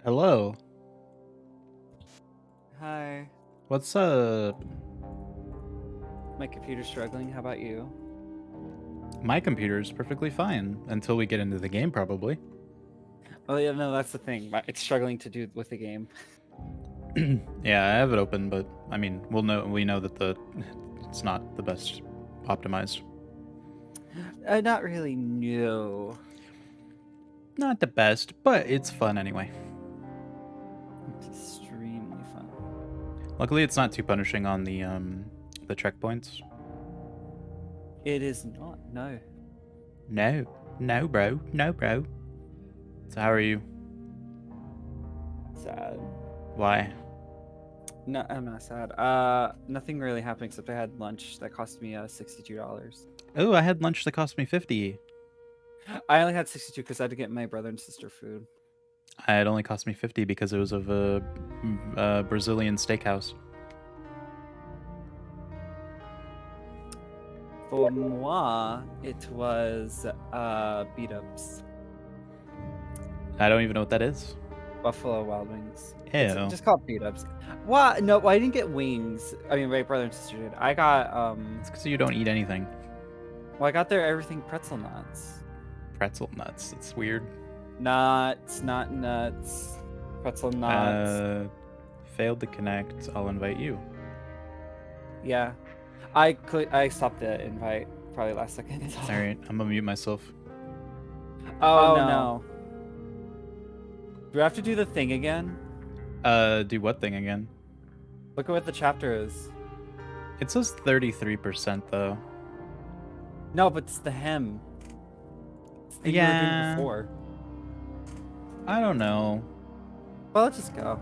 Hello. Hi. What's up? My computer's struggling. How about you? My computer's perfectly fine until we get into the game, probably. Oh yeah, no, that's the thing. It's struggling to do with the game. Yeah, I have it open, but I mean, we know that it's not the best optimized. Not really new. Not the best, but it's fun anyway. It's extremely fun. Luckily, it's not too punishing on the checkpoints. It is not. No. No, no, bro, no, bro. So how are you? Sad. Why? No, I'm not sad. Nothing really happened except I had lunch that cost me $62. Oh, I had lunch that cost me 50. I only had 62 because I had to get my brother and sister food. It only cost me 50 because it was of a Brazilian steakhouse. For moi, it was beat ups. I don't even know what that is. Buffalo Wild Wings. Ew. It's just called beat ups. What? No, I didn't get wings. I mean, my brother and sister did. I got It's because you don't eat anything. Well, I got their everything pretzel nuts. Pretzel nuts. It's weird. Nuts, not nuts. Pretzel nuts. Failed to connect. I'll invite you. Yeah, I stopped the invite probably last second. All right, I'm gonna mute myself. Oh no. Do we have to do the thing again? Do what thing again? Look at what the chapter is. It says 33% though. No, but it's the hem. It's the thing we were doing before. I don't know. Well, let's just go.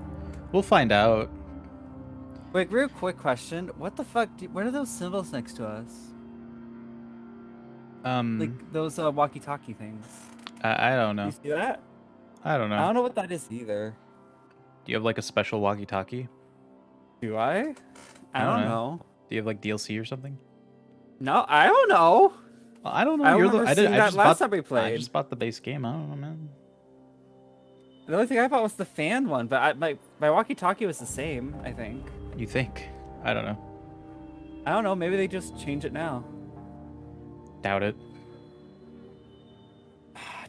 We'll find out. Wait, real quick question. What the fuck? What are those symbols next to us? Like those walkie-talkie things. I don't know. You see that? I don't know. I don't know what that is either. Do you have like a special walkie-talkie? Do I? I don't know. Do you have like DLC or something? No, I don't know. Well, I don't know. I remember seeing that last time we played. I just bought the base game. I don't know, man. The only thing I bought was the fan one, but my walkie-talkie was the same, I think. You think? I don't know. I don't know. Maybe they just change it now. Doubt it.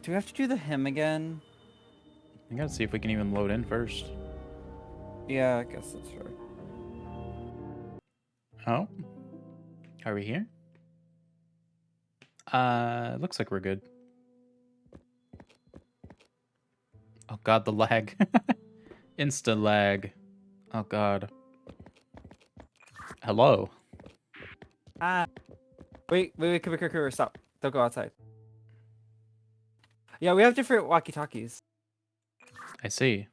Do we have to do the hymn again? I gotta see if we can even load in first. Yeah, I guess that's right. Oh, are we here? Looks like we're good. Oh god, the lag. Insta lag. Oh god. Hello. Wait, come here, stop. Don't go outside. Yeah, we have different walkie-talkies. I see.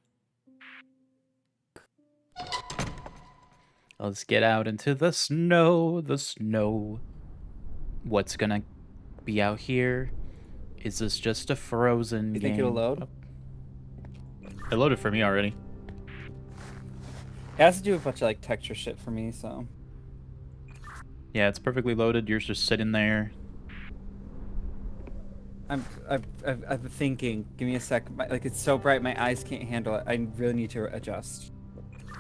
Let's get out into the snow, What's gonna be out here? Is this just a frozen game? You think it'll load? It loaded for me already. It has to do a bunch of like texture shit for me, so. Yeah, it's perfectly loaded. Yours just sitting there. I'm thinking. Give me a sec. Like it's so bright, my eyes can't handle it. I really need to adjust.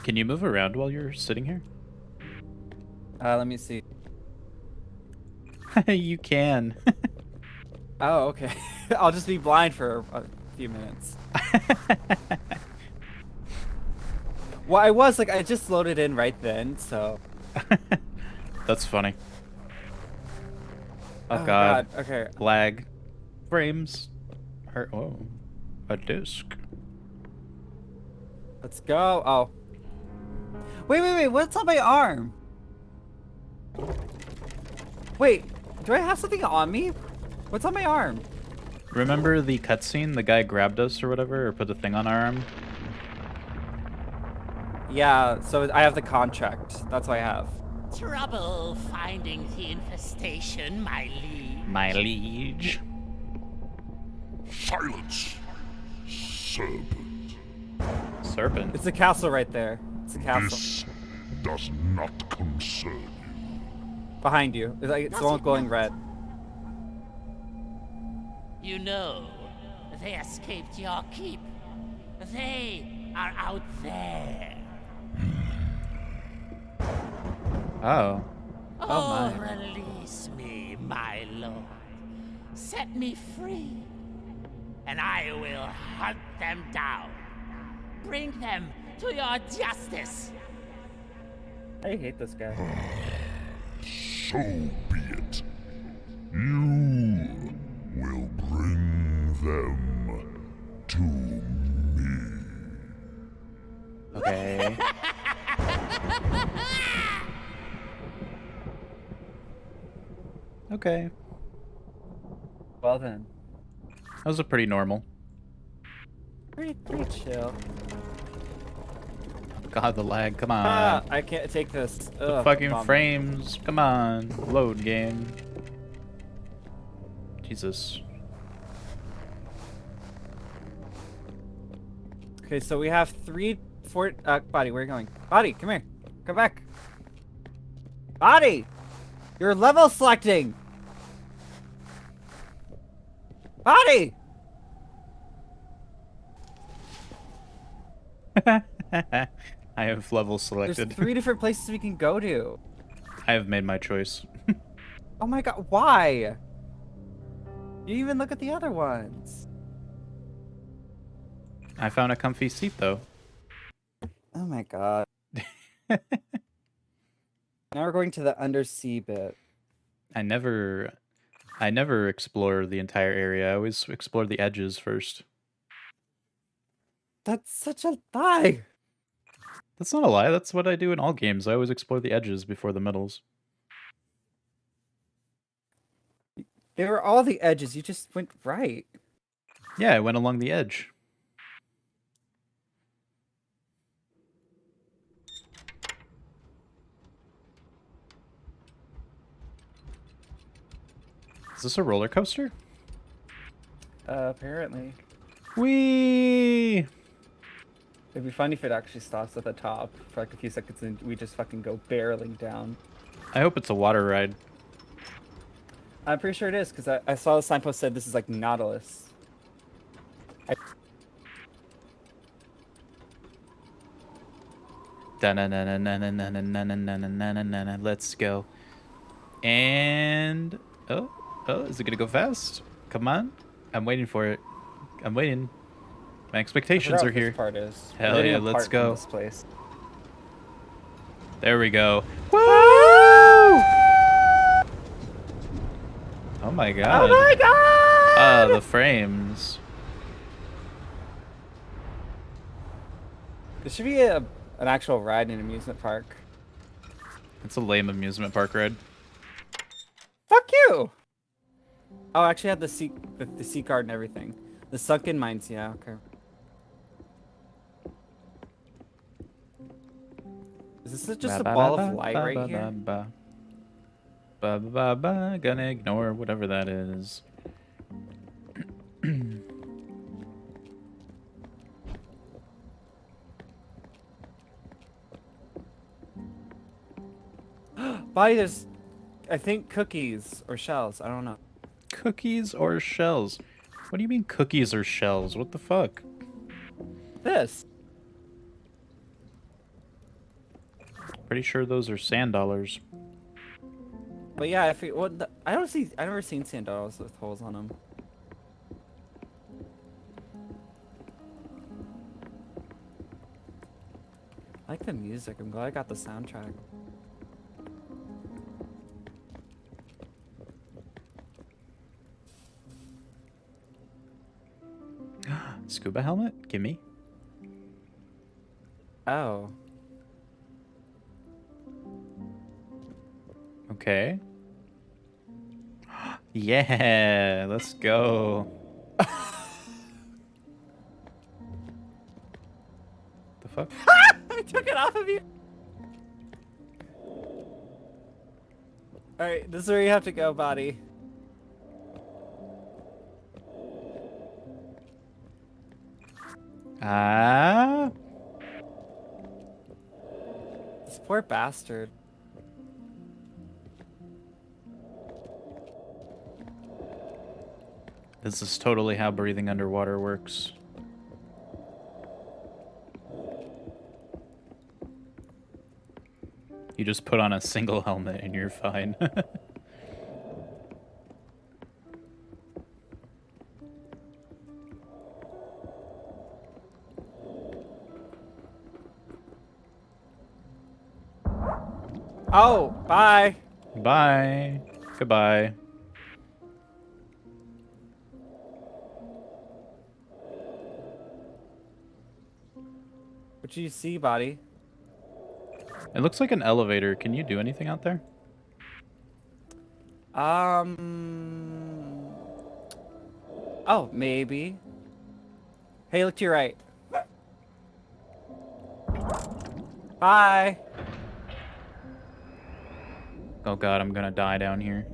Can you move around while you're sitting here? Let me see. You can. Oh, okay. I'll just be blind for a few minutes. Well, I just loaded in right then, so. That's funny. Oh god. Okay. Lag. Frames. Hurt. Oh. A disc. Let's go. Oh. Wait. What's on my arm? Wait. Do I have something on me? What's on my arm? Remember the cutscene? The guy grabbed us or whatever, or put the thing on our arm? Yeah, so I have the contract. That's what I have. Trouble finding the infestation, my liege. My liege. Silence, serpent. Serpent? It's a castle right there. It's a castle. This does not concern you. Behind you. It's all glowing red. You know, they escaped your keep. They are out there. Oh. Oh, my. Release me, my lord. Set me free, and I will hunt them down. Bring them to your justice. I hate this guy. So be it. You will bring them to me. Okay. Okay. Well then. That was a pretty normal. Pretty chill. God, the lag. Come Ah, on. I can't take this. The Ugh, fucking bum. frames. Come on. Load game. Jesus. Okay, so we have 4. Body, where are you going? Body, come here. Come back. Body! You're level selecting! Body! I have level There's selected. 3 different places we can go to. I have made my choice. Oh my god, why? You didn't even look at the other ones. I found a comfy seat though. Oh my god. Now we're going to the undersea bit. I never explore the entire area. I always explore the edges first. That's such a lie. That's not a lie. That's what I do in all games. I always explore the edges before the middles. They were all the edges. You just went right. Yeah, I went along the edge. Is this a roller coaster? Apparently. Whee! It'd be funny if it actually stops at the top for like a few seconds and we just fucking go barreling down. I hope it's a water ride. I'm pretty sure it is because I saw the signpost said this is like Nautilus. Let's go. And oh, is it gonna go fast? Come on. I'm waiting for it. I'm waiting. My expectations are here. Part is. Hell We're getting yeah, apart let's from go. This place. There we go. Woo! Oh my god. Oh my god! Ah, the frames. This should be an actual ride in an amusement park. It's a lame amusement park ride. Fuck you! Oh, I actually had the sea card and everything. The sunken mines, yeah, okay. Is this just a ball of light right here? Gonna ignore whatever that is. Body, there's, I think, cookies or shells. I don't know. Cookies or shells? What do you mean cookies or shells? What the fuck? This. Pretty sure those are sand dollars. But yeah, I've never seen sand dollars with holes on them. I like the music. I'm glad I got the soundtrack. Scuba helmet? Gimme. Oh. Okay. Yeah, let's go. The fuck? I took it off of you. Alright, this is where you have to go, Body. Ah. This poor bastard. This is totally how breathing underwater works. You just put on a single helmet and you're fine. Oh, bye. Bye. Goodbye. What do you see, body? It looks like an elevator. Can you do anything out there? Oh, maybe. Hey, look to your right. Bye. Oh god, I'm gonna die down here.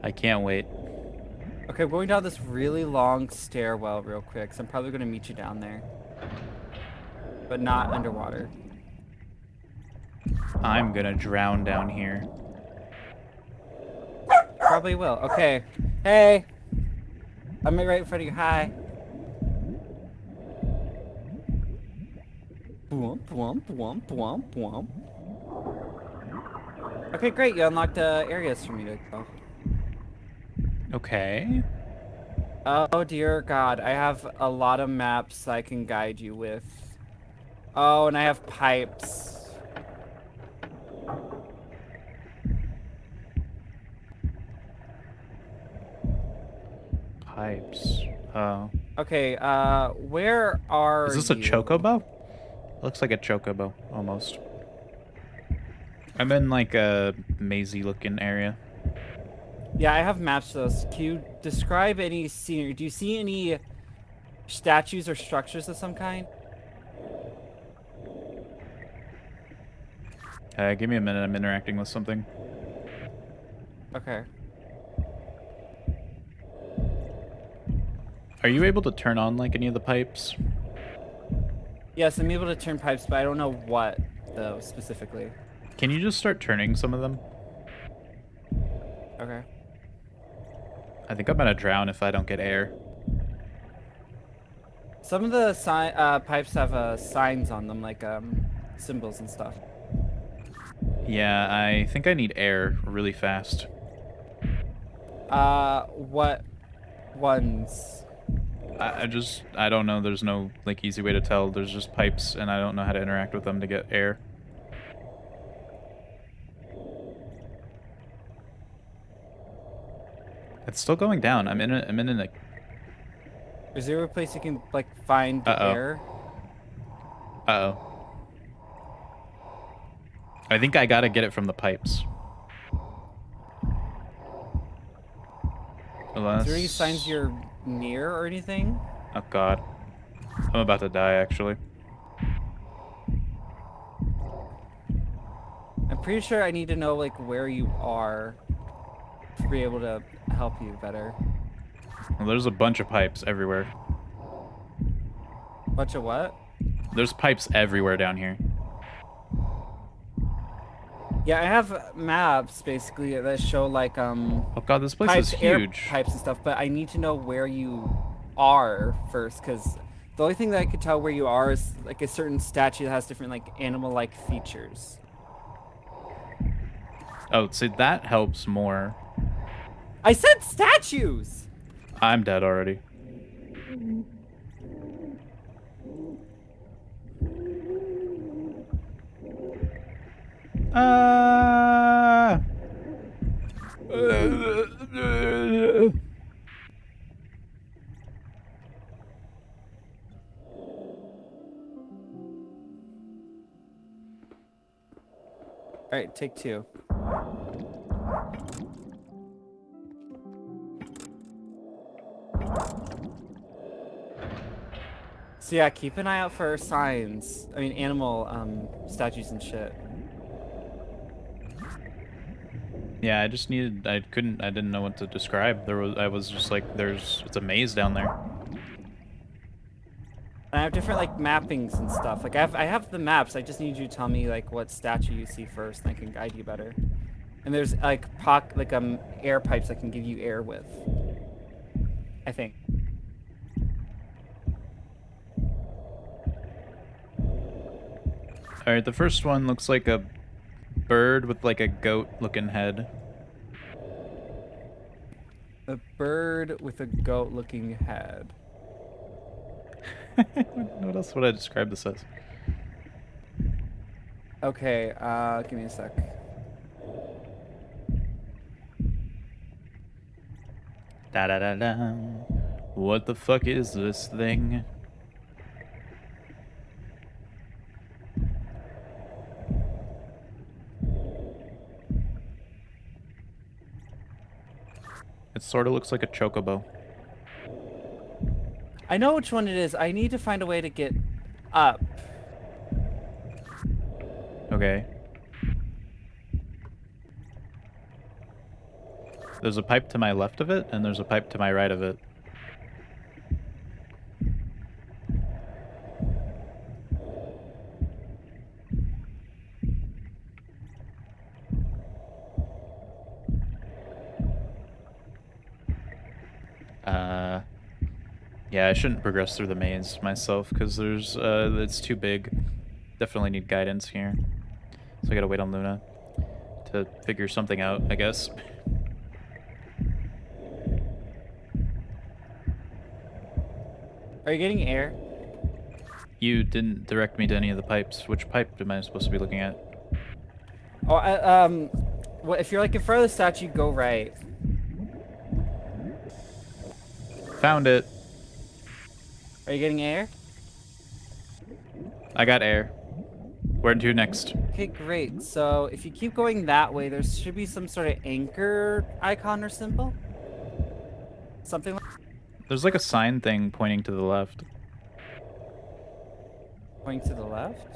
I can't wait. Okay, we're going down this really long stairwell real quick, so I'm probably going to meet you down there. But not underwater. I'm gonna drown down here. Probably will. Okay. Hey. I'm right in front of you. Hi. Boom, boom, boom, boom, boom. Okay, great. You unlocked areas for me to go. Okay. Oh dear God, I have a lot of maps I can guide you with. Oh, and I have pipes. Pipes. Oh. Okay, where are Is this a you? chocobo? Looks like a chocobo, almost. I'm in like a mazy looking area. Yeah, I have maps of those. Can you describe any scenery? Do you see any statues or structures of some kind? Give me a minute, I'm interacting with something. Okay. Are you able to turn on like any of the pipes? Yes, I'm able to turn pipes, but I don't know what, though, specifically. Can you just start turning some of them? Okay. I think I'm gonna drown if I don't get air. Some of the pipes have signs on them, like symbols and stuff. Yeah, I think I need air really fast. What ones? I don't know. There's no like easy way to tell. There's just pipes, and I don't know how to interact with them to get air. It's still going down. I'm in a. Is there a place you can like find Uh-oh. air? Uh-oh. I think I gotta get it from the pipes. Unless... Is there any signs you're near or anything? Oh god. I'm about to die, actually. I'm pretty sure I need to know like where you are to be able to help you better. Well, there's a bunch of pipes everywhere. Bunch of what? There's pipes everywhere down here. Yeah, I have maps basically that show like Oh god, this place pipes, is air huge. pipes and stuff, but I need to know where you are first, because the only thing that I could tell where you are is like a certain statue that has different like animal-like features. Oh, see, that helps more. I said statues! I'm dead already. Alright, take two. So yeah, keep an eye out for signs. I mean, animal statues and shit. Yeah, I just needed. I didn't know what to describe. I was just like, it's a maze down there. And I have different like mappings and stuff. Like I have the maps. I just need you to tell me like what statue you see first, and I can guide you better. And there's like air pipes I can give you air with. I think. Alright, the first one looks like a bird with like a goat-looking head. A bird with a goat-looking head. What else would I describe this as? Okay, give me a sec. Da da da da. What the fuck is this thing? It sort of looks like a chocobo. I know which one it is. I need to find a way to get up. Okay. There's a pipe to my left of it, and there's a pipe to my right of it. Yeah, I shouldn't progress through the maze myself, because it's too big. Definitely need guidance here. So I gotta wait on Luna to figure something out, I guess. Are you getting air? You didn't direct me to any of the pipes. Which pipe am I supposed to be looking at? Oh, well, if you're like in front of the statue, go right. Found it. Are you getting air? I got air. Where to next? Okay, great. So if you keep going that way, there should be some sort of anchor icon or symbol. Something like There's like a sign thing pointing to the left. pointing to the left.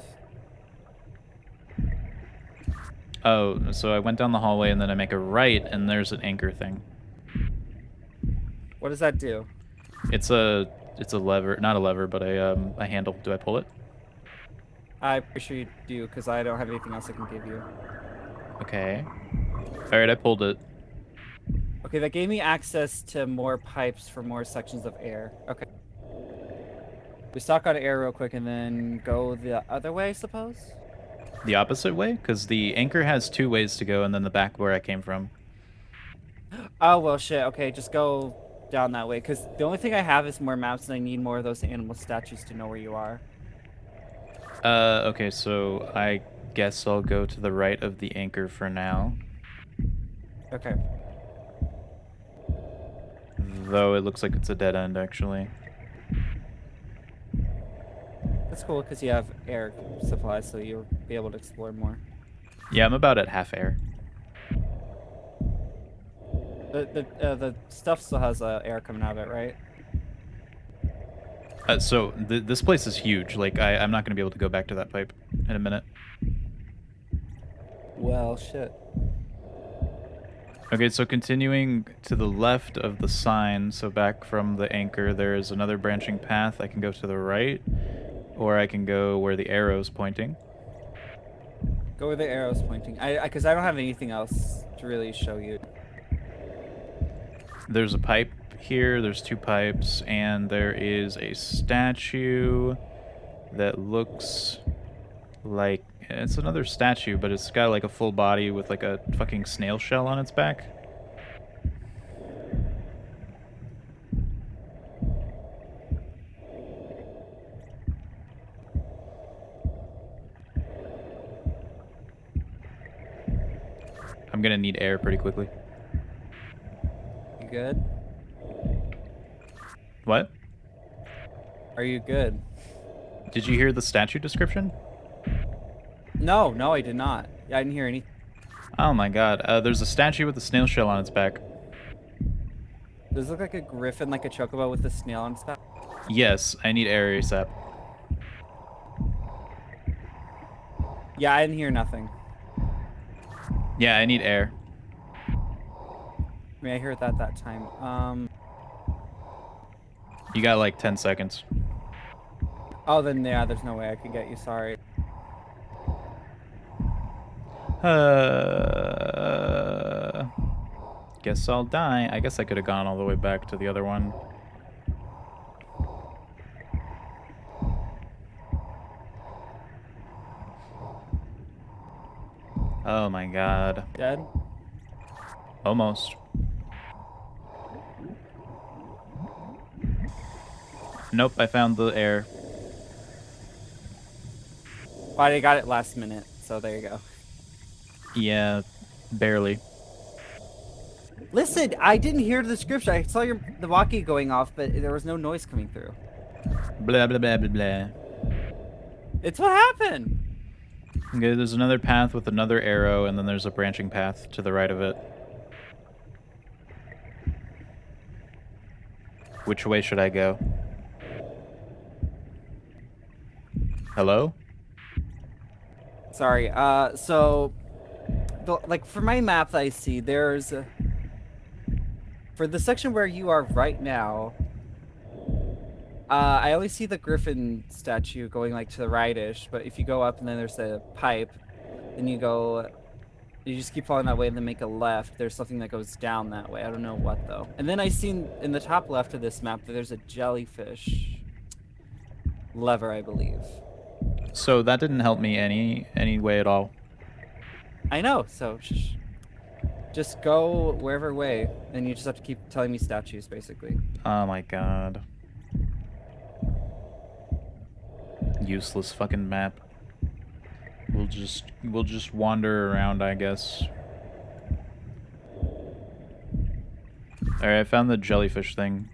Oh, so I went down the hallway and then I make a right and there's an anchor thing. What does that do? It's a lever, not a lever, but a handle. Do I pull it? I'm pretty sure you do, because I don't have anything else I can give you. Okay. All right, I pulled it. Okay, that gave me access to more pipes for more sections of air. Okay. We stock on air real quick and then go the other way, I suppose? The opposite way? Because the anchor has two ways to go and then the back where I came from. Oh, well, shit. Okay, just go down that way, because the only thing I have is more maps and I need more of those animal statues to know where you are. Okay, so I guess I'll go to the right of the anchor for now. Okay. Though it looks like it's a dead end, actually. That's cool, because you have air supplies, so you'll be able to explore more. Yeah, I'm about at half air. The stuff still has air coming out of it, right? So this place is huge. Like, I'm not going to be able to go back to that pipe in a minute. Well, shit. Okay, so continuing to the left of the sign, so back from the anchor, there is another branching path. I can go to the right, or I can go where the arrow's pointing. Go where the arrow's pointing. Because I don't have anything else to really show you. There's a pipe here, there's two pipes, and there is a statue that looks like... It's another statue, but it's got like a full body with like a fucking snail shell on its back. I'm gonna need air pretty quickly. You good? What? Are you good? Did you hear the statue description? No, I did not. I didn't hear anything. Oh my god. There's a statue with a snail shell on its back. Does it look like a griffin, like a chocobo with a snail on its back? Yes, I need air ASAP. Yeah, I didn't hear nothing. Yeah, I need air. I mean, I heard that time. You got like 10 seconds. Oh, then yeah, there's no way I can get you. Sorry. Guess I'll die. I guess I could have gone all the way back to the other one. Oh my god. Dead? Almost. Nope, I found the air. But I got it last minute, so there you go. Yeah, barely. Listen, I didn't hear the description. I saw the walkie going off, but there was no noise coming through. Blah, blah, blah, blah, blah. It's what happened. Okay, there's another path with another arrow, and then there's a branching path to the right of it. Which way should I go? Hello? Sorry. So, like for my map that I see, there's for the section where you are right now. I always see the griffin statue going like to the right-ish, but if you go up and then there's a pipe, then you just keep following that way and then make a left. There's something that goes down that way. I don't know what though. And then I seen in the top left of this map that there's a jellyfish lever, I believe. So that didn't help me any way at all. I know, so just go wherever way, and you just have to keep telling me statues, basically. Oh my god. Useless fucking map. We'll just wander around, I guess. Alright, I found the jellyfish thing.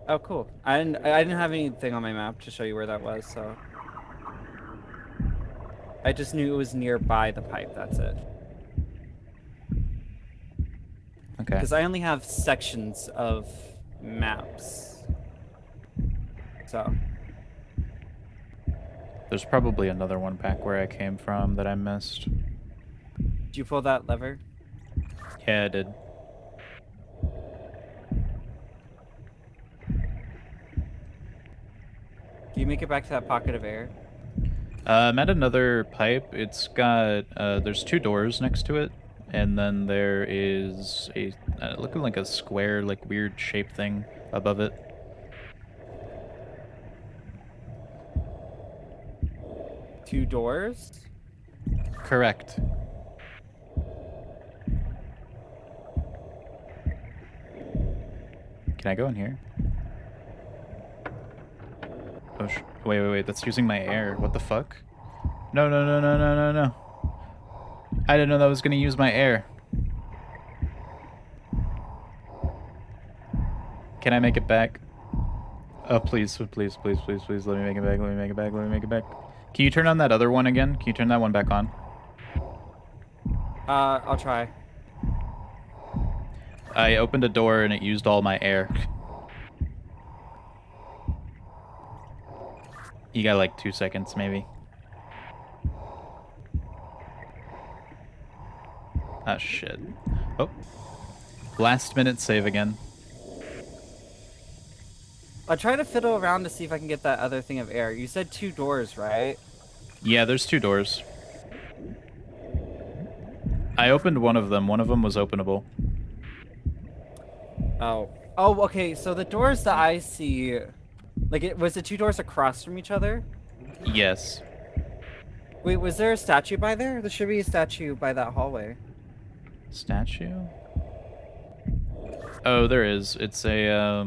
Oh, cool. I didn't have anything on my map to show you where that was, so I just knew it was nearby the pipe. That's it. Okay. Because I only have sections of maps. So. There's probably another one back where I came from that I missed. Did you pull that lever? Yeah, I did. Can you make it back to that pocket of air? I'm at another pipe. It's got, there's two doors next to it. And then there is a, looking like a square, like weird shaped thing above it. Two doors? Correct. Can I go in here? Oh, wait, that's using my air. What the fuck? No. I didn't know that was gonna use my air. Can I make it back? Oh, please, let me make it back. Can you turn on that other one again? Can you turn that one back on? I'll try. I opened a door and it used all my air. You got like 2 seconds, maybe. Ah, shit. Oh. Last minute save again. I'll try to fiddle around to see if I can get that other thing of air. You said two doors, right? Yeah, there's two doors. I opened one of them. One of them was openable. Oh. Oh, okay. So the doors that I see, like, was it two doors across from each other? Yes. Wait, was there a statue by there? There should be a statue by that hallway. Statue? Oh, there is. It's a,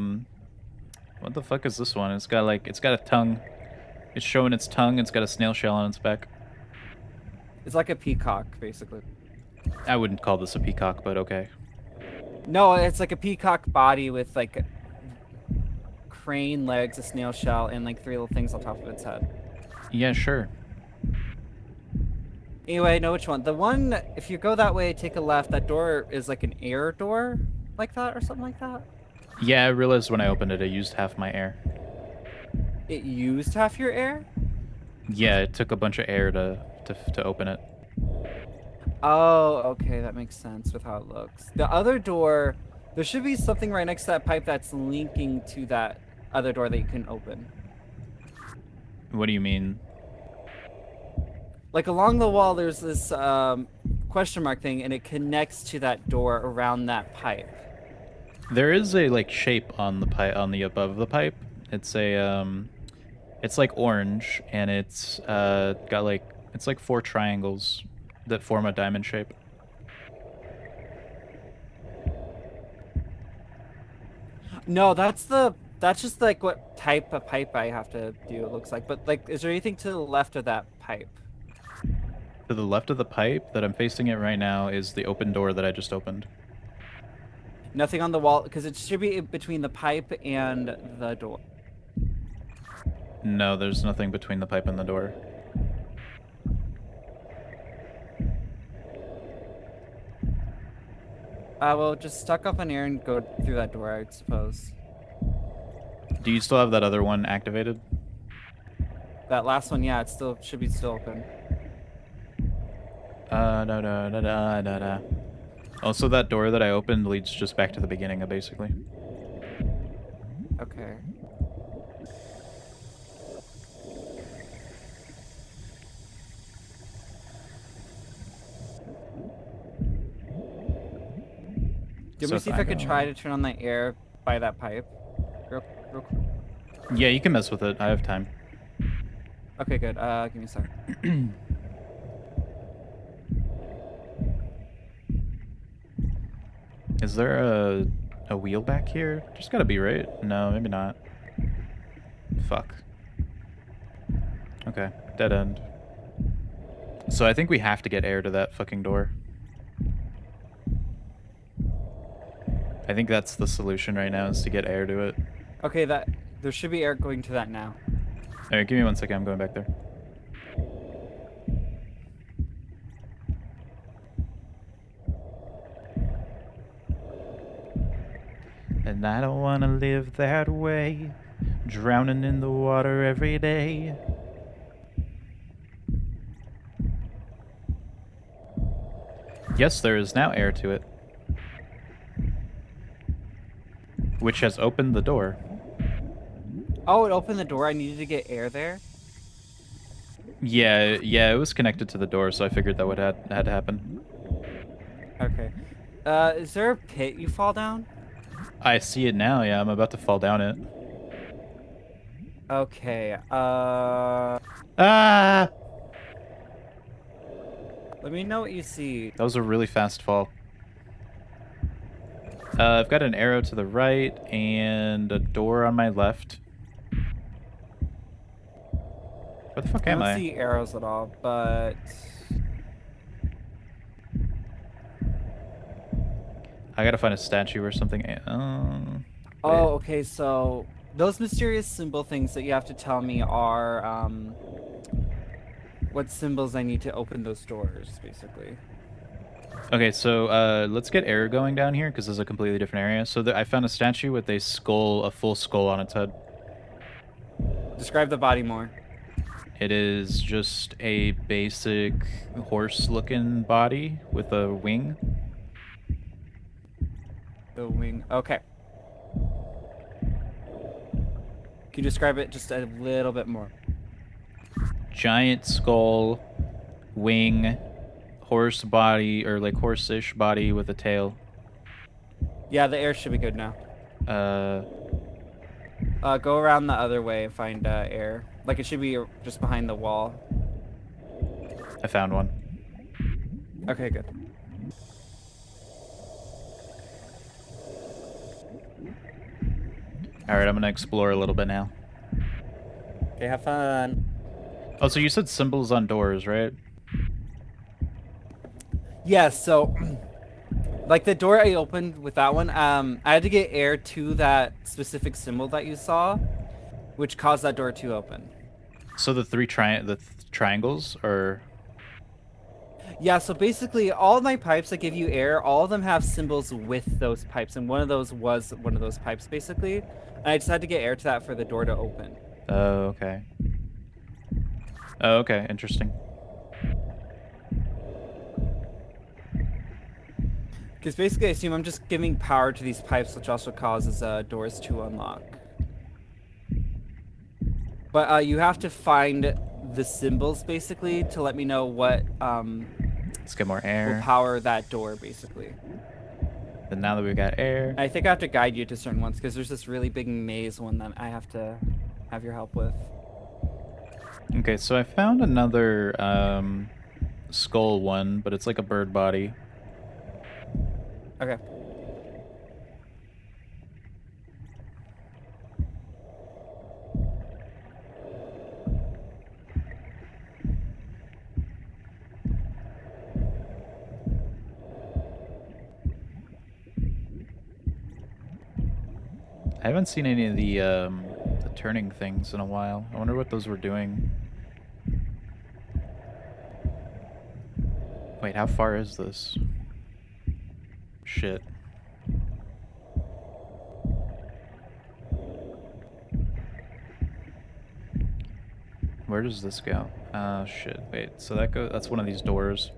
what the fuck is this one? It's got a tongue. It's showing its tongue. It's got a snail shell on its back. It's like a peacock, basically. I wouldn't call this a peacock, but okay. No, it's like a peacock body with like crane legs, a snail shell, and like three little things on top of its head. Yeah, sure. Anyway, I know which one. The one, if you go that way, take a left, that door is like an air door, like that, or something like that. Yeah, I realized when I opened it, I used half my air. It used half your air? Yeah, it took a bunch of air to open it. Oh, okay, that makes sense with how it looks. The other door, there should be something right next to that pipe that's linking to that other door that you can open. What do you mean? Like along the wall, there's this question mark thing, and it connects to that door around that pipe. There is a like shape on the pipe, on the above the pipe. It's a it's like orange, and it's got like It's like 4 triangles that form a diamond shape. No, that's just like what type of pipe I have to do, it looks like. But like, is there anything to the left of that pipe? To the left of the pipe that I'm facing it right now is the open door that I just opened. Nothing on the wall, because it should be between the pipe and the door. No, there's nothing between the pipe and the door. Well, just stuck up an air and go through that door, I suppose. Do you still have that other one activated? That last one, yeah, it still should be still open. Da. Also, that door that I opened leads just back to the beginning, basically. Okay. Do you want me to So see if if I I could go- try to turn on the air by that pipe? Real quick. Yeah, you can mess with it. I have time. Okay, good. Give me a sec. Is there a wheel back here? There's gotta be, right? No, maybe not. Fuck. Okay, dead end. So I think we have to get air to that fucking door. I think that's the solution right now, is to get air to it. Okay, there should be air going to that now. Alright, give me 1 second, I'm going back there. And I don't wanna live that way, drowning in the water every day. Yes, there is now air to it, which has opened the door. Oh, it opened the door. I needed to get air there. Yeah, it was connected to the door, so I figured that would had to happen. Okay. Is there a pit you fall down? I see it now, yeah, I'm about to fall down it. Okay. Ah! Let me know what you see. That was a really fast fall. I've got an arrow to the right and a door on my left. Where the fuck I am don't I? see arrows at all, but I gotta find a statue or something. oh, okay. So those mysterious symbol things that you have to tell me are what symbols I need to open those doors, basically. Okay, so let's get air going down here because this is a completely different area. So I found a statue with a skull, a full skull on its head. Describe the body more. It is just a basic horse-looking body with a wing. The wing. Okay. Can you describe it just a little bit more? Giant skull, wing, horse body, or like horse-ish body with a tail. Yeah, the air should be good now. Go around the other way and find air. Like it should be just behind the wall. I found one. Okay, good. Alright, I'm gonna explore a little bit now. Okay, have fun. Oh, so you said symbols on doors, right? Yeah, so like the door I opened with that one, I had to get air to that specific symbol that you saw, which caused that door to open. So the triangles, or... Yeah, so basically all of my pipes that give you air, all of them have symbols with those pipes, and one of those was one of those pipes, basically. And I just had to get air to that for the door to open. Oh, okay. Oh, okay, interesting. Because basically, I assume I'm just giving power to these pipes, which also causes doors to unlock. But you have to find the symbols, basically, to let me know what Let's get more will air. power that door, basically. And now that we've got air... I think I have to guide you to certain ones, because there's this really big maze one that I have to have your help with. Okay, so I found another skull one, but it's like a bird body. Okay. I haven't seen any of the turning things in a while. I wonder what those were doing. Wait, how far is this? Shit. Where does this go? Shit. Wait, so that's one of these doors.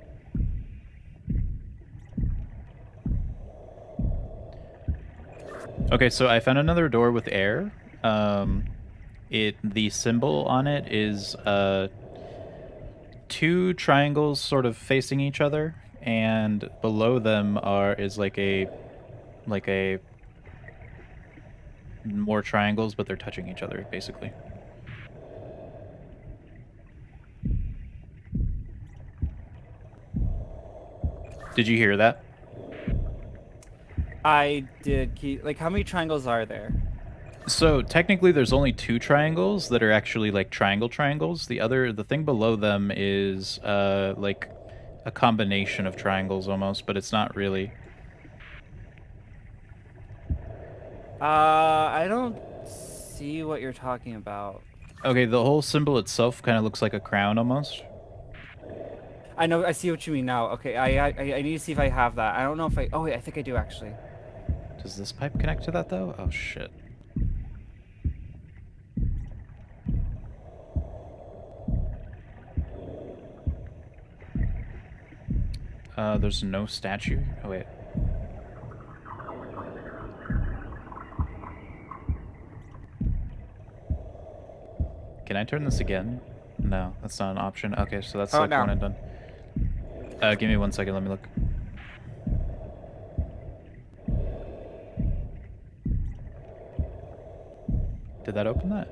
Okay, so I found another door with air. The symbol on it is two triangles sort of facing each other, and below them is like a more triangles, but they're touching each other basically. Did you hear that? I did keep, like, how many triangles are there? So technically there's only two triangles that are actually like triangles. The thing below them is like a combination of triangles almost, but it's not really. I don't see what you're talking about. Okay, the whole symbol itself kind of looks like a crown almost. I know, I see what you mean now. Okay, I need to see if I have that. I don't know if I, oh wait, I think I do actually. Does this pipe connect to that though? Oh shit. There's no statue? Oh wait. Can I turn this again? No, that's not an option. Okay, so that's like no. one and done. Give me 1 second, let me look. Did that open that?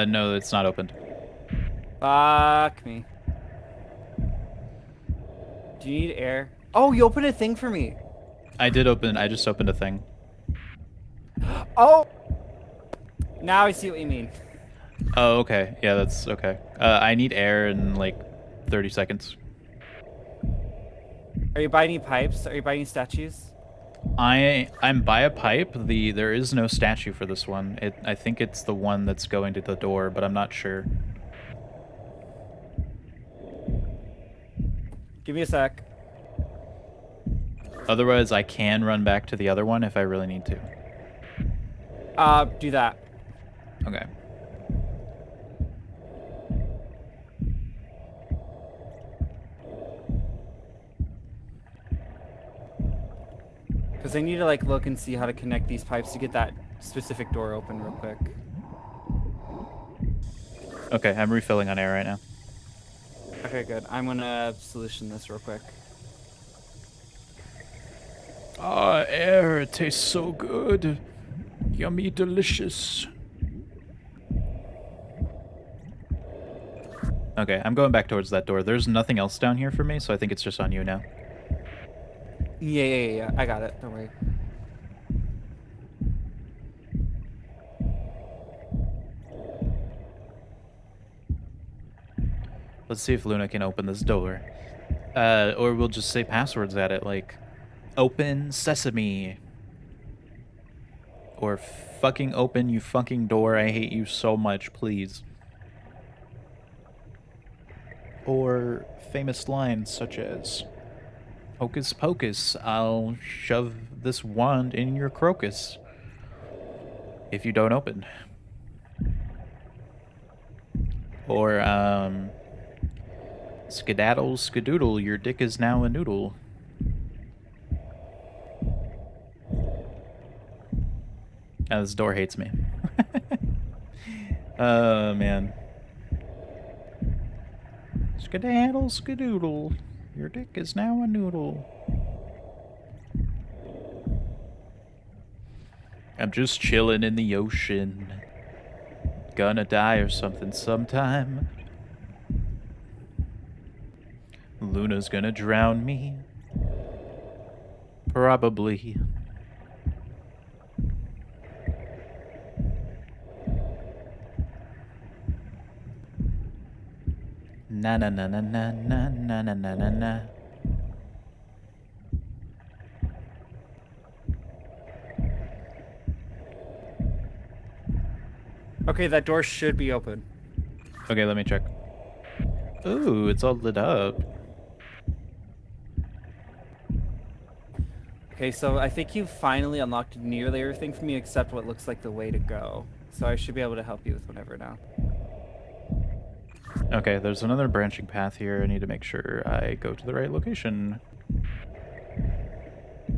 No, it's not opened. Fuck me. Do you need air? Oh, you opened a thing for me. I just opened a thing. Oh! Now I see what you mean. Oh, okay. Yeah, that's okay. I need air in like 30 seconds. Are you buying any pipes? Are you buying any statues? I'm by a pipe. There is no statue for this one. I think it's the one that's going to the door, but I'm not sure. Give me a sec. Otherwise, I can run back to the other one if I really need to. Do that. Okay. Because I need to like look and see how to connect these pipes to get that specific door open real quick. Okay, I'm refilling on air right now. Okay, good. I'm gonna solution this real quick. Ah, air, it tastes so good. Yummy, delicious. Okay, I'm going back towards that door. There's nothing else down here for me, so I think it's just on you now. Yeah. I got it. Don't worry. Let's see if Luna can open this door. Or we'll just say passwords at it, like, open sesame. Or fucking open, you fucking door, I hate you so much, please. Or famous lines such as, hocus pocus, I'll shove this wand in your crocus if you don't open. Or, skedaddle, skadoodle, your dick is now a noodle. Oh, this door hates me. Oh, man. Skedaddle, skadoodle, your dick is now a noodle. I'm just chilling in the ocean. gonna die or something sometime. Luna's gonna drown me. Probably. Na na na na na na na na na na na. Okay, that door should be open. Okay, let me check. Ooh, it's all lit up. Okay, so I think you finally unlocked nearly everything for me except what looks like the way to go. So I should be able to help you with whatever now. Okay, there's another branching path here. I need to make sure I go to the right location.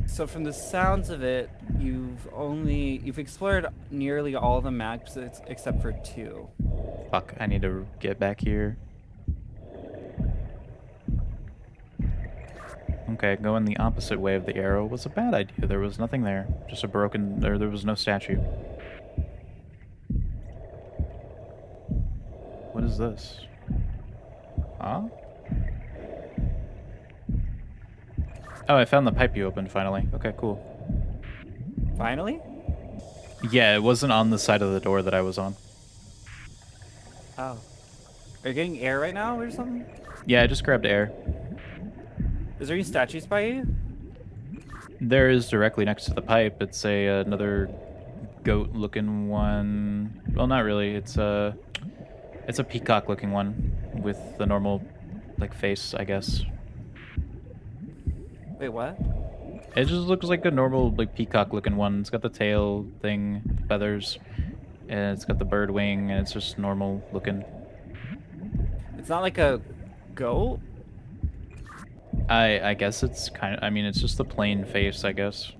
So from the sounds of it, you've explored nearly all the maps except for 2. Fuck, I need to get back here. Okay, going the opposite way of the arrow was a bad idea. There was nothing there. Just a broken... there was no statue. What is this? Huh? Oh, I found the pipe you opened, finally. Okay, cool. Finally? Yeah, it wasn't on the side of the door that I was on. Oh. Are you getting air right now or something? Yeah, I just grabbed air. Is there any statues by you? There is directly next to the pipe. It's another goat-looking one. Well, not really. It's a peacock-looking one with the normal, like, face, I guess. Wait, what? It just looks like a normal, like, peacock-looking one. It's got the tail thing, feathers, and it's got the bird wing, and it's just normal-looking. It's not like a goat? I guess it's kind of... I mean, it's just the plain face, I guess.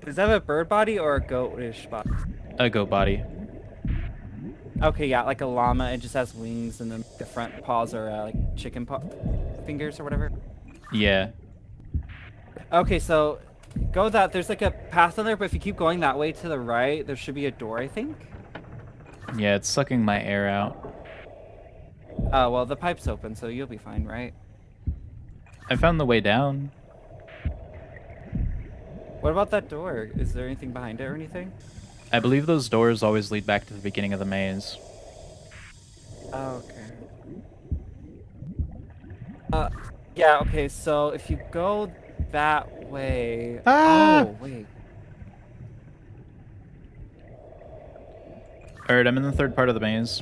Does that have a bird body or a goatish body? A goat body. Okay, yeah, like a llama. It just has wings, and then the front paws are like chicken paw fingers or whatever. Yeah. Okay, so go that. There's like a path on there, but if you keep going that way to the right, there should be a door, I think. Yeah, it's sucking my air out. Oh, well, the pipe's open, so you'll be fine, right? I found the way down. What about that door? Is there anything behind it or anything? I believe those doors always lead back to the beginning of the maze. Oh, okay. Yeah, okay, so if you go that way... Ah! Oh, wait. Alright, I'm in the third part of the maze.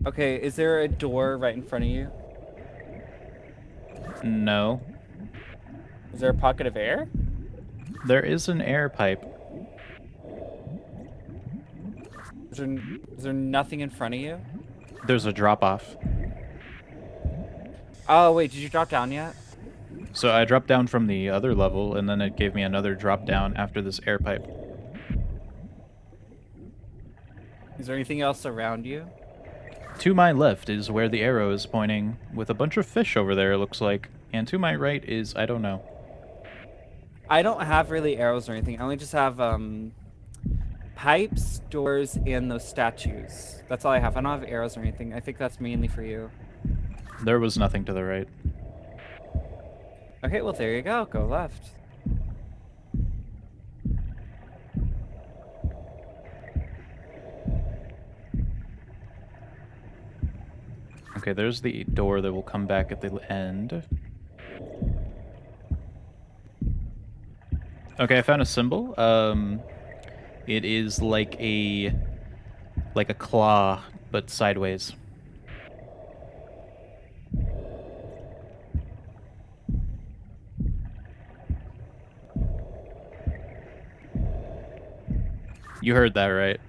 Okay, is there a door right in front of you? No. Is there a pocket of air? There is an air pipe. Is there nothing in front of you? There's a drop-off. Oh, wait, did you drop down yet? So I dropped down from the other level, and then it gave me another drop down after this air pipe. Is there anything else around you? To my left is where the arrow is pointing, with a bunch of fish over there, it looks like. And to my right is, I don't know. I don't have really arrows or anything. I only just have pipes, doors, and those statues. That's all I have. I don't have arrows or anything. I think that's mainly for you. There was nothing to the right. Okay, well, there you go. Go left. Okay, there's the door that will come back at the end. Okay, I found a symbol. It is like a claw, but sideways. You heard that, right?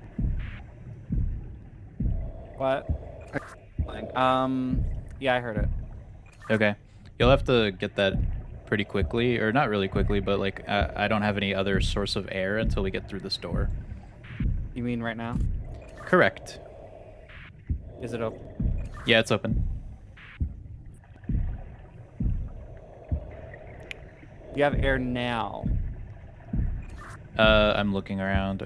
What? Yeah, I heard it. Okay. You'll have to get that pretty quickly, or not really quickly, but like I don't have any other source of air until we get through this door. You mean right now? Correct. Is it open? Yeah, it's open. You have air now. I'm looking around.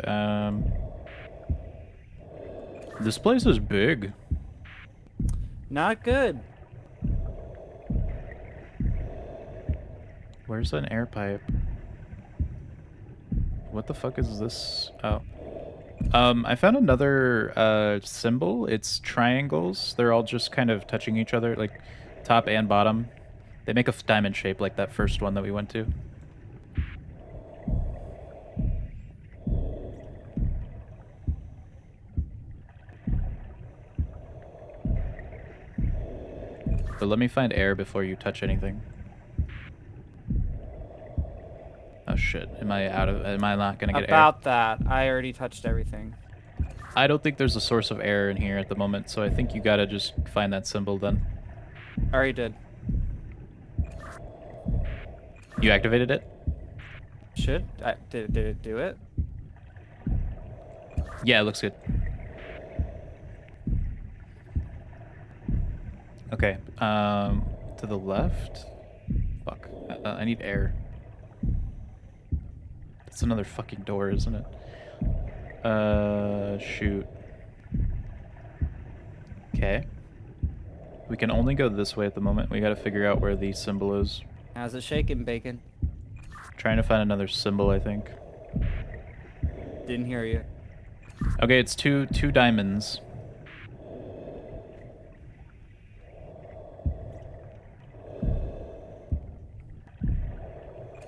This place is big. Not good. Where's an air pipe? What the fuck is this? Oh. I found another symbol. It's triangles. They're all just kind of touching each other, like top and bottom. They make a diamond shape like that first one that we went to. But let me find air before you touch anything. Oh shit. Am I not gonna get air? About that, I already touched everything. I don't think there's a source of air in here at the moment, so I think you gotta just find that symbol then. I already did. You activated it? Did it do it? Yeah, it looks good. Okay, to the left? Fuck, I need air. It's another fucking door, isn't it? Shoot. Okay. We can only go this way at the moment. We gotta figure out where the symbol is. How's it shaking, bacon? Trying to find another symbol, I think. Didn't hear you. Okay, it's two diamonds.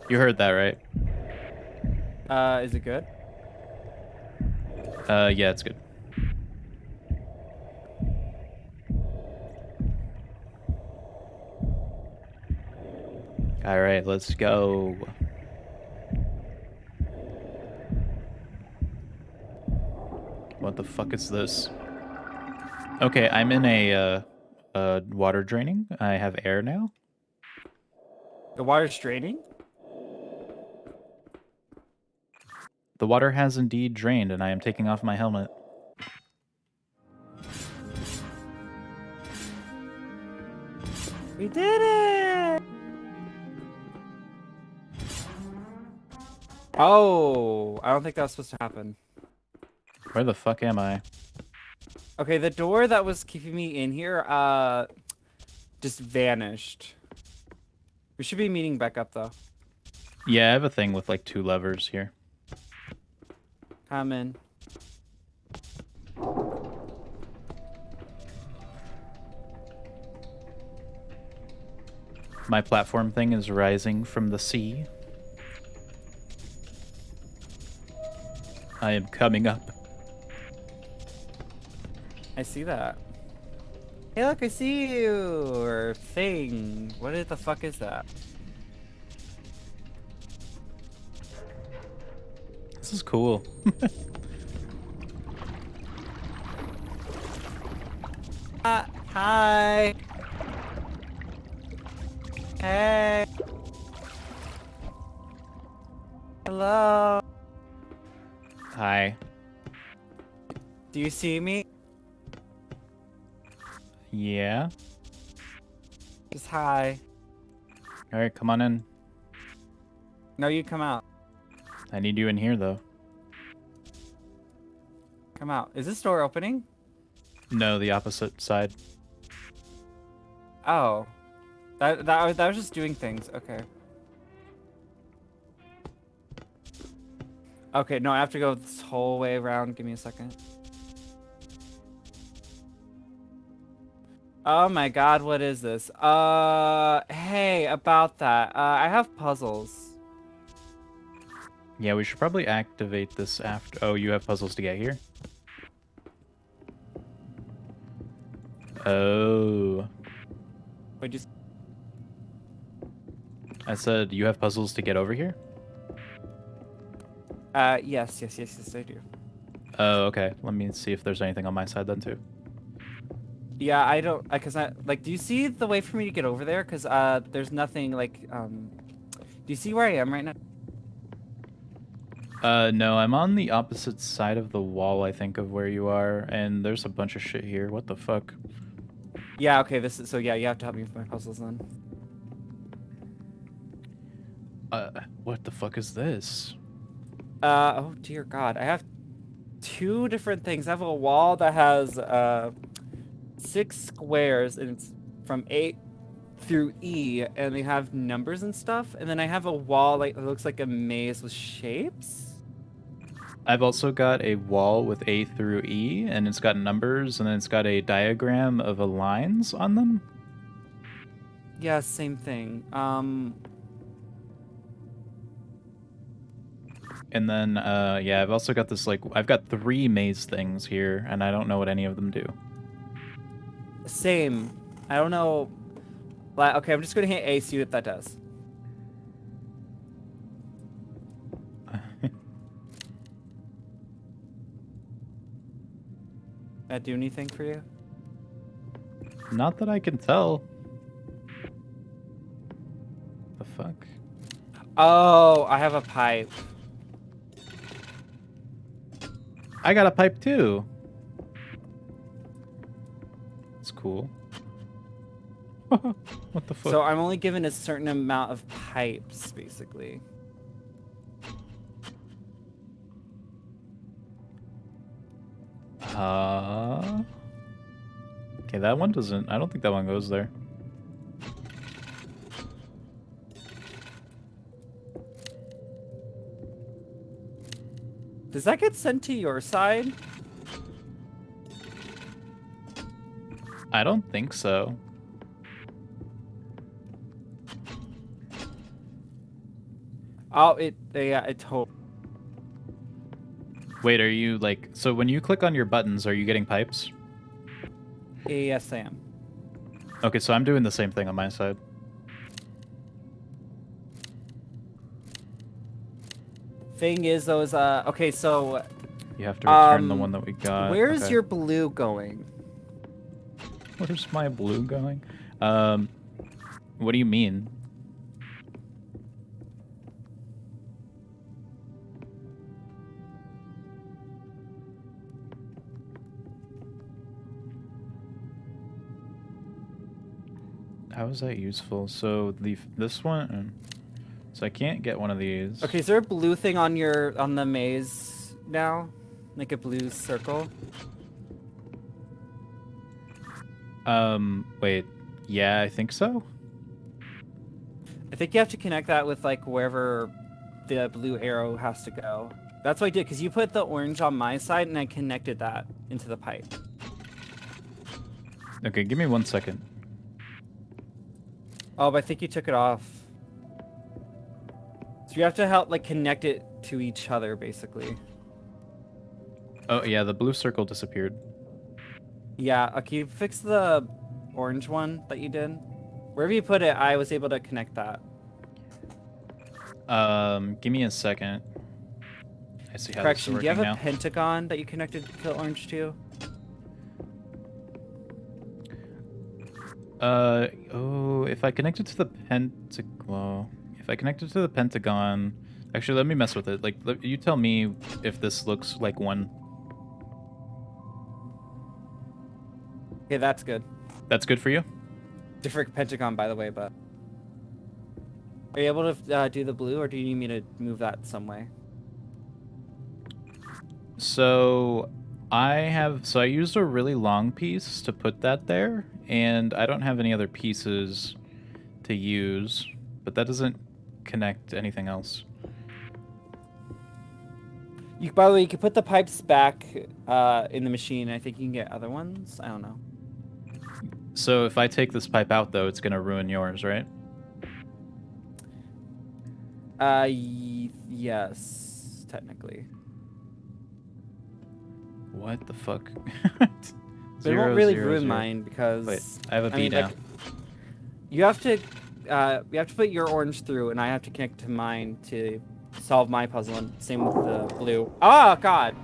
You heard that, right? Is it good? Yeah, it's good. All right, let's go. What the fuck is this? Okay, I'm in a water draining. I have air now. The water's draining? The water has indeed drained, and I am taking off my helmet. We did it! Oh, I don't think that was supposed to happen. Where the fuck am I? Okay, the door that was keeping me in here, just vanished. We should be meeting back up, though. Yeah, I have a thing with like 2 levers here. Come in. My platform thing is rising from the sea. I am coming up. I see that. Hey, look, I see you! Or thing. What the fuck is that? This is cool. Hi! Hey! Hello! Hi. Do you see me? Yeah? Just hi. Alright, come on in. No, you come out. I need you in here, though. Come out. Is this door opening? No, the opposite side. Oh. That was just doing things. Okay. Okay, no, I have to go this whole way around. Give me a second. Oh my god, what is this? Hey, about that. I have puzzles. Yeah, we should probably activate this after... Oh, you have puzzles to get here? Oh. What'd you s- I said you have puzzles to get over here? yes, I do. Oh, okay. Let me see if there's anything on my side then, too. Yeah, I don't, like, do you see the way for me to get over there? Because, there's nothing, like, do you see where I am right now? No, I'm on the opposite side of the wall, I think, of where you are, and there's a bunch of shit here. What the fuck? Yeah, okay, so yeah, you have to help me with my puzzles then. What the fuck is this? Oh dear God, I have two different things. I have a wall that has 6 squares, and it's from A through E, and they have numbers and stuff. And then I have a wall like it looks like a maze with shapes. I've also got a wall with A through E, and it's got numbers, and then it's got a diagram of lines on them. Yeah, same thing. And then, yeah, I've also got this, like, I've got 3 maze things here, and I don't know what any of them do. Same. I don't know. Okay, I'm just gonna hit A, see what that does. That do anything for you? Not that I can tell. The fuck? Oh, I have a pipe. I got a pipe too. It's cool. What the fuck? So I'm only given a certain amount of pipes, basically. Okay, that one doesn't. I don't think that one goes there. Does that get sent to your side? I don't think so. Oh, yeah, it totally. Wait, are you like? So when you click on your buttons, are you getting pipes? Yes, I am. Okay, so I'm doing the same thing on my side. Thing is, those okay, so You have to return the one that we got. where's Okay. your blue going? Where's my blue going? What do you mean? How is that useful? So this one, so I can't get one of these. Okay, is there a blue thing on the maze now? Like a blue circle? Wait. Yeah, I think so. I think you have to connect that with like wherever the blue arrow has to go. That's what I did, because you put the orange on my side and I connected that into the pipe. Okay, give me 1 second. Oh, but I think you took it off. So you have to help like connect it to each other, basically. Oh yeah, the blue circle disappeared. Yeah, okay, you fix the orange one that you did. Wherever you put it, I was able to connect that. Give me a second. I see how Correction, this do you is have working a now. pentagon that you connected the orange to? Oh, if I connect it to the pentagon, if I connect it to the pentagon, actually, let me mess with it. Like, you tell me if this looks like one. Okay, that's good. That's good for you? Different pentagon, by the way, but... Are you able to do the blue, or do you need me to move that some way? So, I used a really long piece to put that there, and I don't have any other pieces to use, but that doesn't connect to anything else. By the way, you can put the pipes back in the machine. I think you can get other ones. I don't know. So if I take this pipe out, though, it's going to ruin yours, right? Yes, technically. What the fuck? But it Zero, won't really zero, ruin zero. mine because... Wait, I have a B mean, now. like, you have to put your orange through, and I have to connect to mine to solve my puzzle, and same with the blue. Oh, God!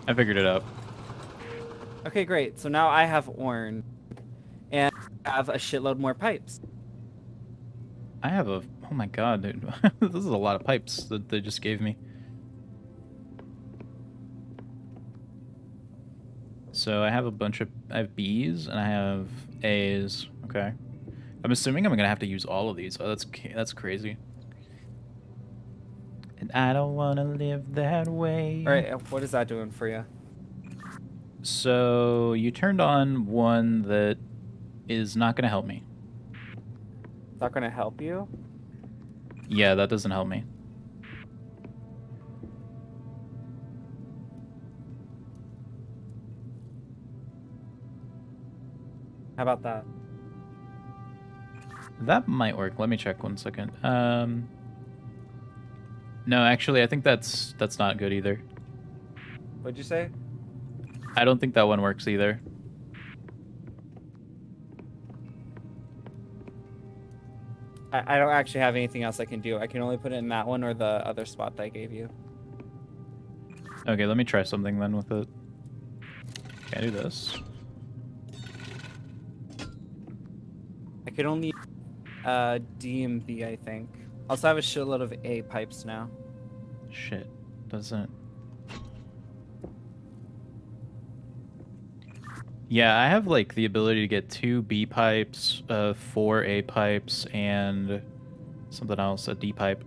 I figured it out. Okay, great. So now I have orange, and I have a shitload more pipes. I have a... Oh my god, dude. This is a lot of pipes that they just gave me. So I have a bunch of... I have B's and I have A's. Okay. I'm assuming I'm going to have to use all of these. Oh, that's crazy. And I don't want to live that way. All right, what is that doing for you? So you turned on one that is not going to help me. Is that gonna help you? Yeah, that doesn't help me. How about that? That might work. Let me check 1 second. No, actually, I think that's not good either. What'd you say? I don't think that one works either. I don't actually have anything else I can do. I can only put it in that one or the other spot that I gave you. Okay, let me try something then with it. Can I do this? I can only D and B, I think. Also have a shitload of A pipes now. Shit. Doesn't... Yeah, I have, like, the ability to get 2 B pipes, 4 A pipes, and something else, a D pipe.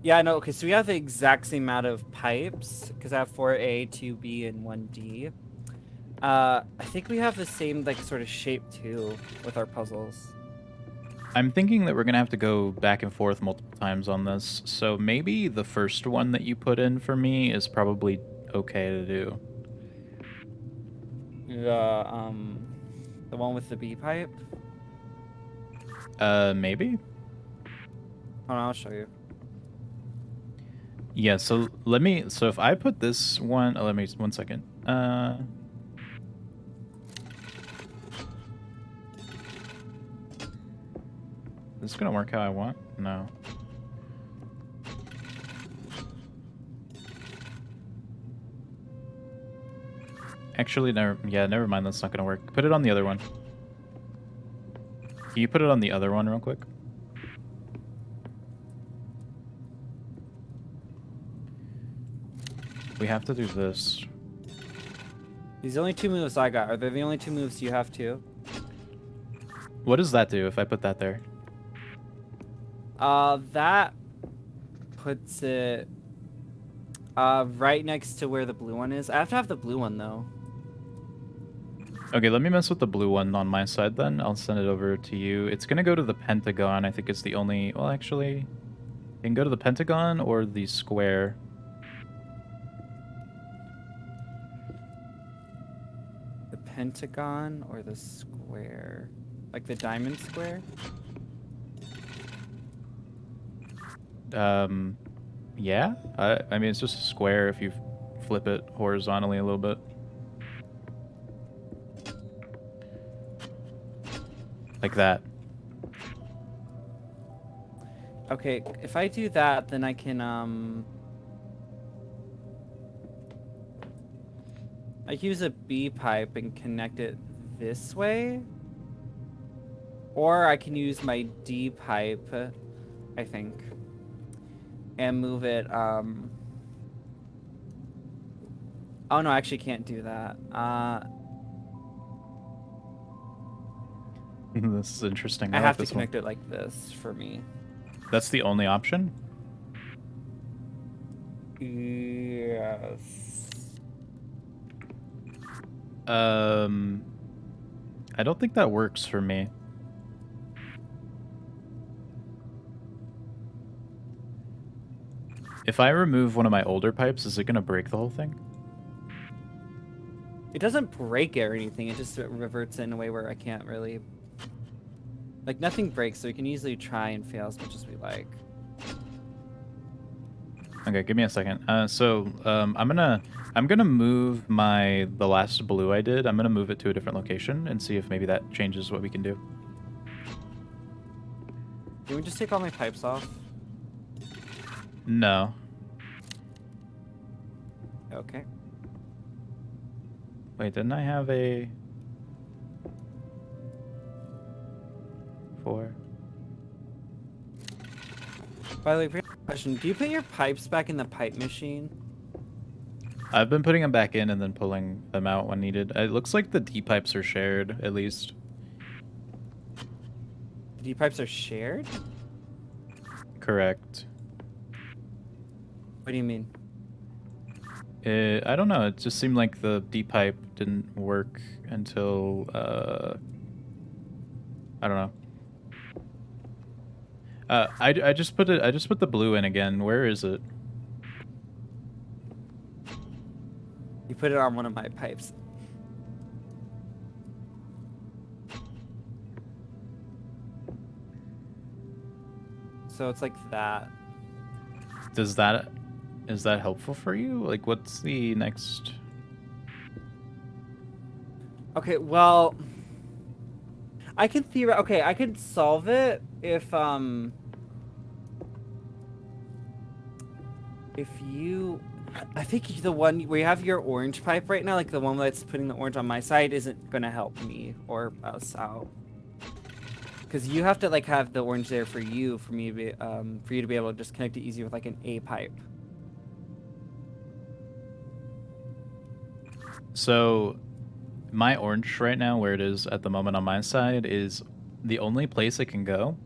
Yeah, no, okay, so we have the exact same amount of pipes, because I have 4A, 2B, and 1D. I think we have the same, like, sort of shape, too, with our puzzles. I'm thinking that we're gonna have to go back and forth multiple times on this, so maybe the first one that you put in for me is probably okay to do. The one with the B pipe? Maybe? Hold on, I'll show you. Yeah, so let me... So if I put this one... Oh, let me... 1 second. Is this gonna work how I want? No. Actually, never mind. That's not gonna work. Put it on the other one. Can you put it on the other one real quick? We have to do this. These are the only 2 moves I got. Are they the only 2 moves you have, too? What does that do if I put that there? That puts it right next to where the blue one is. I have to have the blue one, though. Okay, let me mess with the blue one on my side then. I'll send it over to you. It's gonna go to the pentagon. I think it's the only... Well, actually... It can go to the pentagon or the square. The pentagon or the square? Like the diamond square? Yeah? I mean, it's just a square if you flip it horizontally a little bit. Like that. Okay, if I do that, then I can, I can use a B pipe and connect it this way. Or I can use my D pipe, I think, and move it, oh no, I actually can't do that. This is interesting. I like have to this one. connect it like this for me. That's the only option? Yes. I don't think that works for me. If I remove one of my older pipes, is it going to break the whole thing? It doesn't break it or anything, it just reverts it in a way where I can't really... Like, nothing breaks, so we can easily try and fail as much as we like. Okay, give me a second. I'm gonna move the last blue I did. I'm gonna move it to a different location and see if maybe that changes what we can do. Can we just take all my pipes off? No. Okay. Wait, didn't I have a 4? By the way, question, do you put your pipes back in the pipe machine? I've been putting them back in and then pulling them out when needed. It looks like the D pipes are shared, at least. The D pipes are shared? correct. What do you mean? I don't know. It just seemed like the D pipe didn't work until I don't know. I just put it. I just put the blue in again. Where is it? You put it on one of my pipes. So it's like that. Is that helpful for you? Like, what's the next? Okay, well, I can okay, I can solve it if you, I think the one where you have your orange pipe right now, like the one that's putting the orange on my side, isn't gonna help me or us out. Because you have to like have the orange there for you to be able to just connect it easy with like an A pipe. So, my orange right now, where it is at the moment on my side, is the only place it can go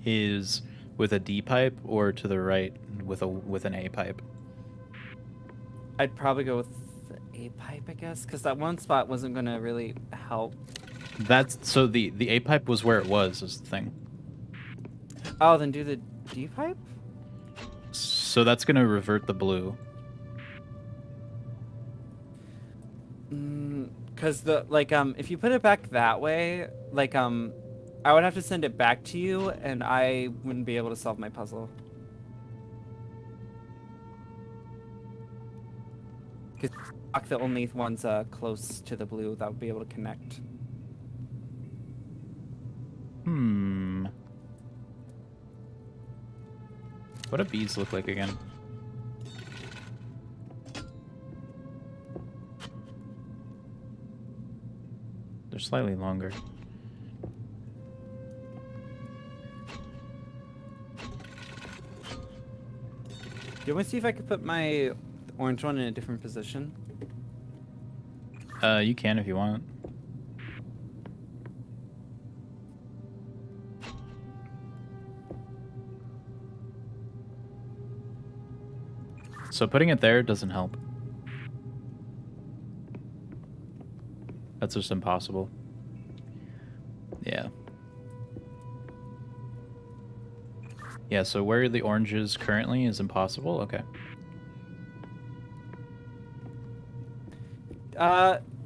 is with a D pipe or to the right with an A pipe. I'd probably go with the A pipe, I guess, because that one spot wasn't gonna really help. That's so the A pipe was where it was is the thing. Oh, then do the D pipe? So that's gonna revert the blue. Because if you put it back that way, I would have to send it back to you, and I wouldn't be able to solve my puzzle. Because the only ones close to the blue that would be able to connect. What do bees look like again? They're slightly longer. Do you want to see if I could put my orange one in a different position? You can if you want. So putting it there doesn't help. That's just impossible. Yeah. Yeah, so where the orange is currently is impossible? Okay.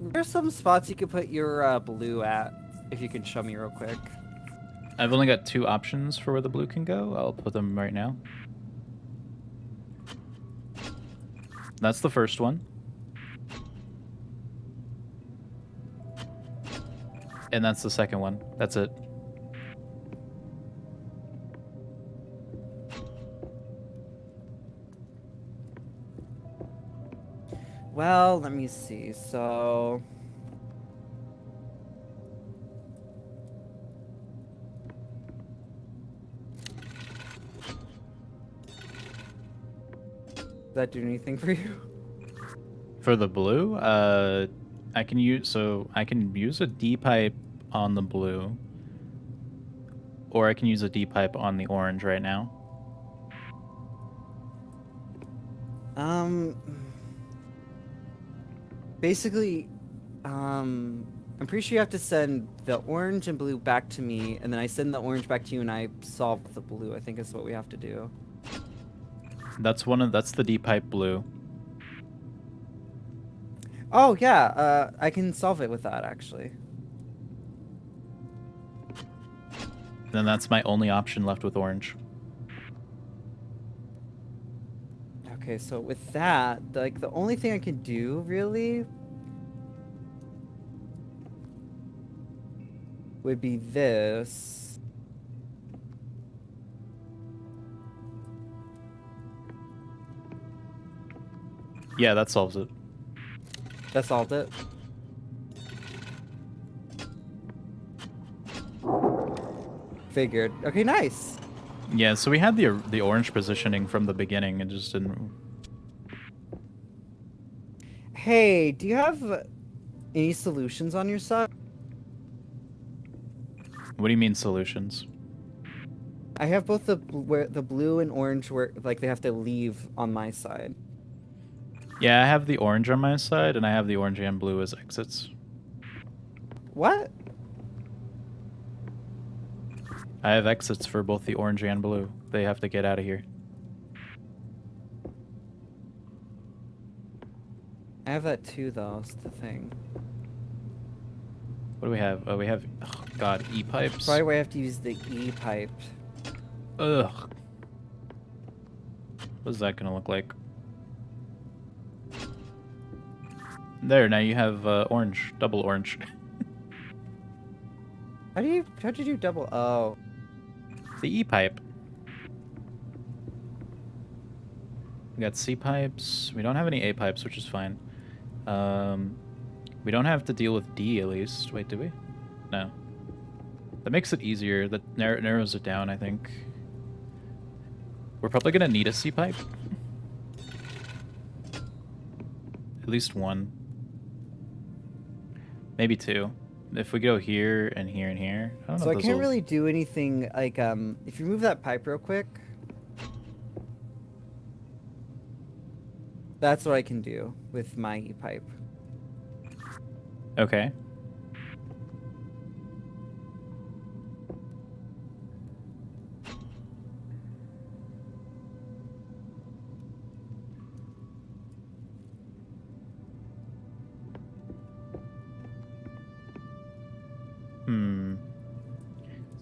There's some spots you could put your blue at, if you can show me real quick. I've only got 2 options for where the blue can go. I'll put them right now. That's the first one. And that's the second one. That's it. Well, let me see. So does that do anything for you? For the blue, I can use a D pipe on the blue, or I can use a D pipe on the orange right now. Basically, I'm pretty sure you have to send the orange and blue back to me, and then I send the orange back to you, and I solve the blue. I think is what we have to do. That's the D pipe blue. Oh yeah, I can solve it with that actually. Then that's my only option left with orange. Okay, so with that, like the only thing I can do really would be this. Yeah, that solves it. That solved it. Figured. Okay, nice. Yeah, so we had the orange positioning from the beginning. It just didn't. Hey, do you have any solutions on your side? What do you mean solutions? I have both where the blue and orange where like they have to leave on my side. Yeah, I have the orange on my side, and I have the orange and blue as exits. What? I have exits for both the orange and blue. They have to get out of here. I have that too, though. It's the thing. What do we have? Oh, we have, oh god, E-pipes. Probably why I have to use the E pipe. Ugh. What is that gonna look like? There, now you have orange, double orange. How'd you do double? Oh. The E-pipe. We got C-pipes. We don't have any A-pipes, which is fine. We don't have to deal with D, at least. Wait, do we? No. That makes it easier. That narrows it down, I think. We're probably gonna need a C-pipe. At least one. Maybe two. If we go here and here and here, I don't know. So if I those can't will- really do anything like if you move that pipe real quick. That's what I can do with my E pipe. Okay.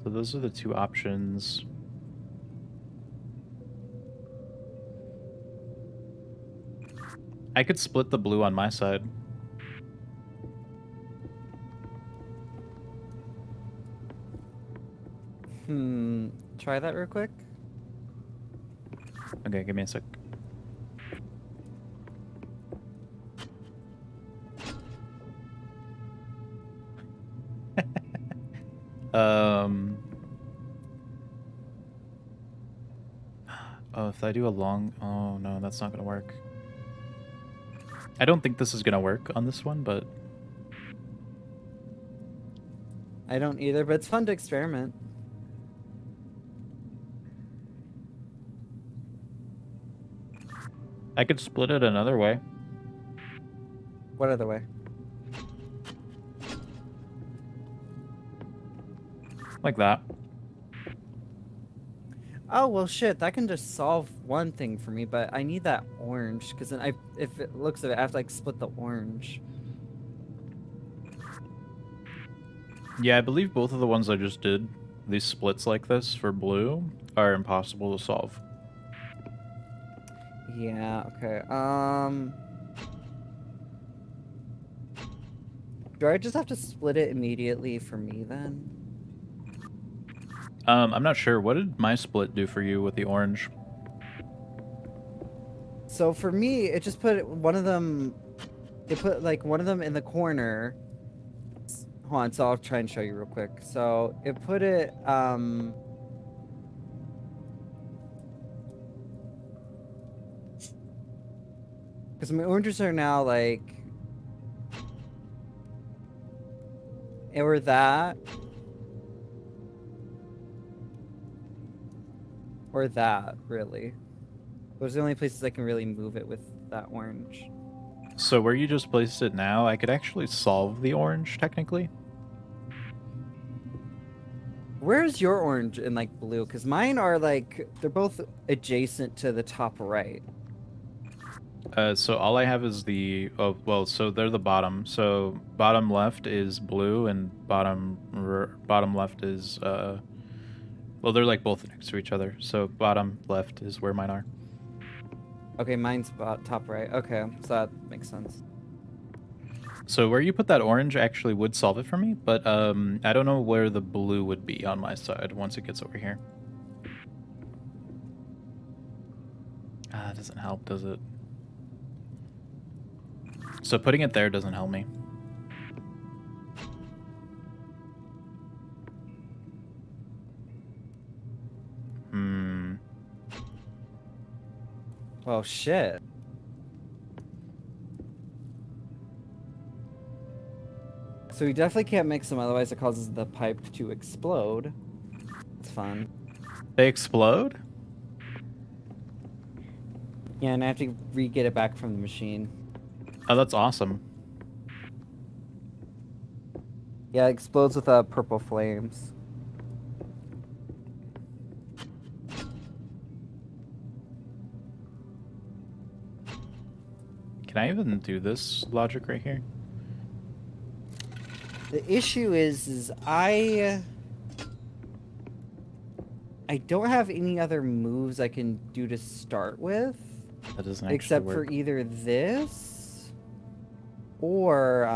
So those are the two options. I could split the blue on my side. Try that real quick. Okay, give me a sec. Oh, if I do a long... Oh, no, that's not gonna work. I don't think this is gonna work on this one, but... I don't either, but it's fun to experiment. I could split it another way. What other way? Like that. Oh, well, shit, that can just solve one thing for me, but I need that orange, because then if it looks at it, I have to, like, split the orange. Yeah, I believe both of the ones I just did, these splits like this for blue, are impossible to solve. Yeah, okay, do I just have to split it immediately for me, then? I'm not sure. What did my split do for you with the orange? So for me, it just put one of them... It put, like, one of them in the corner. Hold on, so I'll try and show you real quick. So, it put it, because my oranges are now, like... Or that. Or that, really. Those are the only places I can really move it with that orange. So where you just placed it now, I could actually solve the orange, technically. Where's your orange and, like, blue? Because mine are, like... They're both adjacent to the top right. So all I have is the... Oh, well, so they're the bottom. So bottom left is blue, and bottom left is... Well, they're, like, both next to each other. So bottom left is where mine are. Okay, mine's top right. Okay, so that makes sense. So where you put that orange actually would solve it for me, but I don't know where the blue would be on my side once it gets over here. Ah, it doesn't help, does it? So putting it there doesn't help me. Well, shit. So we definitely can't mix them, otherwise it causes the pipe to explode. It's fun. They explode? Yeah, and I have to re-get it back from the machine. Oh, that's awesome. Yeah, it explodes with purple flames. Can I even do this logic right here? The issue is I don't have any other moves I can do to start with, That doesn't actually except work. for either this or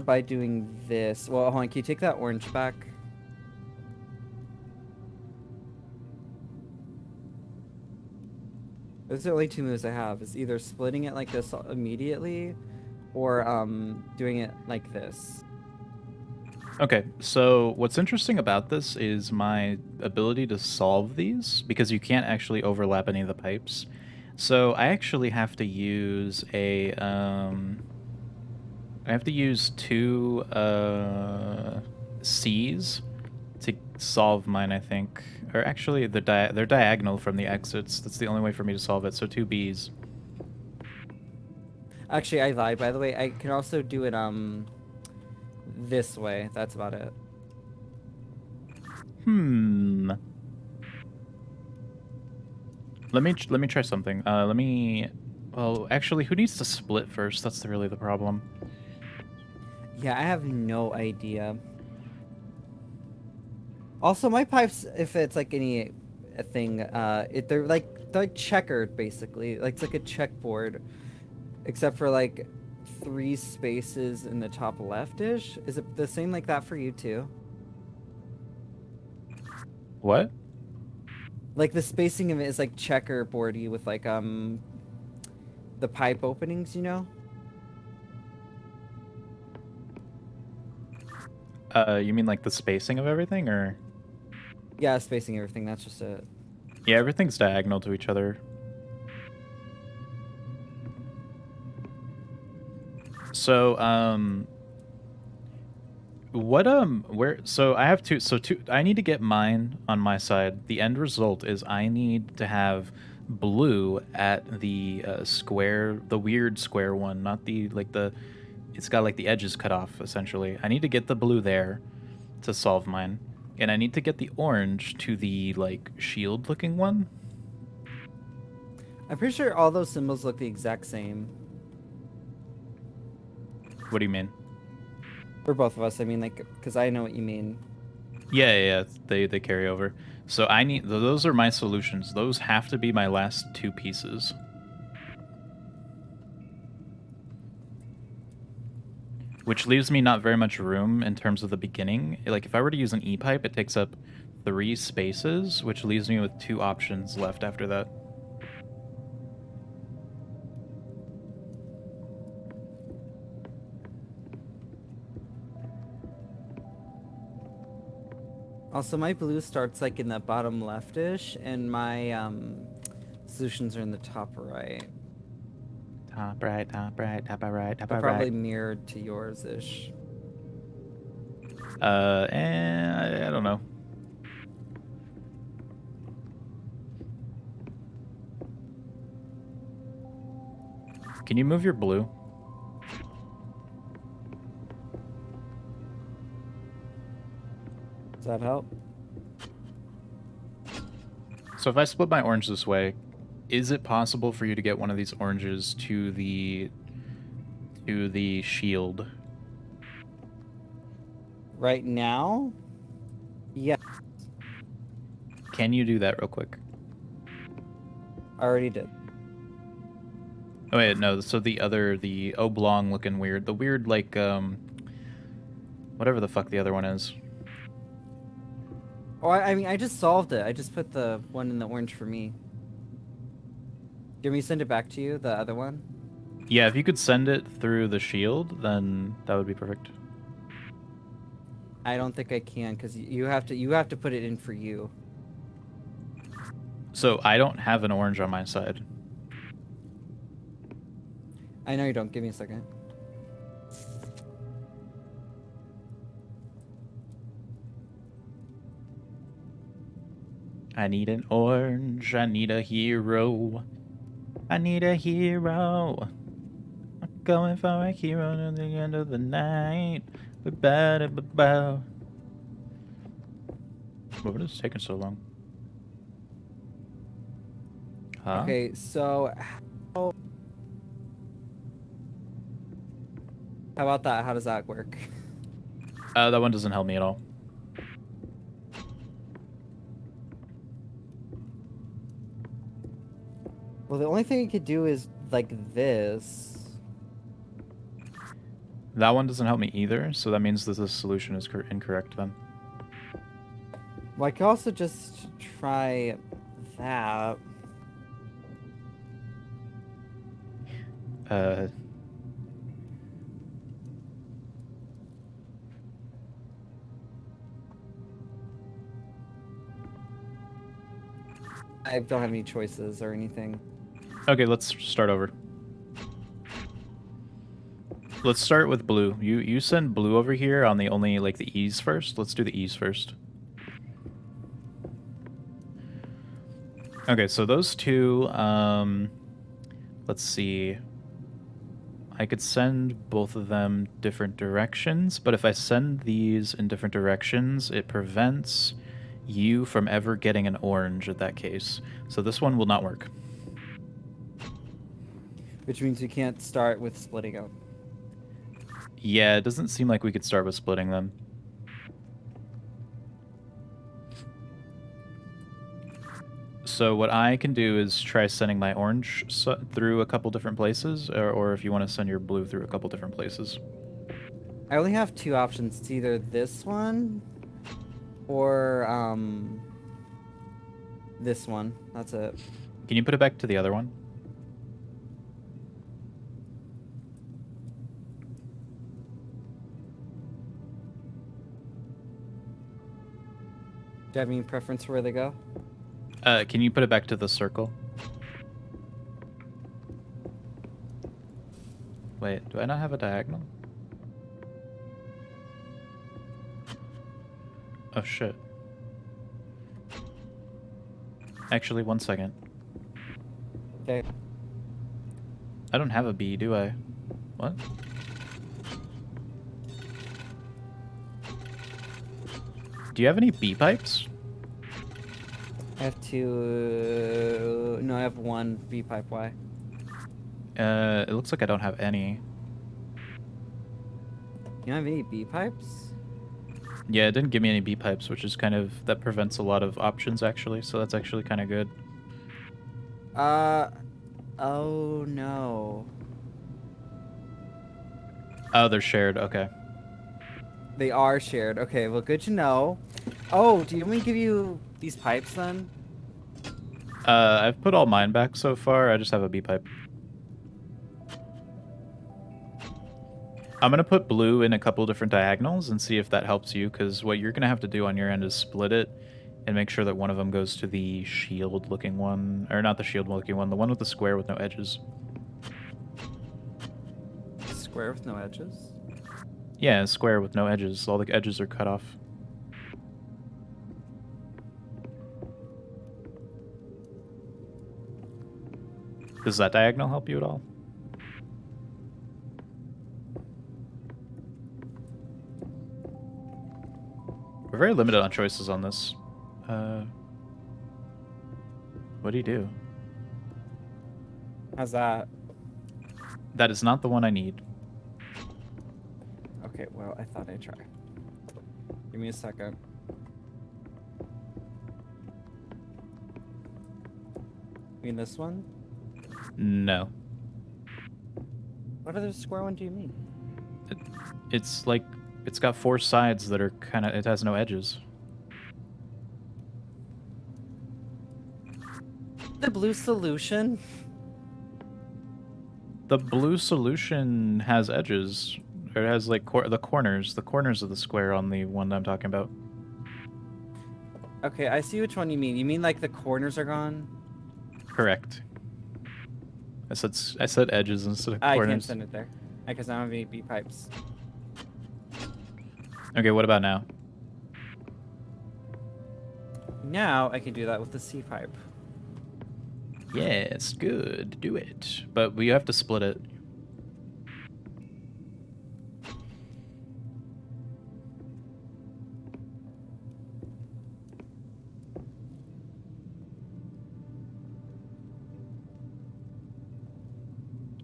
by doing this. Well, hold on, can you take that orange back? Those are the only two moves I have. Is either splitting it like this immediately, or doing it like this. Okay, so what's interesting about this is my ability to solve these, because you can't actually overlap any of the pipes. So I actually have to use I have to use two C's to solve mine, I think. Or actually, they're diagonal from the exits. That's the only way for me to solve it. So two B's. Actually, I lied. By the way, I can also do it this way. That's about it. Hmm. Let me try something. Well, actually, who needs to split first? That's really the problem. Yeah, I have no idea. Also, my pipes, if it's like any thing, they're like checkered basically. Like it's like a checkboard, except for like 3 spaces in the top leftish. Is it the same like that for you too? What? Like the spacing of it is like checkerboardy with like the pipe openings, you know? You mean like the spacing of everything, or? Yeah, spacing everything. That's just it. Yeah, everything's diagonal to each other. So, so I have I need to get mine on my side. The end result is I need to have blue at the square, the weird square one, not the, it's got like the edges cut off, essentially. I need to get the blue there to solve mine. And I need to get the orange to the, like, shield-looking one. I'm pretty sure all those symbols look the exact same. What do you mean? For both of us, I mean, like, because I know what you mean. Yeah, they carry over. So I need, those are my solutions. Those have to be my last two pieces. Which leaves me not very much room in terms of the beginning. Like, if I were to use an E-pipe, it takes up 3 spaces, which leaves me with 2 options left after that. Also, my blue starts like in the bottom leftish, and my solutions are in the top right. Top right, top right, top right, top They're right. probably mirrored to yours ish. And I don't know. Can you move your blue? Does that help? So if I split my orange this way, is it possible for you to get one of these oranges to the shield? Right now? Yeah, Can you do that real quick? I already did. Oh wait, no. So the oblong looking weird, the weird like whatever the fuck the other one is. Oh, I mean, I just solved it. I just put the one in the orange for me. Do you want me to send it back to you, the other one? Yeah, if you could send it through the shield, then that would be perfect. I don't think I can, because you have to put it in for you. So I don't have an orange on my side. I know you don't. Give me a second. I need an orange. I need a hero. I need a hero. I'm going for a hero to the end of the night. Ba-ba-da-ba-ba. What is taking so long? Huh? Okay, so how about that? How does that work? That one doesn't help me at all. Well, the only thing you could do is like this. That one doesn't help me either, so that means that the solution is incorrect then. Well, I could also just try that. Uh, I don't have any choices or anything. okay, let's start over. Let's start with blue. You send blue over here on the only like the E's first. Let's do the E's first. Okay, so those two, let's see. I could send both of them different directions, but if I send these in different directions, it prevents you from ever getting an orange in that case. So this one will not work. Which means we can't start with splitting out. Yeah, it doesn't seem like we could start with splitting them. So what I can do is try sending my orange through a couple different places, or if you want to send your blue through a couple different places. I only have two options. It's either this one or this one. That's it. Can you put it back to the other one? Do you have any preference for where they go? Can you put it back to the circle? Wait, do I not have a diagonal? Oh shit. Actually, one second. Okay. I don't have a B, do I? What? Do you have any B pipes? I have two. No, I have one V pipe Y. It looks like I don't have any. You don't have any B pipes? Yeah, it didn't give me any B pipes, which is kind of, that prevents a lot of options actually, so that's actually kind of good. Oh no. Oh, they're shared, okay. They are shared. Okay, well, good to know. Oh, do you want me to give you these pipes then? I've put all mine back so far, I just have a B pipe. I'm gonna put blue in a couple different diagonals and see if that helps you, because what you're gonna have to do on your end is split it and make sure that one of them goes to the shield-looking one, or not the shield-looking one, the one with the square with no edges. Square with no edges? Yeah, square with no edges. All the edges are cut off. Does that diagonal help you at all? We're very limited on choices on this. What do you do? How's that? That is not the one I need. Okay, well, I thought I'd try. Give me a second. You mean this one? No. What other square one do you mean? It's like, it's got four sides that are kind of, it has no edges. The blue solution? The blue solution has edges. Or it has like the corners of the square on the one that I'm talking about. Okay, I see which one you mean. You mean like the corners are gone? Correct. I said edges instead of I corners. can't send it there. Because I don't have any B pipes. Okay, what about now? now I can do that with the C pipe. Yes, good. Do it. But we have to split it.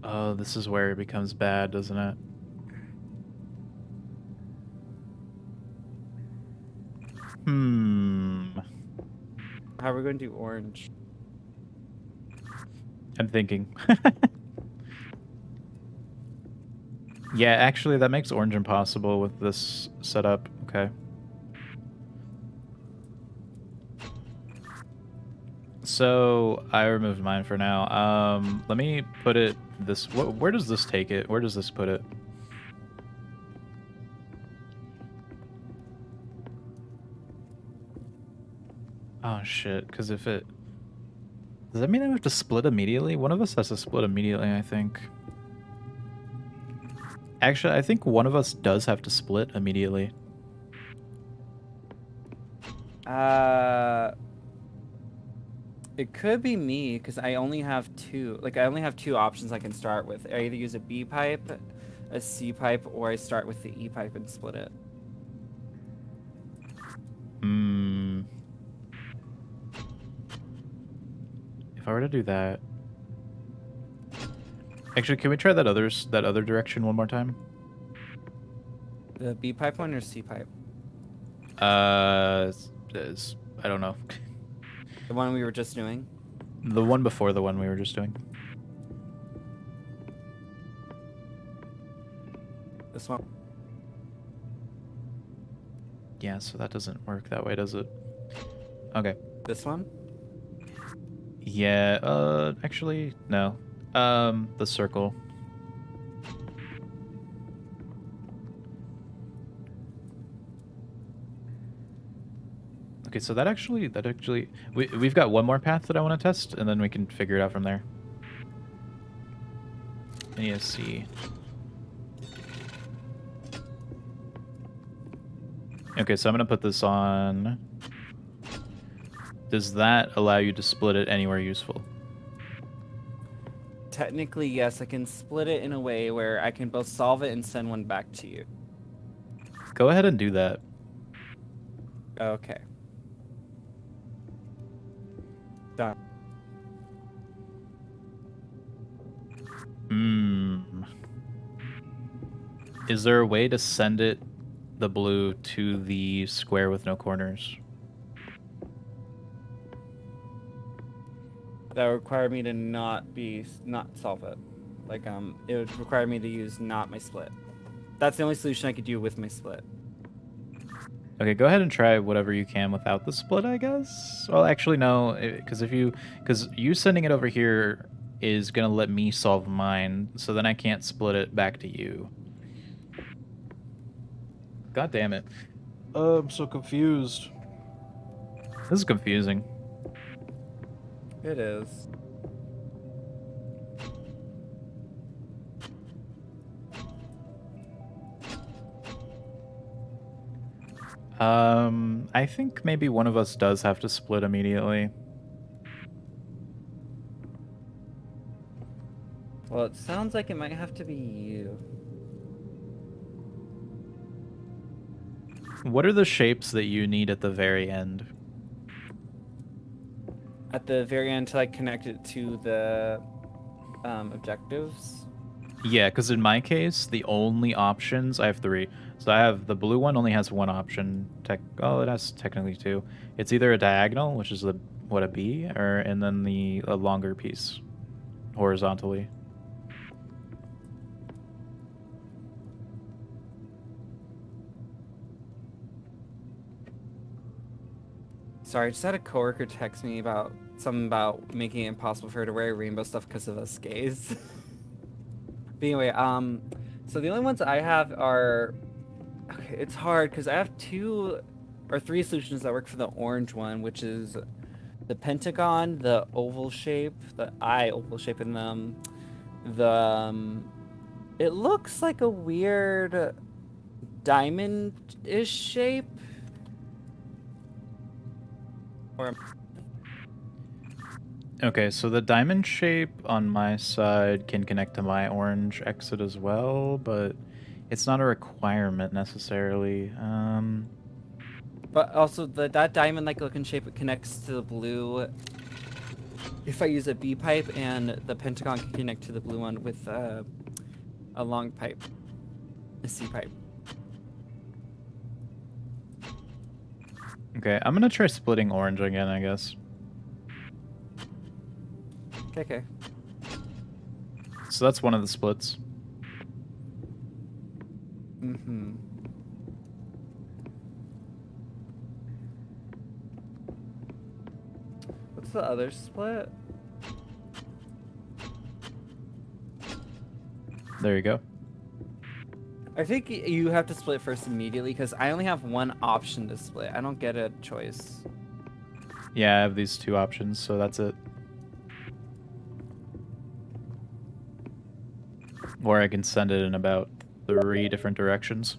Oh, this is where it becomes bad, doesn't it? How are we going to do orange? I'm thinking. Yeah, actually, that makes orange impossible with this setup. Okay. So I removed mine for now. Let me put it this. Where does this take it? Where does this put it? Oh shit! Because if it does that mean I have to split immediately? One of us has to split immediately, I think. Actually, I think one of us does have to split immediately. It could be me because I only have two. Like I only have two options I can start with. I either use a B pipe, a C pipe, or I start with the E pipe and split it. If I were to do that, actually, can we try that other direction one more time? The B pipe one or C pipe? I don't know. The one we were just doing. The one before the one we were just doing. This one. Yeah, so that doesn't work that way, does it? Okay. This one. Yeah, actually, no. The circle. Okay, so we've got one more path that I want to test, and then we can figure it out from there. I need to see. Okay, so I'm gonna put this on. Does that allow you to split it anywhere useful? Technically, yes. I can split it in a way where I can both solve it and send one back to you. Go ahead and do that. Okay. Done. Is there a way to send the blue to the square with no corners? That would require me to not solve it. Like it would require me to use not my split. That's the only solution I could do with my split. Okay, go ahead and try whatever you can without the split, I guess. Well, actually, no, because you sending it over here is gonna let me solve mine, so then I can't split it back to you. God damn it! I'm so confused. This is confusing. It is. I think maybe one of us does have to split immediately. Well, it sounds like it might have to be you. What are the shapes that you need at the very end? At the very end to like connect it to the objectives. Yeah, because in my case, the only options, I have three. So I have the blue one only has one option. Oh, it has technically two. It's either a diagonal, which is a B, and then a longer piece horizontally. Sorry, I just had a coworker text me about something about making it impossible for her to wear rainbow stuff because of us gays. But anyway, so the only ones I have are, okay, it's hard because I have two or three solutions that work for the orange one, which is the pentagon, the oval shape, the eye oval shape, and it looks like a weird diamond-ish shape. Or Okay, so the diamond shape on my side can connect to my orange exit as well, but it's not a requirement necessarily. but also that diamond-like looking shape it connects to the blue. If I use a B pipe, and the pentagon can connect to the blue one with a long pipe, a C pipe. Okay, I'm gonna try splitting orange again, I guess. Okay. So that's one of the splits. Mm-hmm. What's the other split? There you go. I think you have to split first immediately because I only have one option to split. I don't get a choice. Yeah, I have these two options, so that's it. Or I can send it in about 3 different directions.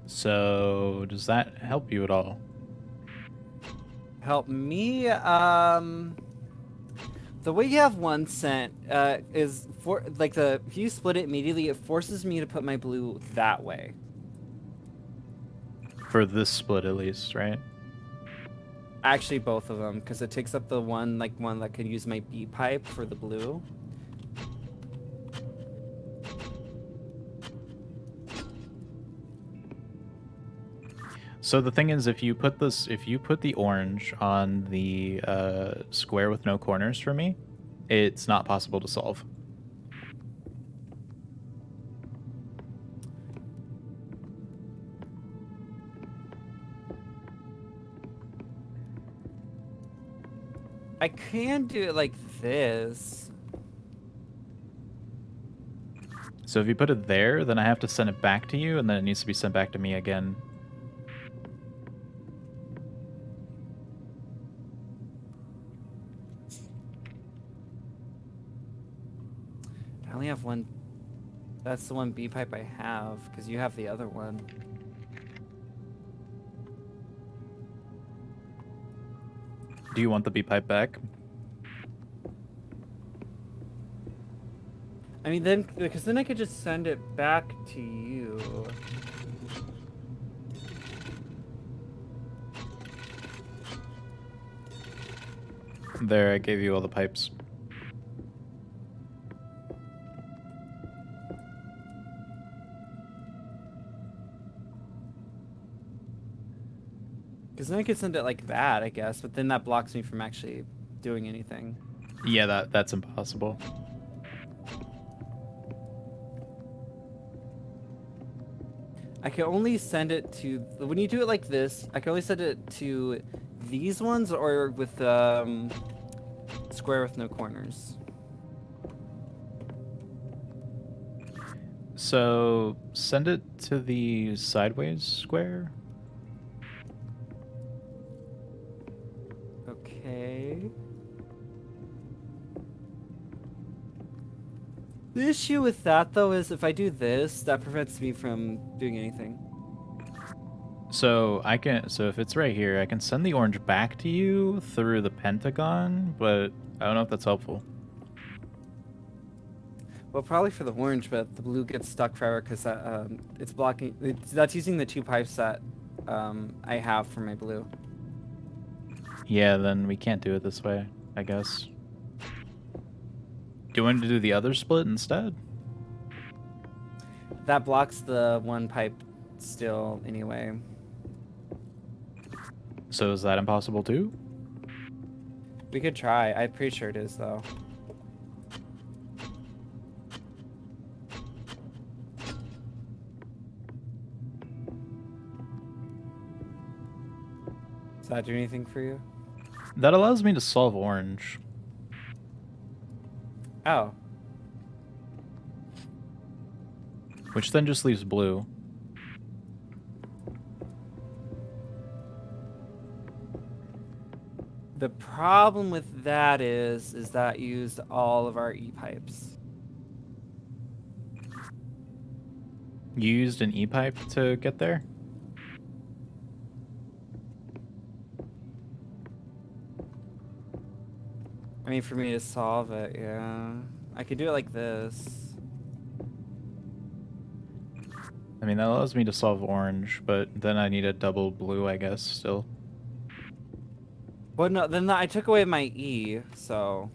So, does that help you at all? Help me. The way you have one sent is for like if you split it immediately, it forces me to put my blue that way. For this split at least, right? Actually, both of them, because it takes up the one that could use my B pipe for the blue. So the thing is, if you put the orange on the square with no corners for me, it's not possible to solve. I can do it like this. So if you put it there, then I have to send it back to you, and then it needs to be sent back to me again. I only have one. That's the one B pipe I have, because you have the other one. Do you want the B pipe back? I mean, because then I could just send it back to you. There, I gave you all the pipes. Because then I could send it like that, I guess, but then that blocks me from actually doing anything. Yeah, that's impossible. I can only send it to when you do it like this. I can only send it to these ones or with square with no corners. So send it to the sideways square. Okay. The issue with that though is if I do this, that prevents me from doing anything. So if it's right here, I can send the orange back to you through the pentagon, but I don't know if that's helpful. Well, probably for the orange, but the blue gets stuck forever because it's blocking. That's using the 2 pipes that I have for my blue. Yeah, then we can't do it this way, I guess. Do you want to do the other split instead? That blocks the 1 pipe still anyway. So is that impossible too? We could try. I'm pretty sure it is though. Does that do anything for you? That allows me to solve orange. Oh. Which then just leaves blue. The problem with that is that used all of our E-pipes. You used an E-pipe to get there? I mean, for me to solve it, yeah. I could do it like this. I mean, that allows me to solve orange, but then I need a double blue, I guess, still. Well, no, then I took away my E, so...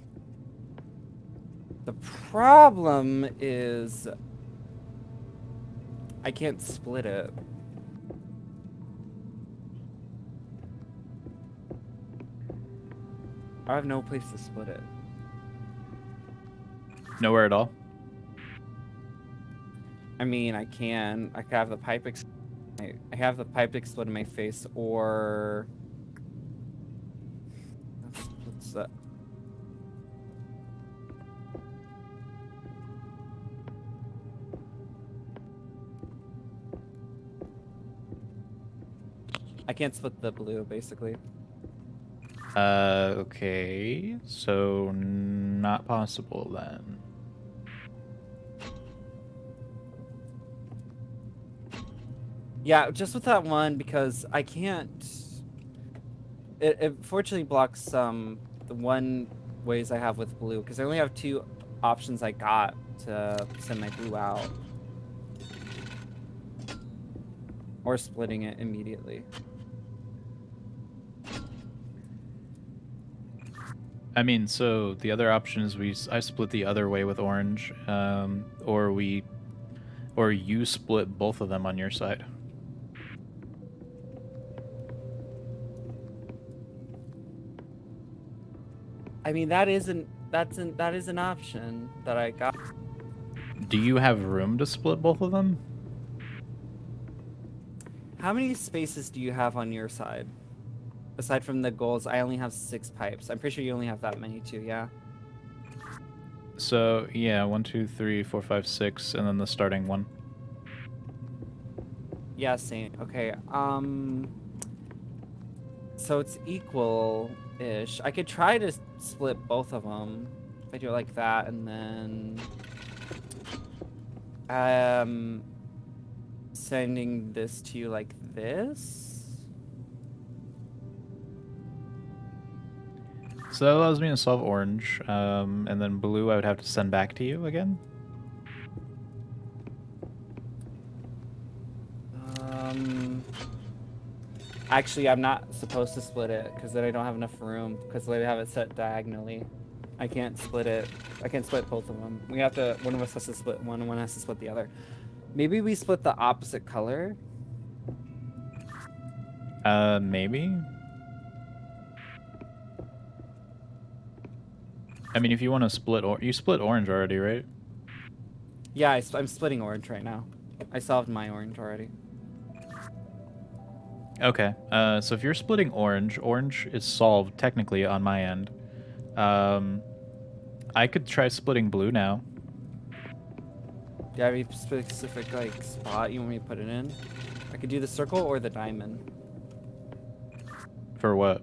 The problem is... I can't split it. I have no place to split it. Nowhere at all? I mean, I could have the pipe I have the pipe explode in my face, or... What's that? I can't split the blue, basically. Okay. So, not possible then. Yeah, just with that one, because I can't... It fortunately blocks the one ways I have with blue, because I only have 2 options I got to send my blue out. Or splitting it immediately. I mean, so the other option is I split the other way with orange, or you split both of them on your side. I mean, that is an option that I got. Do you have room to split both of them? How many spaces do you have on your side? Aside from the goals, I only have 6 pipes. I'm pretty sure you only have that many too, yeah? So, yeah, 1, 2, 3, 4, 5, 6, and then the starting one. Yeah, same. Okay, so it's equal-ish. I could try to split both of them. If I do it like that, and then... sending this to you like this? So that allows me to solve orange, and then blue I would have to send back to you again? Actually, I'm not supposed to split it, because then I don't have enough room, because I have it set diagonally. I can't split it. I can't split both of them. We have to, one of us has to split one, and one has to split the other. Maybe we split the opposite color? Maybe? I mean, if you want to split, you split orange already, right? Yeah, I'm splitting orange right now. I solved my orange already. Okay, so if you're splitting orange, orange is solved technically on my end. I could try splitting blue now. Do you have a specific, like, spot you want me to put it in? I could do the circle or the diamond. For what?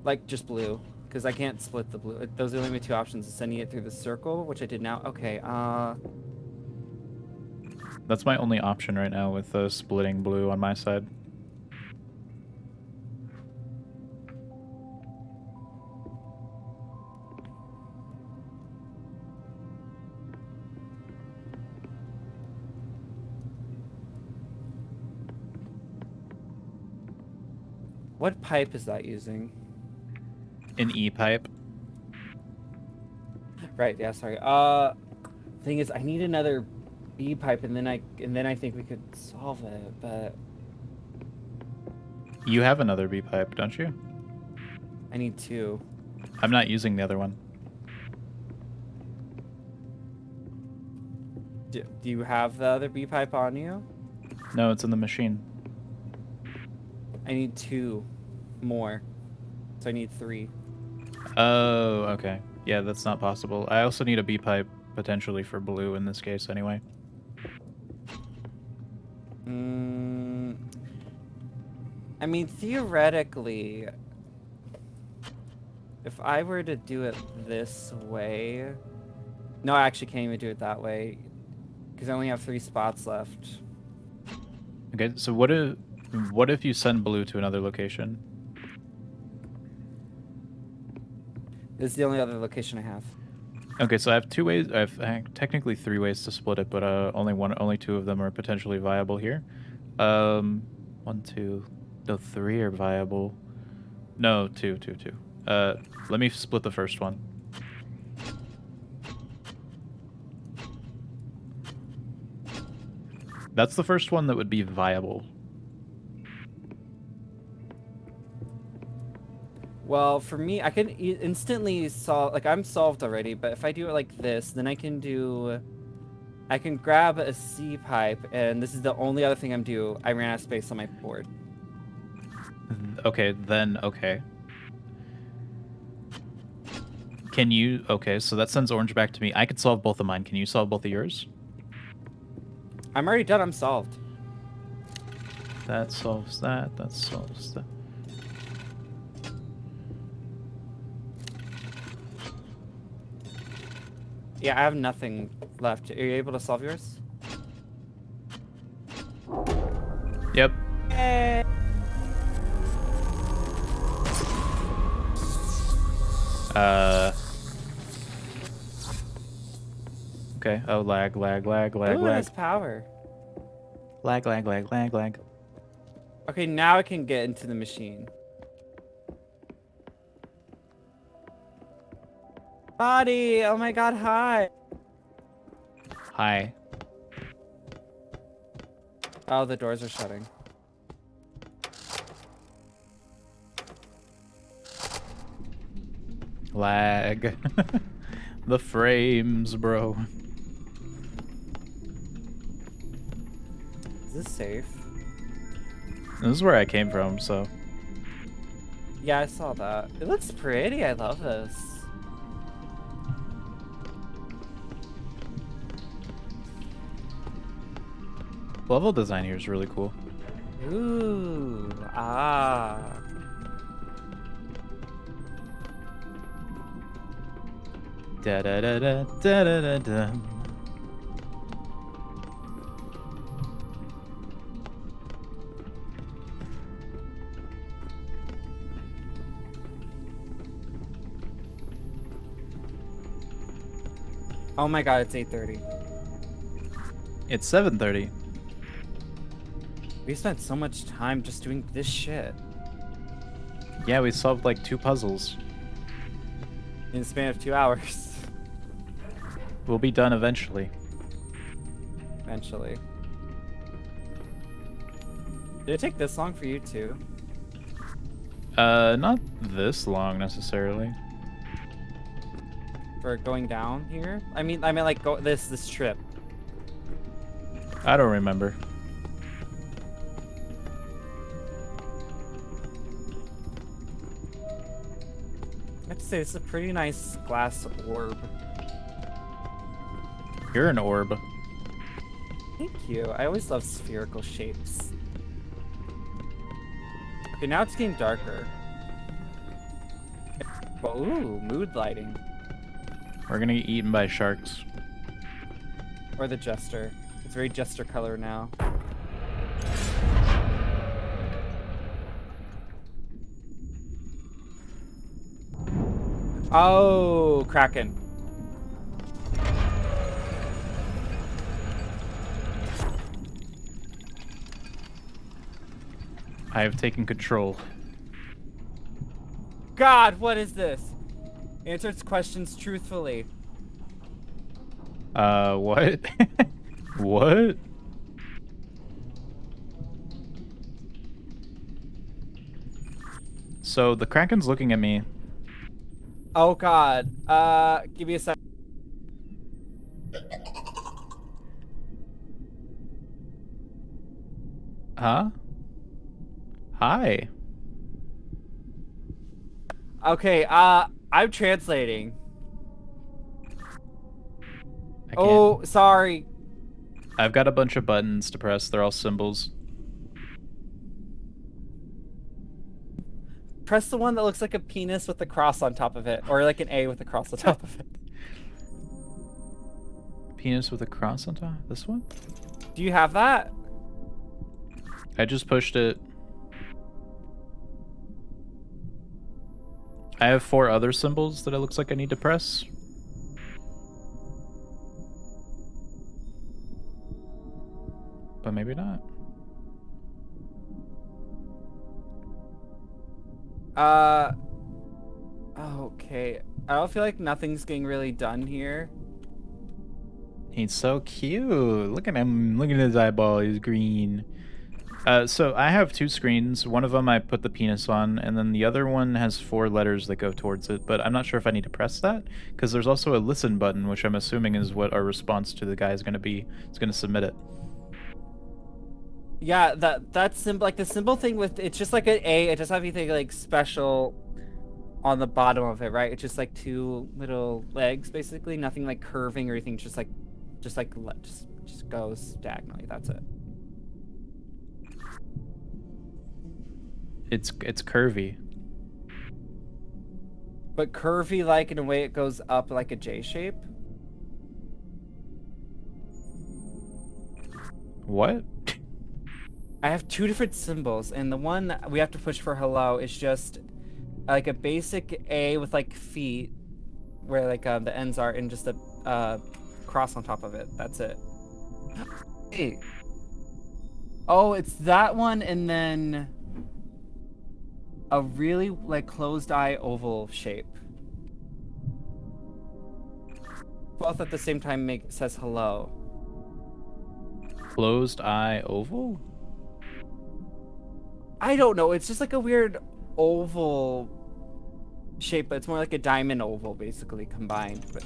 Like, just blue. Because I can't split the blue. Those are the only 2 options. Sending it through the circle, which I did now. Okay, That's my only option right now with splitting blue on my side. what pipe is that using? An E-pipe. Right, yeah, sorry. Thing is, I need another B pipe, and then I think we could solve it, but You have another B-pipe, don't you? I need 2. I'm not using the other one. Do you have the other B pipe on you? No, it's in the machine. I need 2 more. So I need 3. Oh, okay. Yeah, that's not possible. I also need a B pipe potentially for blue in this case anyway. I mean, theoretically, if I were to do it this way... No, I actually can't even do it that way. Because I only have 3 spots left. Okay, so what if you send blue to another location? This is the only other location I have. Okay, so I have 2 ways. I have technically 3 ways to split it, but only 2 of them are potentially viable here. 1, 2, no, 3 are viable. No, 2. Let me split the first one. That's the first one that would be viable. Well, for me, I can instantly solve... Like, I'm solved already, but if I do it like this, then I can do... I can grab a C pipe, and this is the only other thing I'm due. I ran out of space on my board. Okay, then, okay. Can you... Okay, so that sends orange back to me. I could solve both of mine. Can you solve both of yours? I'm already done. I'm solved. That solves that. That solves that. Yeah, I have nothing left. Are you able to solve yours? Yep. Yay! Okay. Oh, lag. Ooh, it has power. Lag. Okay, now I can get into the machine. Body! Oh my god, hi! Hi. Oh, the doors are shutting. Lag. The frames, bro. Is this safe? This is where I came from, so... Yeah, I saw that. It looks pretty. I love this. Level design here is really cool. Ooh. Ah. Da da da da da da da da. Oh my god, it's 8:30. It's 7:30. We spent so much time just doing this shit. Yeah, we solved like 2 puzzles. In the span of 2 hours. We'll be done eventually. Eventually. Did it take this long for you too? Not this long necessarily. For going down here? I mean like go this trip. I don't remember. I have to say, this is a pretty nice glass orb. You're an orb. Thank you. I always love spherical shapes. Okay, now it's getting darker. Ooh, mood lighting. We're gonna get eaten by sharks. Or the Jester. It's very Jester color now. Oh, Kraken. I have taken control. God, what is this? Answer its questions truthfully. What? What? So the Kraken's looking at me. Oh God. Give me a sec. Huh? Hi. Okay, I'm translating. I can't. Oh, sorry. I've got a bunch of buttons to press. They're all symbols. Press the one that looks like a penis with a cross on top of it, or like an A with a cross on top of it. Penis with a cross on top? This one? Do you have that? I just pushed it. I have 4 other symbols that it looks like I need to press. But maybe not. Okay. I don't feel like nothing's getting really done here. He's so cute. Look at him. Look at his eyeball. He's green. So I have 2 screens. One of them I put the penis on, and then the other one has 4 letters that go towards it. But I'm not sure if I need to press that, because there's also a listen button, which I'm assuming is what our response to the guy is going to be. It's going to submit it. Yeah, that's symbol, like the symbol thing with it's just like an A. It doesn't have anything like special on the bottom of it, right? It's just like 2 little legs, basically. Nothing like curving or anything. Just goes diagonally. That's it. It's curvy. But curvy, like in a way, it goes up like a J shape. What? I have 2 different symbols, and the one that we have to push for hello is just like a basic A with like feet, where like the ends are, and just a cross on top of it. That's it. Hey. Oh, it's that one, and then a really like closed eye oval shape. Both at the same time says hello. Closed eye oval? I don't know. It's just like a weird oval shape, but it's more like a diamond oval, basically combined. But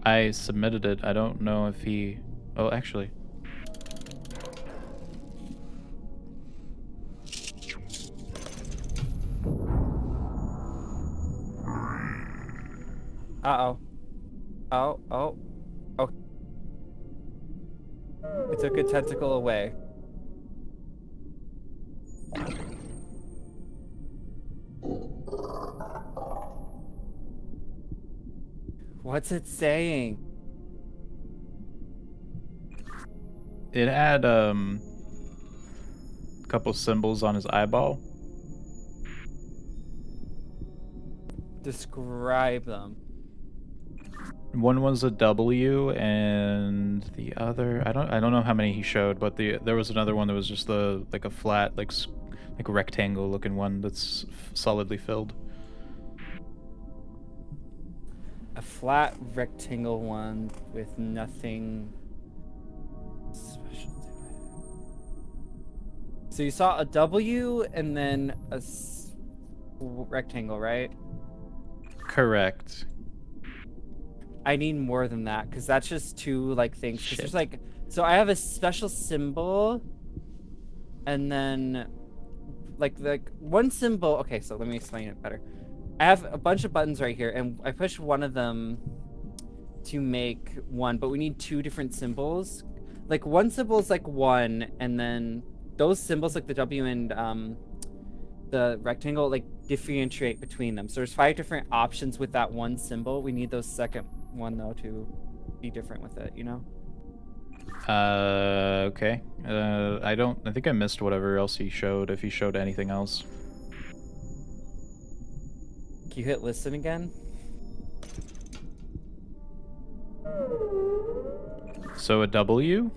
I submitted it. I don't know if he... Oh, actually. uh-oh. Oh. It took a tentacle away. What's it saying? It had, a couple symbols on his eyeball. Describe them. One was a W, and the other I don't know how many he showed, but there was another one that was just like a flat like rectangle looking one that's solidly filled. A flat rectangle one with nothing special to it. So you saw a W and then a rectangle, right? Correct. I need more than that because that's just 2 like things. 'Cause Shit. there's like, so I have a special symbol, and then like one symbol. Okay, so let me explain it better. I have a bunch of buttons right here, and I push one of them to make one, but we need 2 different symbols. Like one symbol is like 1, and then those symbols like the W and the rectangle like differentiate between them. So there's 5 different options with that one symbol. We need those second one though to be different with it, you know? Okay. I think I missed whatever else he showed, if he showed anything else. Can you hit listen again? So a W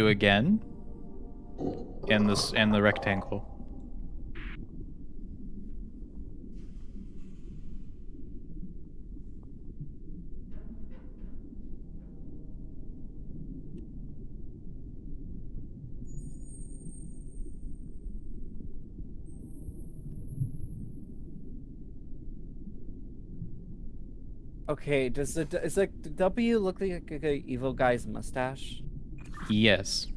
again, and the rectangle. Okay, does the W look like a evil guy's mustache? Yes.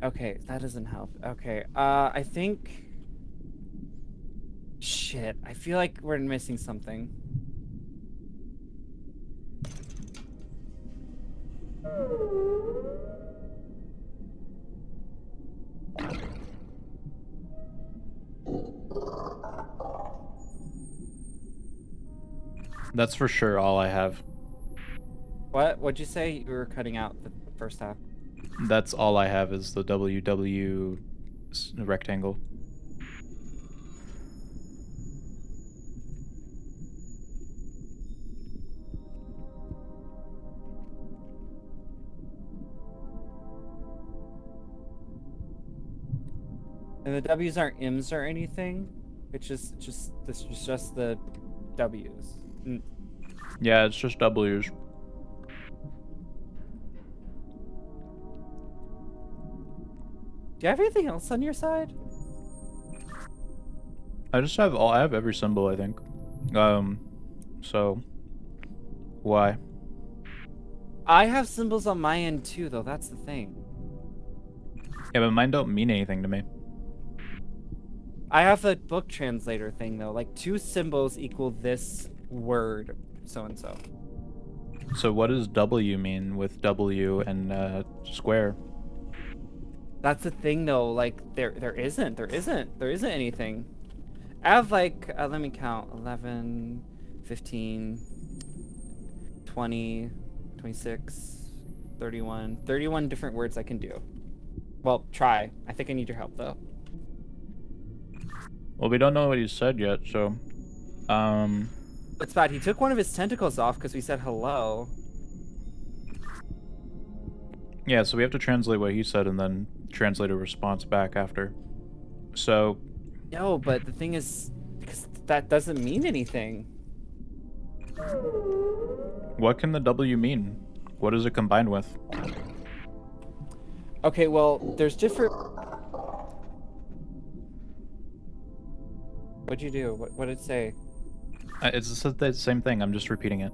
Okay, that doesn't help. Okay, I think. Shit, I feel like we're missing something. That's for sure all I have. What? What'd you say? You were cutting out the first half. That's all I have is the WW rectangle. And the W's aren't M's or anything. It's just the W's. Yeah, it's just W's. Do you have anything else on your side? I just have I have every symbol, I think. So why? I have symbols on my end too, though. That's the thing. Yeah, but mine don't mean anything to me. I have a book translator thing though. Like 2 symbols equal this word, so and so. So what does W mean with W and square? That's the thing though. Like there isn't anything. I have like let me count 11, 15, 20, 26, 31 different words I can do. Well, try. I think I need your help though. Well, we don't know what he said yet, so It's bad. He took one of his tentacles off because we said hello. yeah, so we have to translate what he said and then translate a response back after. So No, but the thing is, because that doesn't mean anything. what can the W mean? What is it combined with? Okay, well, there's different. What'd you do? What did it say? It's the same thing. I'm just repeating it.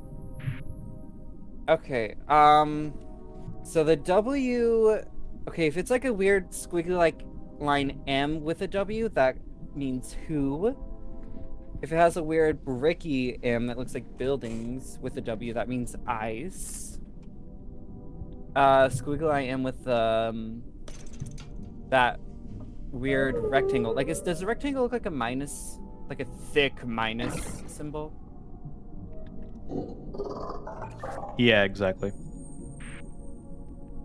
Okay, so the W. Okay, if it's like a weird squiggly like line M with a W, that means who. If it has a weird bricky M that looks like buildings with a W, that means ice. Squiggly line M with that weird rectangle. Like, does the rectangle look like a minus, like a thick minus symbol? Yeah, exactly.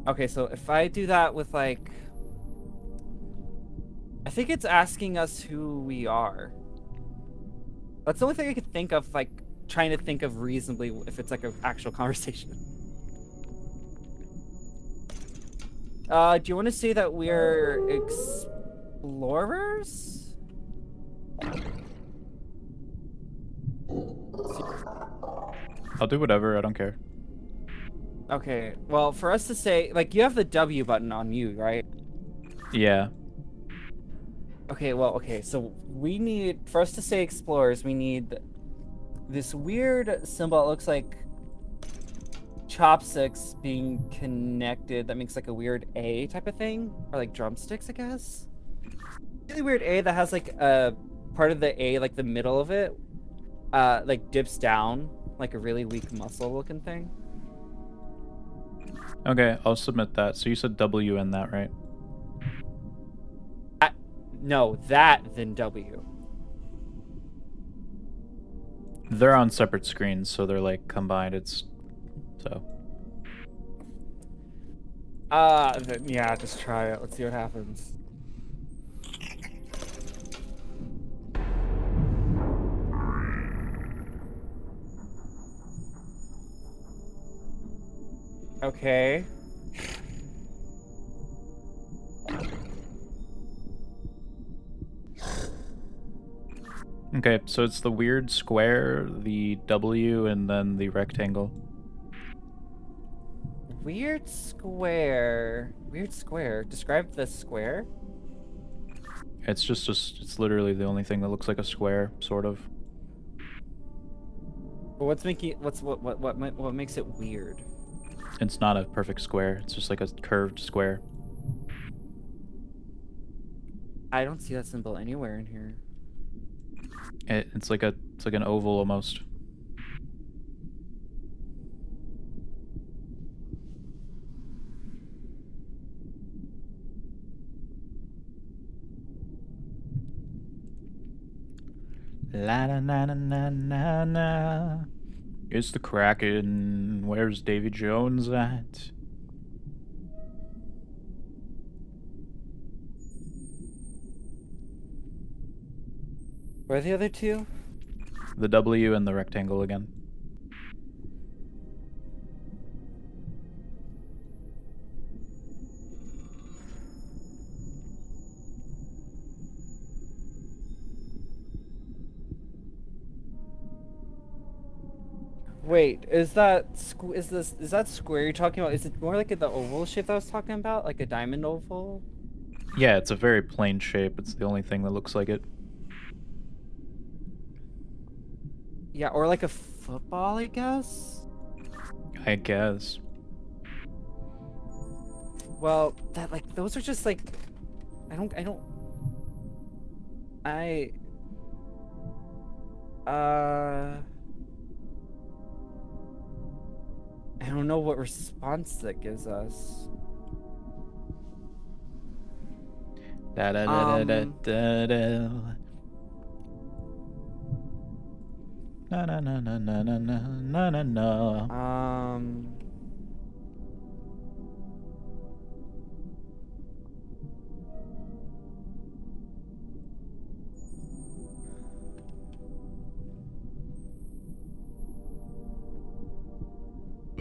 Okay, so if I do that with like, I think it's asking us who we are. That's the only thing I could think of, like trying to think of reasonably if it's like an actual conversation. Do you want to say that we're explorers? I'll do whatever. I don't care. Okay, well, for us to say, like, you have the W button on you, right? Yeah. Okay, well, okay, so we need, for us to say explorers, we need this weird symbol. It looks like chopsticks being connected. That makes like a weird A type of thing, or like drumsticks, I guess. Really weird A that has like a part of the A, like the middle of it, like dips down, like a really weak muscle looking thing. Okay, I'll submit that. So you said W in that, right? No, that then W. They're on separate screens, so they're like combined. It's so. Yeah, just try it. Let's see what happens. Okay. Okay, so it's the weird square, the W, and then the rectangle. Weird square. Weird square. Describe the square. It's just it's literally the only thing that looks like a square, sort of. But what makes it weird? It's not a perfect square. It's just like a curved square. I don't see that symbol anywhere in here. It's like an oval almost. La na na na na na na. It's the Kraken. Where's Davy Jones at? Where are the other two? The W and the rectangle again. Wait, is that square you're talking about? Is it more like the oval shape that I was talking about, like a diamond oval? Yeah, it's a very plain shape. It's the only thing that looks like it. Yeah, or like a football, I guess. I guess. Well, that like those are just like, I don't know what response that gives us. Da da da da da da da. Na na na na na na na na na.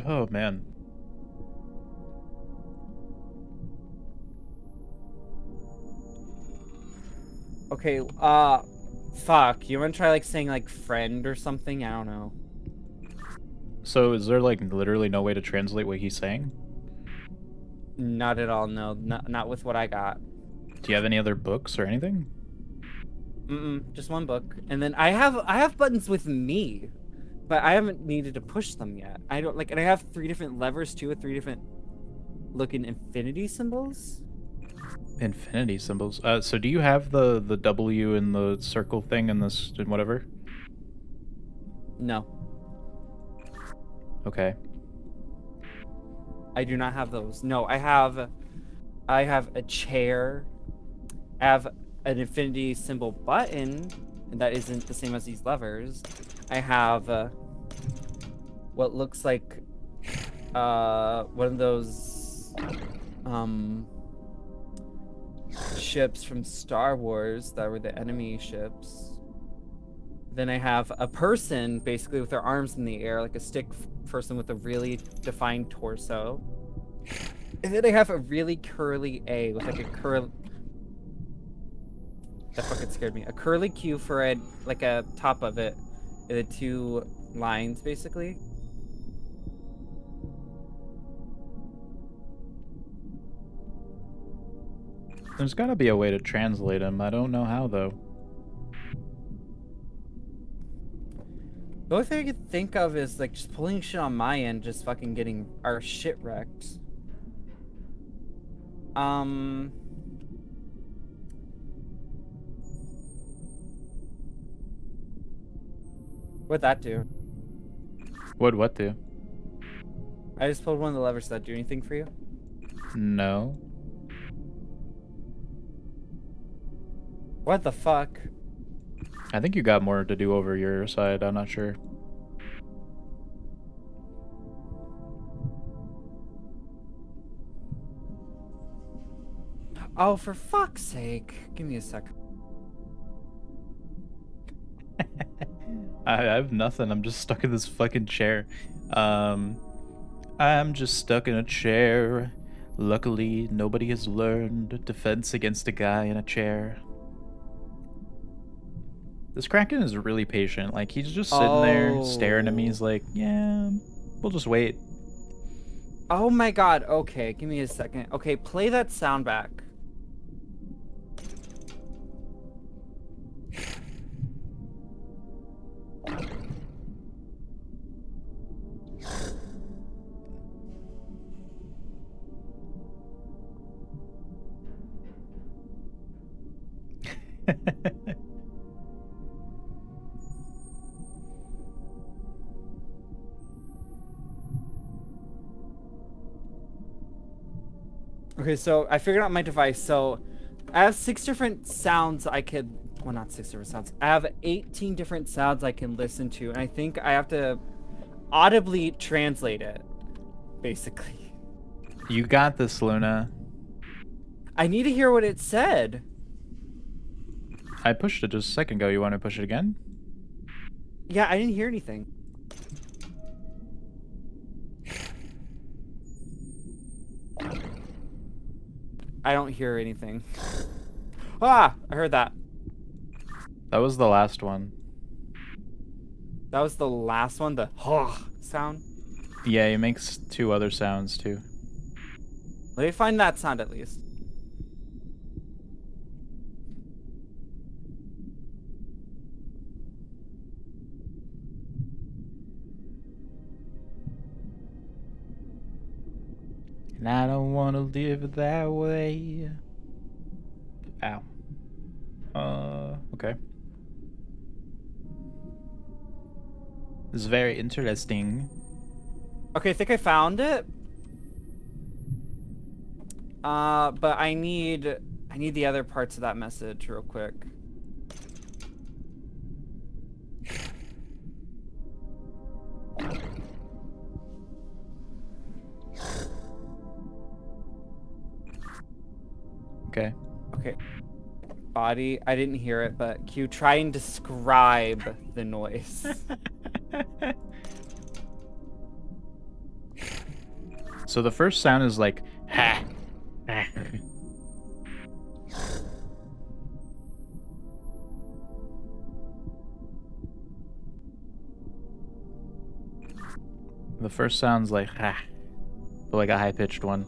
Oh man. Okay, fuck. You wanna try like saying like friend or something? I don't know. So is there like literally no way to translate what he's saying? Not at all, no. Not with what I got. Do you have any other books or anything? Just one book. And then I have buttons with me, but I haven't needed to push them yet. I don't like, and I have 3 different levers too with 3 different looking infinity symbols. Infinity symbols. So do you have the W and the circle thing and this and whatever? No, Okay. I do not have those. No, I have a chair. I have an infinity symbol button, and that isn't the same as these levers. I have what looks like one of those ships from Star Wars that were the enemy ships. Then I have a person basically with their arms in the air, like a stick person with a really defined torso. And then I have a really curly A with like a curl. That fucking scared me. A curly Q for a like a top of it, and the 2 lines basically. There's gotta be a way to translate them. I don't know how though. The only thing I could think of is like just pulling shit on my end, just fucking getting our shit wrecked. What'd that do? What'd what do? I just pulled one of the levers. Did that do anything for you? No. What the fuck? I think you got more to do over your side. I'm not sure. Oh, for fuck's sake. Give me a sec. I have nothing. I'm just stuck in this fucking chair. I'm just stuck in a chair. Luckily, nobody has learned defense against a guy in a chair. This Kraken is really patient. Like, he's just sitting there staring at me. He's like, yeah, we'll just wait. Oh my god. Okay, give me a second. Okay, play that sound back. Okay, so I figured out my device. So I have 6 different sounds I could. Well, not 6 different sounds. I have 18 different sounds I can listen to, and I think I have to audibly translate it, basically. You got this, Luna. I need to hear what it said. I pushed it just a second ago. You want to push it again? Yeah, I didn't hear anything. I don't hear anything. Ah, I heard that. That was the last one. That was the last one, the sound. Yeah, he makes 2 other sounds too. Let me find that sound at least. And I don't want to live that way. Ow. Okay. This is very interesting. Okay, I think I found it. But I need the other parts of that message real quick. Okay. Okay. Body, I didn't hear it, but Q, try and describe the noise. So the first sound is like ha. The first sound's like ha, but like a high-pitched one.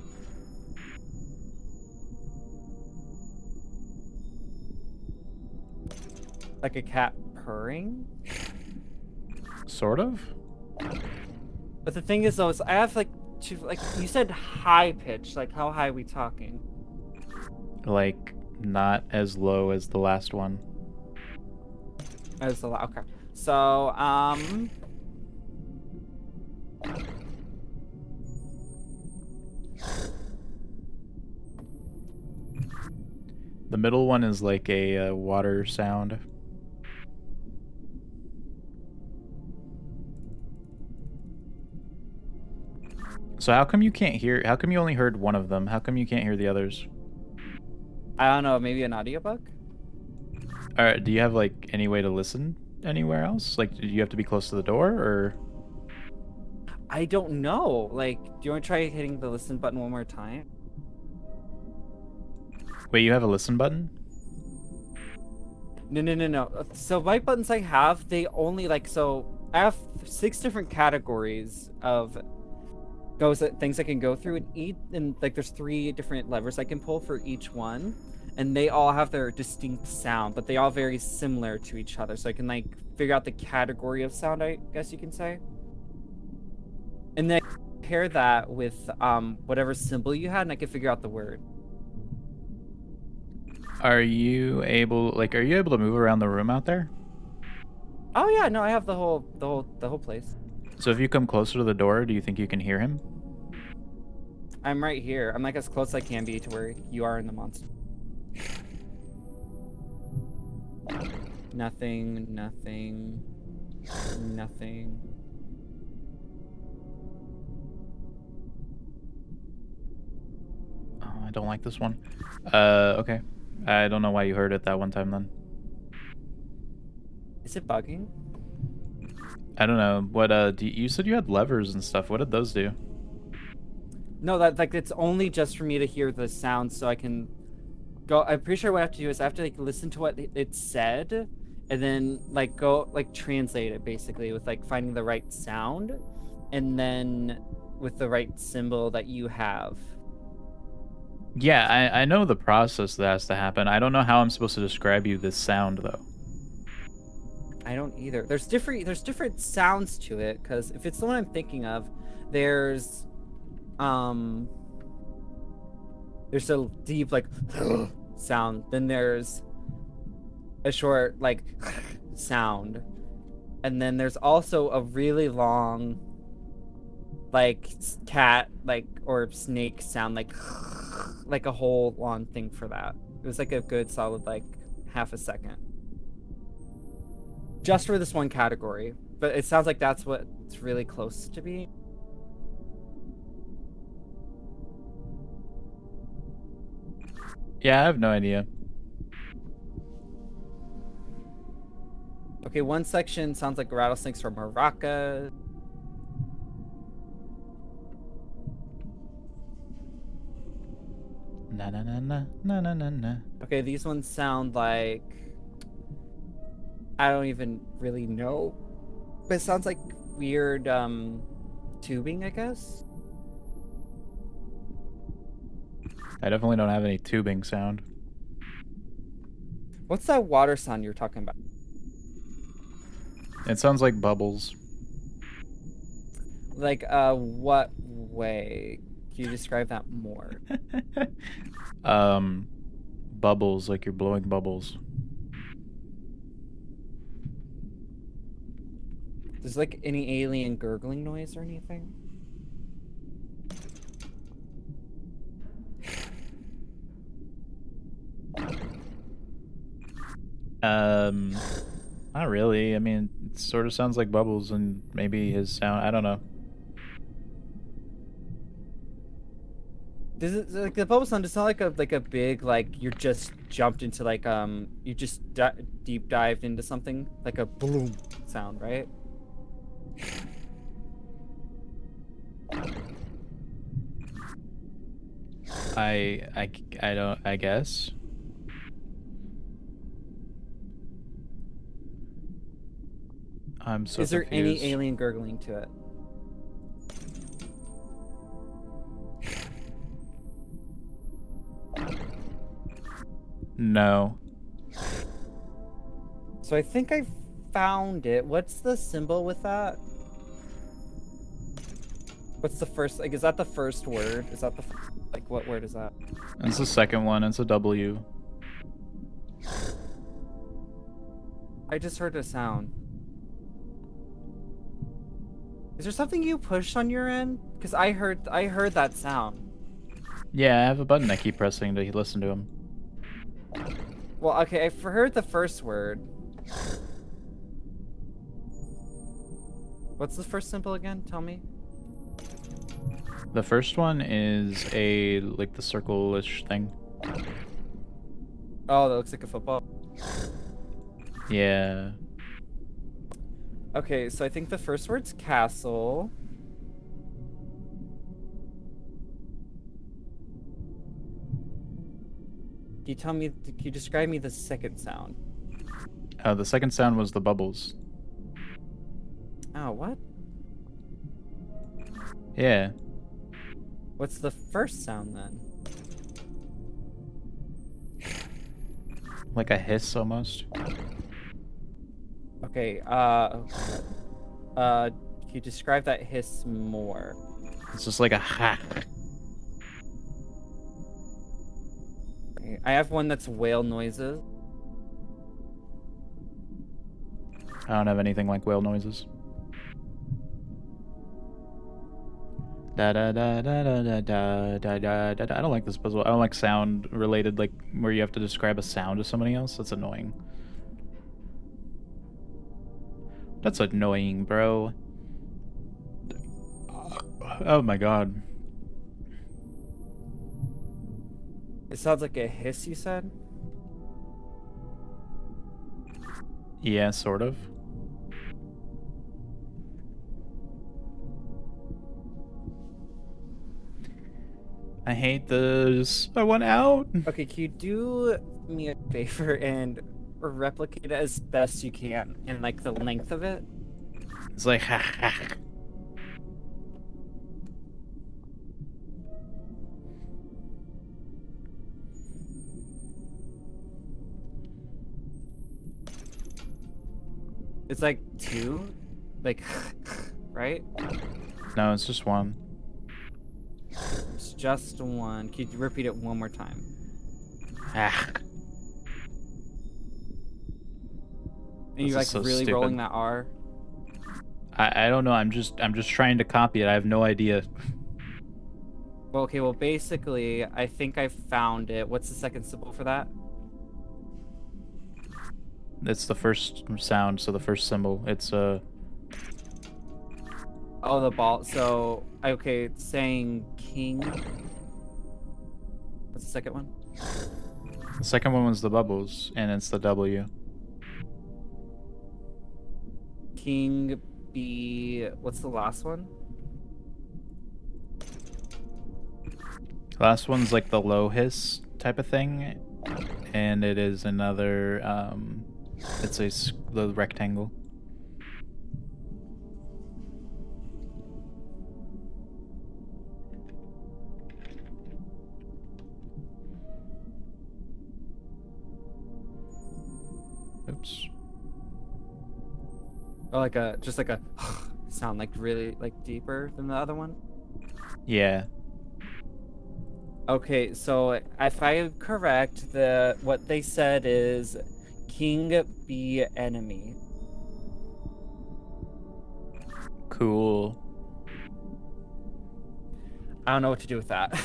Like a cat purring? Sort of. But the thing is though, is I have like you said high pitch, like how high are we talking? Like not as low as the last one. As the okay. So The middle one is like a water sound. So how come you can't hear? How come you only heard one of them? How come you can't hear the others? I don't know, maybe an audiobook? Alright, do you have like any way to listen anywhere else? Like, do you have to be close to the door, or? I don't know. Like, do you want to try hitting the listen button one more time? Wait, you have a listen button? No. So my buttons I have, they only like I have 6 different categories of things I can go through, and like there's 3 different levers I can pull for each one, and they all have their distinct sound, but they all very similar to each other. So I can like figure out the category of sound, I guess you can say, and then pair that with whatever symbol you had, and I can figure out the word. Are you able to move around the room out there? Oh yeah, no, I have the whole place. So if you come closer to the door, do you think you can hear him? I'm right here. I'm like as close as I can be to where you are in the monster. Nothing. Oh, I don't like this one. Okay. I don't know why you heard it that one time then. Is it bugging? I don't know. What you said you had levers and stuff. What did those do? No, that like it's only just for me to hear the sound, so I can go. I'm pretty sure what I have to do is I have to like listen to what it said, and then like go like translate it basically with like finding the right sound, and then with the right symbol that you have. Yeah, I know the process that has to happen. I don't know how I'm supposed to describe you this sound though. I don't either. There's different sounds to it, because if it's the one I'm thinking of, there's a deep like sound, then there's a short like sound, and then there's also a really long like cat, like or snake sound, like a whole long thing for that. It was like a good solid like half a second, just for this one category. But it sounds like that's what it's really close to being. Yeah, I have no idea. Okay, one section sounds like rattlesnakes or maracas. Na na na na na na na na. Okay, these ones sound like I don't even really know, but it sounds like weird tubing, I guess. I definitely don't have any tubing sound. What's that water sound you're talking about? It sounds like bubbles. Like what way? Can you describe that more? Bubbles, like you're blowing bubbles. There's like any alien gurgling noise or anything? Not really. I mean, it sort of sounds like bubbles and maybe his sound. I don't know. Does it like the bubble sound? It's not like a big like you're just jumped into like you just deep dived into something like a boom sound, right? I don't. I guess. I'm so Is there confused. any alien gurgling to it? No. So I think I found it. What's the symbol with that? What's the first, like, is that the first word? Is that the, like, what word is that? It's the second one. It's a W. I just heard a sound. Is there something you push on your end? Because I heard that sound. Yeah, I have a button I keep pressing to listen to him. Well, okay, I heard the first word. What's the first symbol again? Tell me. The first one is a like the circle-ish thing. Oh, that looks like a football. Yeah. Okay, so I think the first word's castle. Can you describe me the second sound? The second sound was the bubbles. Oh, what? Yeah. What's the first sound then? Like a hiss almost. Okay, can you describe that hiss more? It's just like a ha. Okay, I have one that's whale noises. I don't have anything like whale noises. Da da da da da da da da da da. I don't like this puzzle. I don't like sound related, like where you have to describe a sound to somebody else. That's annoying. That's annoying, bro. Oh my god. It sounds like a hiss, you said? Yeah, sort of. I hate this. I want out. Okay, can you do me a favor and replicate it as best you can in like the length of it? It's like ha ha. It's like two, like, right? No, it's just one. It's just one. Can you repeat it one more time? Ah. And you This like is so really stupid. rolling that R? I don't know. I'm just trying to copy it. I have no idea. Well, okay, well, basically, I think I found it. What's the second symbol for that? It's the first sound, so the first symbol. It's Oh, the ball. So, okay, it's saying king. What's the second one? the second one was the bubbles, and it's the W. King B. What's the last one? Last one's like the low hiss type of thing, and it is another. It's the rectangle. Oops. Oh, like a just like a sound, like really like deeper than the other one. Yeah. Okay, so if I'm correct, what they said is king be enemy. Cool. I don't know what to do with that.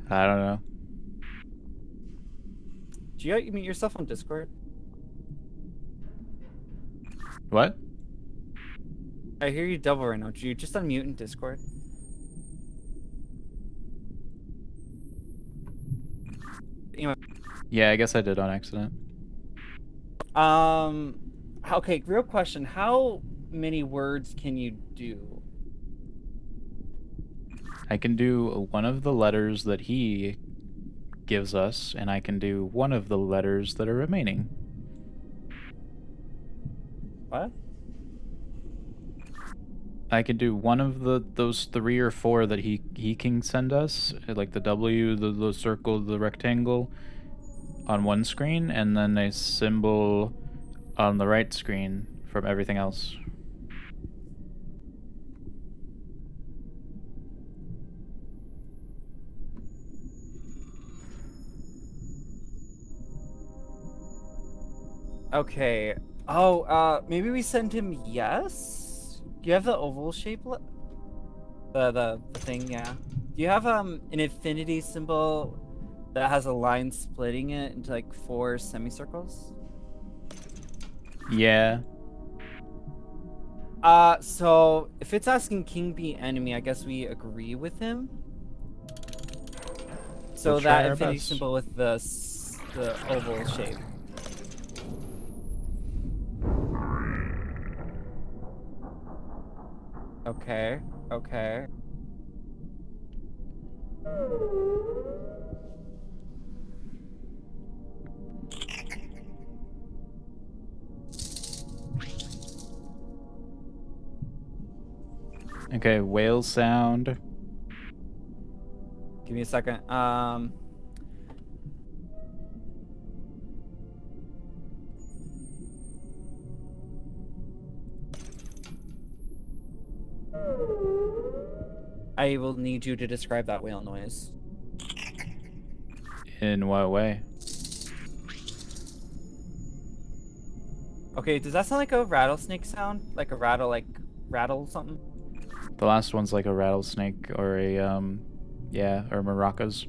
I don't know. Do you mute yourself on Discord? What? I hear you double right now. Do you just unmute in Discord? Anyway, Yeah, I guess I did on accident. okay, real question. How many words can you do? I can do one of the letters that he gives us, and I can do one of the letters that are remaining. What? I can do one of those 3 or 4 that he can send us, like the W, the circle, the rectangle, on one screen, and then a symbol on the right screen from everything else. Okay. Oh, maybe we send him yes? Do you have the oval shape? The thing, yeah. Do you have an infinity symbol that has a line splitting it into like 4 semicircles? Yeah. So if it's asking king be enemy, I guess we agree with him. So We'll try that our infinity best. symbol with the oval shape. Okay, okay. Okay, whale sound. Give me a second. I will need you to describe that whale noise. In what way? Okay, does that sound like a rattlesnake sound? Like a rattle, like rattle something? The last one's like a rattlesnake or a yeah, or maracas.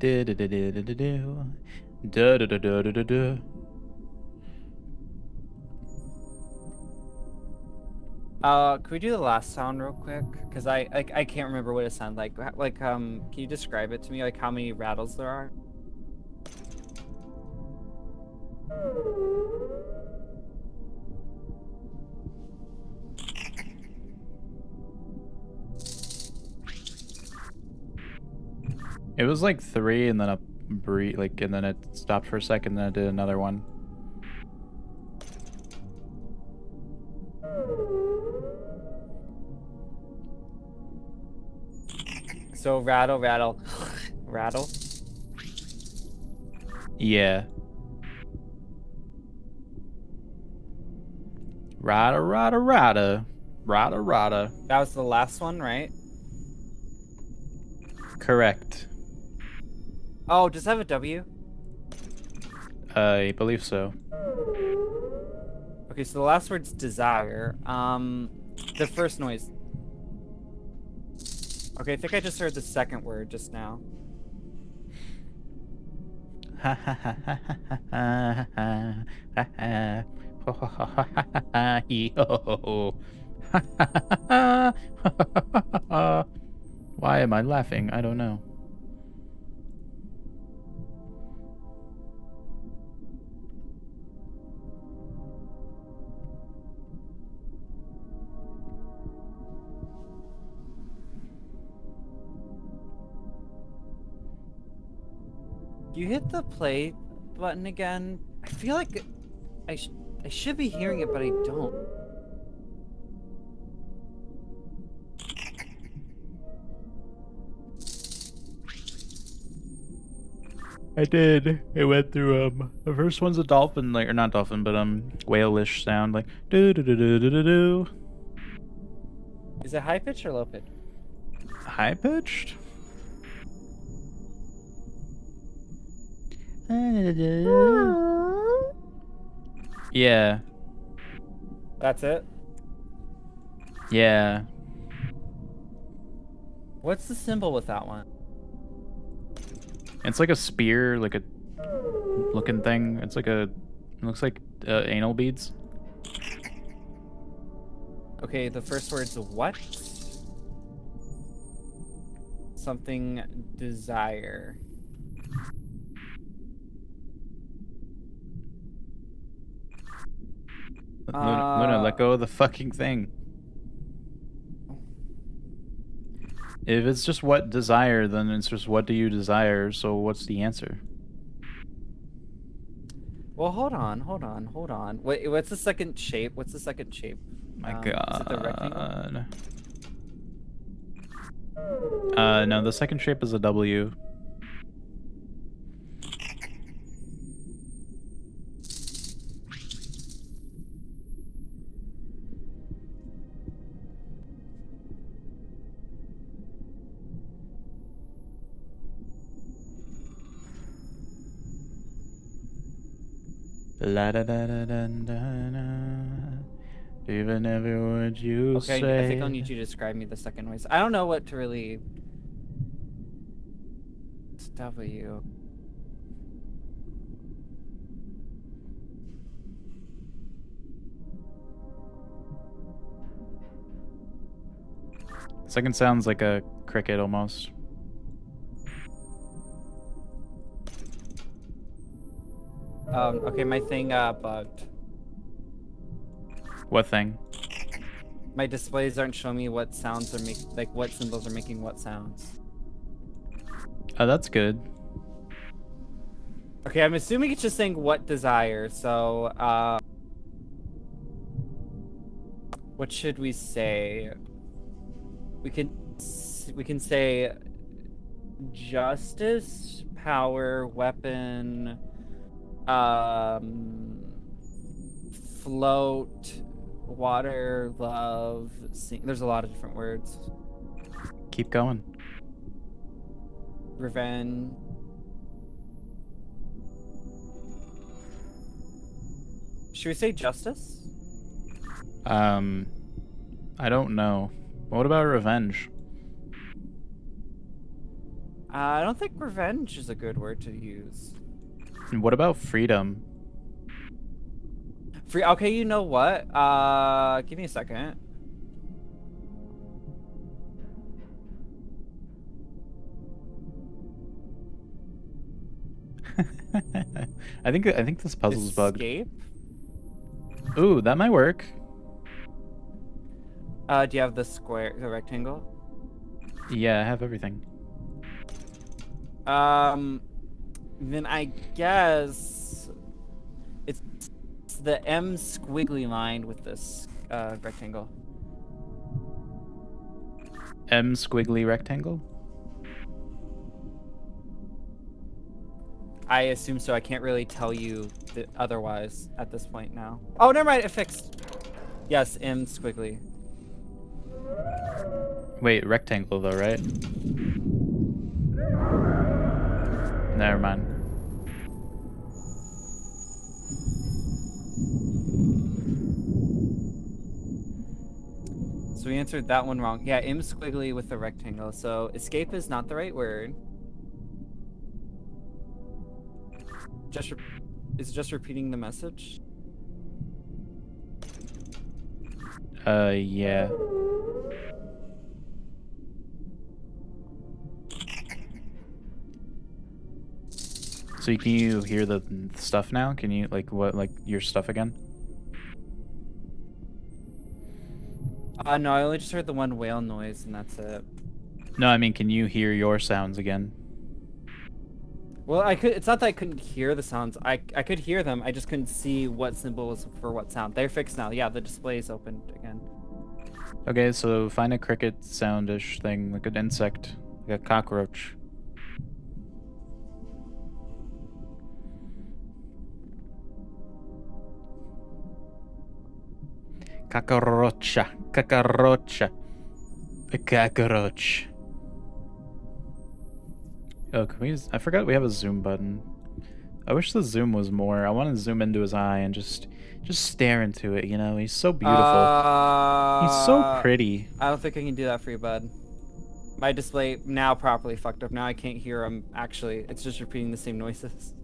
Could we do the last sound real quick? Cause I can't remember what it sounded like. Can you describe it to me? Like how many rattles there are? It was like 3 and then a like, and then it stopped for a second, then it did another one. So rattle, rattle, rattle. Yeah. Rada, rada, rada. Rada rada. That was the last one, right? Correct. Oh, does it have a W? I believe so. Okay, so the last word's desire. The first noise. Okay, I think I just heard the second word just now. Ha ha ha ha ha ha ha ha. Ho ho ho ha ha ha ha hee ho ho ho. Ha ha ha ha ha ha ha. Why am I laughing? I don't know. You hit the play button again. I feel like I should be hearing it, but I don't. I did. It went through the first one's a dolphin, like, or not dolphin, but whale-ish sound, like do do do do do do do. Is it high pitch or low pitch? High pitched. Yeah. That's it. Yeah. What's the symbol with that one? It's like a spear, like a looking thing. It's like a, it looks like anal beads. Okay, the first word's what? Something desire. Luna, let go of the fucking thing. If it's just what desire, then it's just what do you desire, so what's the answer? Well, hold on. Wait, what's the second shape? What's the second shape? My Is it the rectangle? God. No, the second shape is a W. La da da da da da da. Even every word you say. Okay, I think I'll need you to describe me the second noise. I don't know what to really. It's W. Second sounds like a cricket almost. Okay, my thing bugged. What thing? My displays aren't showing me what sounds are like what symbols are making what sounds. Oh, that's good. Okay, I'm assuming it's just saying what desire. So, what should we say? We can say justice, power, weapon, float, water, love, sing. There's a lot of different words. Keep going. Revenge. Should we say justice? I don't know. What about revenge? I don't think revenge is a good word to use. And what about freedom? Okay, you know what? Give me a second. I think this puzzle's bugged. Escape. Ooh, that might work. Do you have the rectangle? Yeah, I have everything. Then I guess it's the M squiggly line with this rectangle. M squiggly rectangle? I assume so. I can't really tell you otherwise at this point now. Oh, never mind. It fixed. Yes, M squiggly. Wait, rectangle though, right? Never mind. So we answered that one wrong. Yeah, im squiggly with the rectangle. So escape is not the right word. Just is it just repeating the message? Yeah. So can you hear the stuff now? Can you, like, what, like, your stuff again? No, I only just heard the one whale noise, and that's it. No, I mean, can you hear your sounds again? Well, I could. It's not that I couldn't hear the sounds. I could hear them. I just couldn't see what symbol was for what sound. They're fixed now. Yeah, the display is opened again. Okay, so find a cricket soundish thing, like an insect, like a cockroach. Cockroacha, cockroacha, a cockroach. Oh, can we? I forgot we have a zoom button. I wish the zoom was more. I want to zoom into his eye and just stare into it. You know, he's so beautiful. He's so pretty. I don't think I can do that for you, bud. My display now properly fucked up. Now I can't hear him. Actually, it's just repeating the same noises.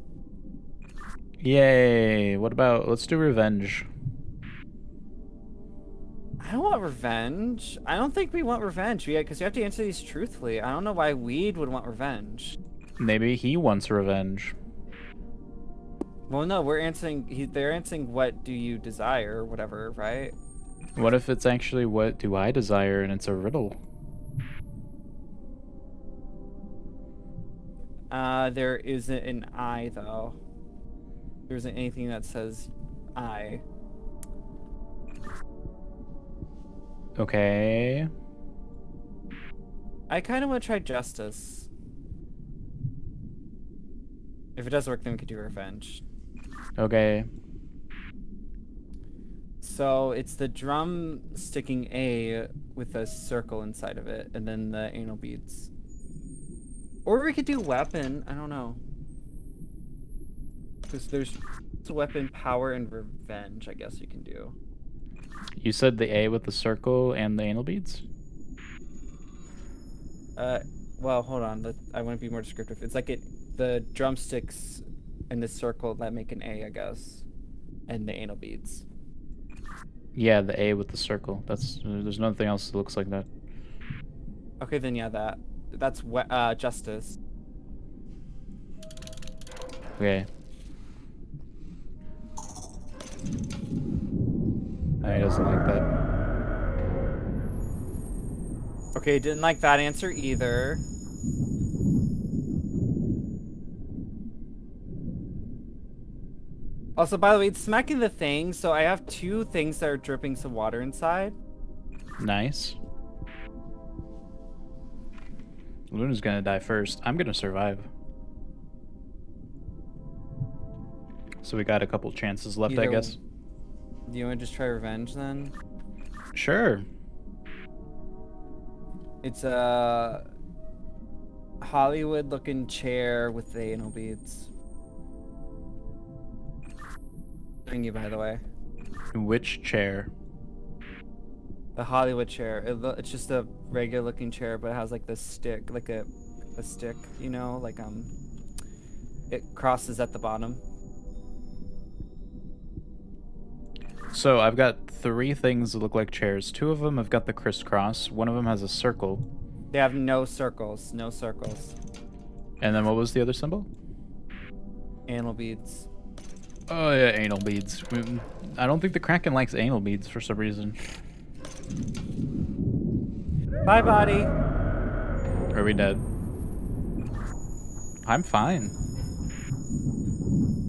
Yay! What about? Let's do revenge. I don't want revenge. I don't think we want revenge. Yeah, because we have to answer these truthfully. I don't know why Weed would want revenge. Maybe he wants revenge. Well, no, we're answering. They're answering what do you desire, or whatever, right? What if it's actually what do I desire and it's a riddle? There isn't an I though. There isn't anything that says I. Okay. I kind of want to try justice. If it doesn't work, then we could do revenge. Okay. So it's the drum sticking A with a circle inside of it, and then the anal beads. Or we could do weapon. I don't know. Because there's weapon, power, and revenge. I guess you can do. You said the A with the circle and the anal beads? Well, hold on. I want to be more descriptive. It's like the drumsticks and the circle that make an A, I guess, and the anal beads. Yeah, the A with the circle. There's nothing else that looks like that. Okay, then yeah, that's justice. Okay. He doesn't like that. Okay, didn't like that answer either. Also, by the way, it's smacking the thing, so I have 2 things that are dripping some water inside. Nice. Luna's gonna die first. I'm gonna survive. So we got a couple chances left, I guess. Do you want to just try revenge then? Sure. It's a Hollywood-looking chair with the anal beads. Bring you, by the way. Which chair? The Hollywood chair. It's just a regular-looking chair, but it has like this stick, like a stick, you know, like it crosses at the bottom. So I've got 3 things that look like chairs. 2 of them have got the crisscross. One of them has a circle. They have no circles. No circles. And then what was the other symbol? Anal beads. Oh yeah, anal beads. I don't think the Kraken likes anal beads for some reason. Bye, body. Are we dead? I'm fine.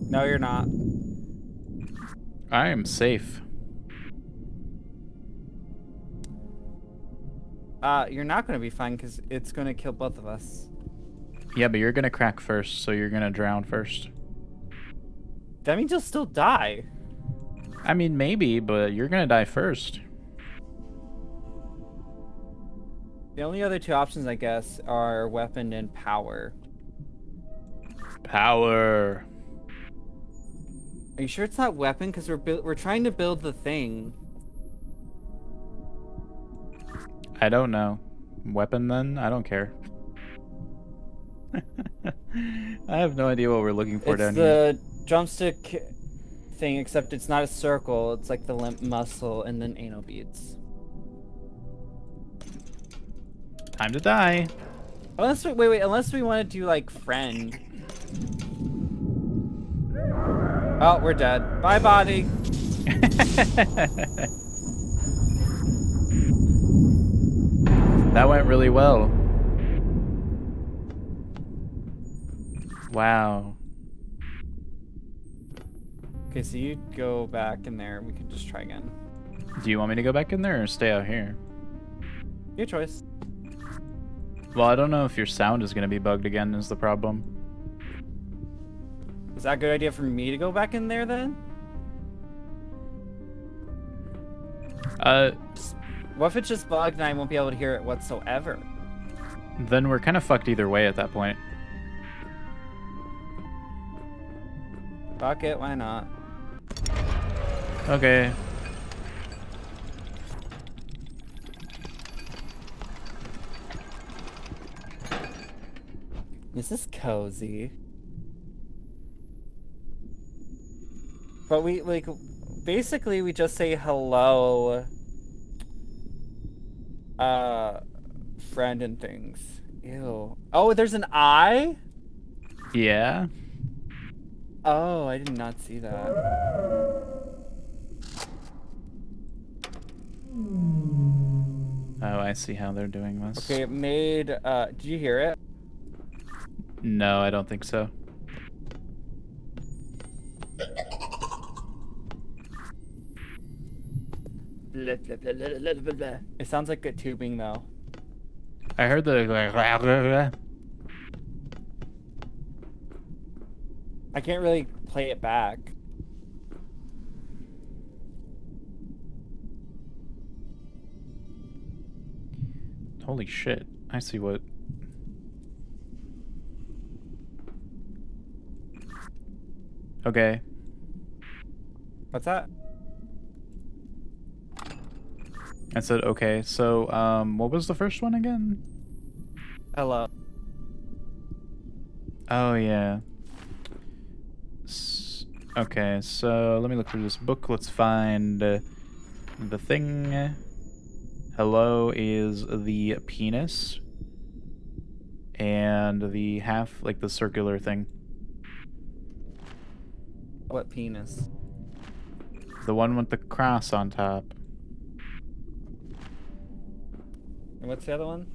No, you're not. I am safe. You're not gonna be fine because it's gonna kill both of us. Yeah, but you're gonna crack first, so you're gonna drown first. That means you'll still die. I mean, maybe, but you're gonna die first. The only other two options, I guess, are weapon and power. Power. Are you sure it's not weapon? Because we're trying to build the thing. I don't know. Weapon then? I don't care. I have no idea what we're looking for It's down here. the drumstick thing, except it's not a circle. It's like the limp muscle and then anal beads. Time to die. Unless wait, unless we want to do like friend. Oh, we're dead. Bye, body. That went really well. Wow. Okay, so you go back in there. We can just try again. Do you want me to go back in there or stay out here? Your choice. Well, I don't know if your sound is going to be bugged again is the problem. Is that a good idea for me to go back in there then? What if it's just bugged and I won't be able to hear it whatsoever? Then we're kind of fucked either way at that point. Fuck it, why not? Okay. This is cozy. But we, like, basically we just say hello, friend and things. Ew. Oh, there's an eye? Yeah. Oh, I did not see that. Oh, I see how they're doing this. Okay, it made, did you hear it? No, I don't think so. It sounds like good tubing though. I heard the... I can't really play it back. Holy shit. I see what... Okay. What's that? I said okay. So, what was the first one again? Hello. Oh, yeah. Okay, so let me look through this book. Let's find the thing. Hello is the penis. And the half, like the circular thing. What penis? The one with the cross on top. And what's the other one?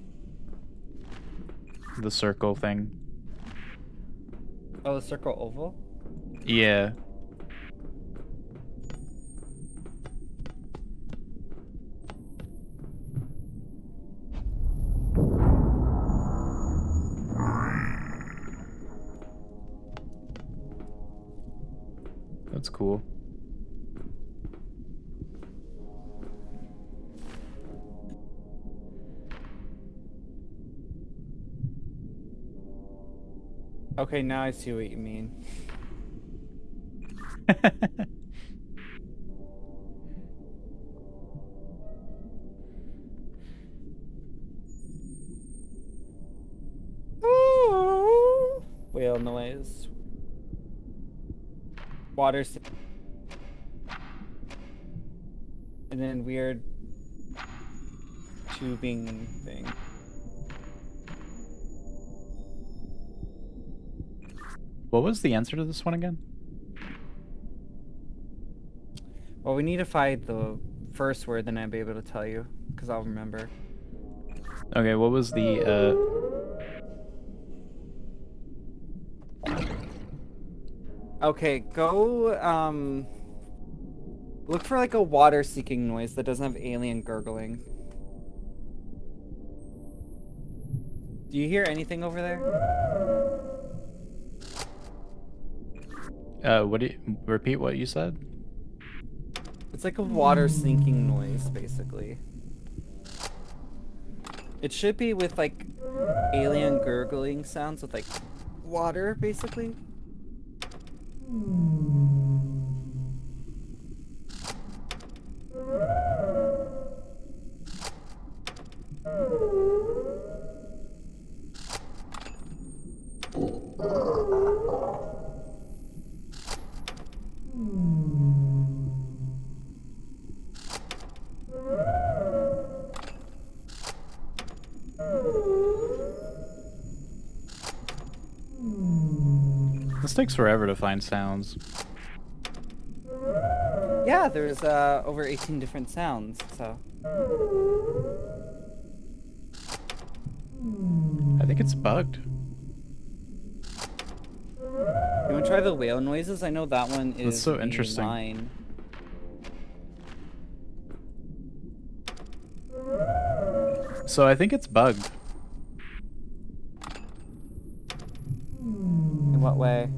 The circle thing. Oh, the circle oval? Yeah. That's cool. Okay, now I see what you mean. Whale noise. Water. And then weird tubing thing. What was the answer to this one again? Well, we need to find the first word, then I'll be able to tell you, because I'll remember. Okay, what was the, Okay, go, look for like a water-seeking noise that doesn't have alien gurgling. Do you hear anything over there? what do you... Repeat what you said? It's like a water sinking noise, basically. It should be with like alien gurgling sounds with like water, basically. This takes forever to find sounds. Yeah, there's over 18 different sounds, so. I think it's bugged. You want to try the whale noises? I know that one is so a interesting. line. So I think it's bugged. In what way?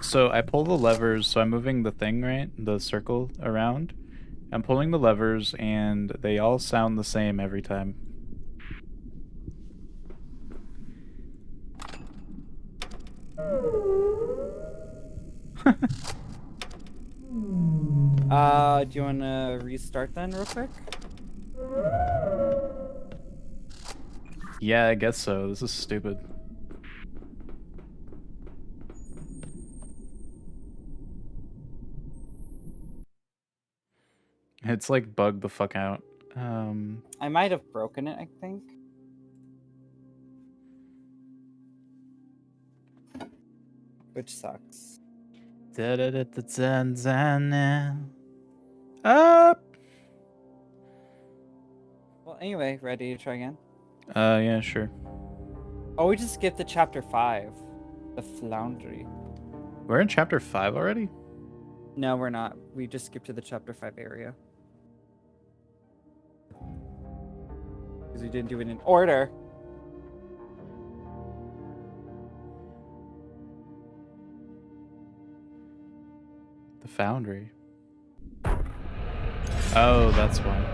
So I pull the levers, so I'm moving the thing, right? The circle around. I'm pulling the levers and they all sound the same every time. Do you want to restart then real quick? Yeah, I guess so. This is stupid. It's like bugged the fuck out. I might have broken it, I think. Which sucks. Up. Well, anyway, ready to try again? Yeah, sure. Oh, we just skipped to chapter 5. The Floundry. We're in chapter 5 already? No, we're not. We just skipped to the chapter 5 area. Because we didn't do it in order. The Foundry. Oh, that's why.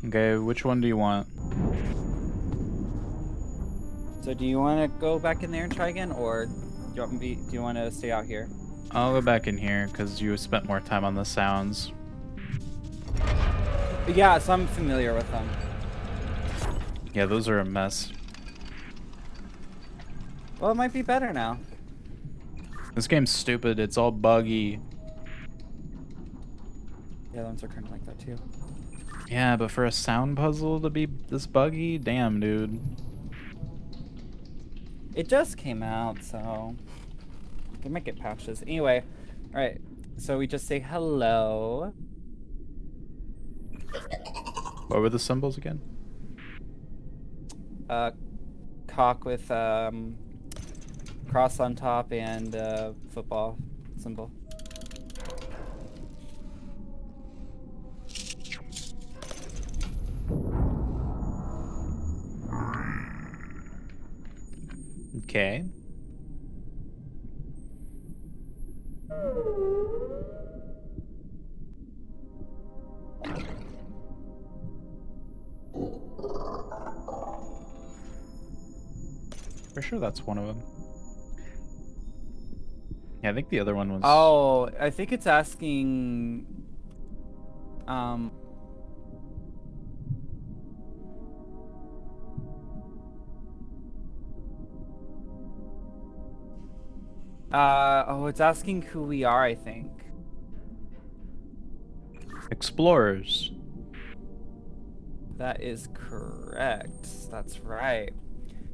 Okay, which one do you want? So do you want to go back in there and try again, or do you want to stay out here? I'll go back in here because you spent more time on the sounds. But yeah, so I'm familiar with them. Yeah, those are a mess. Well, it might be better now. This game's stupid. It's all buggy. The other ones are kind of like that too. Yeah, but for a sound puzzle to be this buggy, damn, dude. It just came out, so they might get patches. Anyway, all right. So we just say hello. What were the symbols again? Cock with cross on top and football symbol. Okay. For sure that's one of them. Yeah, I think the other one was... Oh, I think it's asking oh, it's asking who we are, I think. Explorers. That is correct. That's right.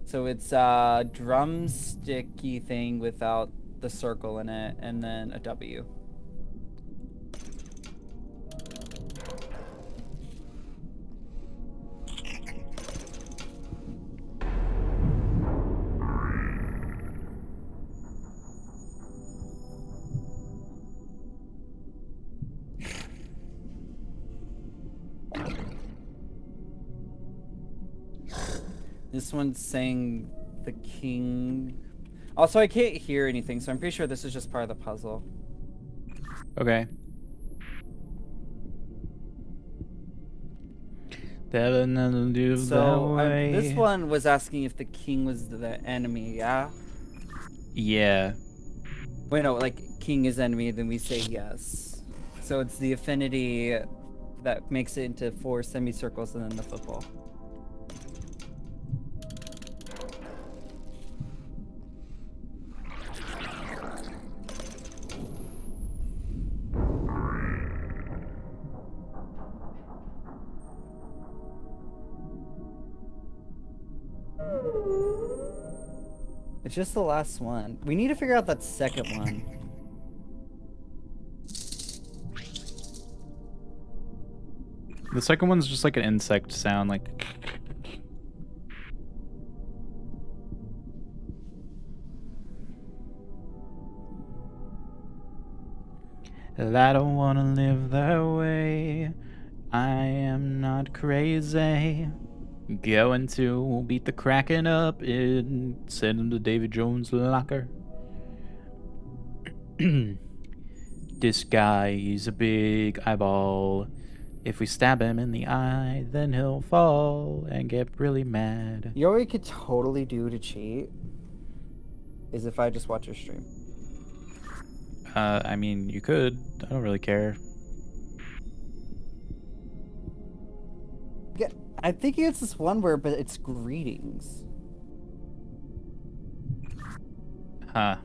So it's a drumsticky thing without the circle in it, and then a W. This one's saying the king. Also, I can't hear anything, so I'm pretty sure this is just part of the puzzle. Okay. Devin do So that way. this one was asking if the king was the enemy, yeah? Yeah. Wait, no, like king is enemy, then we say yes. So it's the affinity that makes it into 4 semicircles and then the football. It's just the last one. We need to figure out that second one. The second one's just like an insect sound, like. I don't wanna live that way. I am not crazy. Going to beat the Kraken up and send him to Davy Jones' locker. This guy, he's a big eyeball. If we stab him in the eye, then he'll fall and get really mad. You know what we could totally do to cheat? Is if I just watch your stream. I mean, you could. I don't really care. Yeah, I think it's this one word, but it's greetings. Huh.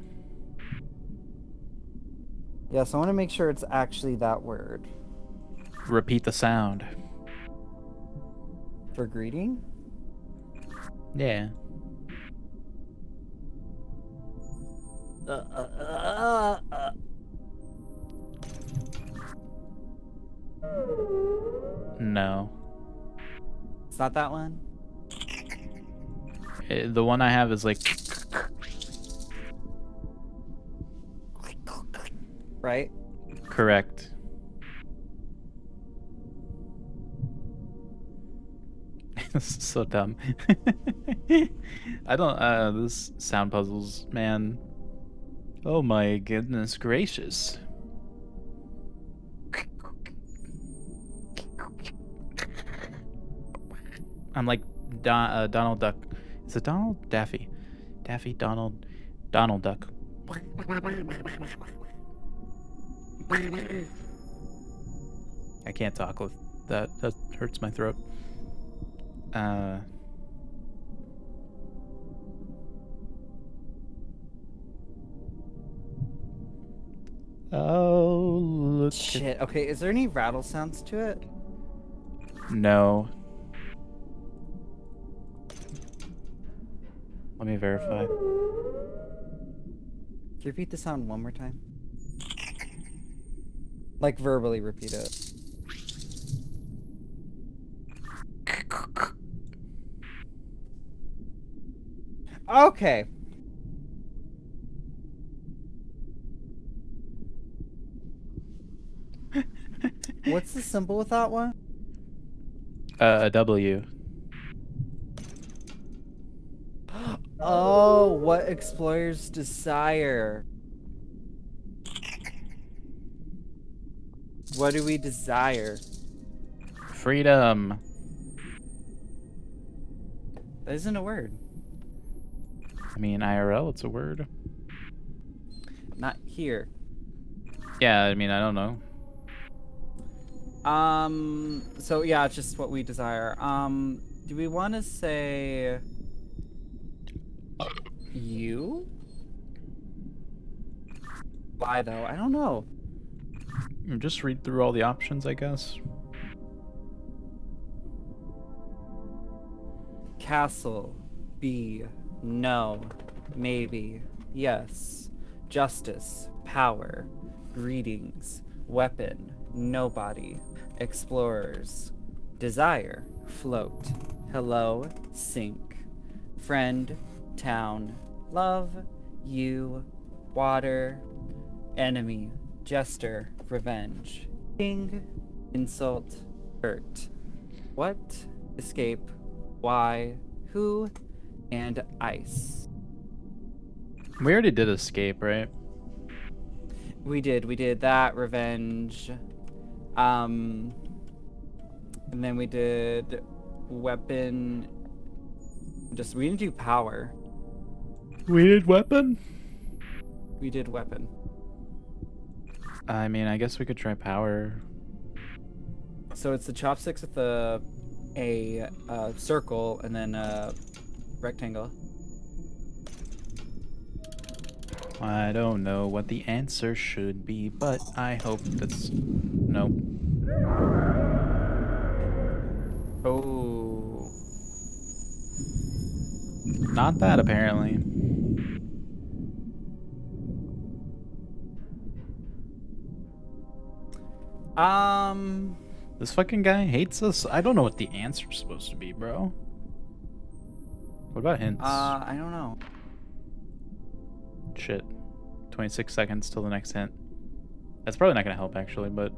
Yeah, so I want to make sure it's actually that word. Repeat the sound. For greeting? Yeah. No. It's not that one? The one I have is like. Right? Correct. This is so dumb. I don't, this sound puzzles, man. Oh my goodness gracious. I'm like Donald Duck. Is it Donald? Daffy. Daffy, Donald. Donald Duck. I can't talk with that. That hurts my throat. Oh, look. Shit. Okay, is there any rattle sounds to it? No. Let me verify. Can you repeat the sound one more time? Like verbally repeat it. Okay. What's the symbol with that one? A W. Oh, what explorers desire? What do we desire? Freedom. That isn't a word. I mean, IRL, it's a word. Not here. Yeah, I mean, I don't know. So yeah, it's just what we desire. Do we want to say you? Why though? I don't know. Just read through all the options, I guess. Castle, be, no, maybe, yes, justice, power, greetings, weapon, nobody, explorers, desire, float, hello, sink, friend, town, love, you, water, enemy, jester, revenge, king, insult, hurt, what, escape, why, who, and ice. We already did escape, right? We did that, revenge. And then we did weapon. We didn't do power. We did weapon? We did weapon. I mean, I guess we could try power. So it's the chopsticks with a circle and then a rectangle. I don't know what the answer should be, but I hope that's... No. Oh. Not that, apparently. This fucking guy hates us. I don't know what the answer's supposed to be, bro. What about hints? I don't know. Shit. 26 seconds till the next hint. That's probably not gonna help, actually, but...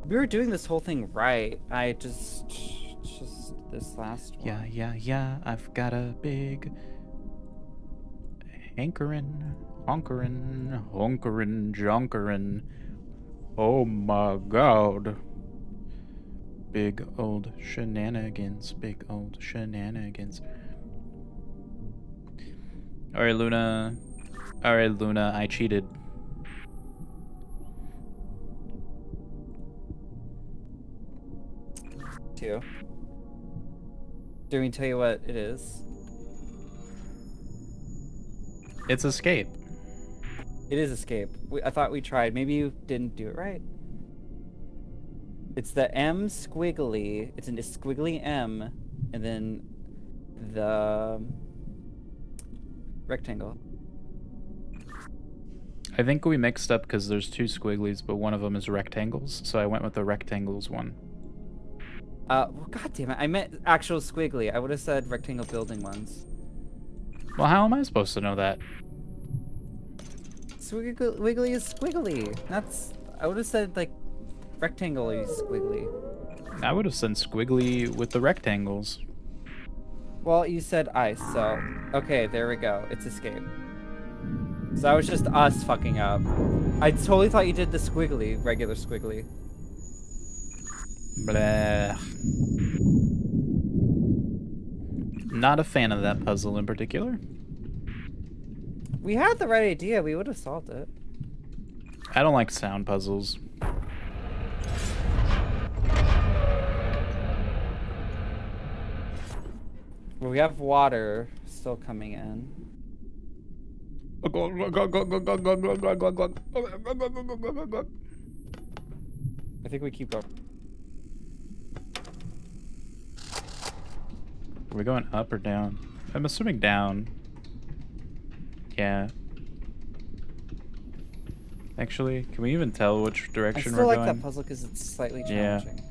We were doing this whole thing right. I just this last one. Yeah, I've got a big... Hankerin, honkerin, jonkerin. Oh my god. Big old shenanigans, big old shenanigans. Alright, Luna, I cheated. Two. Do we tell you what it is? It's escape. It is escape. I thought we tried. Maybe you didn't do it right. It's the M squiggly. It's a squiggly M, and then the rectangle. I think we mixed up because there's two squigglies, but one of them is rectangles, so I went with the rectangles one. Well, God damn it! I meant actual squiggly. I would have said rectangle building ones. Well, how am I supposed to know that? Wiggly is squiggly. That's. I would have said like rectangle is squiggly. I would have said squiggly with the rectangles. Well, you said ice, so okay, there we go. It's escape. So that was just us fucking up. I totally thought you did the squiggly, regular squiggly. Blah. Not a fan of that puzzle in particular. We had the right idea. We would have solved it. I don't like sound puzzles. Well, we have water still coming in. I think we keep going. Are we going up or down? I'm assuming down. Yeah. Actually, can we even tell which I direction still we're like going? that puzzle because it's slightly Yeah. challenging.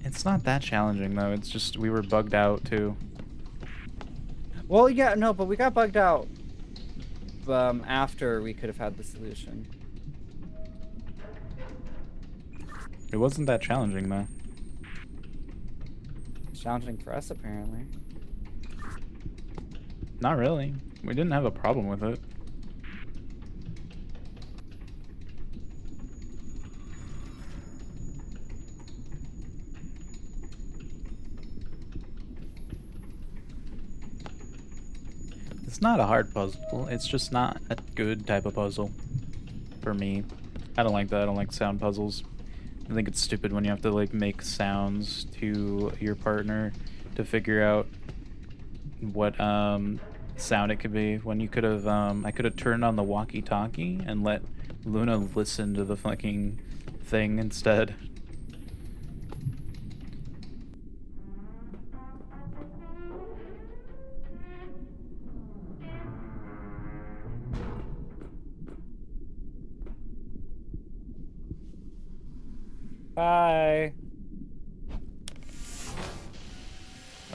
It's not that challenging though. It's just we were bugged out too. Well, yeah, no, but we got bugged out after we could have had the solution. It wasn't that challenging though. It's challenging for us, apparently. Not really. We didn't have a problem with it. It's not a hard puzzle. It's just not a good type of puzzle for me. I don't like that. I don't like sound puzzles. I think it's stupid when you have to like make sounds to your partner to figure out what sound it could be, when you could have I could have turned on the walkie-talkie and let Luna listen to the fucking thing instead. Bye.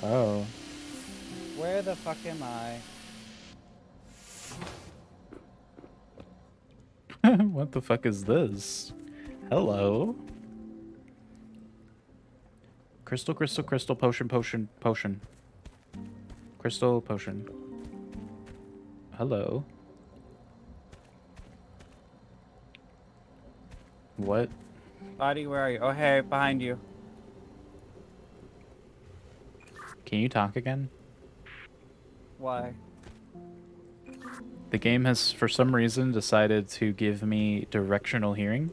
Oh. Where the fuck am I? What the fuck is this? Hello. Crystal, crystal, crystal, potion, potion, potion. Crystal, potion. Hello. What? Body, where are you? Oh, hey, behind you. Can you talk again? Why? The game has, for some reason, decided to give me directional hearing.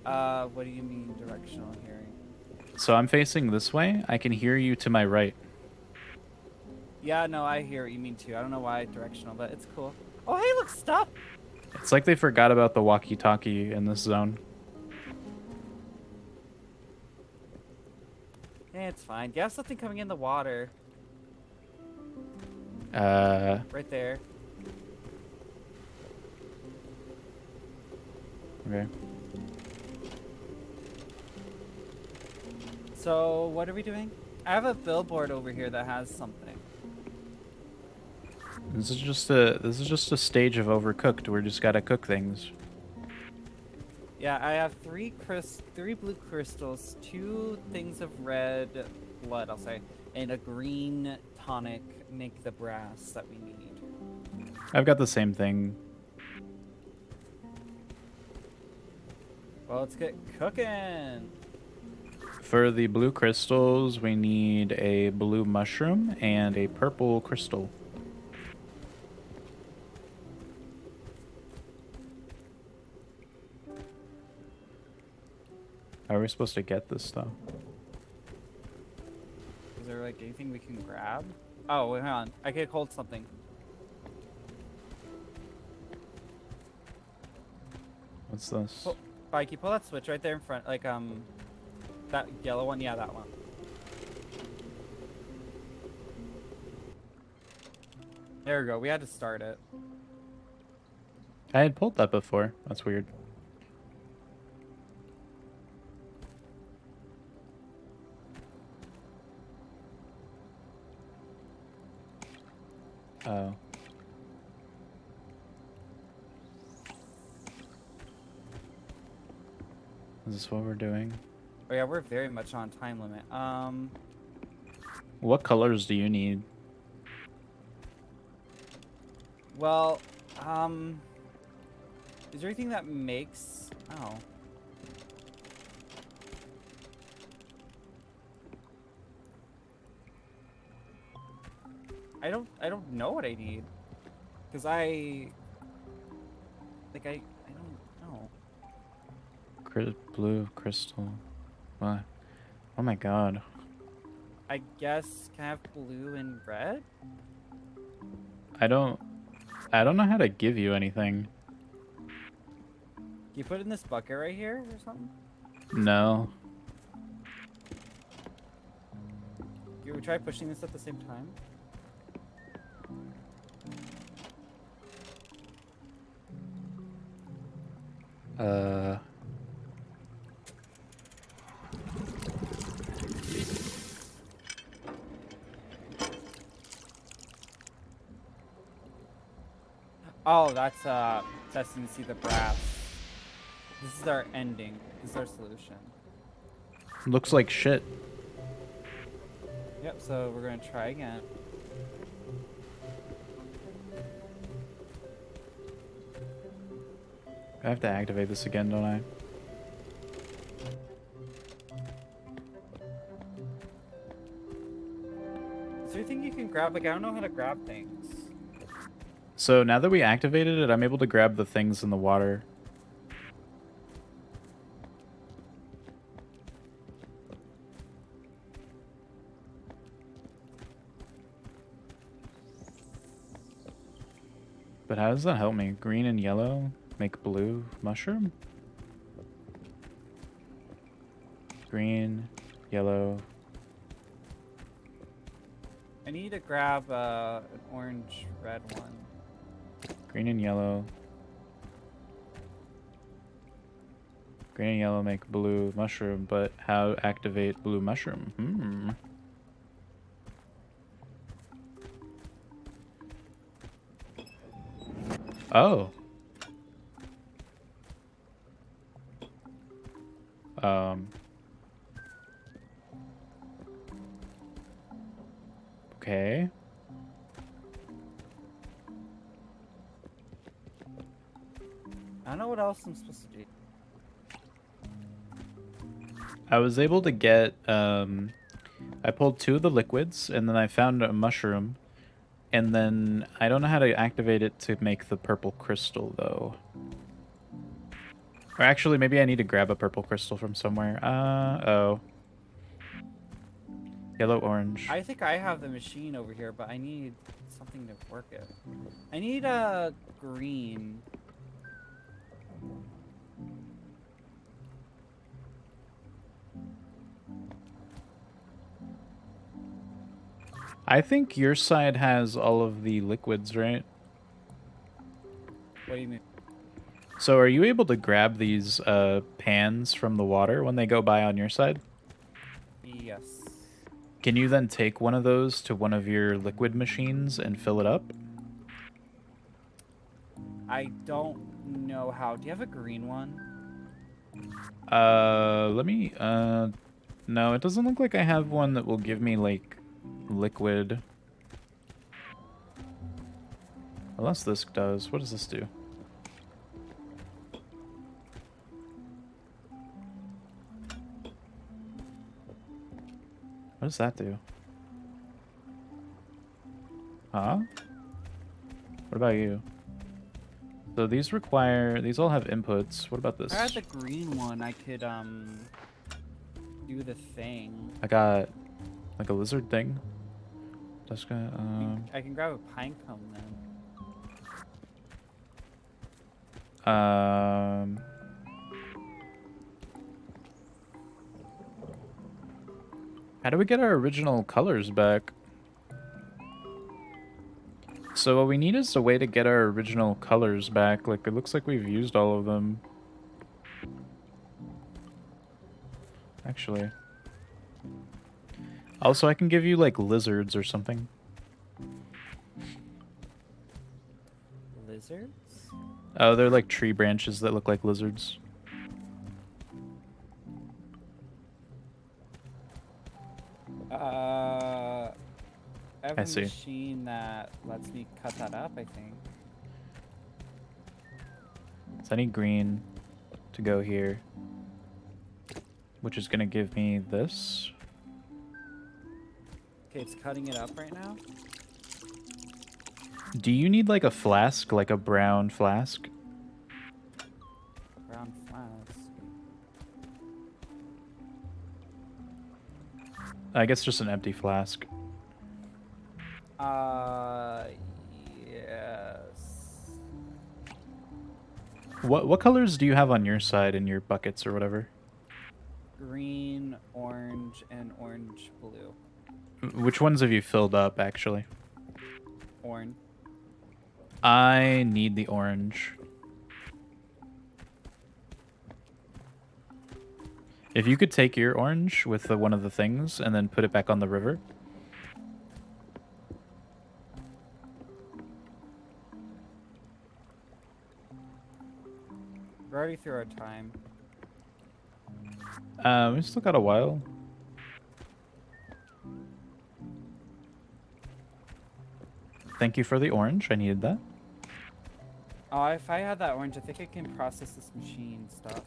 What do you mean directional hearing? So I'm facing this way. I can hear you to my right. Yeah, no, I hear what you mean too. I don't know why directional, but it's cool. Oh, hey, look, stop! It's like they forgot about the walkie-talkie in this zone. Yeah, it's fine. You have something coming in the water. Right there. Okay. So, what are we doing? I have a billboard over here that has something. This is just a stage of Overcooked. We just gotta cook things. Yeah, I have three blue crystals, 2 things of red blood, I'll say, and a green tonic, make the brass that we need. I've got the same thing. Well, let's get cooking. For the blue crystals, we need a blue mushroom and a purple crystal. How are we supposed to get this stuff? Is there like anything we can grab? Oh, wait, hang on. I can hold something. What's this? Mikey, pull that switch right there in front. Like, that yellow one? Yeah, that one. There we go. We had to start it. I had pulled that before. That's weird. Oh. Is this what we're doing? Oh yeah, we're very much on time limit. What colors do you need? Well, is there anything that makes... Oh. I don't know what I need. Because I don't know. Blue crystal. What? Oh my god. I guess, can I have blue and red? I don't know how to give you anything. Can you put it in this bucket right here or something? No. You would try pushing this at the same time? Oh, that's testing to see the brass. This is our ending. This is our solution. Looks like shit. Yep, so we're gonna try again. I have to activate this again, don't I? Is there anything you can grab? Like, I don't know how to grab things. So now that we activated it, I'm able to grab the things in the water. But how does that help me? Green and yellow make blue mushroom? Green, yellow. I need to grab an orange red one. Green and yellow. Green and yellow make blue mushroom, but how activate blue mushroom? Oh. Okay. I don't know what else I'm supposed to do. I was able to get I pulled 2 of the liquids, and then I found a mushroom. And then I don't know how to activate it to make the purple crystal, though. Or actually, maybe I need to grab a purple crystal from somewhere. Oh. Yellow, orange. I think I have the machine over here, but I need something to work it. I need a green. I think your side has all of the liquids, right? What do you mean? So are you able to grab these pans from the water when they go by on your side? Yes. Can you then take one of those to one of your liquid machines and fill it up? I don't know how. Do you have a green one? Let me, no, it doesn't look like I have one that will give me, like, liquid. Unless this does. What does this do? What does that do? Huh? What about you? So these require... These all have inputs. What about this? If I had the green one, I could, do the thing. I got, like, a lizard thing. Just got, I can grab a pine cone then. How do we get our original colors back? So what we need is a way to get our original colors back. Like, it looks like we've used all of them. Actually. Also, I can give you, like, lizards or something. Lizards? Oh, they're like tree branches that look like lizards. I have I a see. machine that lets me cut that up, I think. So I need green to go here. Which is going to give me this. Okay, it's cutting it up right now. Do you need like a flask, like a brown flask? Brown flask. I guess just an empty flask. Yes. What colors do you have on your side in your buckets or whatever? Green, orange, and orange blue. Which ones have you filled up, actually? Orange. I need the orange. If you could take your orange with one of the things and then put it back on the river. We're already through our time. We still got a while. Thank you for the orange. I needed that. Oh, if I had that orange, I think I can process this machine stuff.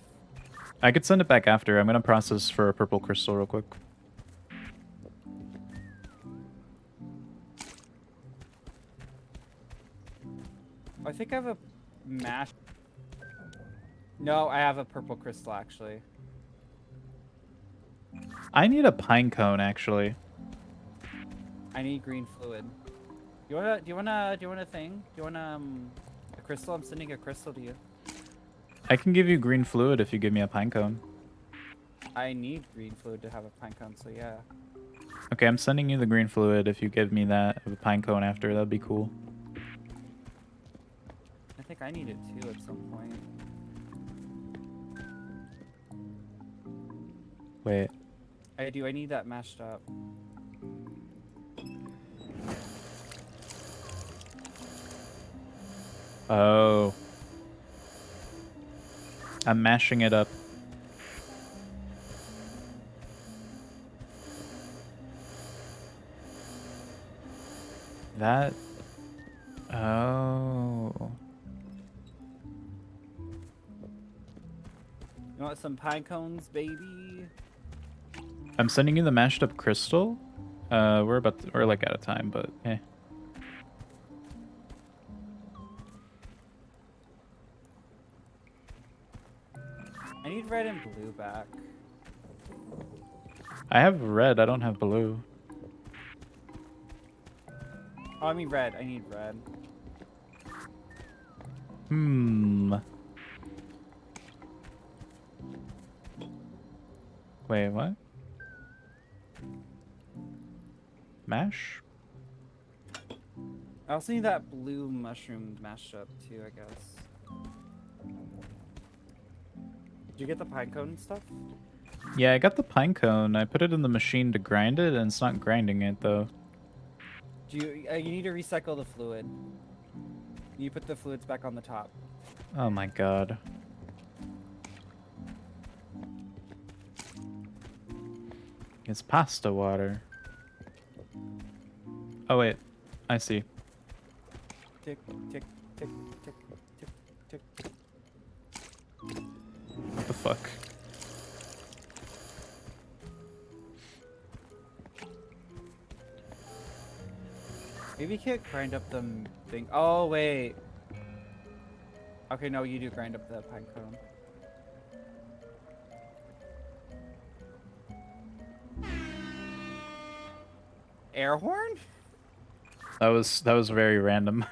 I could send it back after. I'm going to process for a purple crystal real quick. I think I have a mash. No, I have a purple crystal actually. I need a pine cone, actually. I need green fluid. Do you wanna thing? Do you want a crystal? I'm sending a crystal to you. I can give you green fluid if you give me a pine cone. I need green fluid to have a pine cone, so yeah. Okay, I'm sending you the green fluid. If you give me that a pine cone after, that'd be cool. I think I need it too at some point. Wait. I do. I need that mashed up. Oh. I'm mashing it up. That... Oh. You want some pine cones, baby? I'm sending you the mashed up crystal. We're like out of time, but eh. I need red and blue back. I have red. I don't have blue. Oh, I mean red. I need red. Hmm. Wait, what? Mash? I also need that blue mushroom mashed up too, I guess. Did you get the pine cone and stuff? Yeah, I got the pine cone. I put it in the machine to grind it, and it's not grinding it though. Do you need to recycle the fluid. You put the fluids back on the top. Oh my god. It's pasta water. Oh wait, I see. Tick, tick, tick, tick, tick, tick, tick. What the fuck? Maybe you can't grind up the thing. Oh, wait. Okay, no, you do grind up the pine cone. Air horn? That was very random.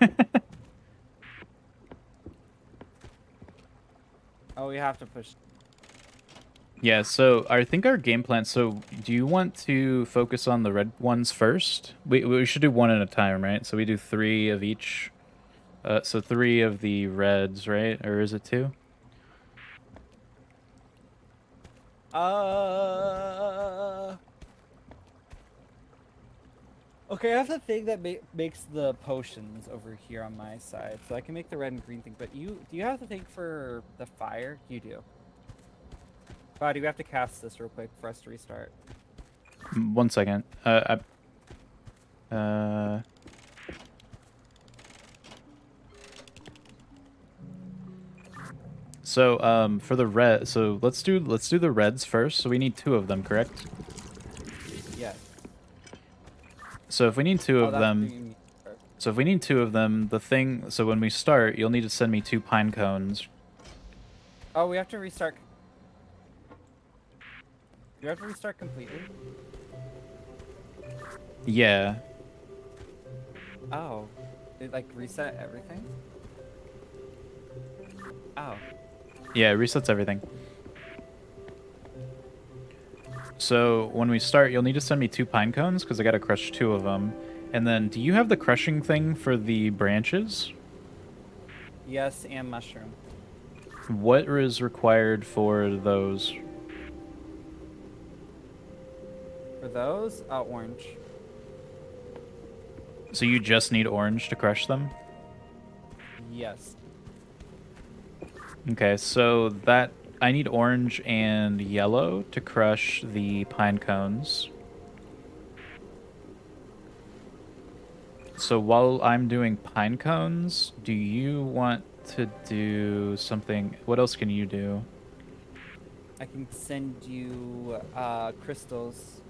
Oh, we have to push. Yeah, so I think our game plan. So, do you want to focus on the red ones first? We should do one at a time, right? So we do 3 of each. So 3 of the reds, right? Or is it 2? Okay, I have the thing that makes the potions over here on my side, so I can make the red and green thing. But do you have the thing for the fire? You do. Buddy, we have to cast this real quick for us to restart. 1 second. So for the red, so let's do the reds first. So we need 2 of them, correct? Yes. So if we need 2 of that's them, what you need. so if we need 2 of them, the thing. So when we start, you'll need to send me 2 pine cones. Oh, we have to restart. Do you have to restart completely? Yeah. Oh. It like reset everything? Oh. Yeah, it resets everything. So when we start, you'll need to send me 2 pine cones because I gotta crush 2 of them. And then, do you have the crushing thing for the branches? Yes, and mushroom. What is required for those? For those, orange. So you just need orange to crush them? Yes. Okay, so that I need orange and yellow to crush the pine cones. So while I'm doing pine cones, do you want to do something? What else can you do? I can send you crystals.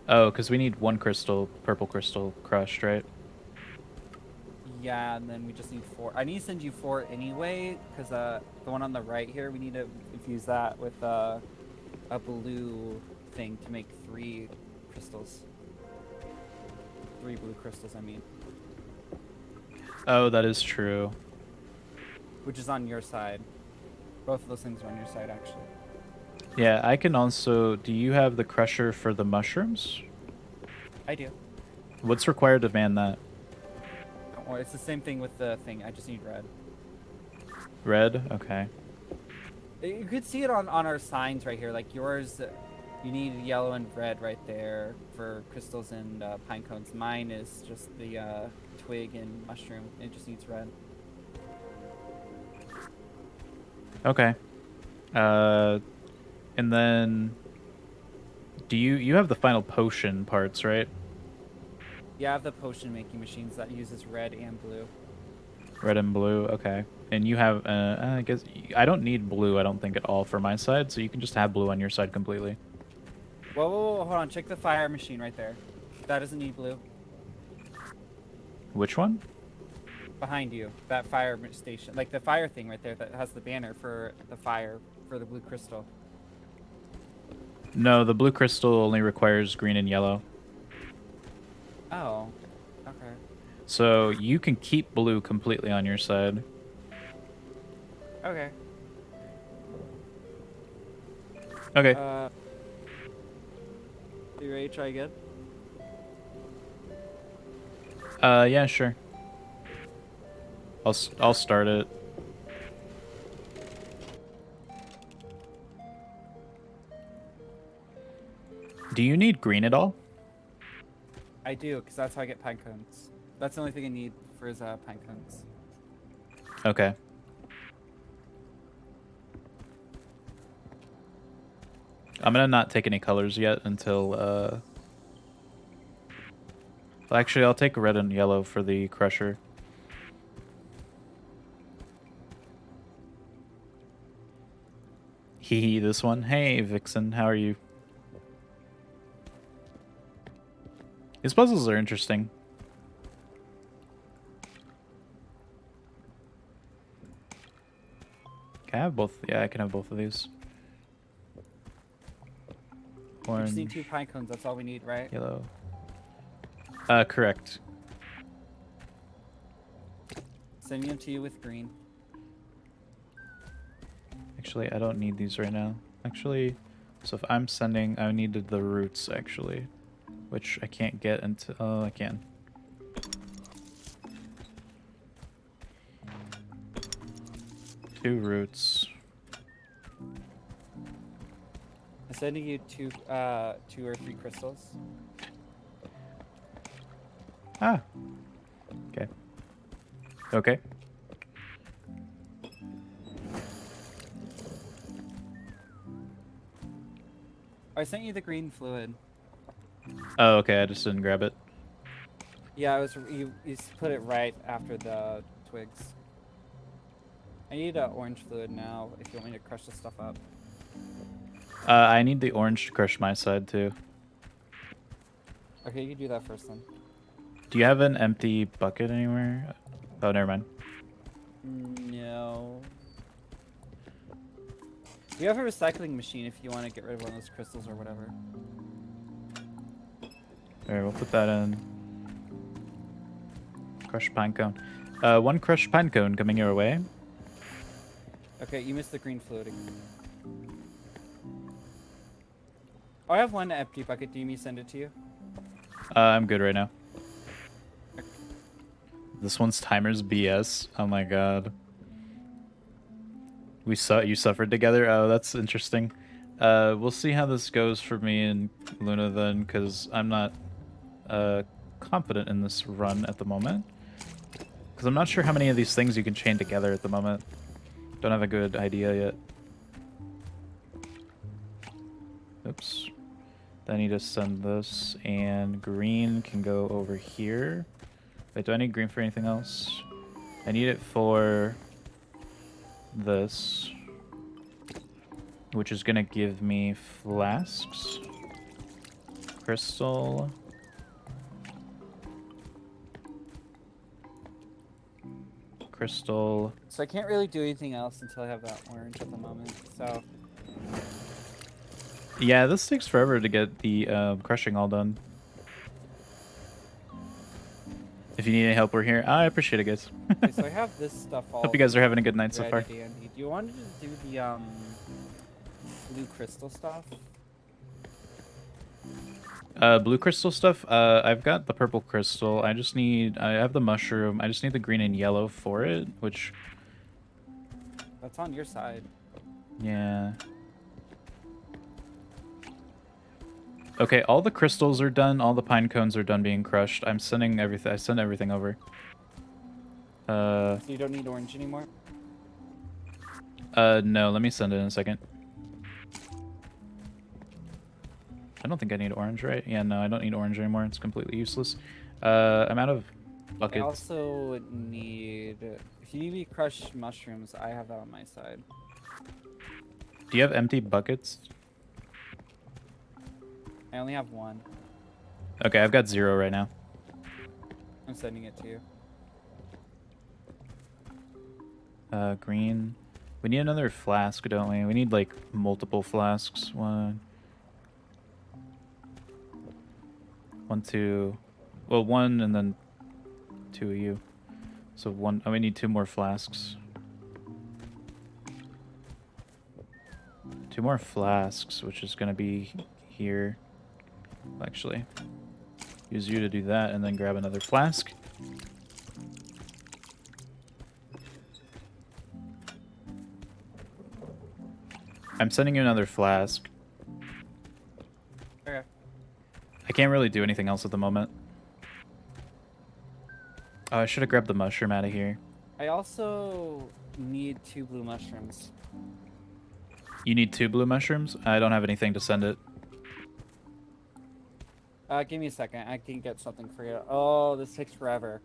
Oh, because we need 1 crystal, purple crystal crushed, right? Yeah, and then we just need 4. I need to send you 4 anyway, because the one on the right here, we need to infuse that with a blue thing to make 3 crystals. 3 blue crystals, I mean. Oh, that is true. Which is on your side. Both of those things are on your side, actually. Yeah, I can also... Do you have the crusher for the mushrooms? I do. What's required to man that? Don't worry, it's the same thing with the thing. I just need red. Red? Okay. You could see it on our signs right here. Like yours, you need yellow and red right there for crystals and pine cones. Mine is just the twig and mushroom. It just needs red. Okay. And then... Do you have the final potion parts, right? Yeah, I have the potion making machines that uses red and blue. Red and blue, okay. And you have, I guess, I don't need blue, I don't think, at all for my side, so you can just have blue on your side completely. Whoa, hold on. Check the fire machine right there. That doesn't need blue. Which one? Behind you. That fire station. Like the fire thing right there that has the banner for the fire, for the blue crystal. No, the blue crystal only requires green and yellow. Oh. Okay. So you can keep blue completely on your side. Okay. Okay. You ready to try again? Yeah, sure. I'll start it. Do you need green at all? I do, because that's how I get pine cones. That's the only thing I need for his pine cones. Okay. I'm gonna not take any colors yet until, well, actually, I'll take red and yellow for the crusher. Hee this one. Hey, Vixen, how are you? These puzzles are interesting. Can I have both? Yeah, I can have both of these. We just need Orange, 2 pine cones. That's all we need, right? yellow. Correct. Sending them to you with green. Actually, I don't need these right now. Actually, so if I'm sending, I needed the roots, actually. Which I can't get until... Oh, I can. Two roots. I'm sending you 2 or 3 crystals. Ah. Okay. Okay. I sent you the green fluid. Oh, okay. I just didn't grab it. Yeah, I was. You put it right after the twigs. I need orange fluid now if you want me to crush this stuff up. I need the orange to crush my side, too. Okay, you do that first then. Do you have an empty bucket anywhere? Oh, never mind. No. You have a recycling machine if you want to get rid of one of those crystals or whatever. Alright, we'll put that in. Crushed pine cone. One crushed pine cone coming your way. Okay, you missed the green fluid again. Oh, I have one empty bucket. Do you need me to send it to you? I'm good right now. This one's timer's BS. Oh my god. You suffered together? Oh, that's interesting. We'll see how this goes for me and Luna then, because I'm not confident in this run at the moment. Because I'm not sure how many of these things you can chain together at the moment. Don't have a good idea yet. Oops. Then I need to send this, and green can go over here. Wait, do I need green for anything else? I need it for this, which is gonna give me flasks, crystal, crystal. So I can't really do anything else until I have that orange at the moment. So Yeah, this takes forever to get the crushing all done. If you need any help, we're here. I appreciate it, guys. okay, so I have this stuff all. Hope you guys are having a good night so far. ready, Andy. Do you want to just do the blue crystal stuff? Blue crystal stuff. I've got the purple crystal. I have the mushroom. I just need the green and yellow for it, which... That's on your side. Yeah. Okay, all the crystals are done. All the pine cones are done being crushed. I'm sending everything. I sent everything over. So you don't need orange anymore? No, let me send it in a second. I don't think I need orange, right? Yeah, no, I don't need orange anymore. It's completely useless. I'm out of I buckets. also need. If you need me to crush mushrooms, I have that on my side. Do you have empty buckets? I only have one. Okay, I've got 0 right now. I'm sending it to you. Green. We need another flask, don't we? We need like multiple flasks. One, 2. Well, 1 and then 2 of you. So 1. Oh, we need 2 more flasks. 2 more flasks, which is gonna be here. Actually, use you to do that, and then grab another flask. I'm sending you another flask. Okay. I can't really do anything else at the moment. Oh, I should have grabbed the mushroom out of here. I also need 2 blue mushrooms. You need 2 blue mushrooms? I don't have anything to send it. Give me a second. I can get something for you. Oh, this takes forever.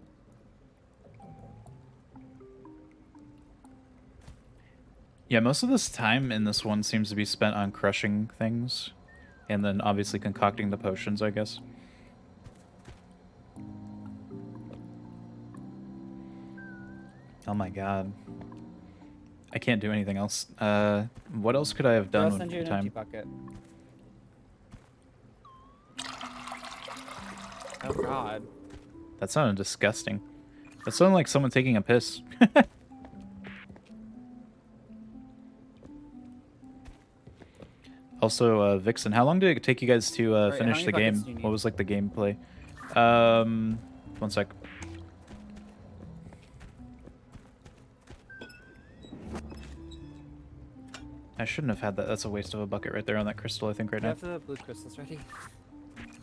Yeah, most of this time in this one seems to be spent on crushing things. And then obviously concocting the potions, I guess. Oh my god. I can't do anything else. What else could I have done I'll with send you the an empty time? bucket. Oh god. That sounded disgusting. That sounded like someone taking a piss. Also, Vixen, how long did it take you guys to Alright, how finish many the buckets game? do you need? What was like the gameplay? 1 sec. I shouldn't have had that. That's a waste of a bucket right there on that crystal, I think, right Do you now. have the blue crystals ready?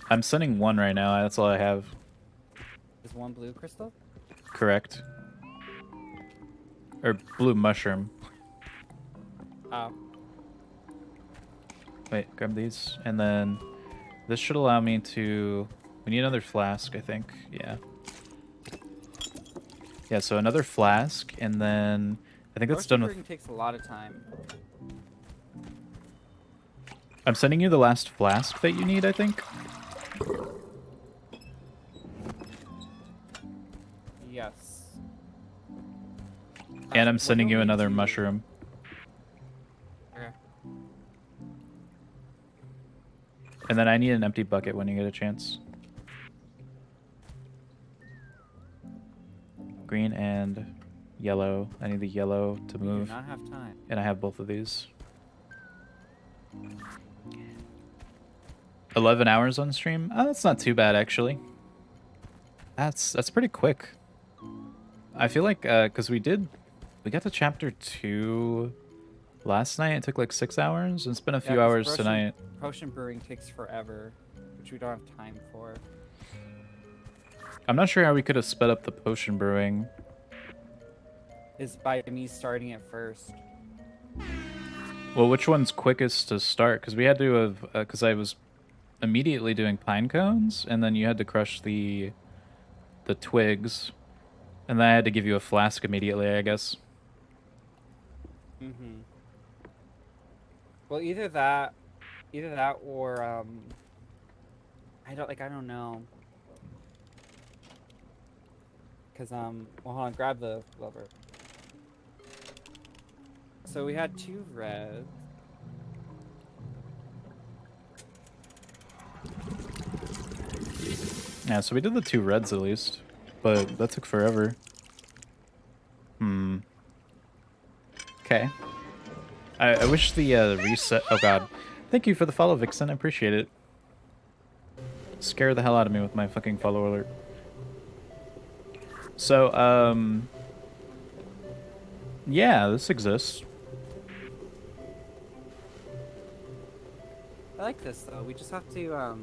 I'm sending 1 right now. That's all I have. Is 1 blue crystal? Correct. Or blue mushroom. Oh. Wait, grab these. And then this should allow me to... We need another flask, I think. Yeah. Yeah, so another flask, and then... I think that's done with... Potion brewing takes a lot of time. I'm sending you the last flask that you need, I think. Yes. And I'm sending What you do we another do? mushroom. Okay. And then I need an empty bucket when you get a chance. Green and yellow. I need the yellow to We do move. not have time. And I have both of these. 11 hours on stream? Oh, that's not too bad, actually. That's pretty quick. I feel like, because we got to chapter 2 last night. It took like 6 hours. And it's been a few 'cause hours tonight. Potion brewing takes forever, which we don't have time for. I'm not sure how we could have sped up the potion brewing. Is by me starting it first. Well, which one's quickest to start? Because we had to have, because I was immediately doing pine cones, and then you had to crush the twigs, and then I had to give you a flask immediately, I guess. Mm-hmm. Well, either that or I don't know. Cause well, hold on, grab the lever. So we had 2 reds. Yeah, so we did the 2 reds at least, but that took forever. Okay. I wish the reset... Oh god. Thank you for the follow, Vixen. I appreciate it. Scare the hell out of me with my fucking follow alert. So, yeah, this exists. I like this though. We just have to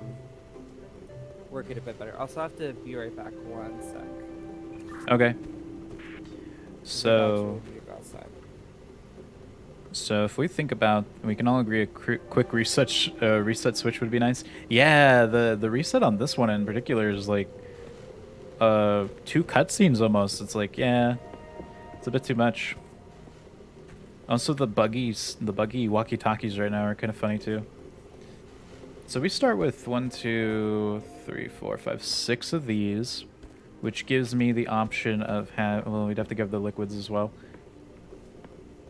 work it a bit better. Also, I have to be right back 1 sec. Okay. The dogs So... will need to go outside. So if we think about, we can all agree a quick reset reset switch would be nice. Yeah, the reset on this one in particular is like 2 cutscenes almost. It's like, yeah, it's a bit too much. Also, the buggy walkie-talkies right now are kind of funny too. So we start with 1, 2, 3, 4, 5, 6 of these, which gives me the option of well, we'd have to give the liquids as well.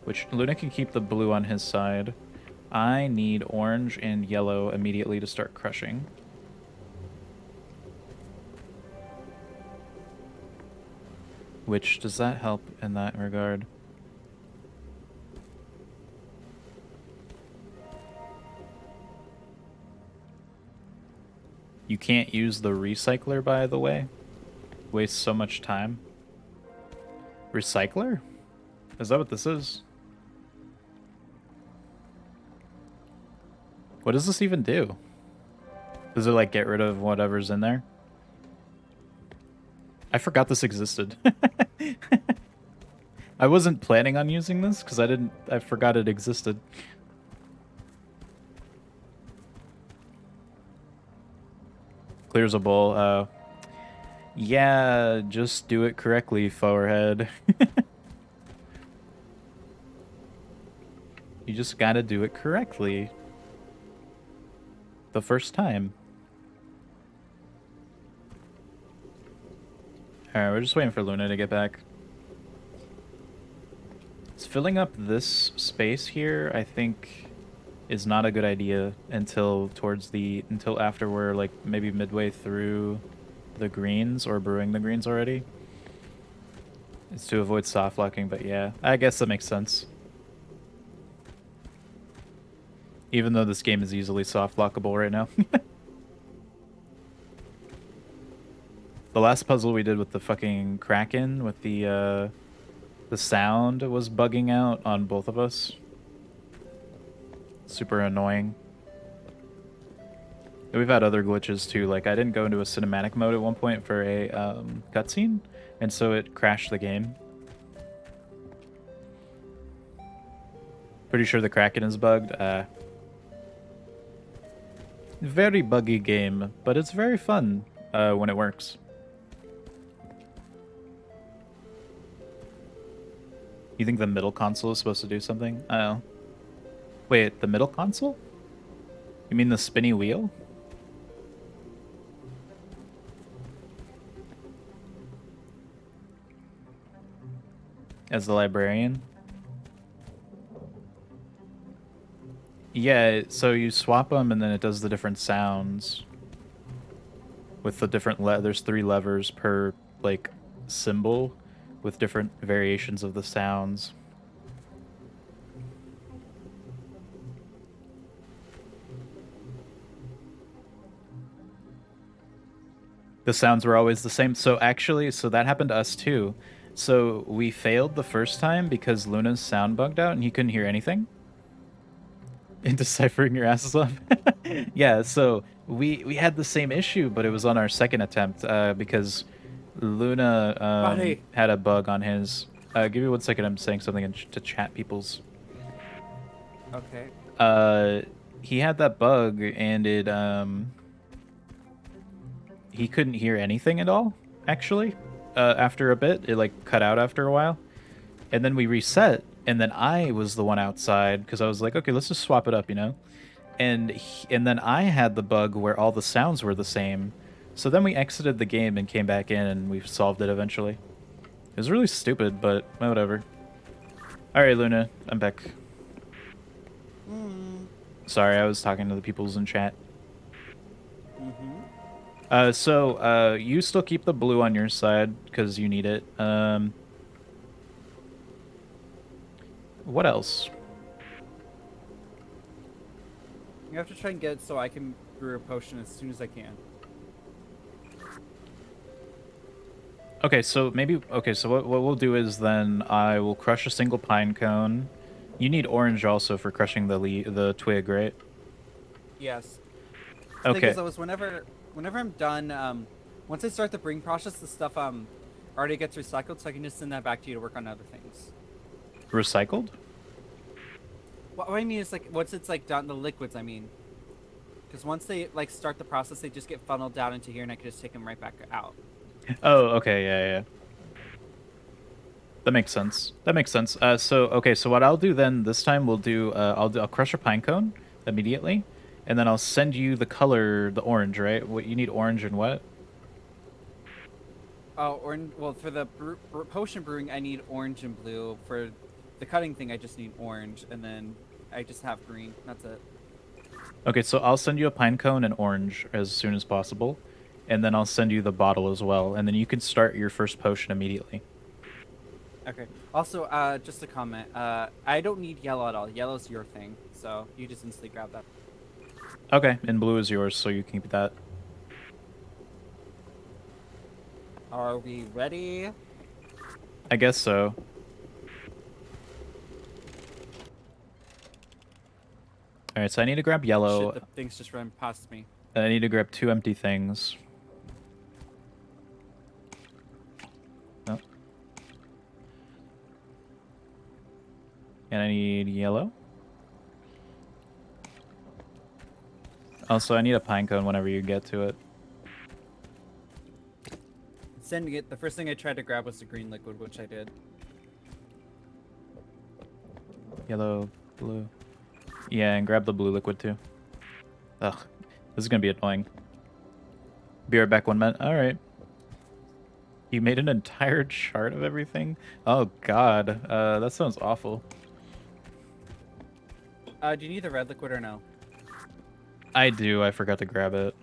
Which Luna can keep the blue on his side. I need orange and yellow immediately to start crushing. Which, does that help in that regard? You can't use the recycler, by the way. Wastes so much time. Recycler? Is that what this is? What does this even do? Does it, like, get rid of whatever's in there? I forgot this existed. I wasn't planning on using this, because I forgot it existed. Clears a bowl. Yeah, just do it correctly, forehead. You just gotta do it correctly. The first time. Alright, we're just waiting for Luna to get back. It's filling up this space here, I think, is not a good idea until after we're like maybe midway through the greens or brewing the greens already. It's to avoid soft locking, but yeah, I guess that makes sense. Even though this game is easily soft lockable right now. The last puzzle we did with the fucking Kraken with the sound was bugging out on both of us. Super annoying. And we've had other glitches too, like I didn't go into a cinematic mode at one point for a cutscene, and so it crashed the game. Pretty sure the Kraken is bugged. Very buggy game, but it's very fun when it works. You think the middle console is supposed to do something? Oh. Wait, the middle console? You mean the spinny wheel? As the librarian? Yeah, so you swap them and then it does the different sounds. With the different there's 3 levers per, like, symbol with different variations of the sounds. The sounds were always the same. So actually, so that happened to us too. So we failed the first time because Luna's sound bugged out and he couldn't hear anything. In deciphering your asses off. Yeah, so we had the same issue, but it was on our second attempt because Luna had a bug on his. Give me 1 second. I'm saying something to chat people's. Okay. He had that bug and it he couldn't hear anything at all. Actually, after a bit, it like cut out after a while, and then we reset. And then I was the one outside because I was like, okay, let's just swap it up, you know? And then I had the bug where all the sounds were the same. So then we exited the game and came back in and we solved it eventually. It was really stupid, but whatever. Alright, Luna, I'm back. Sorry, I was talking to the peoples in chat. So you still keep the blue on your side because you need it. What else? You have to try and get it so I can brew a potion as soon as I can. Okay, so what we'll do is then I will crush a single pine cone. You need orange also for crushing the twig, right? Yes. Okay. Because whenever I'm done, once I start the brewing process, the stuff already gets recycled, so I can just send that back to you to work on other things. Recycled? What I mean is like once it's like done, the liquids. I mean, because once they like start the process, they just get funneled down into here, and I can just take them right back out. Oh, okay, yeah. That makes sense. That makes sense. So what I'll do then this time we'll do I'll crush a pine cone immediately, and then I'll send you the color, the orange, right? What you need, orange and what? Oh, orange. Well, for the potion brewing, I need orange and blue. For the cutting thing, I just need orange, and then I just have green. That's it. Okay, so I'll send you a pine cone and orange as soon as possible, and then I'll send you the bottle as well, and then you can start your first potion immediately. Okay. Also, just a comment. I don't need yellow at all. Yellow's your thing, so you just instantly grab that. Okay, and blue is yours, so you can keep that. Are we ready? I guess so. All right, so I need to grab yellow. Shit, the things just ran past me. I need to grab 2 empty things. Nope. And I need yellow. Also, I need a pine cone whenever you get to it. Sending it. The first thing I tried to grab was the green liquid, which I did. Yellow, blue. Yeah, and grab the blue liquid too. Ugh, this is gonna be annoying. Be right back 1 minute. All right. You made an entire chart of everything? Oh god, that sounds awful. Do you need the red liquid or no? I do, I forgot to grab it.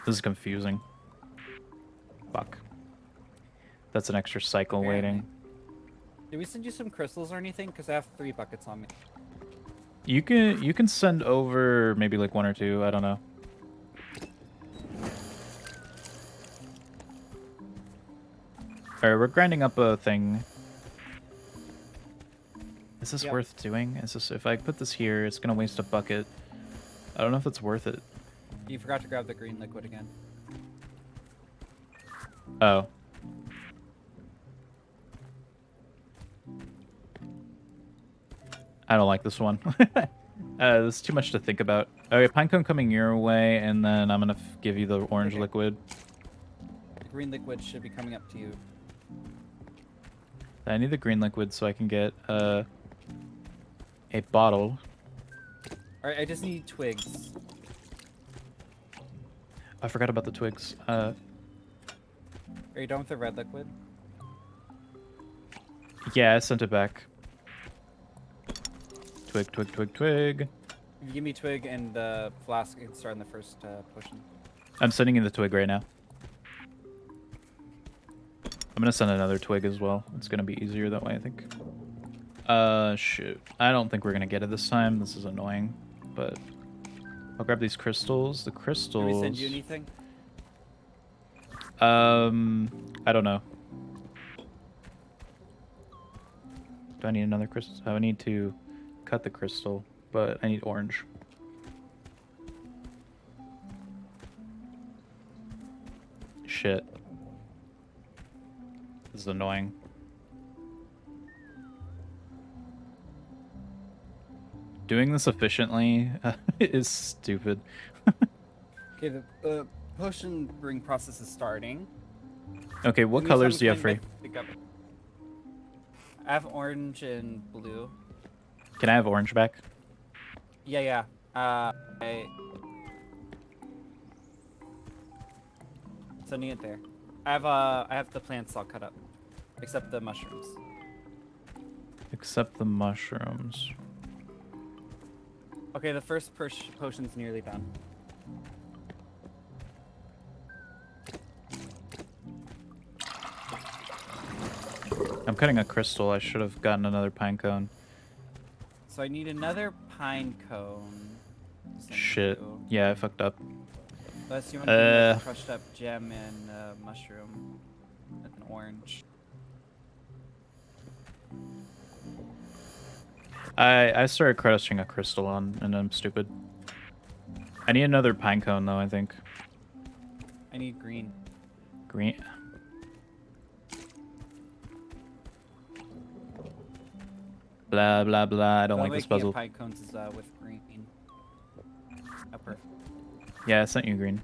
This is confusing. Fuck. That's an extra cycle waiting. Did we send you some crystals or anything? Because I have 3 buckets on me. You can send over maybe like 1 or 2, I don't know. Alright, we're grinding up a thing. Is this worth doing? Is this, if I put this here, it's gonna waste a bucket. I don't know if it's worth it. You forgot to grab the green liquid again. Oh. I don't like this one. This is too much to think about. Okay, pinecone coming your way, and then I'm gonna give you the orange liquid. The green liquid should be coming up to you. I need the green liquid so I can get a bottle. Alright, I just need twigs. I forgot about the twigs. Are you done with the red liquid? Yeah, I sent it back. Twig, twig, twig, twig. If you give me twig and the flask, I can start on the first potion. I'm sending you the twig right now. I'm gonna send another twig as well. It's gonna be easier that way, I think. Shoot. I don't think we're gonna get it this time. This is annoying, but I'll grab these crystals. The crystals. Did we send you anything? I don't know. Do I need another crystal? Oh, I need to cut the crystal, but I need orange. Shit. This is annoying. Doing this efficiently is stupid. Okay, the potion brewing process is starting. Okay, what colors do you have free? I have orange and blue. Can I have orange back? Yeah. Sending it there. I have the plants all cut up, except the mushrooms. Except the mushrooms. Okay, the first potion's nearly done. I'm cutting a crystal. I should have gotten another pine cone. So I need another pine cone. Shit. Yeah, I fucked up. Unless you want to do crushed up gem and mushroom with an orange. I started crushing a crystal on, and I'm stupid. I need another pine cone, though, I think. I need green. Green? Blah, blah, blah. I don't like this puzzle. Pine cones is with green. Oh, perfect. Yeah, I sent you green.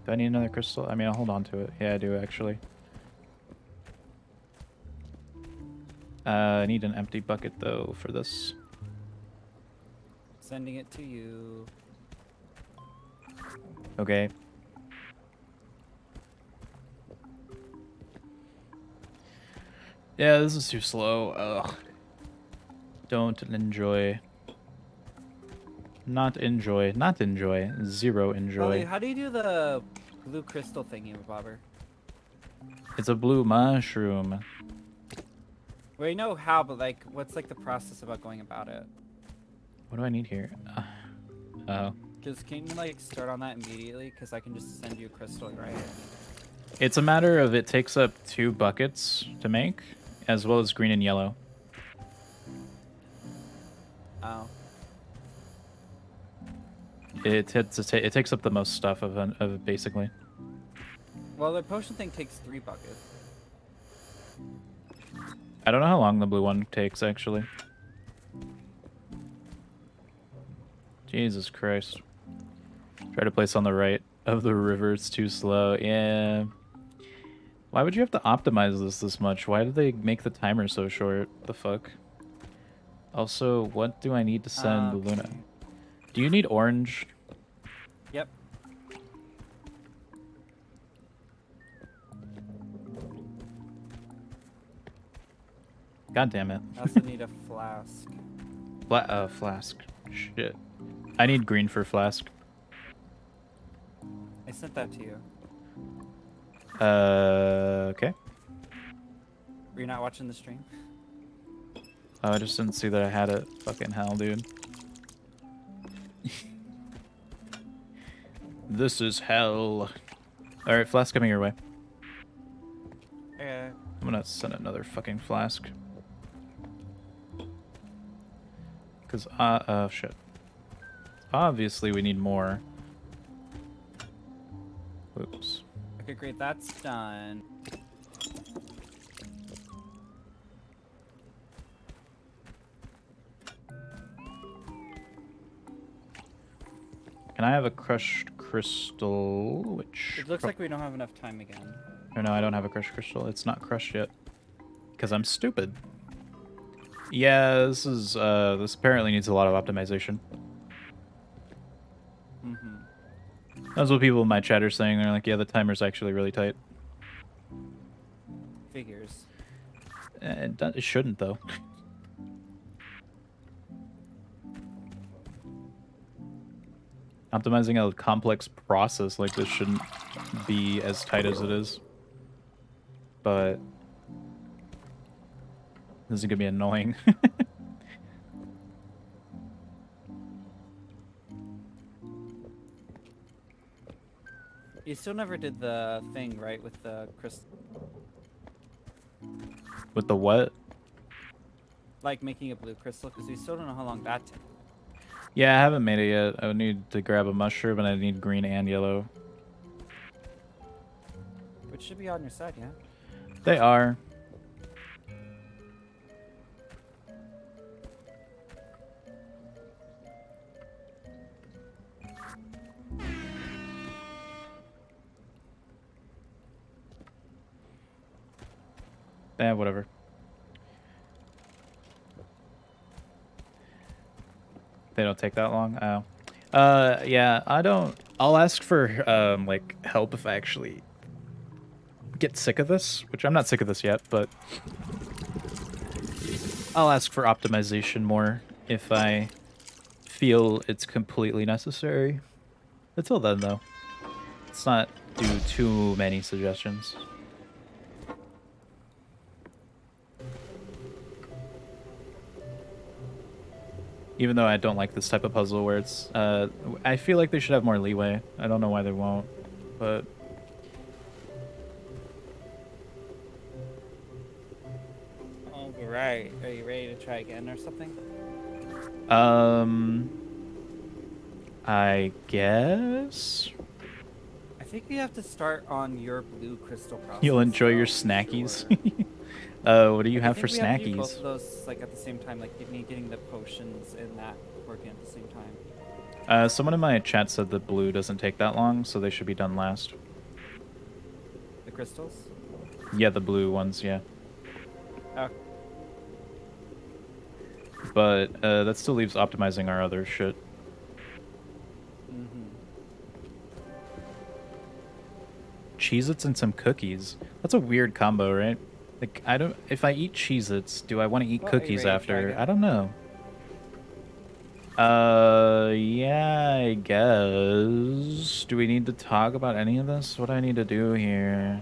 Do I need another crystal? I mean, I'll hold on to it. Yeah, I do, actually. I need an empty bucket, though, for this. Sending it to you. Okay. Yeah, this is too slow. Ugh. Don't enjoy. Not enjoy. Not enjoy. Zero enjoy. Ollie, how do you do the blue crystal thingy, Bobber? It's a blue mushroom. We know how, but like, what's like the process about going about it? What do I need here? Oh. Because can you like start on that immediately? Because I can just send you a crystal, right? It's a matter of it takes up 2 buckets to make, as well as green and yellow. Oh. It takes up the most stuff of it, basically. Well, the potion thing takes 3 buckets. I don't know how long the blue one takes, actually. Jesus Christ. Try to place on the right of the river. It's too slow. Yeah. Why would you have to optimize this much? Why did they make the timer so short? The fuck? Also, what do I need to send Luna? Do you need orange? Yep. God damn it. I also need a flask. Flask. Shit. I need green for flask. I sent that to you. Okay. Were you not watching the stream? Oh, I just didn't see that I had it. Fucking hell, dude. This is hell. Alright, flask coming your way. Yeah. I'm gonna send another fucking flask. Cause, shit. Obviously we need more. Oops. Okay, great. That's done. Can I have a crushed crystal? Which... It looks like we don't have enough time again. Or no, I don't have a crushed crystal. It's not crushed yet. Because I'm stupid. Yeah, this is, this apparently needs a lot of optimization. Mm-hmm. That's what people in my chat are saying. They're like, yeah, the timer's actually really tight. Figures. It shouldn't, though. Optimizing a complex process like this shouldn't be as tight as it is. But this is gonna be annoying. You still never did the thing, right, with the crystal? With the what? Like making a blue crystal, because we still don't know how long that takes. Yeah, I haven't made it yet. I would need to grab a mushroom, and I need green and yellow. Which should be on your side, yeah? They are. Eh, whatever. They don't take that long? Oh. Yeah, I don't... I'll ask for, like, help if I actually get sick of this, which I'm not sick of this yet, but I'll ask for optimization more if I feel it's completely necessary. Until then, though, let's not do too many suggestions. Even though I don't like this type of puzzle where it's, I feel like they should have more leeway. I don't know why they won't, but... All right. Are you ready to try again or something? I guess? I think we have to start on your blue crystal process. You'll enjoy your so I'm snackies. sure. What do you have for I think we have to do both snackies? of those like at the same time, like me getting the potions and that working at the same time. Someone in my chat said that blue doesn't take that long, so they should be done last. The crystals? Yeah, the blue ones, yeah. Oh. But that still leaves optimizing our other shit. Mm-hmm. Cheez-Its and some cookies. That's a weird combo, right? Like, I don't... If I eat Cheez-Its, do I want to eat Well, are you cookies ready to after? try again? I don't know. Yeah, I guess. Do we need to talk about any of this? What do I need to do here?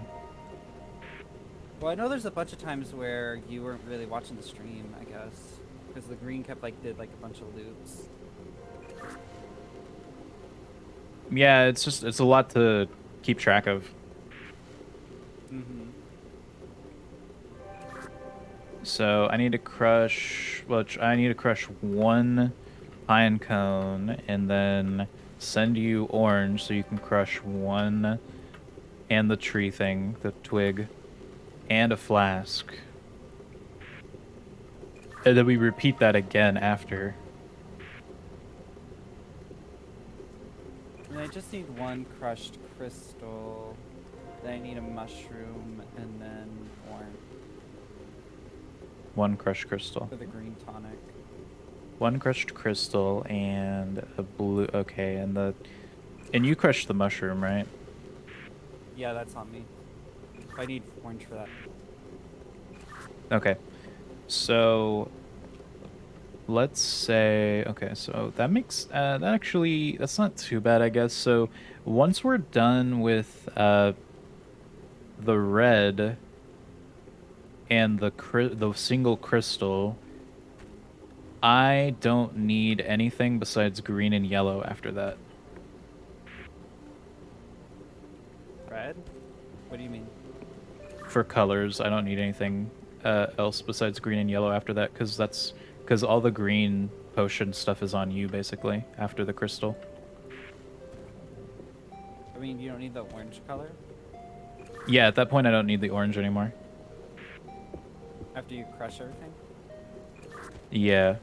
Well, I know there's a bunch of times where you weren't really watching the stream, I guess. Because the green kept, like, did, like, a bunch of loops. Yeah, it's a lot to keep track of. Mm-hmm. So I need to crush, I need to crush one pine cone and then send you orange so you can crush one and the tree thing, the twig, and a flask. And then we repeat that again after. And I just need one crushed crystal. Then I need a mushroom and then orange One crushed crystal. for the green tonic. One crushed crystal and a blue. Okay, and you crushed the mushroom, right? Yeah, that's on me. I need orange for that. Okay. So let's say, okay, so that makes that actually, that's not too bad, I guess. So once we're done with the red and the single crystal, I don't need anything besides green and yellow after that. Red? What do you mean? For colors, I don't need anything else besides green and yellow after that, because all the green potion stuff is on you basically after the crystal. I mean, you don't need the orange color Yeah, at that point I don't need the orange anymore. after you crush everything? Yeah.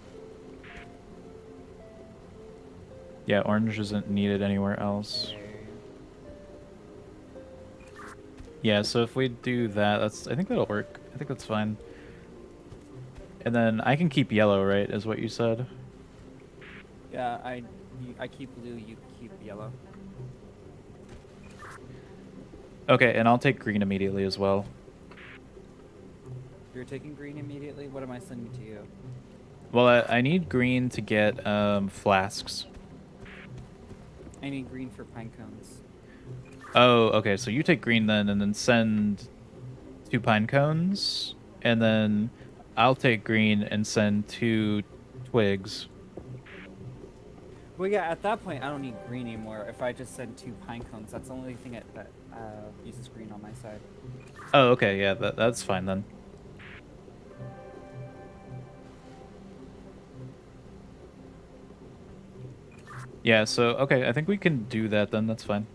Yeah, orange isn't needed anywhere else. Okay. Yeah, so if we do that, I think that'll work. I think that's fine. And then I can keep yellow, right, is what you said? Yeah, I keep blue, you keep yellow. Okay, and I'll take green immediately as well. You're taking green immediately? What am I sending to you? Well, I need green to get flasks. I need green for pine cones. Oh, okay, so you take green then, and then send 2 pine cones, and then I'll take green and send 2 twigs. Well, yeah, at that point, I don't need green anymore. If I just send 2 pine cones, that's the only thing that uses green on my side. Oh, okay, yeah, that's fine then. Yeah, so, okay, I think we can do that then, that's fine.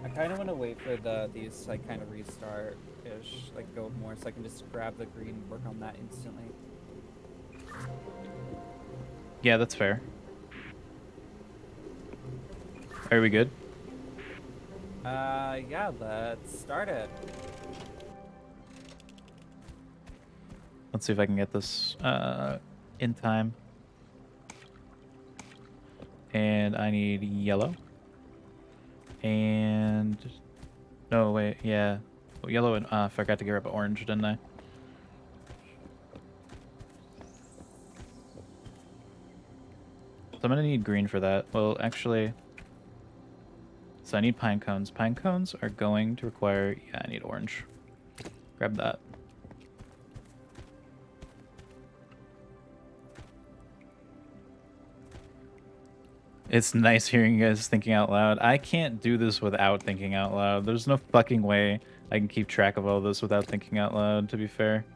I kind of want to wait for these like kind of restart-ish, like go more, so I can just grab the green and work on that instantly. Yeah, that's fair. Are we good? Yeah, let's start it. Let's see if I can get this in time. And I need yellow. And no, wait, yeah. Well, yellow and I forgot to grab orange, didn't I? So I'm gonna need green for that. Well, actually, so I need pine cones. Pine cones are going to require, yeah, I need orange. Grab that. It's nice hearing you guys thinking out loud. I can't do this without thinking out loud. There's no fucking way I can keep track of all this without thinking out loud, to be fair.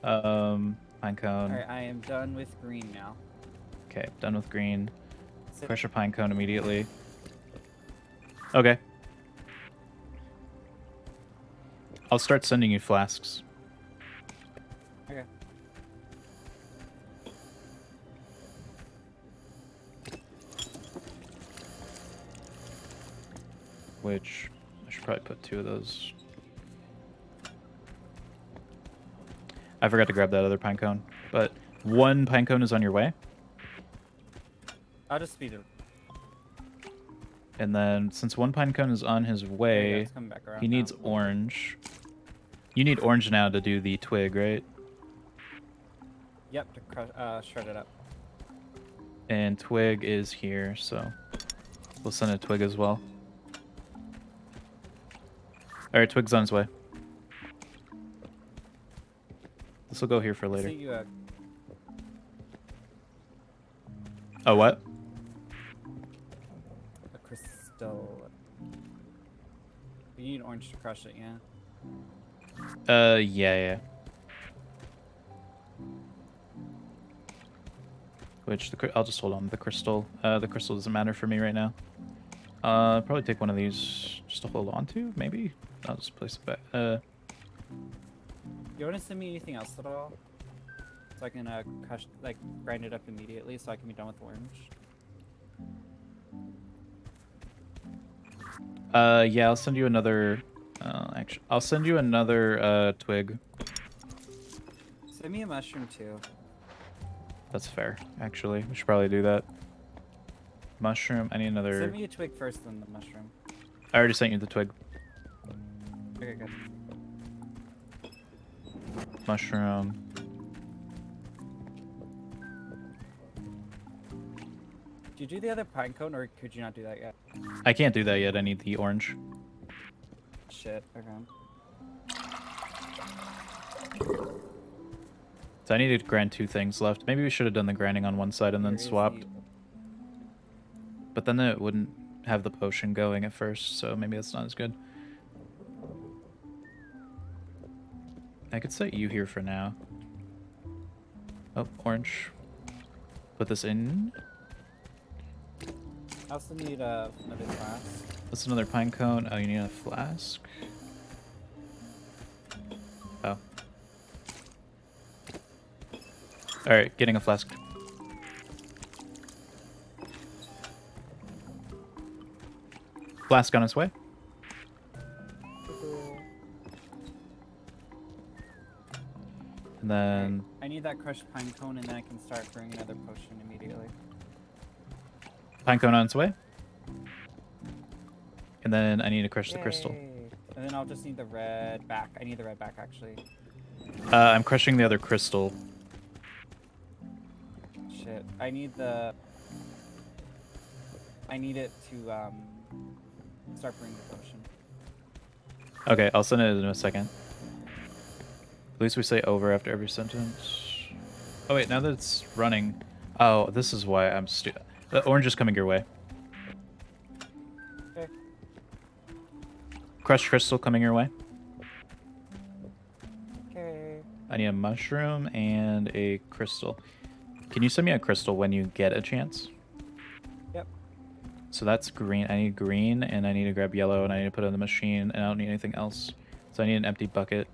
Pine cone. Alright, I am done with green now. Okay, done with green. Sit- Crush a pine cone immediately. Okay. I'll start sending you flasks. Okay. which I should probably put 2 of those. I forgot to grab that other pine cone, but 1 pine cone is on your way. I'll just speed it. And then since 1 pine cone is on his There you go, way, it's coming back around he needs now. orange. You need orange now to do the twig, right? Yep, to shred it up. And twig is here, so we'll send a twig as well. Alright, twig's on his way. This will go here for later. See you Oh, what? a crystal. You need orange to crush it, yeah. Yeah. Which I'll just hold on to the crystal. The crystal doesn't matter for me right now. Probably take one of these just to hold on to, maybe. I'll just place it back. You want to send me anything else at all? So I can crush, like, grind it up immediately, so I can be done with orange. Yeah, I'll send you another. Actually, I'll send you another twig. Send me a mushroom too. That's fair. Actually, we should probably do that. Mushroom. I need another. Send me a twig first, then the mushroom. I already sent you the twig. Okay, good. Mushroom. Did you do the other pine cone, or could you not do that yet? I can't do that yet. I need the orange. Shit. Okay. So I need to grind 2 things left. Maybe we should have done the grinding on one side and then Where is swapped. the- But then it wouldn't have the potion going at first, so maybe that's not as good. I could set you here for now. Oh, orange. Put this in. I also need another glass. That's another pine cone. Oh, you need a flask? Oh. Alright, getting a flask. Flask on its way. And then I need that crushed pine cone, and then I can start brewing another potion immediately. pine cone on its way. And then I need to crush the crystal. Yay. And then I'll just need the red back. I need the red back, actually. I'm crushing the other crystal. Shit. I need the... I need it to start brewing the potion. Okay, I'll send it in a second. At least we say over after every sentence. Oh wait, now that it's running. Oh, this is why I'm stupid. The orange is coming your way. Okay. Crushed crystal coming your way. Okay. I need a mushroom and a crystal. Can you send me a crystal when you get a chance? Yep. So that's green. I need green, and I need to grab yellow, and I need to put it in the machine, and I don't need anything else. So I need an empty bucket.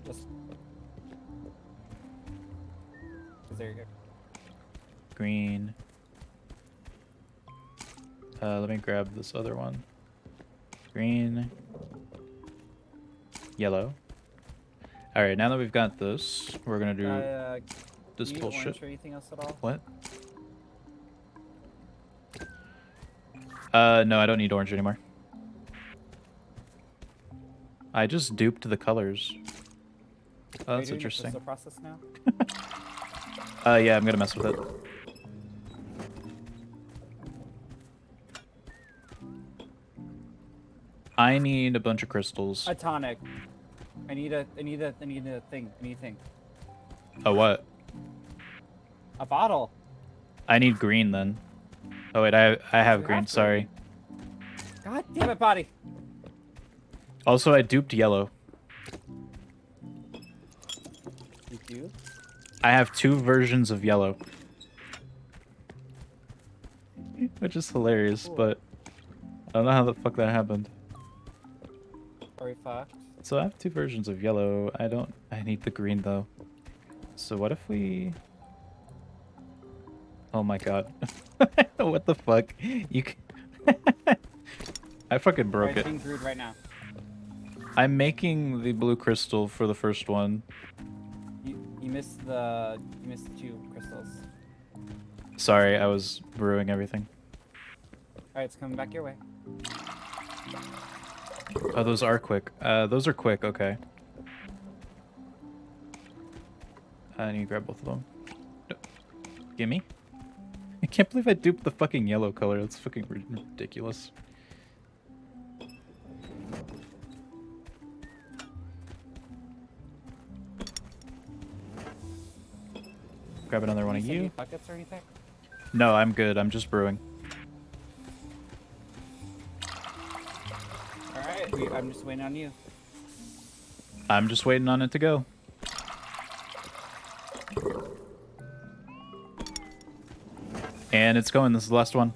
Just... There you go. Green. Let me grab this other one. Green. Yellow. Alright, now that we've got this, we're gonna do this do you need bullshit. orange or anything else at all? What? No, I don't need orange anymore. I just duped the colors. Oh, Are you that's doing the interesting. crystal process now? Yeah, I'm gonna mess with it. I need a bunch of crystals. A tonic. I need a thing. I need a thing. Oh, what? A bottle. I need green then. Oh wait, I have You green. have to. Sorry. God damn it, body. Also, I duped yellow. You do? I have 2 versions of yellow, which is hilarious. Cool. But I don't know how the fuck that happened. Are we fucked? So I have 2 versions of yellow. I need the green though. So what if we? Oh my god. What the fuck? You can... I fucking Alright, broke it's it. being brewed right now. I'm making the blue crystal for the first one. You missed the 2 crystals. Sorry, I was brewing everything. Alright, it's coming back your way. Oh, those are quick. Those are quick, okay. I need to grab both of them. No. Gimme. I can't believe I duped the fucking yellow color. That's fucking ridiculous. Grab another one of Send me you. buckets or anything? No, I'm good. I'm just brewing. Alright, I'm just waiting on you. I'm just waiting on it to go. And it's going. This is the last one.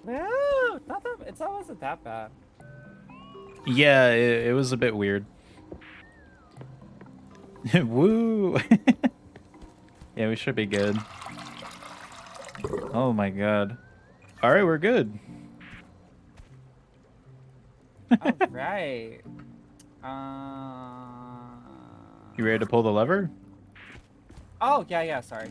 No, it wasn't that bad. Yeah, it was a bit weird. Woo! Yeah, we should be good. Oh my god. Alright, we're good. Alright. You ready to pull the lever? Oh, yeah, sorry.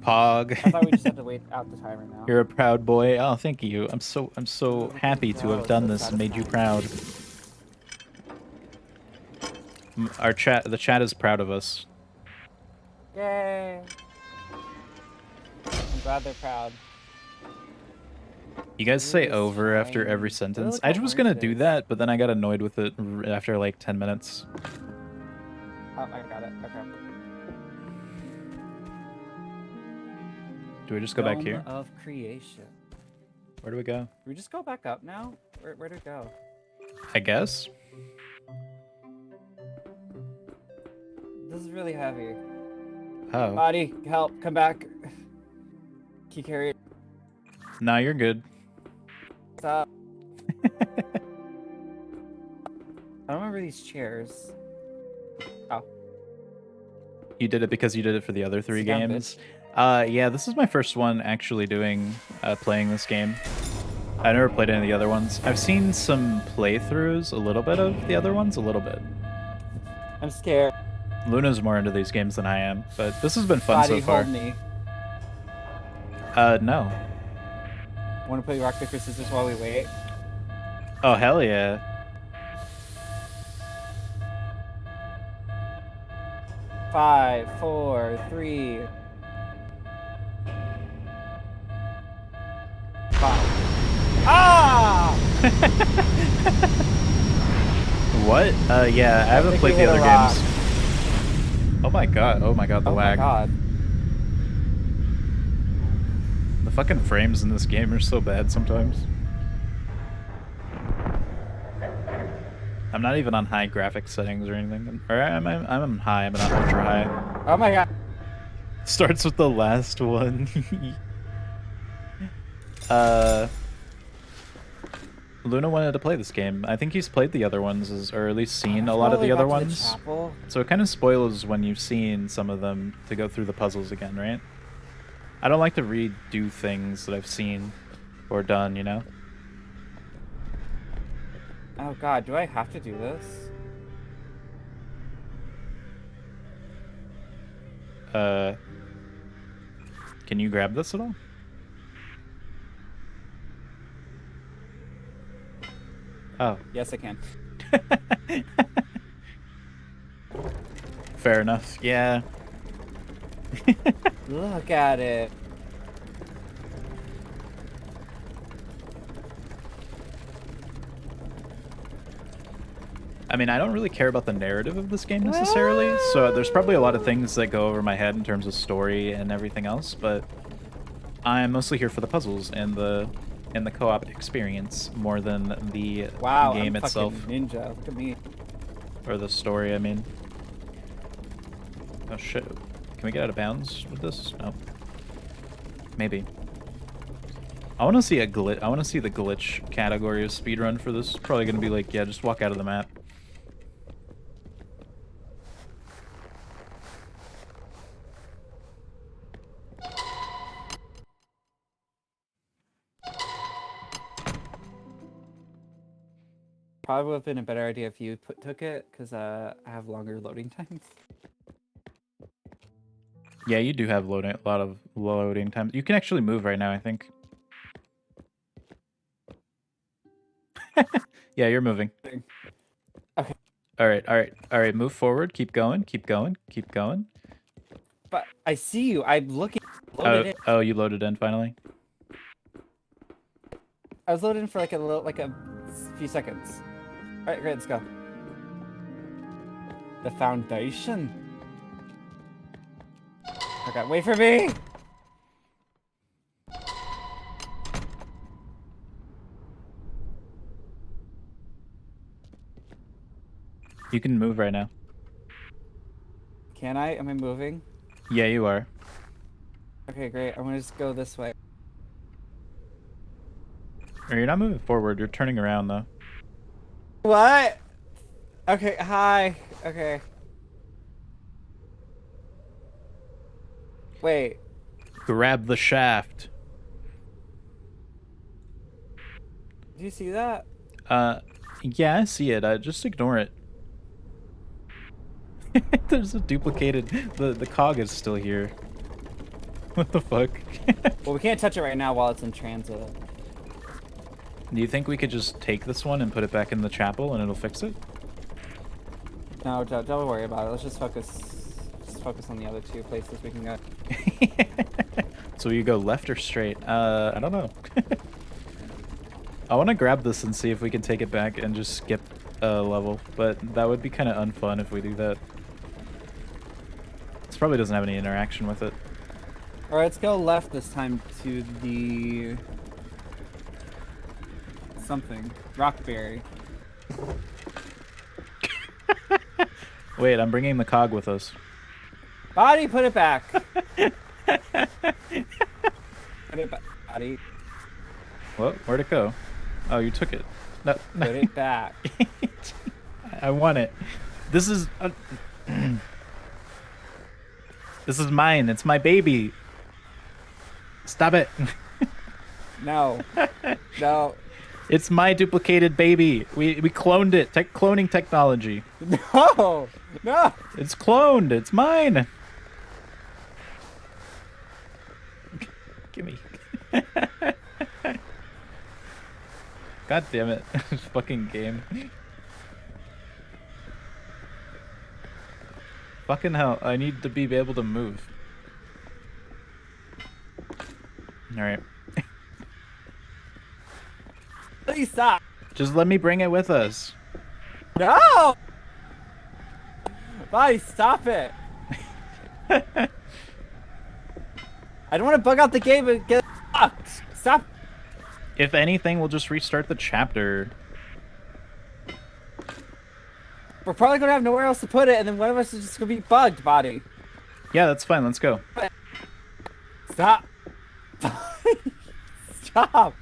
Pog. I thought we just had to wait out the timer now. You're a proud boy. Oh, thank you. I'm so happy to have done so this and made you satisfying. proud. The chat is proud of us. Yay. I'm glad they're proud. You guys say Ooh, over after shiny. every sentence. Look I how was gonna orange it do is. that, but then I got annoyed with it after like 10 minutes. Oh, I got it. Okay. Do we just go back Dome here? of creation. Where do we go? Do we just go back up now? Where do we go? I guess. This is really heavy. Oh. Body, help, come back. Key carry. Nah, you're good. Stop. I don't remember these chairs. Oh. You did it because you did it for the other 3 Sit down, games. Yeah, this is my first one actually playing this game. I never played any of the other ones. I've seen some playthroughs, a little bit of the other ones, a little bit. I'm scared. Luna's more into these games than I am, but this has been fun Body, so far. hold me. No. Want to play rock, paper, scissors while we wait? Oh, hell yeah. Five, 4, 3. 5. Ah! What? Yeah, I haven't think played we the hit other a rock. games. Oh my god, the Oh my lag. god. The fucking frames in this game are so bad sometimes. I'm not even on high graphics settings or anything. Or I'm on high, I'm not ultra high. Oh my god. Starts with the last one. Luna wanted to play this game. I think he's played the other ones, or at least seen a lot of the other ones. So it kind of spoils when you've seen some of them to go through the puzzles again, right? I don't like to redo things that I've seen or done, you know? Oh god, do I have to do this? Can you grab this at all? Oh. Yes, I can. Fair enough. Yeah. Look at it. I mean, I don't really care about the narrative of this game necessarily, so there's probably a lot of things that go over my head in terms of story and everything else, but I'm mostly here for the puzzles and the co-op experience more than the Wow, game I'm itself. fucking ninja. Look at me. Or the story, I mean. Oh shit. Can we get out of bounds with this? No. Maybe. I want to see a glitch. I want to see the glitch category of speedrun for this. Probably going to be like, yeah, just walk out of the map. Probably would have been a better idea if you took it, because I have longer loading times. Yeah, you do have a lot of loading times. You can actually move right now, I think. Yeah, you're moving. Okay. All right, all right, all right. Move forward. Keep going. Keep going. Keep going. But I see you. I'm looking. Loaded in. Oh, you loaded in finally. I was loaded in for like a few seconds. All right, great. Let's go. The foundation. Okay, wait for me. You can move right now. Can I? Am I moving? Yeah, you are. Okay, great. I'm gonna just go this way. Or you're not moving forward. You're turning around though. What? Okay, hi. Okay. Wait. Grab the shaft. Do you see that? Yeah, I see it. Just ignore it. There's a duplicated. The cog is still here. What the fuck? Well, we can't touch it right now while it's in transit. Do you think we could just take this one and put it back in the chapel and it'll fix it? No, don't worry about it. Let's just focus on the other two places we can go. So you go left or straight? I don't know. I want to grab this and see if we can take it back and just skip a level, but that would be kind of unfun if we do that. This probably doesn't have any interaction with it. Alright, let's go left this time to the... something. Rockberry. Wait, I'm bringing the cog with us. Body, put it back. Put it back. Body, What? Where'd it go? Oh, you took it. No. put it back. I want it. This is... this is mine. It's my baby. Stop it. No. No. It's my duplicated baby. We cloned it. Cloning technology. No! No! It's cloned. It's mine. Gimme. God damn it. Fucking game. Fucking hell. I need to be able to move. Alright. Please stop. Just let me bring it with us. No! Body, stop it. I don't want to bug out the game and get fucked. Stop. If anything, we'll just restart the chapter. We're probably going to have nowhere else to put it, and then one of us is just going to be bugged, Body. Yeah, that's fine. Let's go. Stop. Stop.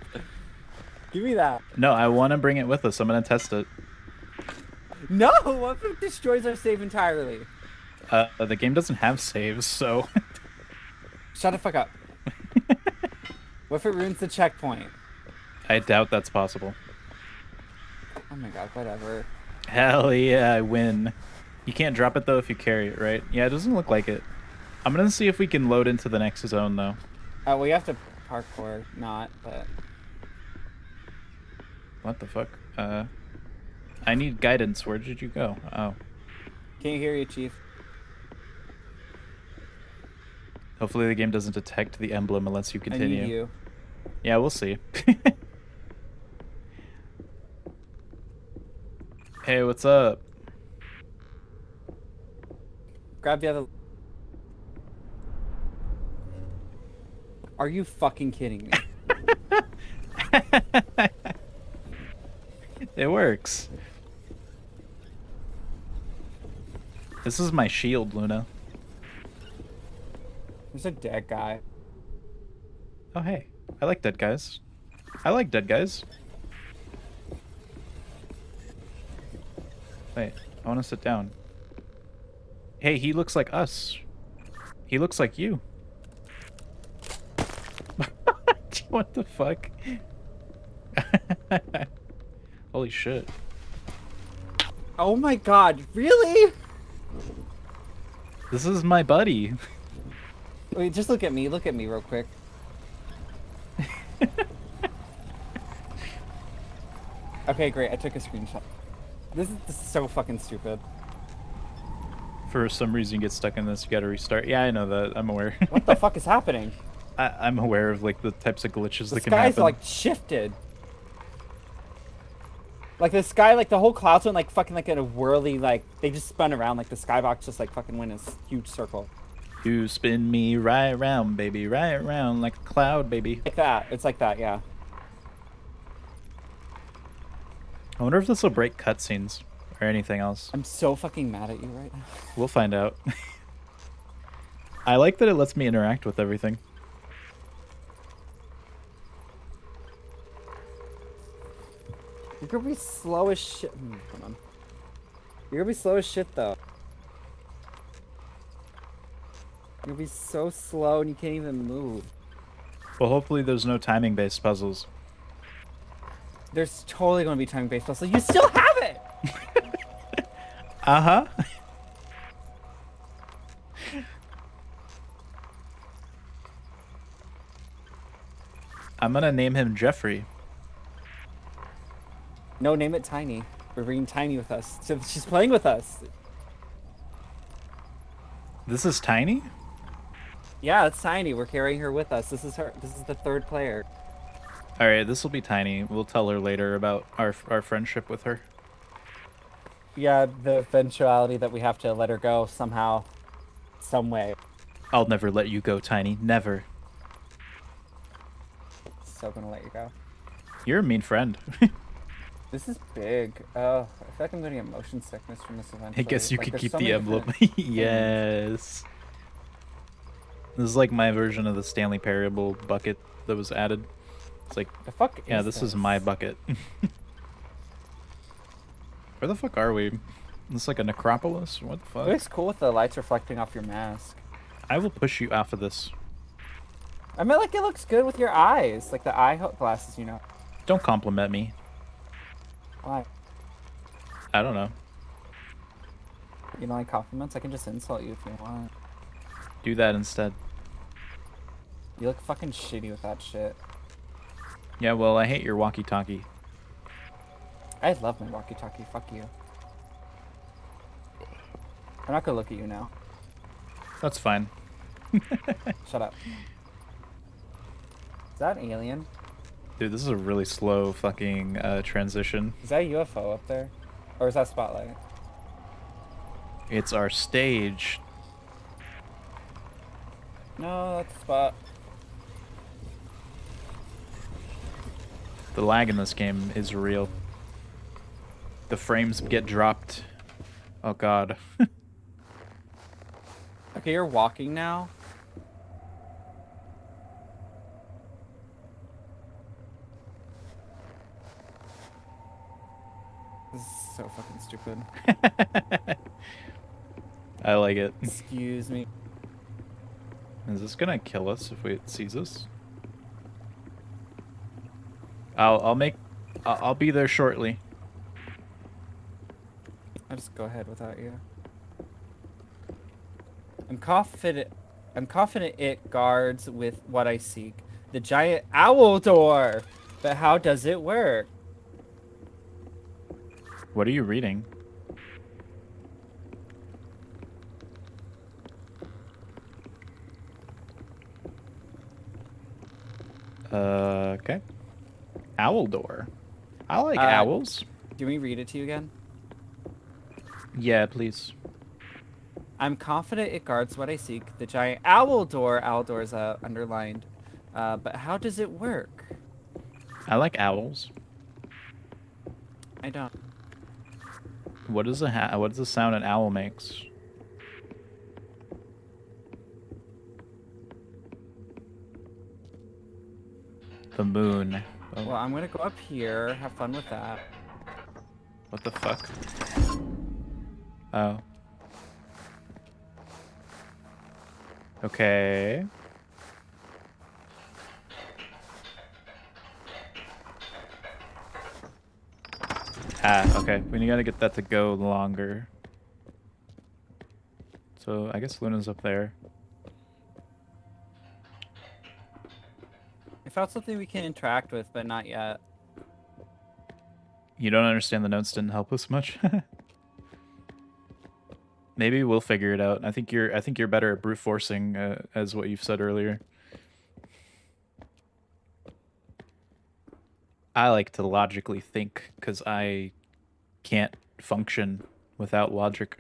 Give me that. No, I want to bring it with us. I'm going to test it. No! What if it destroys our save entirely? The game doesn't have saves, so... Shut the fuck up. What if it ruins the checkpoint? I doubt that's possible. Oh my god, whatever. Hell yeah, I win. You can't drop it, though, if you carry it, right? Yeah, it doesn't look like it. I'm going to see if we can load into the next zone, though. Well, you have to parkour, not, but... What the fuck? I need guidance. Where did you go? Oh. Can't hear you, Chief. Hopefully the game doesn't detect the emblem and lets you continue. I need you. Yeah, we'll see. Hey, what's up? Grab the other... Are you fucking kidding me? It works. This is my shield, Luna. There's a dead guy. Oh, hey. I like dead guys. I like dead guys. Wait, I want to sit down. Hey, he looks like us. He looks like you. What the fuck? Holy shit. Oh my god, really? This is my buddy. Wait, just look at me real quick. Okay, great, I took a screenshot. This is so fucking stupid. For some reason, you get stuck in this, you gotta restart. Yeah, I know that. I'm aware. What the fuck is happening? I'm aware of like the types of glitches The that can sky's happen. like shifted. Like the sky, like the whole clouds went like fucking like in a whirly, like they just spun around, like the skybox just like fucking went in a huge circle. You spin me right round, baby, right round like a cloud, baby. Like that. It's like that, yeah. I wonder if this will break cutscenes or anything else. I'm so fucking mad at you right now. We'll find out. I like that it lets me interact with everything. You're gonna be slow as shit. Hold on. You're gonna be slow as shit though. You're gonna be so slow and you can't even move. Well, hopefully there's no timing-based puzzles. There's totally gonna be time-based puzzles. You still have it! Uh-huh. I'm gonna name him Jeffrey. No, name it Tiny. We're bringing Tiny with us. So she's playing with us. This is Tiny? Yeah, it's Tiny. We're carrying her with us. This is her. This is the third player. Alright, this will be Tiny. We'll tell her later about our friendship with her. Yeah, the eventuality that we have to let her go somehow, some way. I'll never let you go, Tiny. Never. So gonna let you go. You're a mean friend. This is big. Oh, I feel like I'm gonna get motion sickness from this event. I guess you Like, could there's keep so the many emblem. different Yes. This is like my version of the Stanley Parable bucket that was added. It's like, The fuck yeah, is this is my bucket. Where the fuck are we? This is like a necropolis? What the It fuck? looks cool with the lights reflecting off your mask. I will push you off of this. I mean, like, it looks good with your eyes. Like the eye glasses, you know. Don't compliment me. Why? I don't know. You don't like compliments? I can just insult you if you want. Do that instead. You look fucking shitty with that shit. Yeah, well, I hate your walkie-talkie. I love my walkie-talkie. Fuck you. I'm not gonna look at you now. That's fine. Shut up. Is that an alien? Dude, this is a really slow fucking transition. Is that a UFO up there? Or is that Spotlight? It's our stage. No, that's a Spot. The lag in this game is real. The frames get dropped. Oh god. Okay, you're walking now. This is so fucking stupid. I like it. Excuse me. Is this gonna kill us if it sees us? I'll be there shortly. I'll just go ahead without you. I'm confident it guards with what I seek. The giant owl door. But how does it work? What are you reading? Okay. Owl door. I like owls. Do we read it to you again? Yeah, please. I'm confident it guards what I seek. The giant owl door is underlined. But how does it work? I like owls. I don't. What is the sound an owl makes? The moon. Oh, Well, I'm gonna go up here. Have fun with that. what the fuck? Oh. Okay. Ah, okay. We gotta get that to go longer. So I guess Luna's up there. I found something we can interact with, but not yet. You don't understand the notes didn't help us much. Maybe we'll figure it out. I think you're better at brute forcing, as what you've said earlier. I like to logically think because I can't function without logic.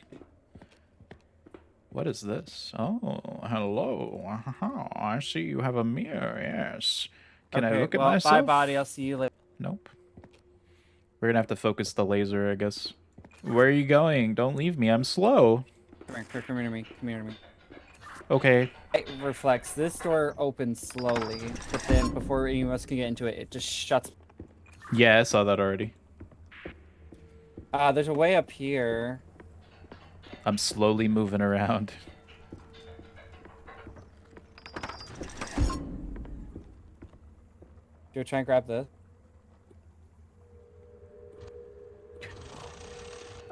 What is this? Oh, hello. I see you have a mirror. Yes. Can I Okay, look at well, myself? bye, body. I'll see you later. Nope. We're gonna have to focus the laser, I guess. Where are you going? Don't leave me. I'm slow. Come here to me. Come here to me. Okay. It reflects. This door opens slowly, but then before any of us can get into it, it just shuts. Yeah, I saw that already. There's a way up here. I'm slowly moving around. Do you try and grab this?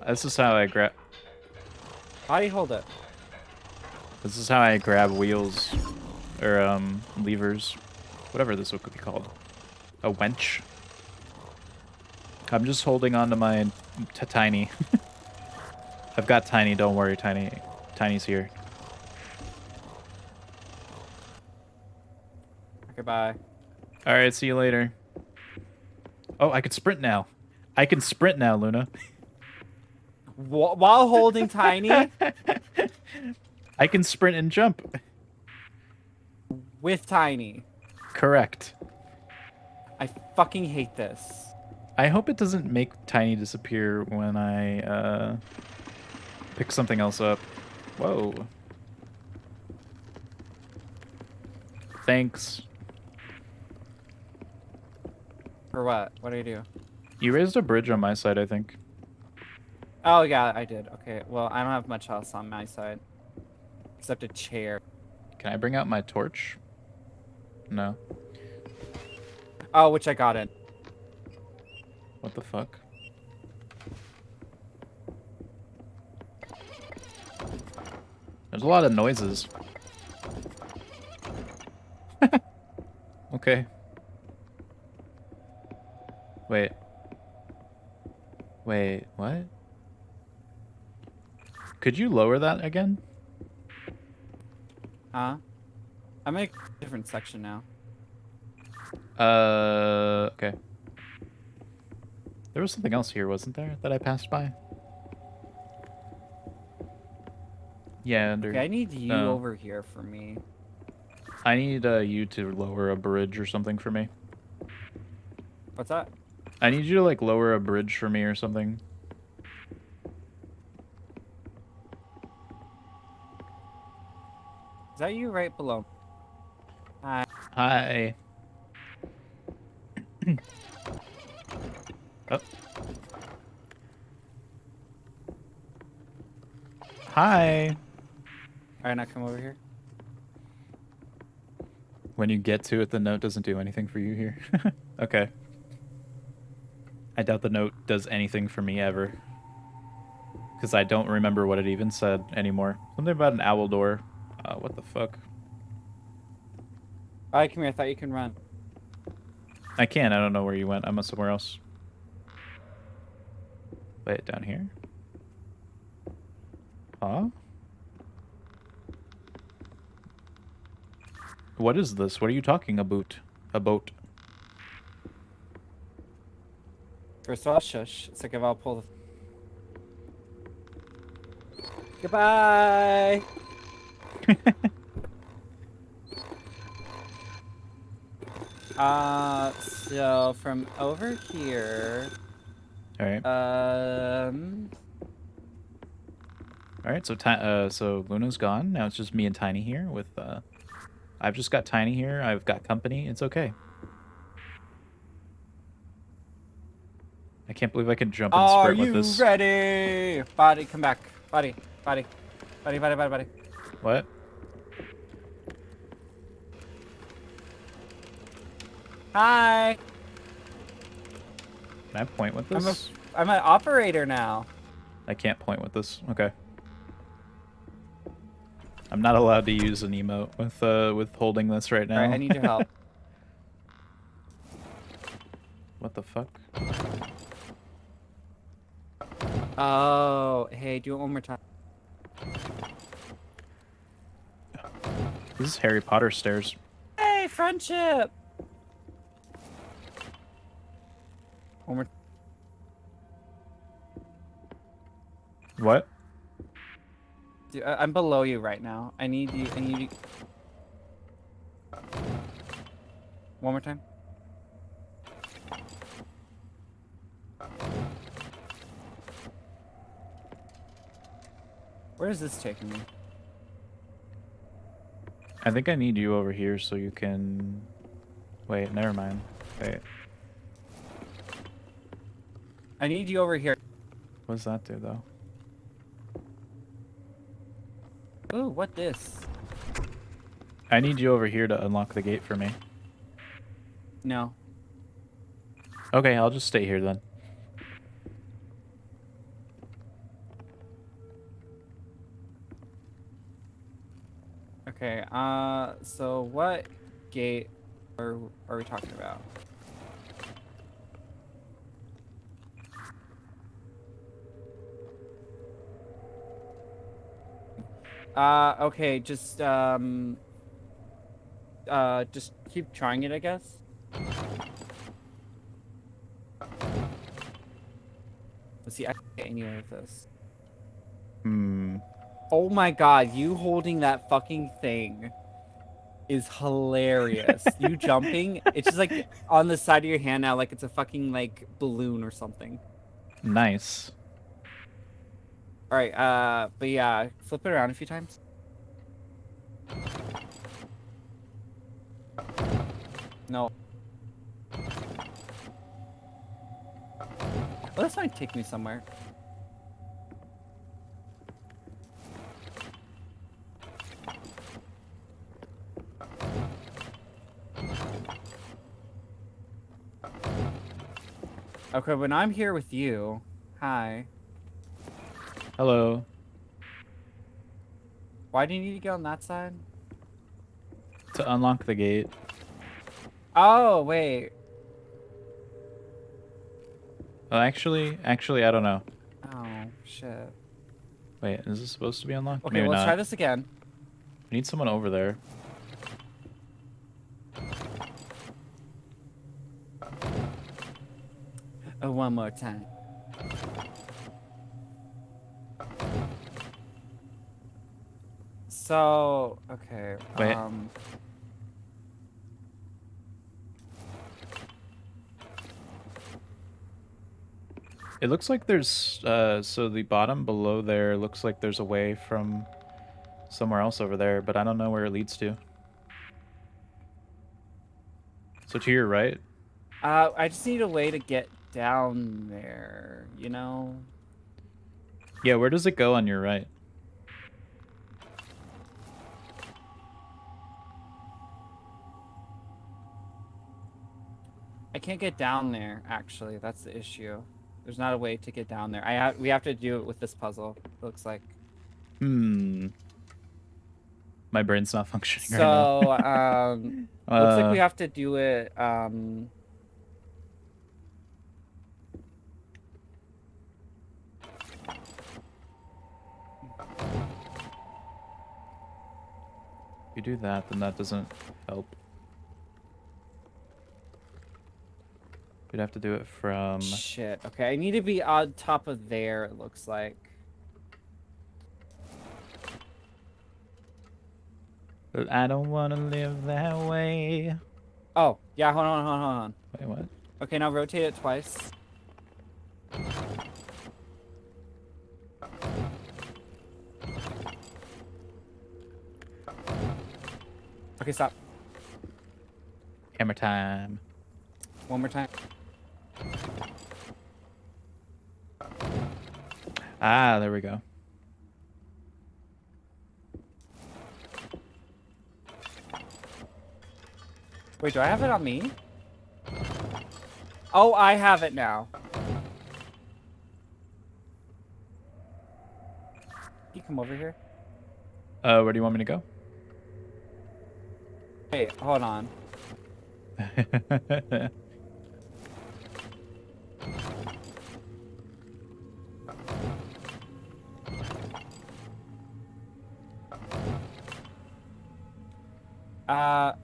This is how I grab. How do you hold it? This is how I grab wheels, or levers, whatever this would be called. A wench. I'm just holding on to my tiny. I've got Tiny. Don't worry, Tiny. Tiny's here. Okay, bye. All right, see you later. Oh, I can sprint now. I can sprint now, Luna. While holding Tiny I can sprint and jump. with Tiny. Correct. I fucking hate this. I hope it doesn't make Tiny disappear when I pick something else up. Whoa. Thanks. For what? What do you do? You raised a bridge on my side, I think. Oh, yeah, I did. Okay, well, I don't have much else on my side. Except a chair. Can I bring out my torch? No. Oh, which I got it. What the fuck? There's a lot of noises. Okay. Wait. Wait, what? Could you lower that again? Huh? I'm in a different section now. Okay. There was something else here, wasn't there, that I passed by? Yeah, under... Okay, I need you Oh. over here for me. I need you to lower a bridge or something for me. What's that? I need you to, like, lower a bridge for me or something. Is that you right below? Hi. Hi. Oh. Hi. Alright, now come over here. When you get to it, the note doesn't do anything for you here. Okay. I doubt the note does anything for me ever. Because I don't remember what it even said anymore. Something about an owl door. What the fuck? Alright, come here. I thought you can run. I can't. I don't know where you went. I'm somewhere else. Wait, down here? Huh? What is this? What are you talking about? About? First of all, shush. Second of all, pull the... Goodbye! So from over here... Alright. Alright, so Luna's gone. Now it's just me and Tiny here with, I've just got Tiny here. I've got company. It's okay. I can't believe I can jump and Are sprint with you this. ready? Body, come back. Body. What? Hi! Can I point with this? I'm an operator now. I can't point with this. Okay. I'm not allowed to use an emote with holding this right now. All right, I need your help. What the fuck? Oh, hey, do it one more time. This is Harry Potter stairs. Hey, friendship. One more. What? Dude, I'm below you right now. I need you. I need you. One more time. Where is this taking me? I think I need you over here so you can... Wait, never mind. Wait, I need you over here. what does that do, though? Ooh, what this? I need you over here to unlock the gate for me. No. Okay, I'll just stay here then. Okay, so what gate are we talking about? Okay, just keep trying it, I guess. Let's see, I can't get anywhere with this. Hmm. Oh my god, you holding that fucking thing is hilarious. You jumping, it's just like on the side of your hand now, like it's a fucking like balloon or something. Nice. Alright, but yeah, flip it around a few times. No. Well, this might take me somewhere. Okay, when I'm here with you, hi. Hello. Why do you need to get on that side? To unlock the gate. Oh, wait. Oh, actually, I don't know. Oh, shit. Wait, is this supposed to be unlocked? Okay, Maybe well, let's not. try this again. We need someone over there. Oh, one more time. So, okay. Wait. It looks like there's, so the bottom below there looks like there's a way from somewhere else over there, but I don't know where it leads to. So to your right? I just need a way to get down there, you know? Yeah, where does it go on your right? I can't get down there, actually. That's the issue. There's not a way to get down there. We have to do it with this puzzle, it looks like. Hmm. My brain's not functioning So, right now. looks like we have to do it, If you do that, then that doesn't help. We'd have to do it from... Shit. Okay, I need to be on top of there, it looks like. But I don't want to live that way. Oh, yeah, hold on. Wait, what? Okay, now rotate it twice. Okay, stop. Hammer time. One more time. Ah, there we go. Wait, do I have it on me? Oh, I have it now. you come over here? Where do you want me to go? Wait, hold on.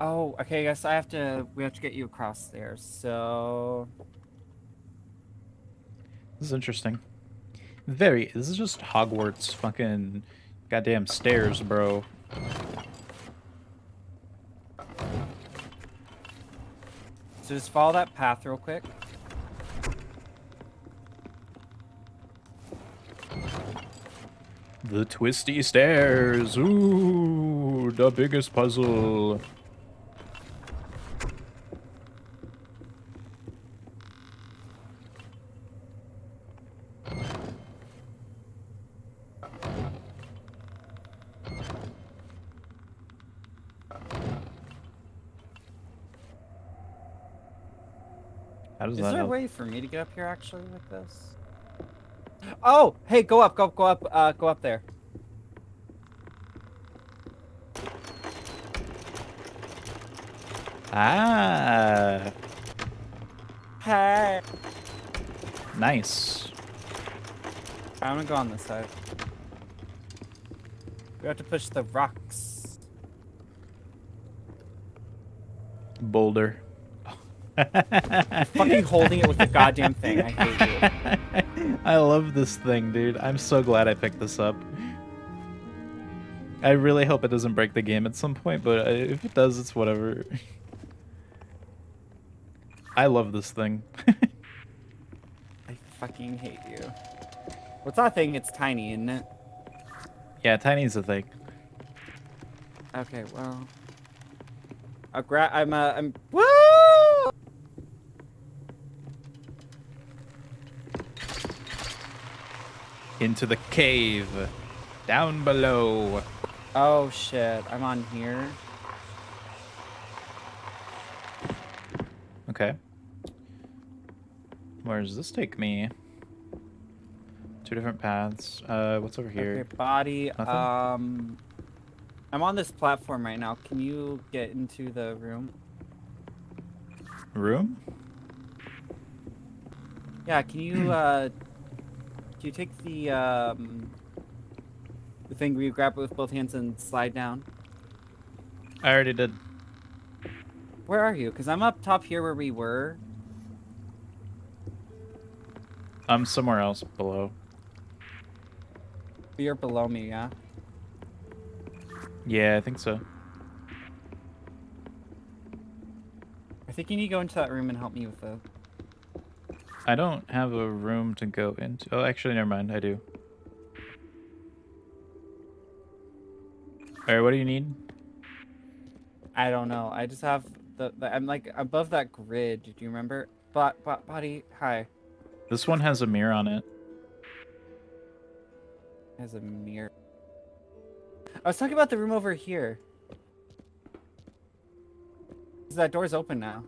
Oh, okay, I guess we have to get you across there, so... This is interesting. This is just Hogwarts fucking goddamn stairs, bro. So just follow that path real quick. The twisty stairs. Ooh, the biggest puzzle. How does Is that there a help? way for me to get up here actually like this? Oh, hey, go up, go up there. Ah, Hey. nice. I'm gonna go on this side. We have to push the rocks. Boulder. Fucking holding it with the goddamn thing. I hate you. I love this thing, dude. I'm so glad I picked this up. I really hope it doesn't break the game at some point, but if it does, it's whatever. I love this thing. I fucking hate you. What's that thing? It's tiny, isn't it? Yeah, tiny's a thing. Okay, well. I'm woo! Into the cave. Down below. Oh shit, I'm on here. Okay. Where does this take me? Two different paths. What's over here? Okay, body. Nothing? I'm on this platform right now. Can you get into the room? Room? Yeah, can you take the thing where you grab it with both hands and slide down? I already did. Where are you? Because I'm up top here where we were. I'm somewhere else below. You're below me, yeah? Yeah, I think so. I think you need to go into that room and help me with the... I don't have a room to go into. Oh, actually, never mind. I do. Alright, what do you need? I don't know. I just have I'm like above that grid. Do you remember? Body, hi. This one has a mirror on it. Has a mirror. I was talking about the room over here. That door's open now.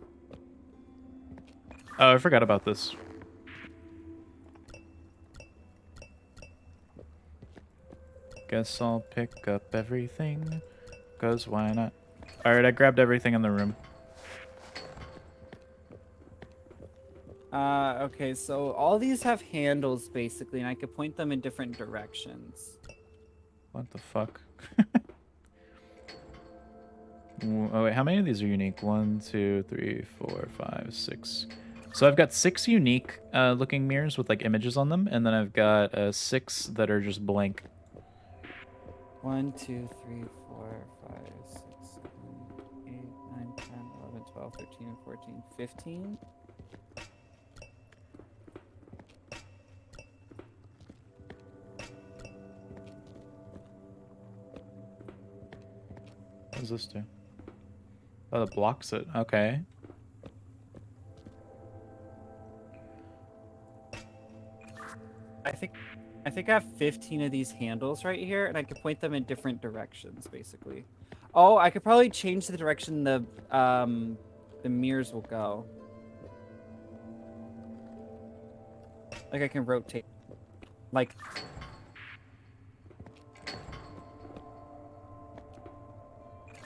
Oh, I forgot about this. Guess I'll pick up everything. 'Cause why not? Alright, I grabbed everything in the room. Okay, so all these have handles basically, and I could point them in different directions. What the fuck? Oh wait, how many of these are unique? 1, 2, 3, 4, 5, 6. So I've got 6 unique looking mirrors with like images on them, and then I've got 6 that are just blank. 1, 2, 3, 4, 5, 6, 7, 8, 9, 10, 11, 12, 13, 14, 15. What does this do? Oh, it blocks it. Okay. I think I have 15 of these handles right here, and I could point them in different directions, basically. Oh, I could probably change the direction the mirrors will go. Like I can rotate. Like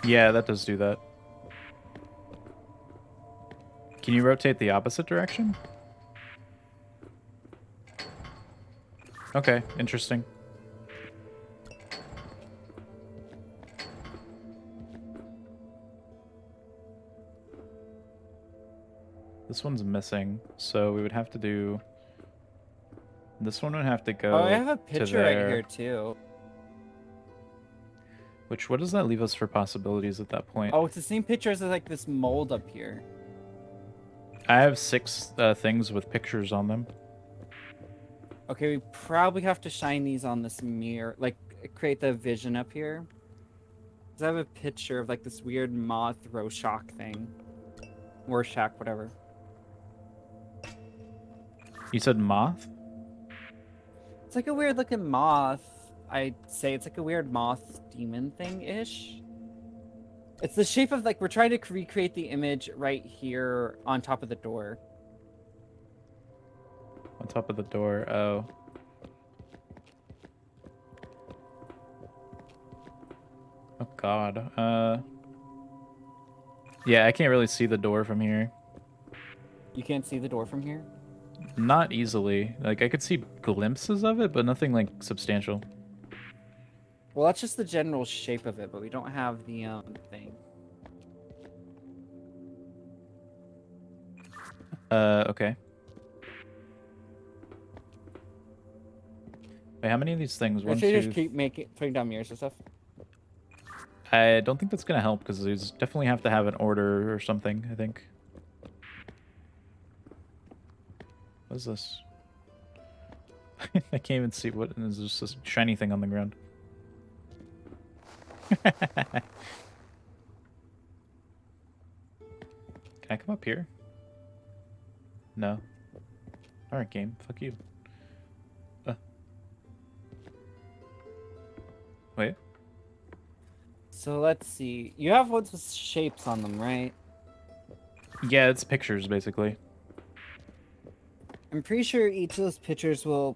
Yeah, that does do that. Can you rotate the opposite direction? Okay, interesting. This one's missing, so we would have to do... This one would have to Oh, I go have a to picture right there. here too. What does that leave us for possibilities at that point? Oh, it's the same picture as like this mold up here. I have 6 things with pictures on them. Okay, we probably have to shine these on this mirror, like create the vision up here. 'Cause I have a picture of like this weird moth Rorschach thing. Rorschach, whatever. You said moth? It's like a weird looking moth. I'd say it's like a weird moth demon thing-ish. It's the shape of like, we're trying to recreate the image right here on top of the door. On top of the door. Oh. Oh god. Yeah, I can't really see the door from here. You can't see the door from here? Not easily. Like, I could see glimpses of it, but nothing, like, substantial. Well, that's just the general shape of it, but we don't have the thing. Okay. Wait, how many of these things? One, Should I two... just keep putting down mirrors and stuff? I don't think that's gonna help, because there's definitely have to have an order or something, I think. What is this? I can't even see what... There's just this shiny thing on the ground. Can I come up here? No. Alright, game. Fuck you. Wait. So let's see. You have ones with shapes on them, right? Yeah, it's pictures, basically. I'm pretty sure each of those pictures will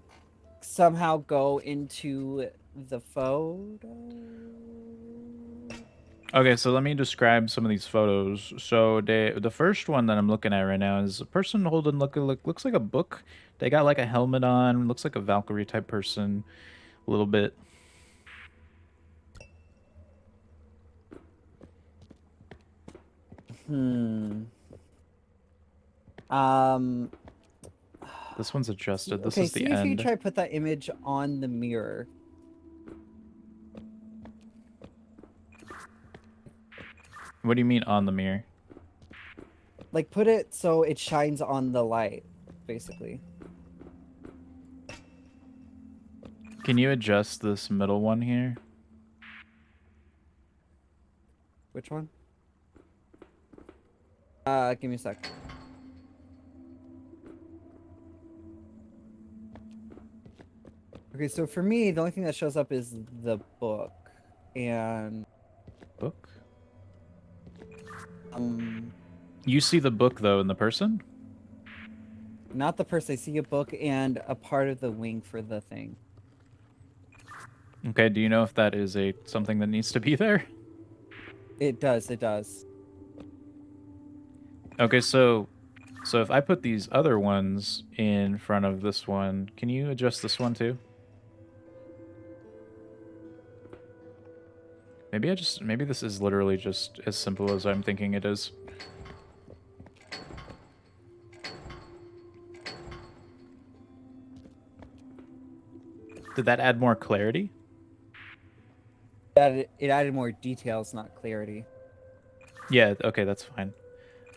somehow go into the photo. Okay, so let me describe some of these photos. So the first one that I'm looking at right now is a person holding looks like a book. They got like a helmet on. Looks like a Valkyrie type person, a little bit. This one's adjusted. This Okay, is the see if you end. try to put that image on the mirror. What do you mean on the mirror? Like, put it so it shines on the light, basically. Can you adjust this middle one here? Which one? Give me a sec. Okay, so for me, the only thing that shows up is the book. And, Book? um, You see the book, though, in the person? not the person. I see a book and a part of the wing for the thing. Okay, do you know if that is something that needs to be there? It does, it does. Okay, so if I put these other ones in front of this one, can you adjust this one too? Maybe this is literally just as simple as I'm thinking it is. Did that add more clarity? It added more details, not clarity. Yeah, okay, that's fine.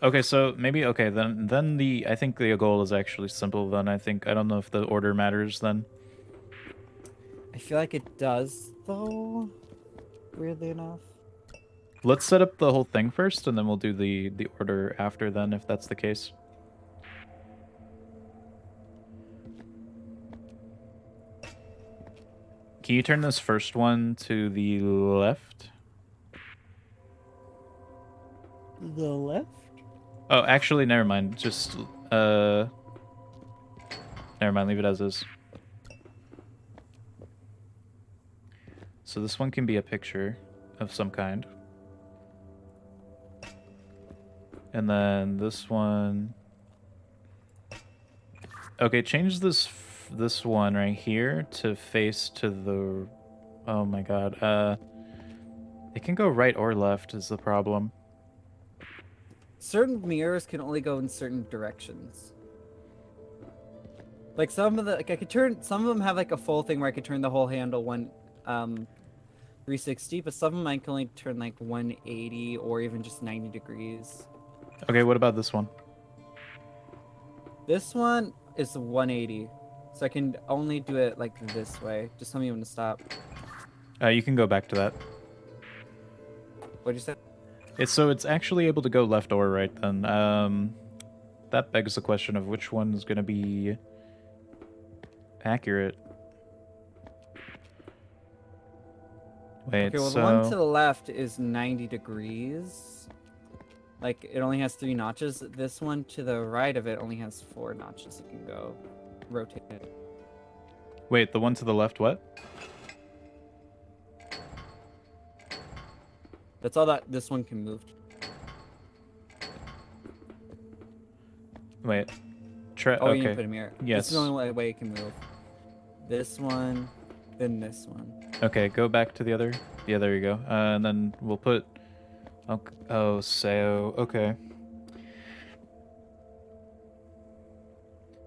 Okay, so maybe then I think the goal is actually simple then. I don't know if the order matters then. I feel like it does, though. Weirdly enough. Let's set up the whole thing first and then we'll do the order after then if that's the case. Can you turn this first one to the left? The left? Oh, actually, never mind. Just, never mind. Leave it as is. So this one can be a picture of some kind. And then this one. Okay, change this one right here to face to the. Oh my god. It can go right or left is the problem. Certain mirrors can only go in certain directions. Like some of the, like I could turn, some of them have like a full thing where I could turn the whole handle 360, but some of them I can only turn like 180 or even just 90 degrees. Okay, what about this one? This one is 180, so I can only do it like this way. Just tell me when to stop. You can go back to that. What'd you say? It's actually able to go left or right then. That begs the question of which one is going to be accurate. Wait, Okay, well so the one to the left is 90 degrees. Like it only has 3 notches. This one to the right of it only has 4 notches. You can go rotate it. wait, the one to the left, what? That's all that this one can move. Wait, try. Oh, you need to Okay, put a mirror. This yes. is the only way it can move. This one, then this one. Okay, go back to the other. Yeah, there you go. And then we'll put. Oh, so okay.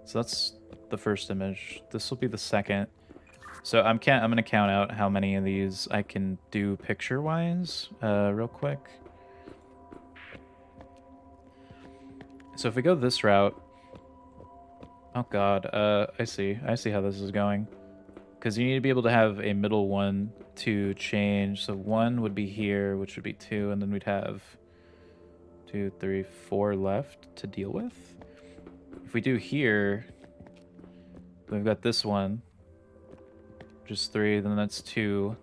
So that's the first image. This will be the second. So I'm gonna count out how many of these I can do picture-wise, real quick. So if we go this route, oh god, I see how this is going. Because you need to be able to have a middle one to change. So 1 would be here, which would be 2, and then we'd have 2, 3, 4 left to deal with. If we do here, then we've got this one, just 3, then that's 2,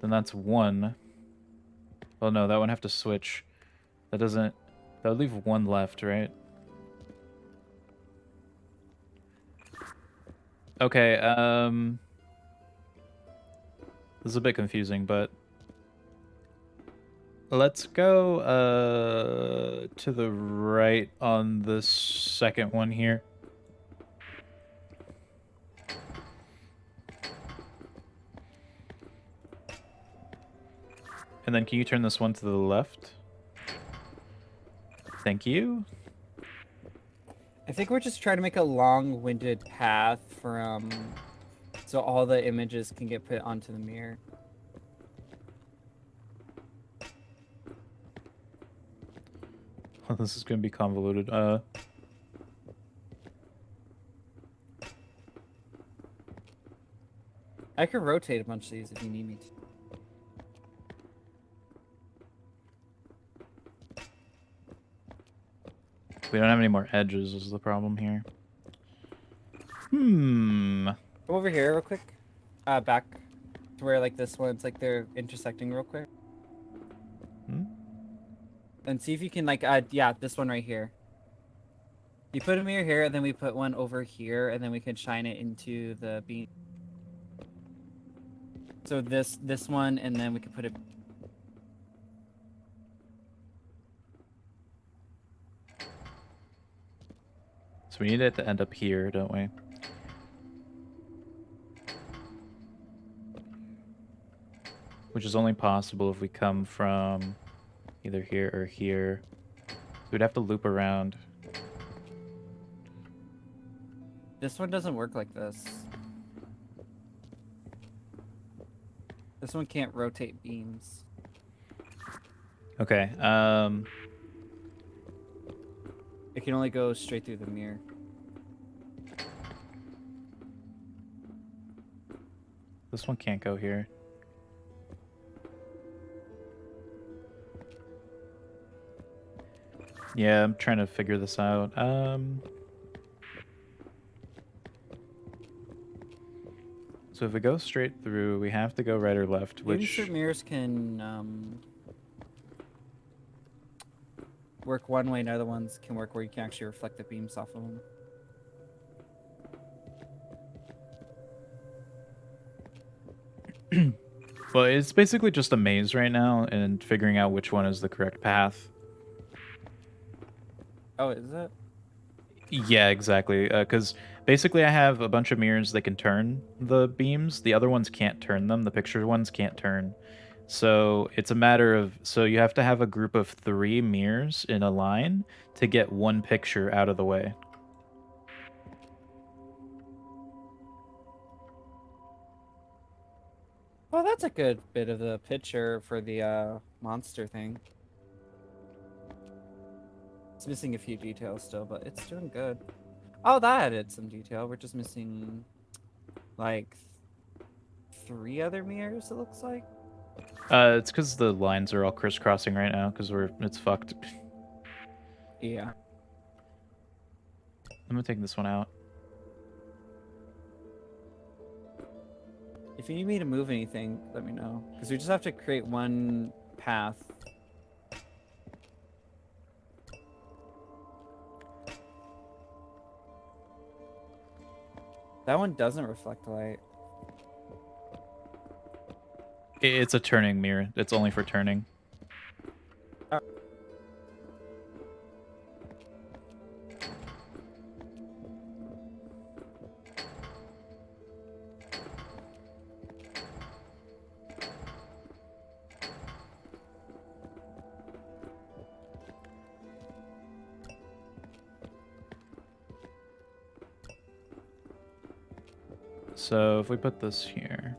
then that's 1. Oh no, that one have to switch. That would leave 1 left, right? Okay, this is a bit confusing, but let's go to the right on this second one here. And then can you turn this one to the left? Thank you. I think we're just trying to make a long-winded path from, so all the images can get put onto the mirror. This is gonna be convoluted. I could rotate a bunch of these if you need me to. We don't have any more edges is the problem here. Hmm. Come over here real quick. Back to where like this one, it's like they're intersecting real quick. Hmm? And see if you can like, yeah, this one right here. You put a mirror here, and then we put one over here, and then we can shine it into the beam. So this one, and then we can put it. So we need it to end up here, don't we? Which is only possible if we come from either here or here. So we'd have to loop around. This one doesn't work like this. This one can't rotate beams. Okay, It can only go straight through the mirror. this one can't go here. Yeah, I'm trying to figure this out. So if we go straight through, we have to go right or left, Maybe which... certain mirrors can work one way, and other ones can work where you can actually reflect the beams off of them. Well, it's basically just a maze right now, and figuring out which one is the correct path. Oh, is it? Yeah, exactly. Because basically, I have a bunch of mirrors that can turn the beams. The other ones can't turn them. The picture ones can't turn. So it's a matter of you have to have a group of 3 mirrors in a line to get one picture out of the way. Well, that's a good bit of the picture for the monster thing. It's missing a few details still, but it's doing good. Oh, that added some detail. We're just missing like 3 other mirrors, it looks like. It's because the lines are all crisscrossing right now because it's fucked. Yeah. I'm gonna take this one out. If you need me to move anything, let me know. Because we just have to create one path. That one doesn't reflect light. It's a turning mirror. It's only for turning. So if we put this here.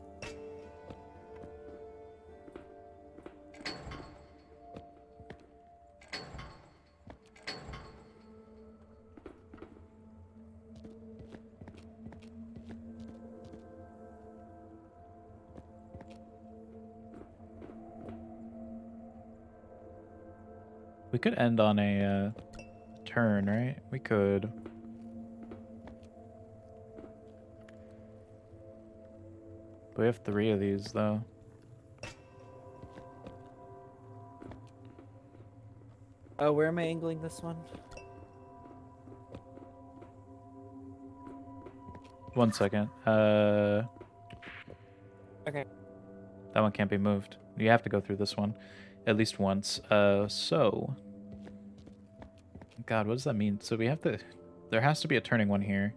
We could end on a turn, right? We could. But we have 3 of these, though. Oh, where am I angling this one? One second. Okay. That one can't be moved. You have to go through this one at least once. So... God, what does that mean? So we have to... There has to be a turning one here.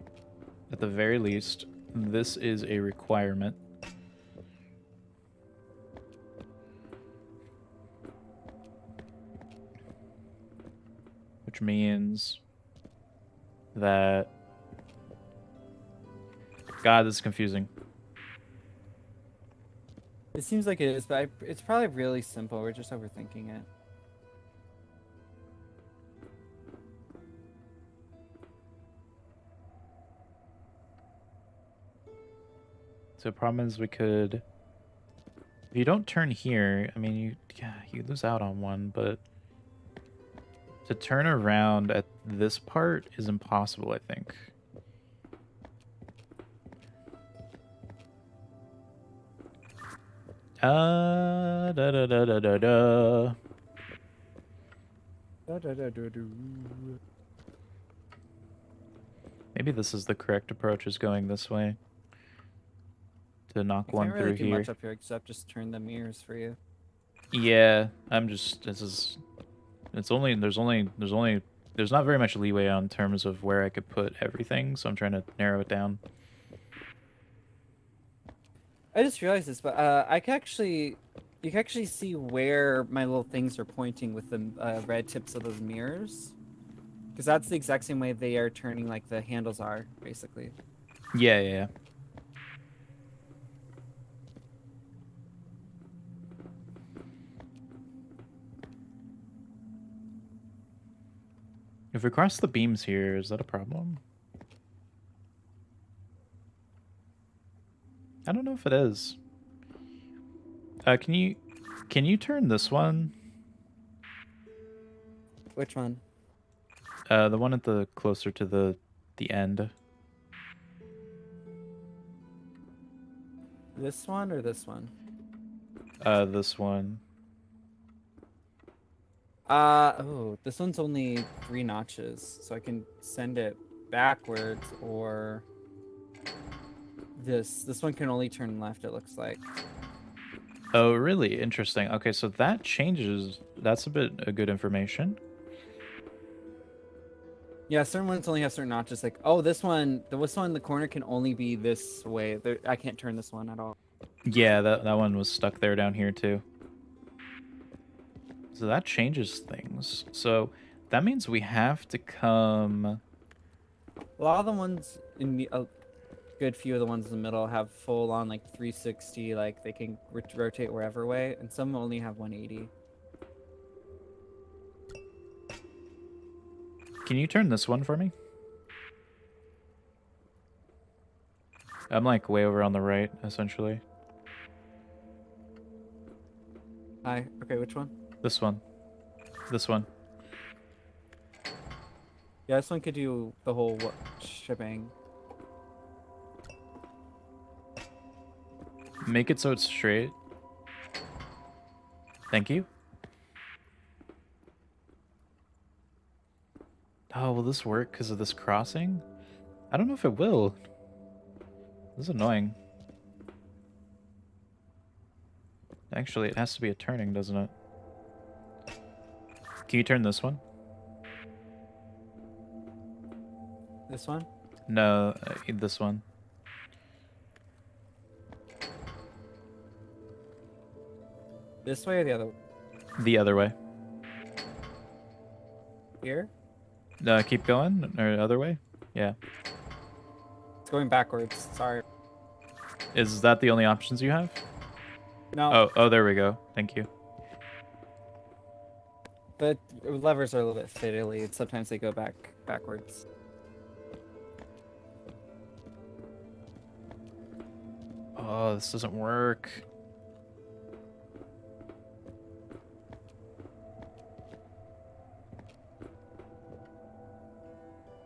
At the very least, this is a requirement. Which means that... God, this is confusing. It seems like it is, but it's probably really simple. We're just overthinking it. So the problem is we could... If you don't turn here, I mean, you lose out on one, but... To turn around at this part is impossible, I think. Da da da da da da. Maybe this is the correct approach, is going this way. To knock I one can't really through do here. much up here except just turn the mirrors for you. Yeah, there's not very much leeway on terms of where I could put everything, so I'm trying to narrow it down. I just realized this, but you can actually see where my little things are pointing with the red tips of those mirrors. Because that's the exact same way they are turning, like the handles are, basically. Yeah. If we cross the beams here, is that a problem? I don't know if it is. Can you turn this one? Which one? The one at the closer to the end. This one or this one? This one. Oh, this one's only 3 notches, so I can send it backwards, or this one can only turn left, it looks like. Oh, really? Interesting. Okay, so that changes. That's a good information. Yeah, certain ones only have certain notches. Like, oh, this one in the corner can only be this way. I can't turn this one at all. Yeah, that one was stuck there down here too. So that changes things. So that means we have to come... A lot of the ones in the a good few of the ones in the middle have full on like 360, like they can rotate wherever way, and some only have 180. Can you turn this one for me? I'm like way over on the right, essentially. Hi. Okay, which one? This one. This one. Yeah, this one could do the whole shebang. Make it so it's straight. Thank you. Oh, will this work because of this crossing? I don't know if it will. This is annoying. Actually, it has to be a turning, doesn't it? Can you turn this one? This one? No, this one. This way or the other? The other way. Here? Keep going, or other way? Yeah. It's going backwards. Sorry. Is that the only options you have? No. Oh, there we go. Thank you. The levers are a little bit fiddly, and sometimes they go backwards. Oh, this doesn't work.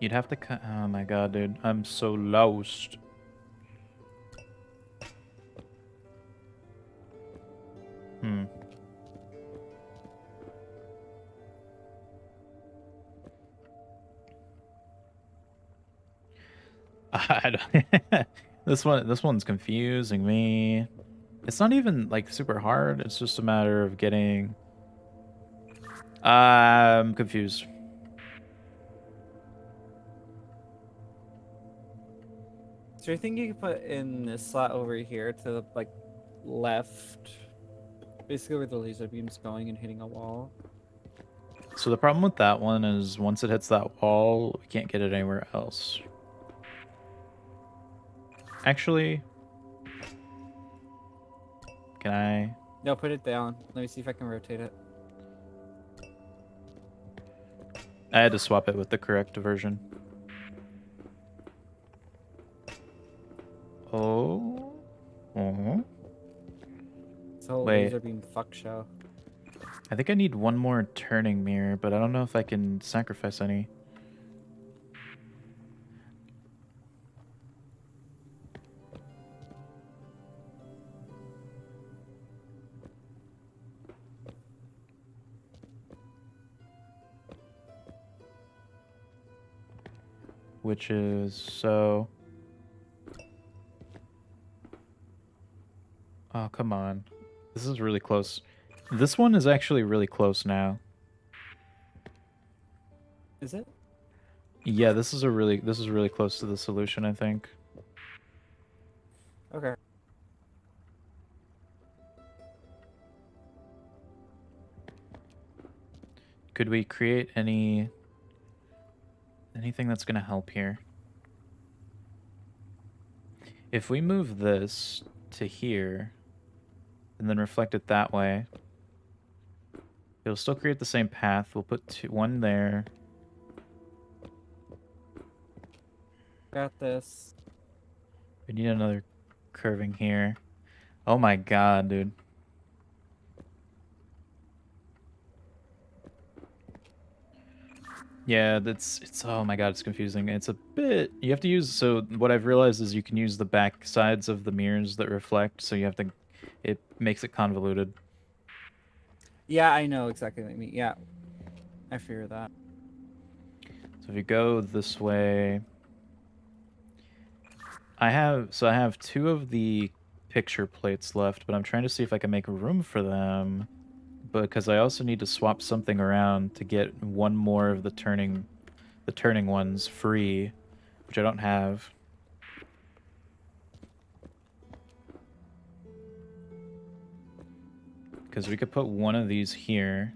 You'd have to cut. Oh my god, dude. I'm so lost. Hmm. I don't this one's confusing me. It's not even like super hard. It's just a matter of getting. I'm confused. Is there anything you can put in this slot over here to the like left? Basically where the laser beam's going and hitting a wall. So the problem with that one is once it hits that wall, we can't get it anywhere else. Actually, can I? No, put it down. Let me see if I can rotate it. I had to swap it with the correct version. Oh. Oh. It's a whole Wait. laser beam fuck show. I think I need one more turning mirror, but I don't know if I can sacrifice any. Which is so... Oh, come on. This is really close. This one is actually really close now. Is it? Yeah, this is really close to the solution, I think. Okay. Could we create anything that's going to help here? If we move this to here and then reflect it that way, it'll still create the same path. We'll put one there. Got this. We need another curving here. Oh my god, dude. Yeah, it's oh my god, it's confusing. It's a bit, you have to use, so what I've realized is you can use the back sides of the mirrors that reflect, so you have to, it makes it convoluted. Yeah, I know exactly what you mean. Yeah. I fear that. So if you go this way, I have two of the picture plates left, but I'm trying to see if I can make room for them, because I also need to swap something around to get one more of the turning the turning ones free, which I don't have. Because we could put one of these here.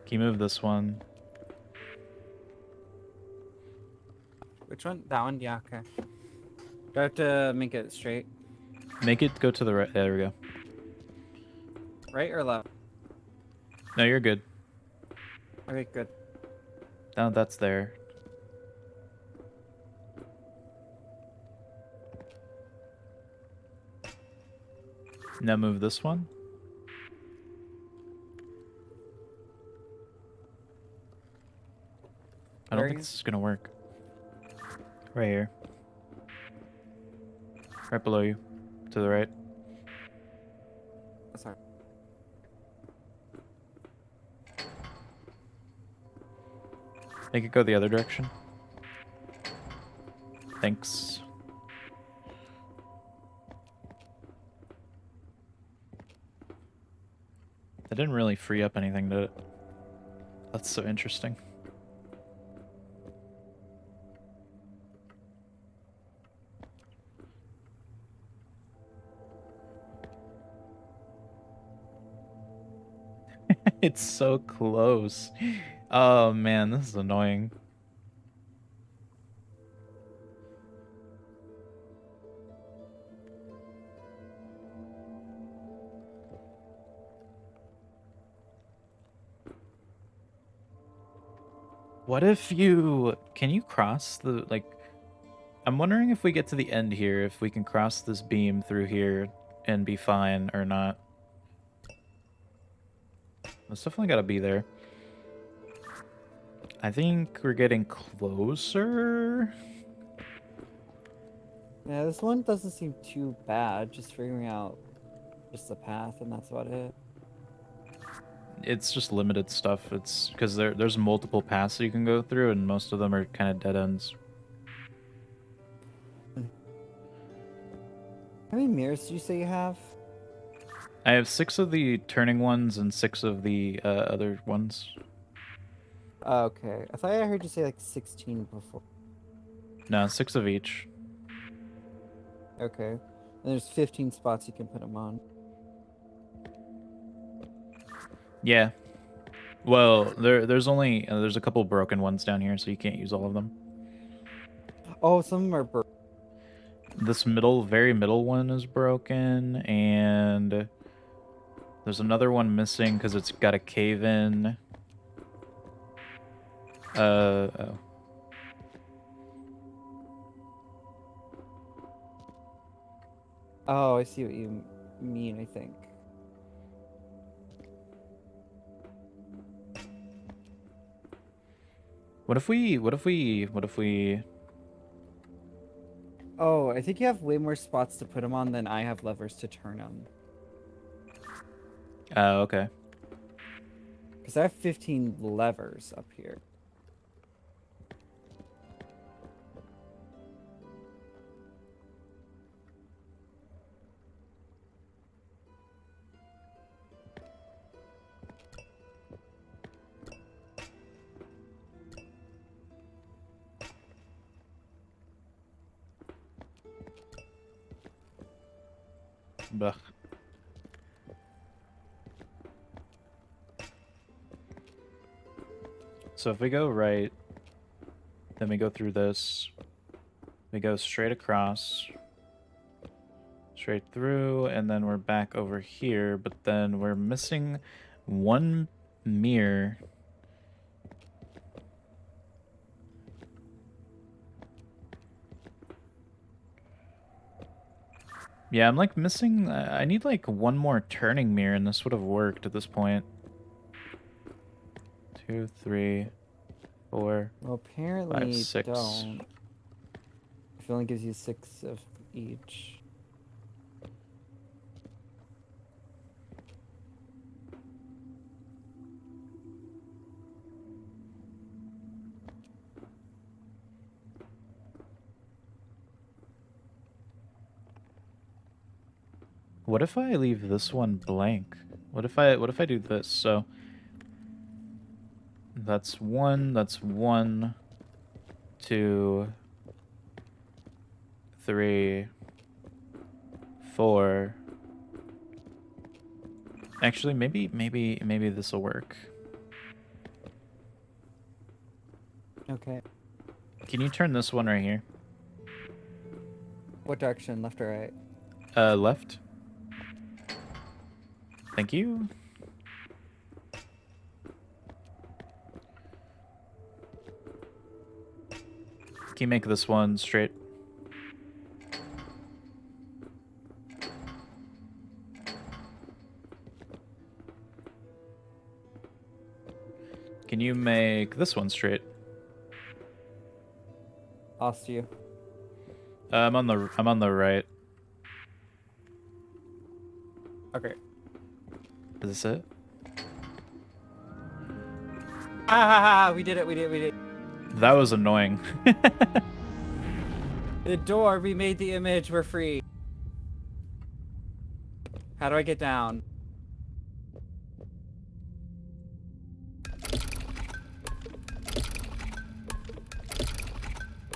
Can you move this one? Which one? That one? Yeah, okay. Do I have to make it straight? Make it go to the right. There we go. Right or left? No, you're good. Okay, good. No, that's there. Now move this one. I Where don't are think you? this is gonna work. Right here. Right below you. To the right. Oh, sorry. Make it go the other direction. Thanks. That didn't really free up anything, did it? That's so interesting. It's so close. Oh man, this is annoying. What if you... Can you cross the... Like... I'm wondering if we get to the end here, if we can cross this beam through here and be fine or not. It's definitely gotta be there. I think we're getting closer. Yeah, this one doesn't seem too bad. Just figuring out just the path, and that's about it. It's just limited stuff. It's because there's multiple paths you can go through, and most of them are kind of dead ends. How many mirrors do you say you have? I have 6 of the turning ones and 6 of the other ones. Okay, I thought I heard you say like 16 before. No, 6 of each. Okay, and there's 15 spots you can put them on. Yeah. Well, there's only there's a couple broken ones down here, so you can't use all of them. Oh, some of them are This very middle one is broken, and there's another one missing because it's got a cave in. Oh. Oh, I see what you mean, I think. What if we... Oh, I think you have way more spots to put them on than I have levers to turn them. Oh, okay. Because I have 15 levers up here. Blech. So if we go right, then we go through this, we go straight across, straight through, and then we're back over here, but then we're missing one mirror. Yeah, I'm like missing, I need like one more turning mirror, and this would have worked at this point. 2, 3, 4, Well, apparently 5, 6. don't. It only gives you 6 of each. What if I leave this one blank? What if I do this? So that's one, two, three, four. Actually, maybe this will work. Okay. Can you turn this one right here? What direction, left or right? Left. Thank you. Can you make this one straight? Can you make this one straight? Lost you. I'm on the right. Okay. Is this it? Ah, we did it, we did it, we did it. That was annoying. The door, we made the image, we're free. How do I get down?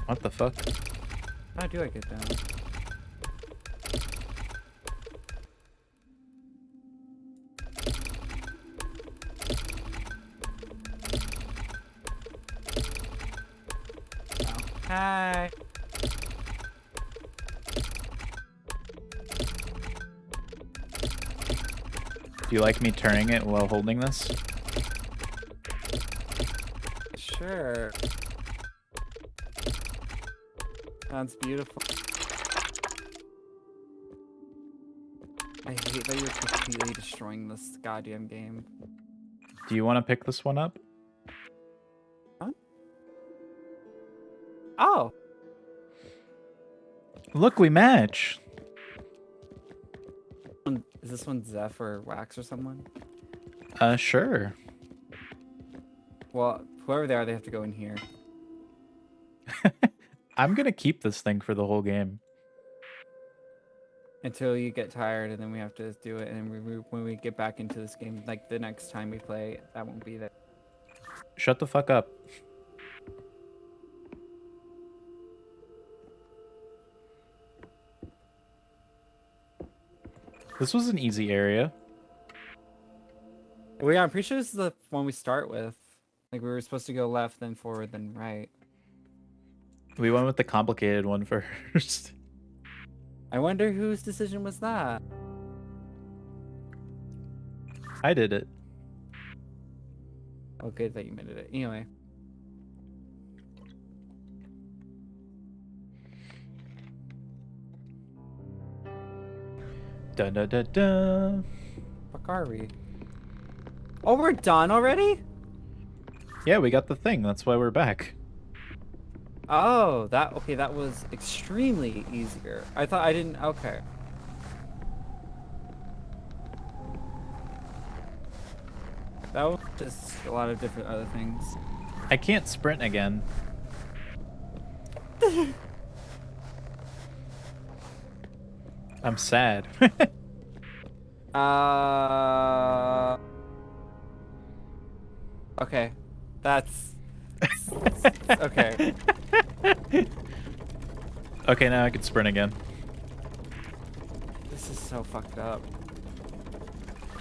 What the fuck? How do I get down? Oh. Hi. Do you like me turning it while holding this? Sure. Sounds beautiful. I hate that you're completely destroying this goddamn game. Do you want to pick this one up? Huh? Oh! Look, we match. Is this one Zeph or Wax or someone? Sure. Well, whoever they are, they have to go in here. I'm gonna keep this thing for the whole game. Until you get tired, and then we have to do it. And then when we get back into this game, like the next time we play, that won't be there. Shut the fuck up. This was an easy area. Well, yeah, I'm pretty sure this is the one we start with. Like we were supposed to go left, then forward, then right. We went with the complicated one first. I wonder whose decision was that. I did it. Oh, good that you admitted it. Anyway. Da da da da. Fuck are we? Oh, we're done already? Yeah, we got the thing. That's why we're back. Oh, that was extremely easier. I thought I didn't. Okay. That was just a lot of different other things. I can't sprint again. I'm sad. Okay. That's okay. Okay, now I can sprint again. This is so fucked up.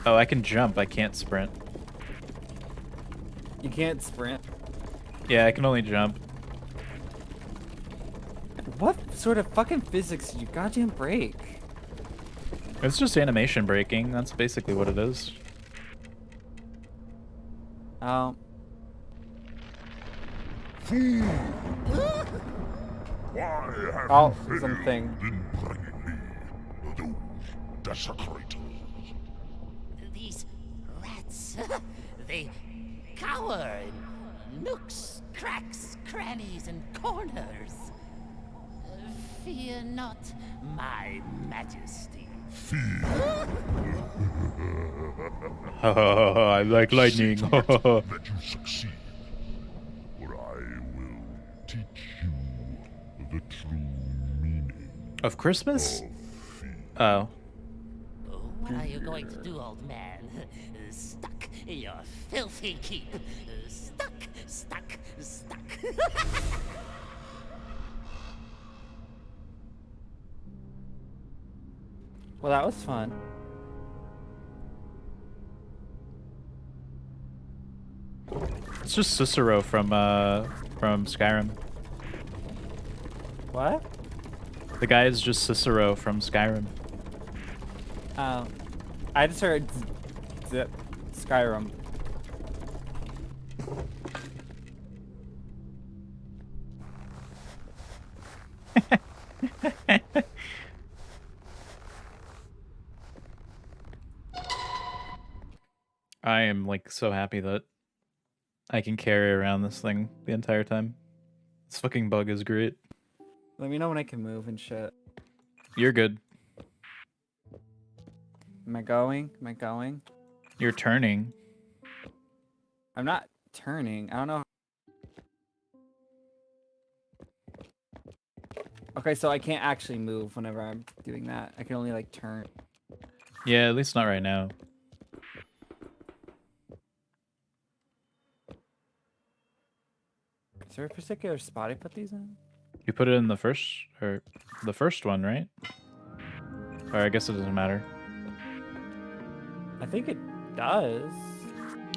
Oh, I can jump. I can't sprint. You can't sprint. Yeah, I can only jump. What sort of fucking physics did you goddamn break? It's just animation breaking. That's basically what it is. Oh. Why have Oh, you something. failed in bringing me those desecrators? These rats, they cower in nooks, cracks, crannies, and corners. Fear not, my majesty. Fear I like lightning. let you succeed, or I will teach you the true meaning Of Christmas? of fear. Oh. What are you going to do, old man? Stuck in your filthy keep. Stuck, stuck, stuck. Well, that was fun. It's just Cicero from Skyrim. What? The guy is just Cicero from Skyrim. I just heard Skyrim. I am like so happy that I can carry around this thing the entire time. This fucking bug is great. Let me know when I can move and shit. You're good. Am I going? Am I going? You're turning. I'm not turning. I don't know. Okay, so I can't actually move whenever I'm doing that. I can only like turn. Yeah, at least not right now. Is there a particular spot I put these in? You put it in the first one, right? Or I guess it doesn't matter. I think it does.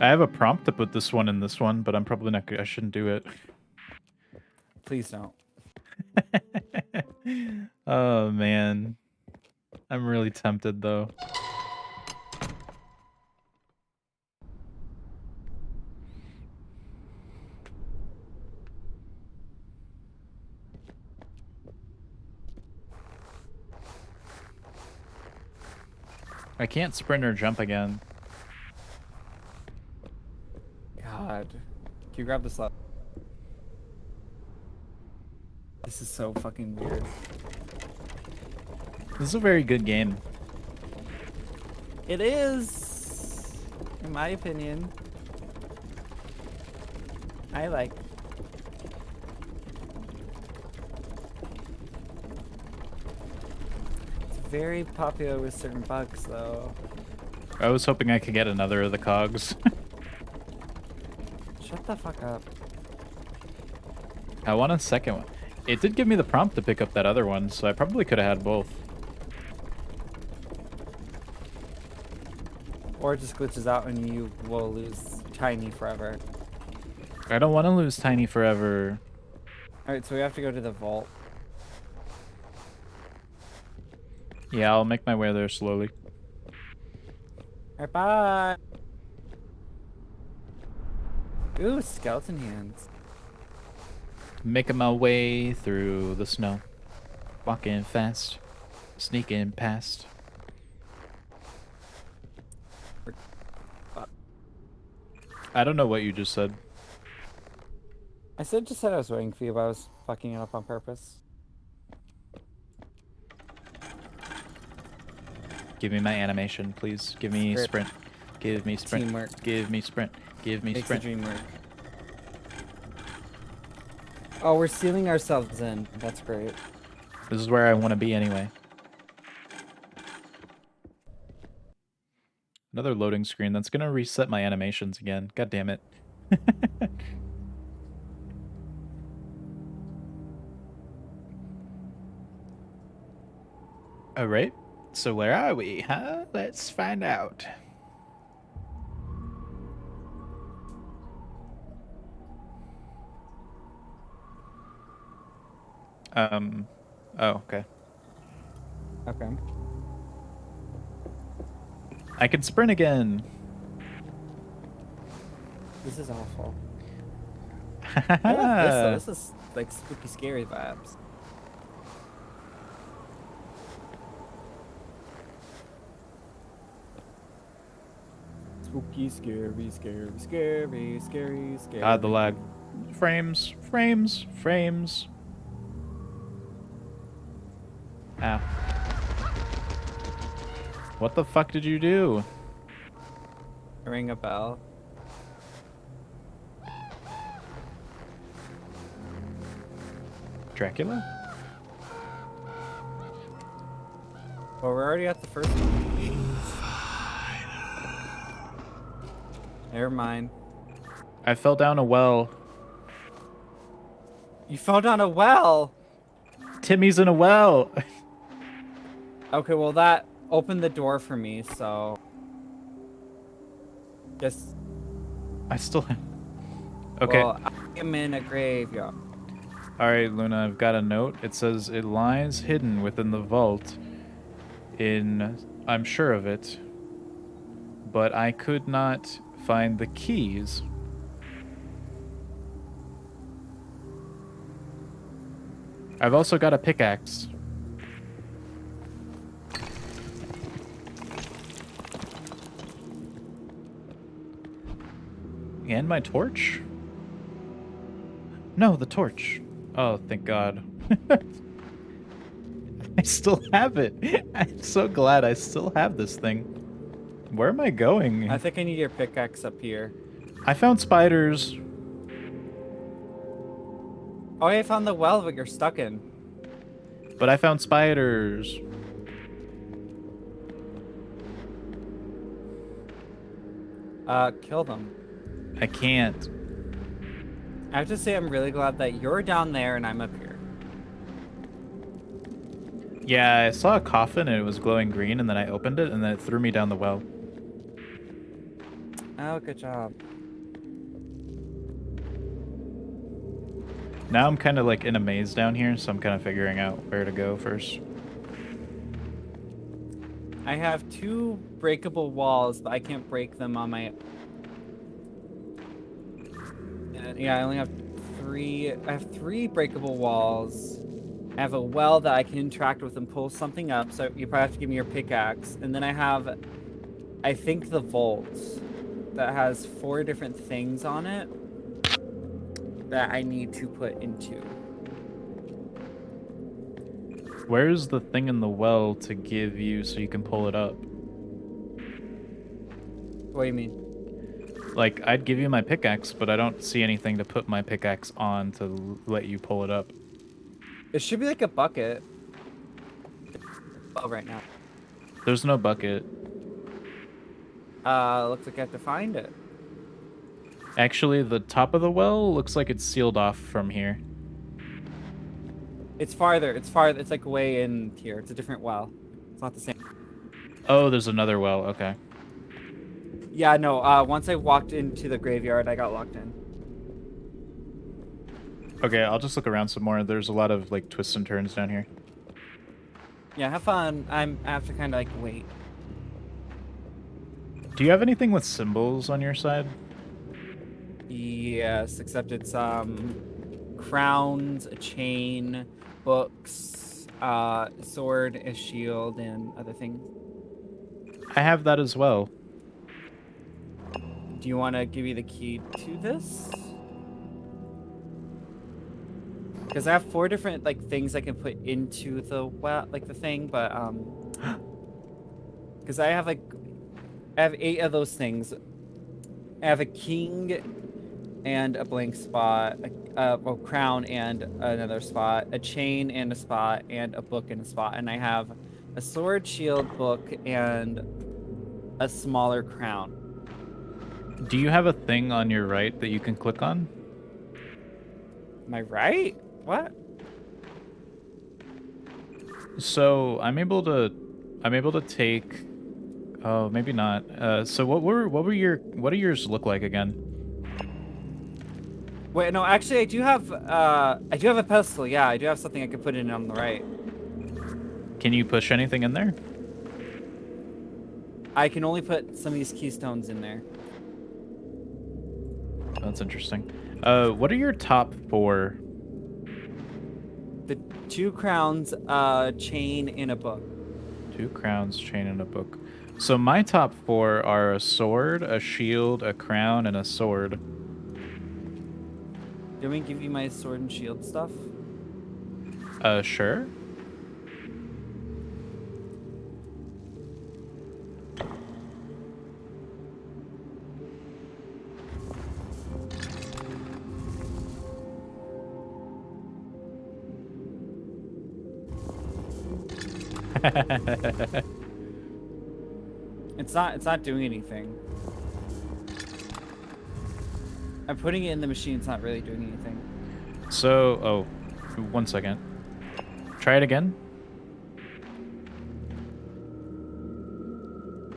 I have a prompt to put this one in this one, but I'm probably not. I shouldn't do it. Please don't. Oh man, I'm really tempted though. I can't sprint or jump again. God. Can you grab this up? This is so fucking weird. This is a very good game. It is, in my opinion. I like. It's very popular with certain bugs, though. I was hoping I could get another of the cogs. Shut the fuck up. I want a second one. It did give me the prompt to pick up that other one, so I probably could have had both. Or it just glitches out and you will lose Tiny forever. I don't want to lose Tiny forever. Alright, so we have to go to the vault. Yeah, I'll make my way there slowly. Alright, bye! Ooh, skeleton hands. Making my way through the snow. Walking fast. Sneaking past. I don't know what you just said. I just said I was waiting for you, but I was fucking it up on purpose. Give me my animation, please. Give me Script. sprint. Give me sprint. Teamwork. Give me sprint. Give me Makes the sprint. dream work. Oh, we're sealing ourselves in. That's great. This is where I want to be anyway. Another loading screen. That's gonna reset my animations again. God damn it. Alright. So where are we, huh? Let's find out. Oh, okay. Okay. I can sprint again. This is awful. I love this though. This is like spooky, scary vibes. Spooky, scary, scary, scary, scary, scary. God, the lag. Frames, frames, frames. Ow. What the fuck did you do? Ring a bell. Dracula? Well, we're already at the first one. Never mind. I fell down a well. You fell down a well. Timmy's in a well. Okay, well that opened the door for me, so just I still have... Okay. well, I am in a graveyard. All right, Luna, I've got a note. It says it lies hidden within the vault I'm sure of it, but I could not find the keys. I've also got a pickaxe. And my torch? No, the torch. Oh, thank God. I still have it. I'm so glad I still have this thing. Where am I going? I think I need your pickaxe up here. I found spiders. Oh, I found the well that you're stuck in. But I found spiders. Kill them. I can't. I have to say I'm really glad that you're down there and I'm up here. Yeah, I saw a coffin and it was glowing green, and then I opened it and then it threw me down the well. Oh, good job. Now I'm kind of like in a maze down here, so I'm kind of figuring out where to go first. I have 2 breakable walls, but I can't break them on my... Yeah, I only have 3... I have 3 breakable walls. I have a well that I can interact with and pull something up, so you probably have to give me your pickaxe. And then I have, I think, the vault that has 4 different things on it that I need to put into. Where's the thing in the well to give you so you can pull it up? What do you mean? Like, I'd give you my pickaxe, but I don't see anything to put my pickaxe on to let you pull it up. It should be like a bucket. Oh, right now. There's no bucket. Looks like I have to find it. Actually, the top of the well looks like it's sealed off from here. It's farther. It's farther. It's like way in here. It's a different well. It's not the same. Oh, there's another well. Okay. Yeah, no. Once I walked into the graveyard, I got locked in. Okay, I'll just look around some more. There's a lot of like twists and turns down here. Yeah, have fun. I have to kind of like wait. Do you have anything with symbols on your side? Yes, except it's crowns, a chain, books, sword, a shield, and other things. I have that as well. Do you want to give me the key to this? Because I have 4 different like things I can put into the well, like the thing, but because I have 8 of those things. I have a king and a blank spot, a crown and another spot, a chain and a spot, and a book and a spot, and I have a sword, shield, book, and a smaller crown. Do you have a thing on your right that you can click on? Am I right? What? So I'm able to take. Oh, maybe not. So what do yours look like again? Wait, no, actually, I do have a pestle. Yeah, I do have something I could put in on the right. Can you push anything in there? I can only put some of these keystones in there. That's interesting. What are your top 4? The 2 crowns, chain, and a book. 2 crowns, chain, and a book. So my top 4 are a sword, a shield, a crown, and a sword. Do you want me to give you my sword and shield stuff? Sure. It's not doing anything. I'm putting it in the machine. It's not really doing anything. So, oh, 1 second. Try it again.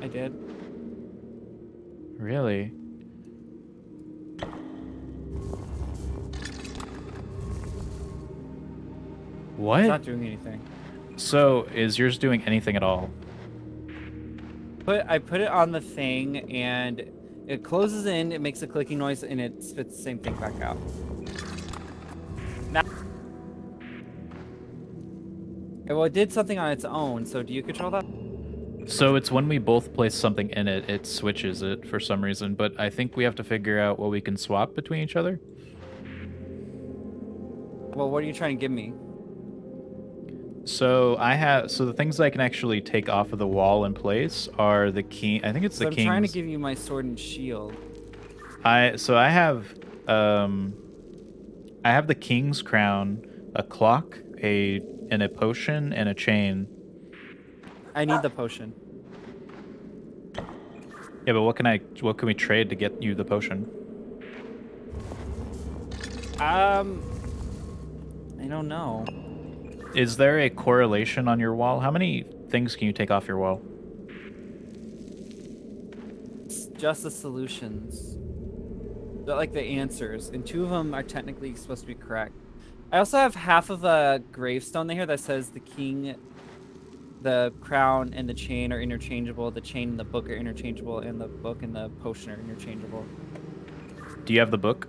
I did. Really? What? It's not doing anything. So, is yours doing anything at all? I put it on the thing and it closes in, it makes a clicking noise, and it spits the same thing back out. Now, well, it did something on its own, so do you control that? So it's when we both place something in it, it switches it for some reason, but I think we have to figure out what we can swap between each other. Well, what are you trying to give me? So the things I can actually take off of the wall in place are the king. I think it's the I'm king's. trying to give you my sword and shield. I have the king's crown, a clock, a potion, and a chain. I need the potion. Yeah, but what can we trade to get you the potion? I don't know. Is there a correlation on your wall? How many things can you take off your wall? It's just the solutions. But like the answers, and 2 of them are technically supposed to be correct. I also have half of a gravestone here that says the king, the crown, and the chain are interchangeable. The chain and the book are interchangeable, and the book and the potion are interchangeable. Do you have the book?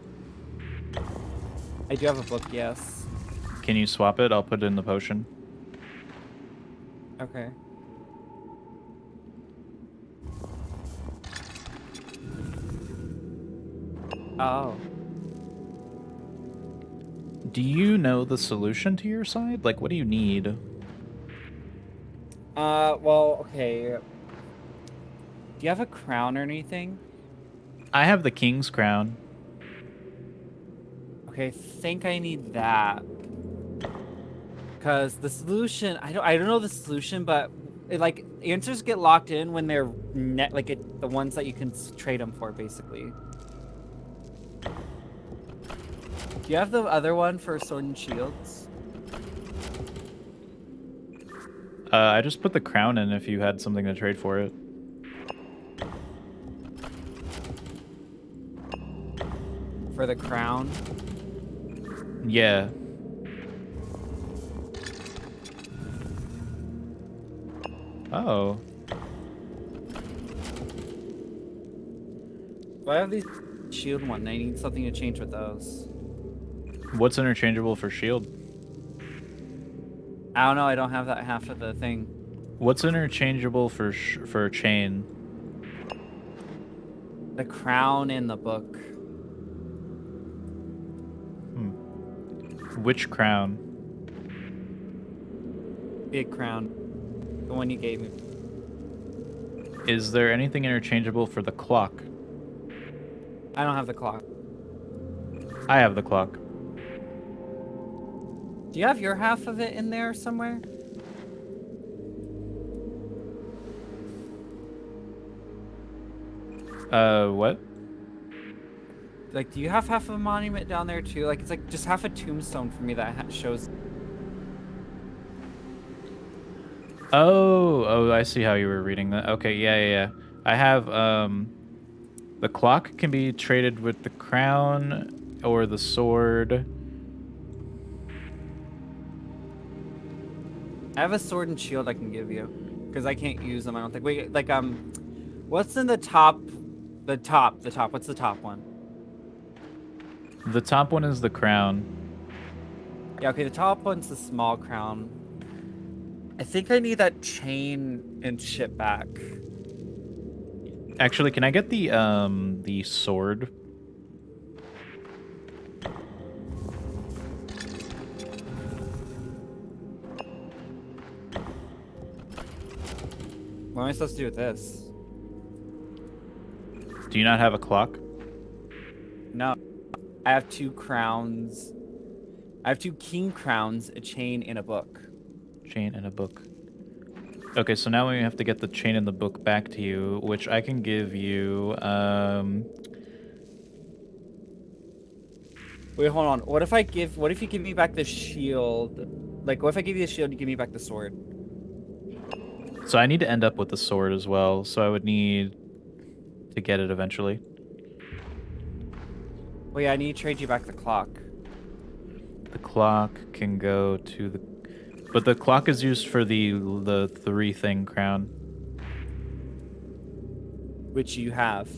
I do have a book, yes. Can you swap it? I'll put it in the potion. Okay. Oh. Do you know the solution to your side? Like, what do you need? Well, okay. Do you have a crown or anything? I have the king's crown. Okay, I think I need that. Cause the solution, I don't know the solution, but like answers get locked in when they're the ones that you can trade them for, basically. Do you have the other one for sword and shields? I just put the crown in if you had something to trade for it. For the crown? Yeah. Oh. Well, I have these shield one. I need something to change with those. What's interchangeable for shield? I don't know. I don't have that half of the thing. What's interchangeable for chain? The crown and the book. Which crown? Big crown. The one you gave me. Is there anything interchangeable for the clock? I don't have the clock. I have the clock. Do you have your half of it in there somewhere? What? Like, do you have half of a monument down there too? Like, it's like just half a tombstone for me that shows. Oh, I see how you were reading that. Okay, yeah. I have, the clock can be traded with the crown or the sword. I have a sword and shield I can give you, because I can't use them. I don't think. Wait, like what's in the top? The top. What's the top one? The top one is the crown. Yeah, okay. The top one's the small crown. I think I need that chain and shit back. Actually, can I get the sword? What am I supposed to do with this? Do you not have a clock? No. I have 2 crowns. I have 2 king crowns, a chain, and a book. Chain and a book. Okay, so now we have to get the chain and the book back to you, which I can give you. Wait, hold on. What if you give me back the shield? Like, what if I give you the shield and you give me back the sword? So I need to end up with the sword as well, so I would need to get it eventually. Well, yeah, I need to trade you back the clock. The clock can go to the... But the clock is used for the 3-thing crown. Which you have.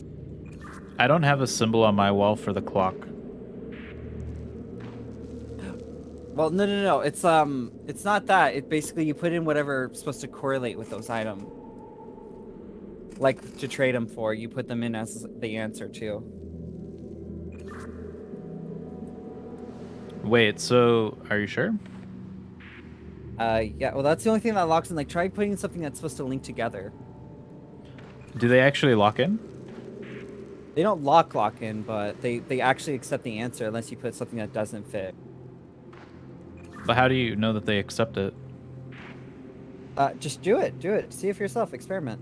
I don't have a symbol on my wall for the clock. Well, no. It's not that. It basically you put in whatever's supposed to correlate with those items. Like to trade them for, you put them in as the answer too. Wait, so are you sure? Yeah. Well, that's the only thing that locks in. Like, try putting something that's supposed to link together. Do they actually lock in? They don't lock in, but they actually accept the answer unless you put something that doesn't fit. But how do you know that they accept it? Just do it. Do it. See it for yourself. Experiment.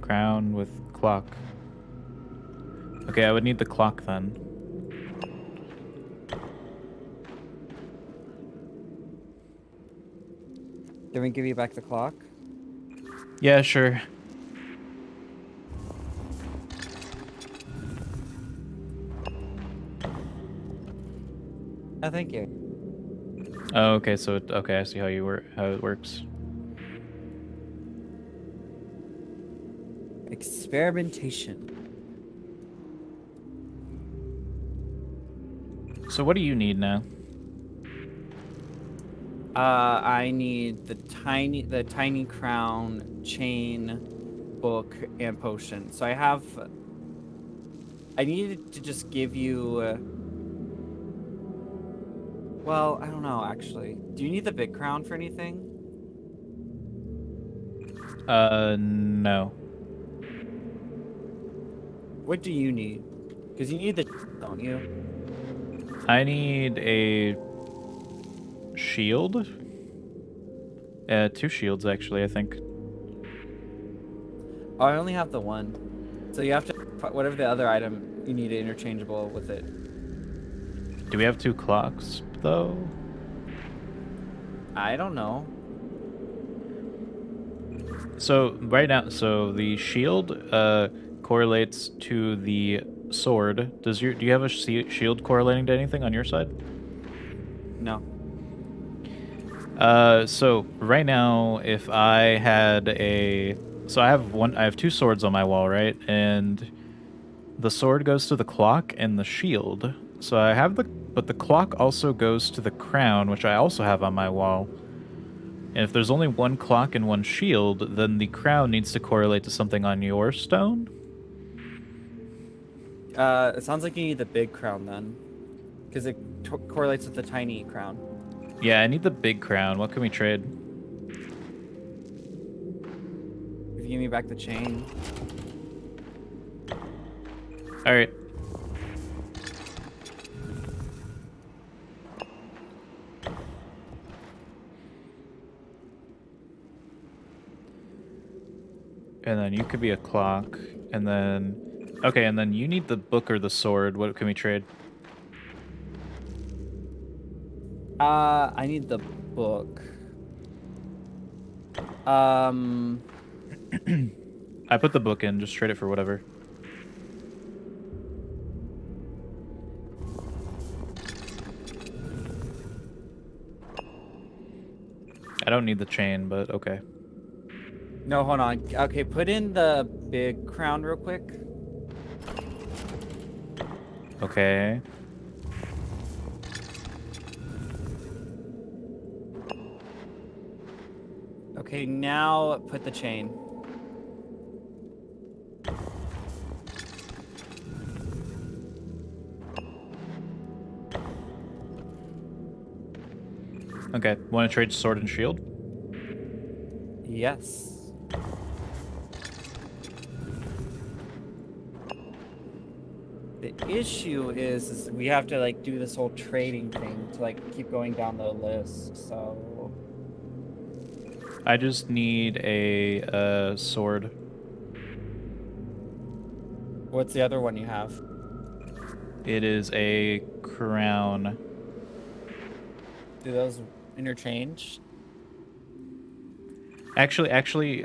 Crown with clock. Okay, I would need the clock then. Then we give you back the clock. Yeah, sure. Oh, thank you. Oh, okay, so okay, I see how how it works. Experimentation. So what do you need now? I need the tiny crown, chain, book, and potion. So I needed to just give you. Well, I don't know actually. Do you need the big crown for anything? No. What do you need? Because you need the, don't you? I need a shield. 2 shields actually, I think. Oh, I only have the one. So you have to whatever the other item you need it interchangeable with it. Do we have 2 clocks though? I don't know. So right now, so the shield correlates to the sword. Do you have a shield correlating to anything on your side? No. So right now, if I had so I have 2 swords on my wall, right? And the sword goes to the clock and the shield. So I have but the clock also goes to the crown, which I also have on my wall. And if there's only 1 clock and 1 shield, then the crown needs to correlate to something on your stone. It sounds like you need the big crown then, because it correlates with the tiny crown. Yeah, I need the big crown. What can we trade? If you give me back the chain. All right. And then you could be a clock, and then... Okay, and then you need the book or the sword. What can we trade? I need the book. I put the book in. Just trade it for whatever. I don't need the chain, but okay. No, hold on. Okay, put in the big crown real quick. Okay. Okay, now put the chain. Okay. Want to trade sword and shield? Yes. The issue is we have to like do this whole trading thing to like keep going down the list. So I just need a sword. what's the other one you have? It is a crown. Do those interchange? Actually,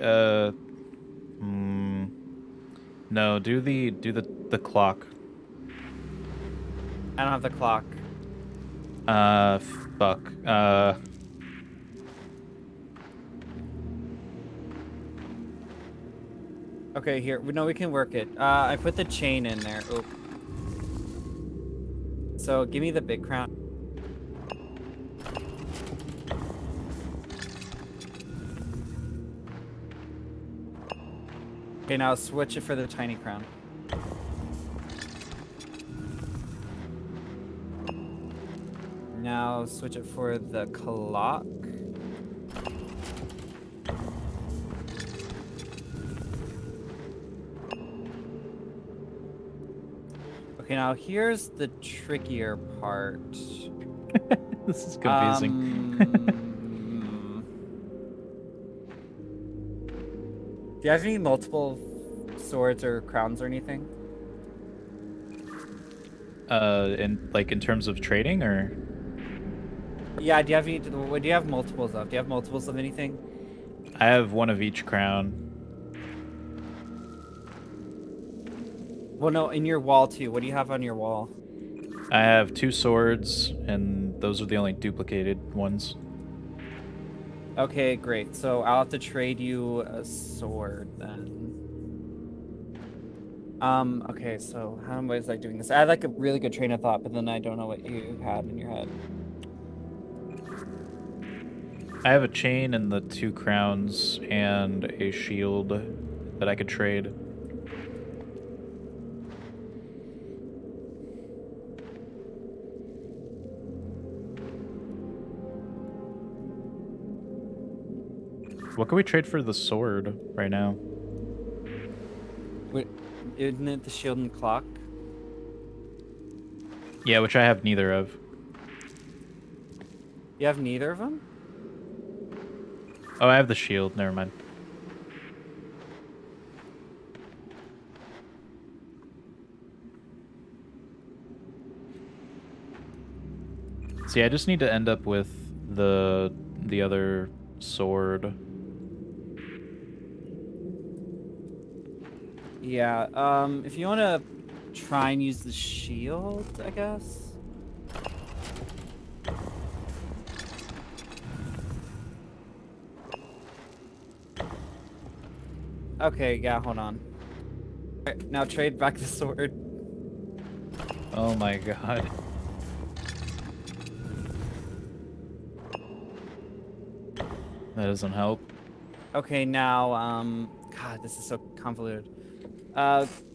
no. Do the clock. I don't have the clock. Fuck. Okay, here. No, we can work it. I put the chain in there. Oh. So give me the big crown. Okay, now switch it for the tiny crown. Now switch it for the clock. Okay, now here's the trickier part. This is confusing. Do you have any multiple swords or crowns or anything? In terms of trading, or Yeah, do you have any, what do you have multiples of? Do you have multiples of anything? I have one of each crown. Well, no, in your wall too. What do you have on your wall? I have 2 swords, and those are the only duplicated ones. Okay, great. So I'll have to trade you a sword then. Okay, so how was I doing this? I had like a really good train of thought, but then I don't know what you had in your head. I have a chain and the 2 crowns and a shield that I could trade. What can we trade for the sword right now? Wait, isn't it the shield and clock? Yeah, which I have neither of. You have neither of them? Oh, I have the shield. Never mind. See, I just need to end up with the other sword. Yeah, if you want to try and use the shield, I guess. Okay, yeah, hold on. Alright, now trade back the sword. Oh my god. That doesn't help. Okay, now, God, this is so convoluted.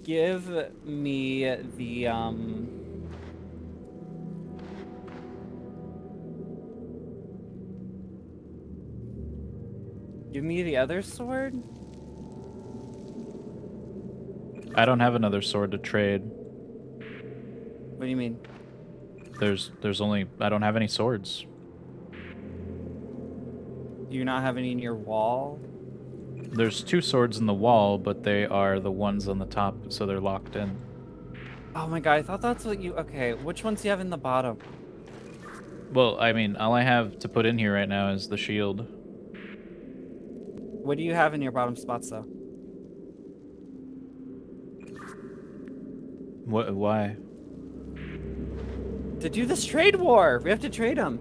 Give me the, give me the other sword? I don't have another sword to trade. What do you mean? There's only I don't have any swords. Do you not have any in your wall? There's 2 swords in the wall, but they are the ones on the top, so they're locked in. Oh my god, I thought that's what you... Okay, which ones do you have in the bottom? Well, I mean, all I have to put in here right now is the shield. What do you have in your bottom spots, though? What? Why? To do this trade war! We have to trade them!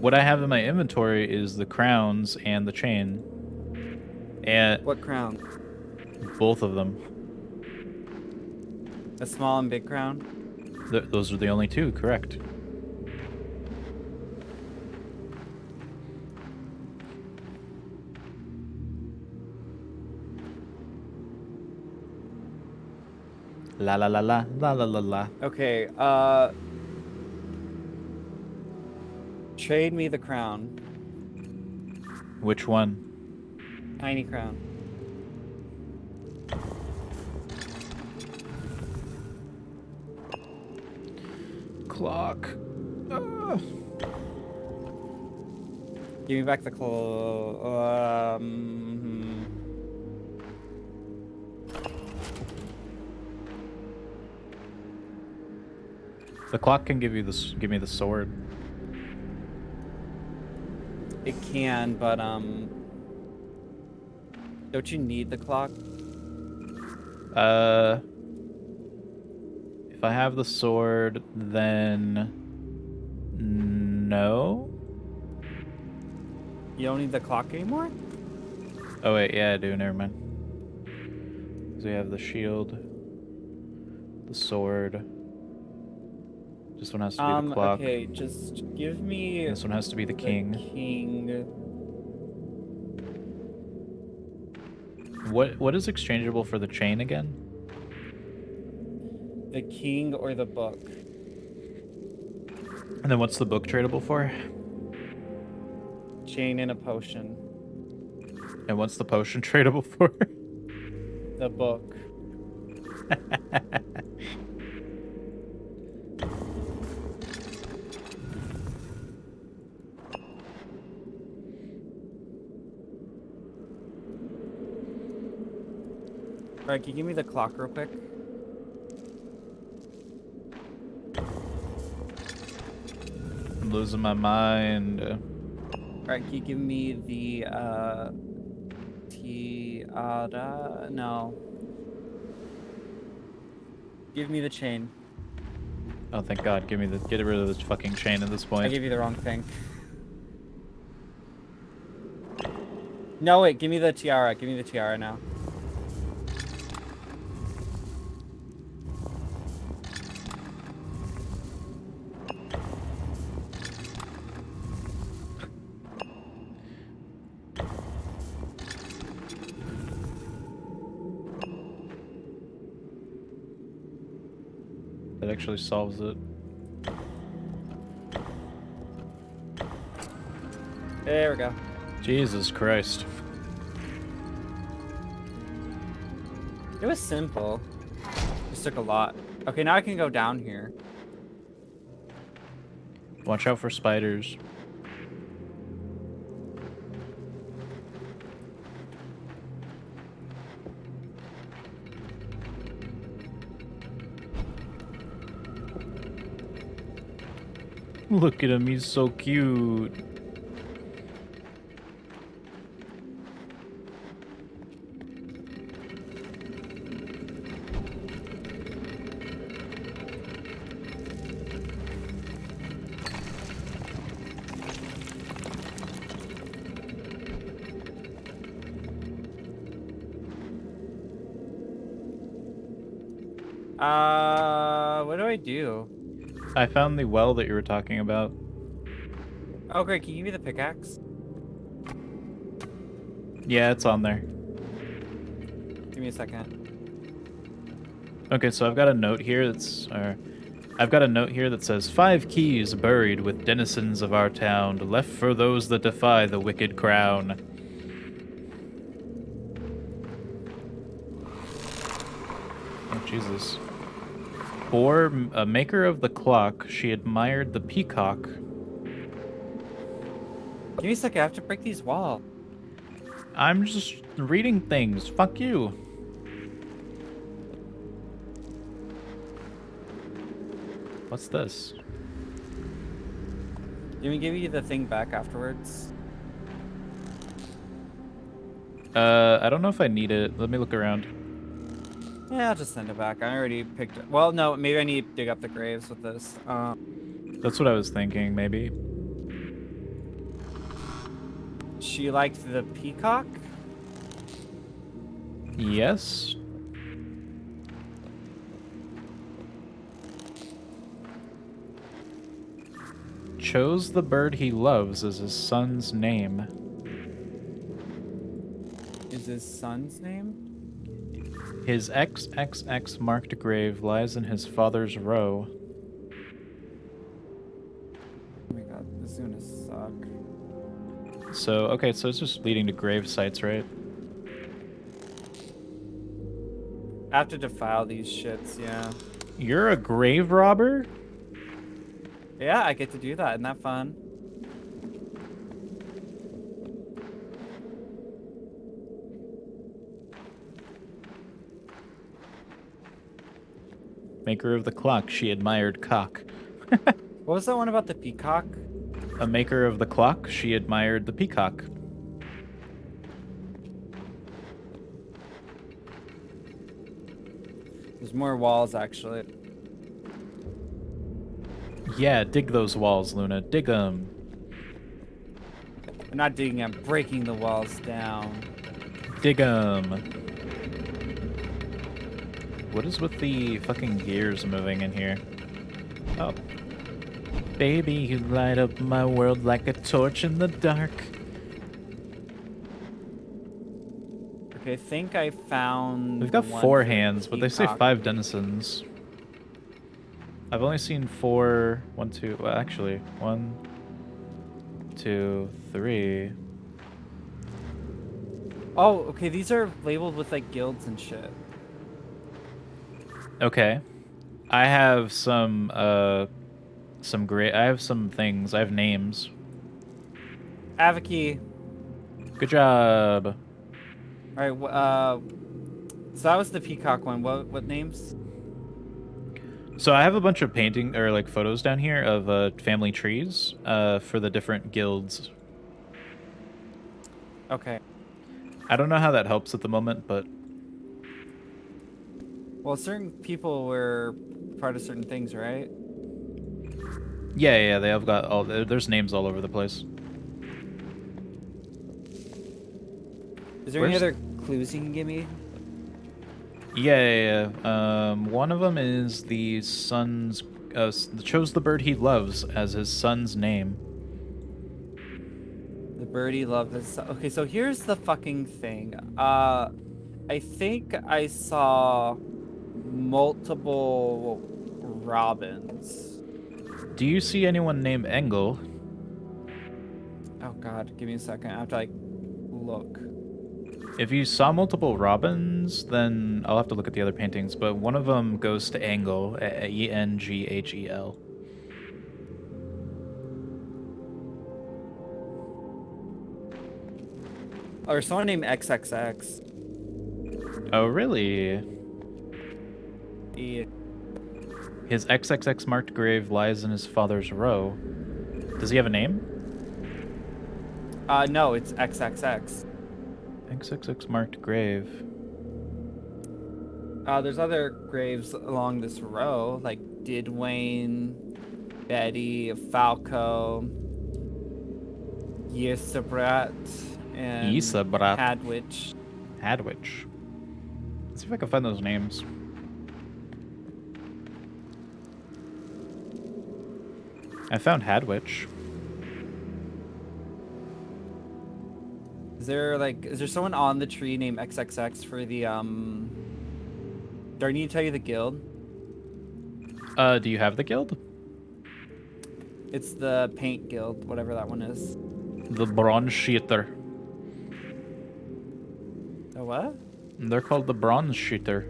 What I have in my inventory is the crowns and the chain. And What crown? both of them. A small and big crown? Those are the only 2, correct. La la la la la la la la. Okay, trade me the crown. Which one? Tiny crown. Clock. Ah. Give me back the The clock can give you this. Give me the sword. It can, but don't you need the clock? If I have the sword, then no. You don't need the clock anymore? Oh wait, yeah, I do. Never mind. So we have the shield, the sword. This one has to be the clock. Okay, just give me This one has to be the king. king. What is exchangeable for the chain again? The king or the book? And then what's the book tradable for? Chain and a potion. And what's the potion tradable for? The book. Alright, can you give me the clock real quick? I'm losing my mind. Alright, can you give me the tiara? No. Give me the chain. Oh, thank God! Get rid of this fucking chain at this I point. gave you the wrong thing. No, wait, give me the tiara. Give me the tiara now. That actually solves it. There we go. Jesus Christ. It was simple. Just took a lot. Okay, now I can go down here. Watch out for spiders. Look at him, he's so cute. What do I do? I found the well that you were talking about. Oh, great. Can you give me the pickaxe? Yeah, it's on there. Give me a second. Okay, so I've got a note here I've got a note here that says 5 keys buried with denizens of our town, left for those that defy the wicked crown. Oh, Jesus. For a maker of the clock, she admired the peacock. Give me a second. I have to break these walls. I'm just reading things. Fuck you. What's this? Let me give you the thing back afterwards. I don't know if I need it. Let me look around. Yeah, I'll just send it back. I already picked it. Well, no, maybe I need to dig up the graves with this. That's what I was thinking, maybe. She liked the peacock? Yes. Chose the bird he loves as his son's name. Is his son's name? His XXX marked grave lies in his father's row. Oh my god, this is gonna suck. So, okay, so it's just leading to grave sites, right? I have to defile these shits, yeah. You're a grave robber? Yeah, I get to do that. Isn't that fun? Maker of the clock, she admired cock. What was that one about the peacock? A maker of the clock, she admired the peacock. There's more walls, actually. Yeah, dig those walls, Luna. Dig them. I'm not digging, I'm breaking the walls down. Dig them. What is with the fucking gears moving in here? Oh. Baby, you light up my world like a torch in the dark. Okay, I think I found. We've got the one 4 for the hands, but they say peacock. 5 denizens. I've only seen 4. 1, 2. Well, actually, 1, 2, 3. Oh, okay, these are labeled with like guilds and shit. Okay. I have some great. I have some things. I have names. I have a key. Good job. All right, so that was the peacock one. What names? So I have a bunch of painting or like photos down here of family trees for the different guilds. Okay. I don't know how that helps at the moment, but Well, certain people were part of certain things, right? yeah, they have got all. There's names all over the place. Is there any Where's- other clues you can give me? Yeah. One of them is the son's. Chose the bird he loves as his son's name. The birdie loved this. Okay, so here's the fucking thing. I think I saw multiple robins. Do you see anyone named Engel? Oh god, give me a second. I have to like look. If you saw multiple robins, then I'll have to look at the other paintings, but one of them goes to Engel, Enghel. Or someone named XXX. Oh, really? Yeah. His XXX marked grave lies in his father's row. Does he have a name? No, it's XXX. XXX marked grave. There's other graves along this row, like Didwayne, Betty, Falco, Yisabrat, and Yisabrat. Hadwich. Hadwich. Let's see if I can find those names. I found Hadwich. Is there someone on the tree named XXX for the Do I need to tell you the guild? Do you have the guild? It's the paint guild, whatever that one is. The Bronze Sheeter. The what? They're called the Bronze Sheeter.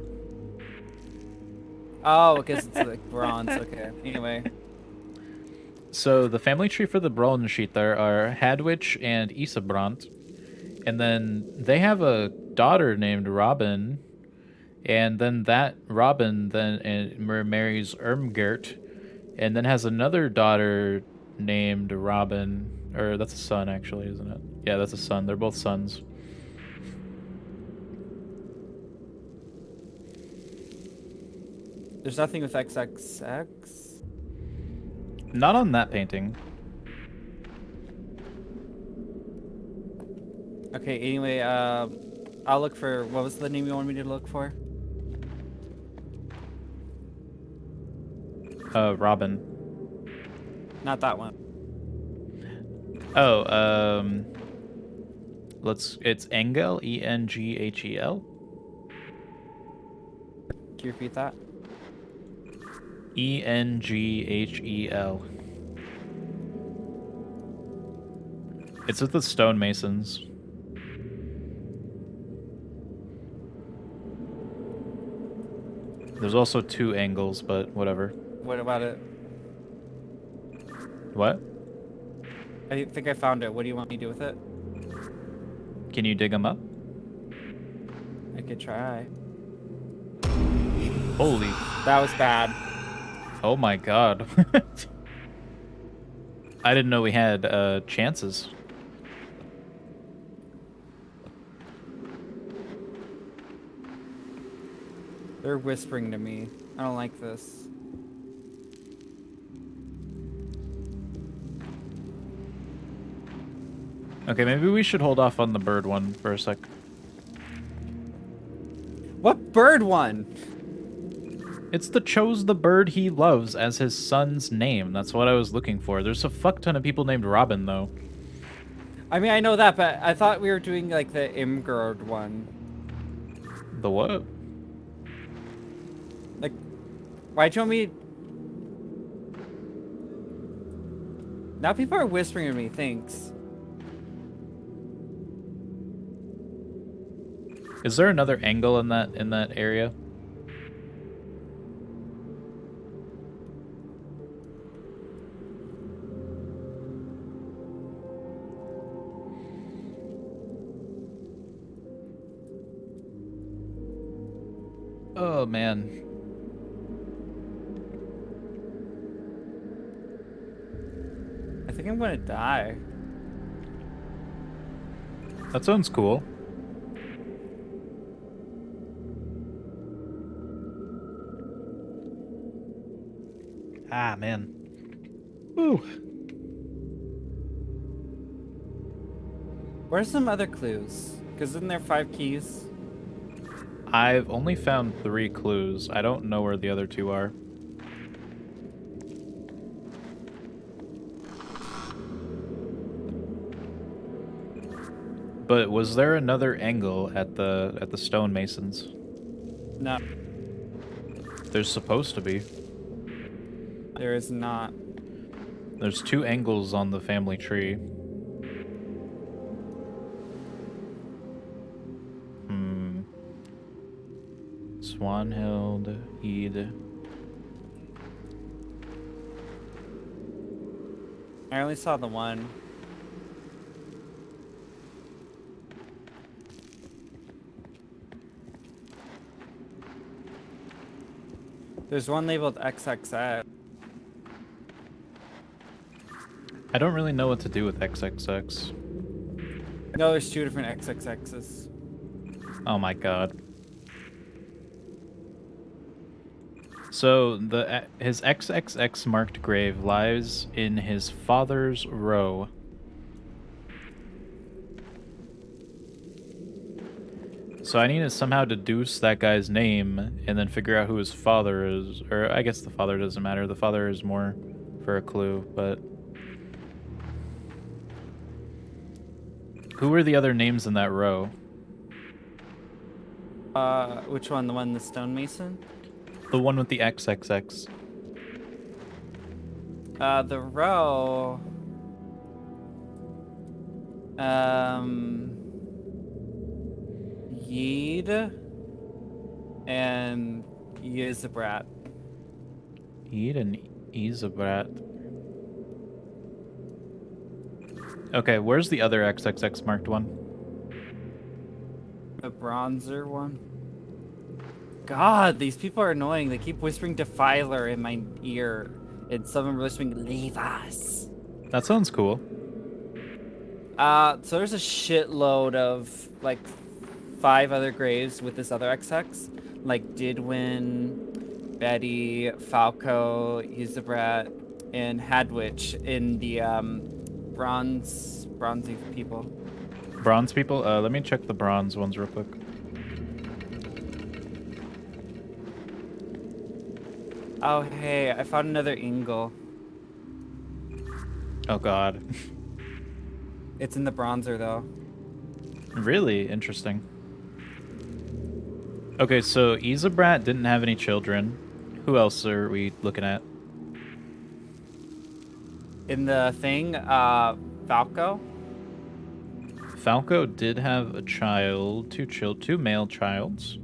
Oh, I guess it's like bronze. Okay. Anyway. So the family tree for the Bronze Sheeter are Hadwich and Isabrant. And then they have a daughter named Robin. And then that Robin then marries Irmgert. And then has another daughter named Robin. Or that's a son, actually, isn't it? Yeah, that's a son. They're both sons. There's nothing with XXX. Not on that painting. Okay, anyway, I'll look for, what was the name you wanted me to look for? Robin. Not that one. Oh, it's Engel, Enghel. Can you repeat that? Enghel. It's with the stonemasons. There's also 2 angles, but whatever. What about it? What? I think I found it. What do you want me to do with it? Can you dig them up? I could try. Holy. That was bad. Oh my god. I didn't know we had chances. They're whispering to me. I don't like this. Okay, maybe we should hold off on the bird one for a sec. What bird one? It's the chose the bird he loves as his son's name. That's what I was looking for. There's a fuck ton of people named Robin, though. I mean, I know that, but I thought we were doing like the Imgard one. The what? Like, why'd you want me? Now people are whispering at me. Thanks. Is there another angle in that area? Oh man. I think I'm gonna die. That sounds cool. Ah, man. Ooh. Where's some other clues? Because isn't there 5 keys? I've only found 3 clues. I don't know where the other 2 are. But was there another angle at the stonemasons? No, There's supposed to be. there is not. There's 2 angles on the family tree. Swanhild, Eid. I only saw the one. There's one labeled XXX. I don't really know what to do with XXX. No, there's 2 different XXXs. Oh my god. So his XXX marked grave lies in his father's row. So I need to somehow deduce that guy's name and then figure out who his father is. Or I guess the father doesn't matter. The father is more for a clue, but... Who were the other names in that row? Which one? The one, the stonemason? The one with the XXX. The row. Yeed and Yizabrat. Eid and Isabrat. Okay, where's the other XXX marked one? The bronzer one. God, these people are annoying. They keep whispering Defiler in my ear. And some of them are whispering, leave us. That sounds cool. So there's a shitload of, like, 5 other graves with this other XX. Like Didwin, Betty, Falco, Yuzabrat, and Hadwich in the, bronzy people. Bronze people? Let me check the bronze ones real quick. Oh, hey, I found another Ingle. Oh god. It's in the bronzer, though. Really interesting. Okay, so Isabrat didn't have any children. Who else are we looking at? In the thing, Falco? Falco did have a child, 2 male childs.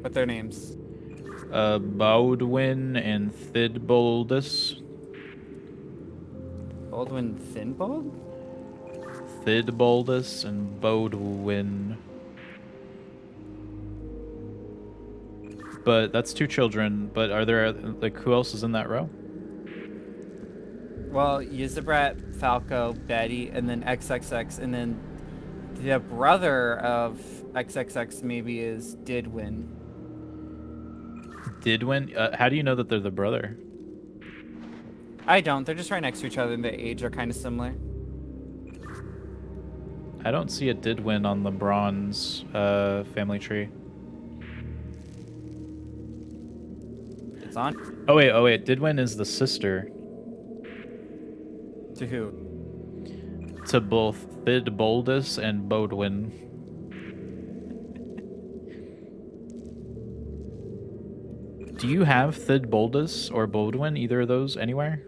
What their names? Baudwin and Thidboldus. Baldwin Thinbald? Thidboldus and Baudwin. but that's 2 children. But are there, like, who else is in that row? Well, Yuzabrat, Falco, Betty, and then XXX, and then the brother of XXX maybe is Didwin. Didwin? How do you know that they're the brother? I don't. They're just right next to each other, and their age are kind of similar. I don't see a Didwin on the bronze family tree. It's on. Oh wait. Didwin is the sister To who? to both Thidboldus and Bodwin. Do you have Thidboldus or Bodwin, either of those, anywhere?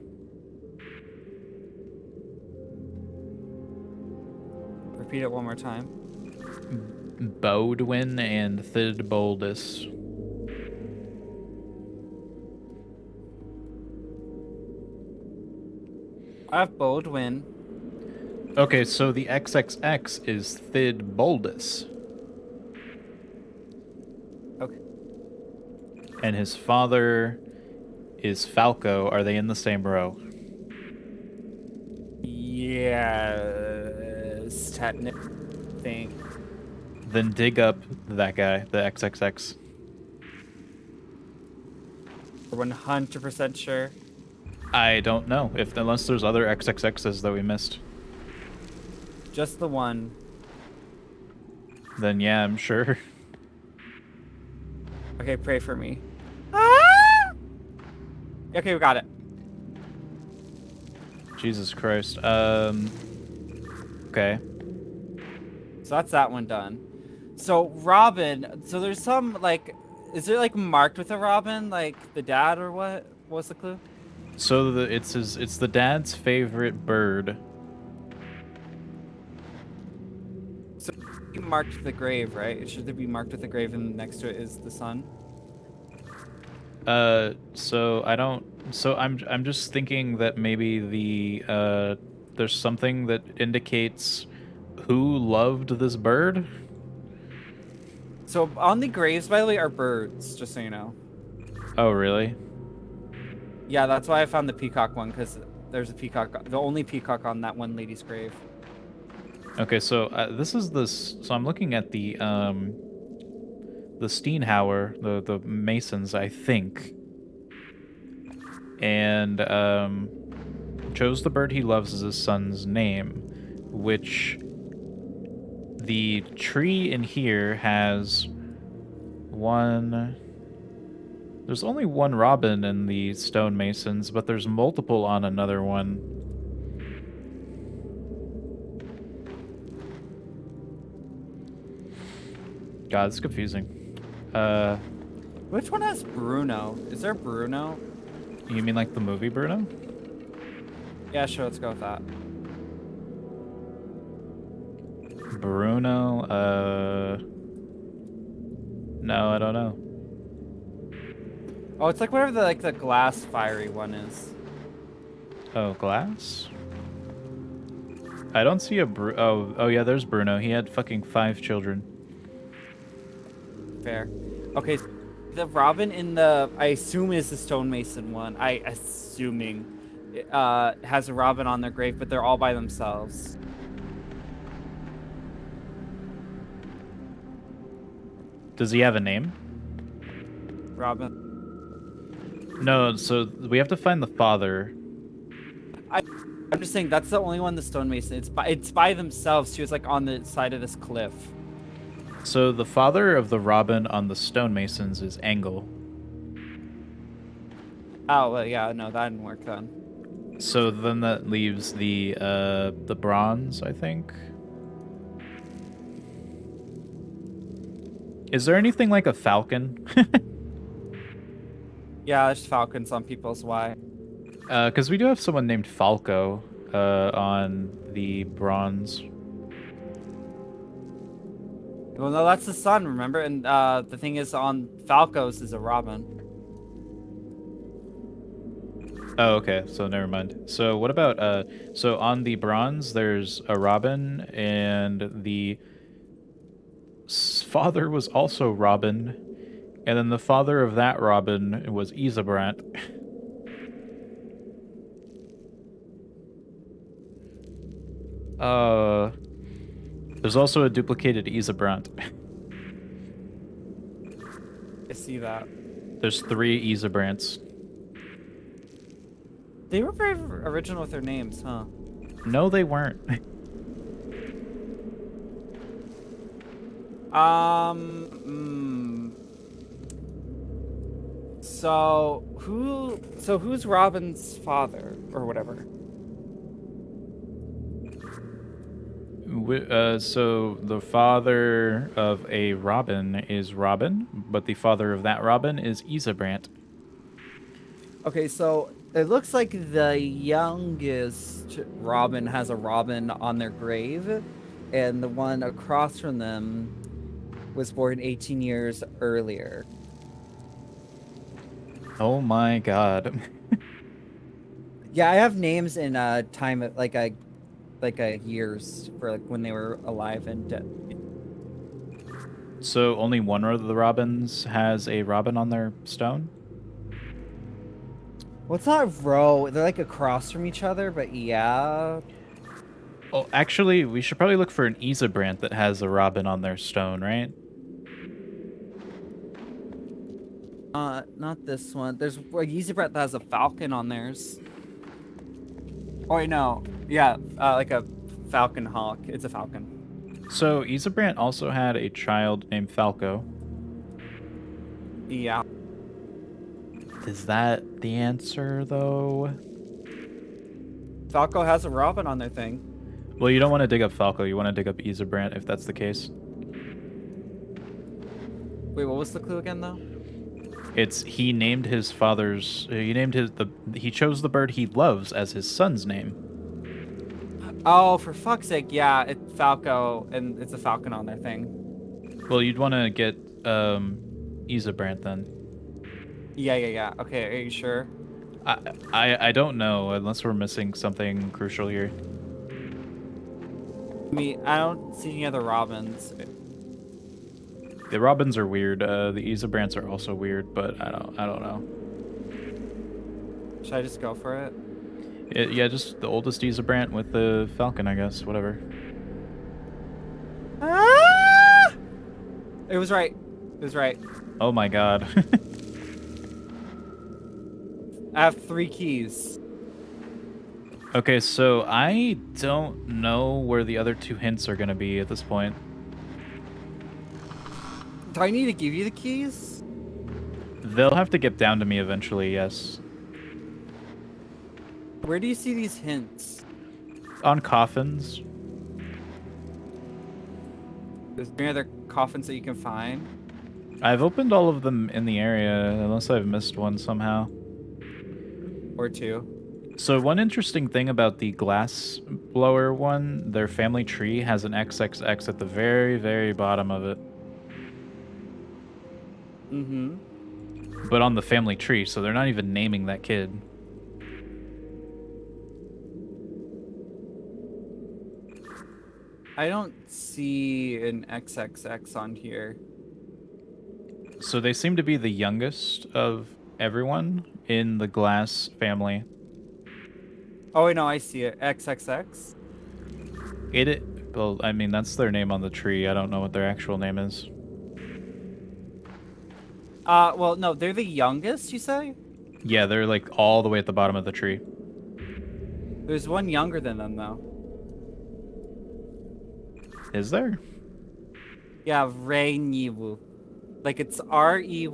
Repeat it one more time. Bodwin and Thidboldus. I have Bodwin. Okay, so the XXX is Thidboldus. Okay. And his father is Falco. Are they in the same row? Yes, technically. Think. Then dig up that guy, the XXX. We're 100% sure. I don't know, unless there's other XXXs that we missed. Just the one. Then yeah, I'm sure. Okay, pray for me. Ah! Okay, we got it. Jesus Christ. Okay. So that's that one done. So Robin, so there's some like, is it like marked with a Robin, like the dad or what? What's the clue? So it's the dad's favorite bird. So you marked the grave, right? Should there be marked with a grave and next to it is the sun? So I don't. So I'm just thinking that maybe there's something that indicates who loved this bird. So on the graves, by the way, are birds, just so you know. Oh really? Yeah, that's why I found the peacock one, because there's a peacock, the only peacock on that one lady's grave. Okay, so So I'm looking at the Steenhauer, the Masons, I think, and chose the bird he loves as his son's name, which the tree in here has one. There's only one robin in the stonemasons, but there's multiple on another one. God, it's confusing. Which one has Bruno? Is there Bruno? You mean like the movie Bruno? Yeah, sure, let's go with that. Bruno, no, I don't know. Oh, it's like whatever the glass fiery one is. Oh, glass? I don't see a oh yeah, there's Bruno. He had fucking 5 children. Fair. Okay, the Robin in the, I assume is the stonemason one. Has a Robin on their grave, but they're all by themselves. Does he have a name? Robin. No, so we have to find the father. I'm just saying that's the only one, the stonemason. It's by themselves too. It's like on the side of this cliff. So the father of the robin on the stonemasons is Engel. Oh well, yeah, no, that didn't work then. So then that leaves the bronze, I think. Is there anything like a falcon? Yeah, there's falcons on people's why. Because we do have someone named Falco on the bronze. Well, no, that's the sun, remember? And the thing is, on Falco's is a Robin. Oh, okay. So never mind. So what about so on the bronze there's a robin, and the father was also Robin, And then the father of that Robin was Isebrant. There's also a duplicated Isebrant. I see that. There's 3 Isebrants. They were very original with their names, huh? No, they weren't. So who's Robin's father or whatever? So the father of a Robin is Robin, but the father of that Robin is Isebrant. Okay, so it looks like the youngest Robin has a Robin on their grave, and the one across from them was born 18 years earlier. Oh my god. Yeah, I have names in time like years for like when they were alive and dead. So only one of the Robins has a Robin on their stone? Well, it's not a row. They're like across from each other, but yeah. Oh, actually, we should probably look for an Isebrant that has a Robin on their stone, right? Not this one. There's a Yeezy Brett that has a falcon on theirs. Oh wait, no. Yeah, like a falcon hawk. It's a falcon. So Isebrant also had a child named Falco. Yeah. Is that the answer, though? Falco has a Robin on their thing. Well, you don't want to dig up Falco. You want to dig up Isebrant if that's the case. Wait, what was the clue again, though? It's he named his father's. He chose the bird he loves as his son's name. Oh, for fuck's sake! Yeah, it's Falco, and it's a falcon on their thing. Well, you'd want to get Isebrant then. Yeah. Okay, are you sure? I don't know unless we're missing something crucial here. I mean, I don't see any other Robins. The Robins are weird. The Isebrants are also weird, but I don't know. Should I just go for it? Yeah, just the oldest Isebrant with the falcon, I guess. Whatever. Ah! It was right. It was right. Oh my god. I have 3 keys. Okay, so I don't know where the other 2 hints are gonna be at this point. Do I need to give you the keys? They'll have to get down to me eventually, yes. Where do you see these hints? On coffins. Is there any other coffins that you can find? I've opened all of them in the area, unless I've missed one somehow. Or 2? So one interesting thing about the glass blower one, their family tree has an XXX at the very, very bottom of it. Mm-hmm. But on the family tree, so they're not even naming that kid. I don't see an XXX on here. So they seem to be the youngest of everyone in the glass family. Oh, wait, no, I see it. XXX? Well, I mean, that's their name on the tree. I don't know what their actual name is. Well, no, they're the youngest, you say? Yeah, they're like all the way at the bottom of the tree. There's one younger than them, though. Is there? Yeah, Reyniwu. Like, it's Reynwi.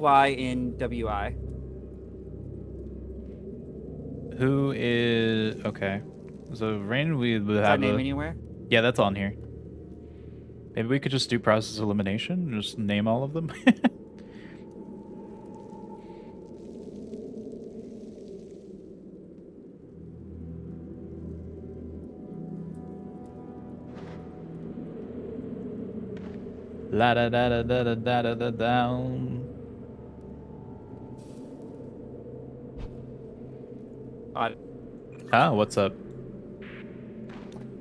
Who is... Okay. So Rain, we would Is that have name a... anywhere? Yeah, that's on here. Maybe we could just do process elimination and just name all of them. La da da da da da da da da down. Ah, what's up?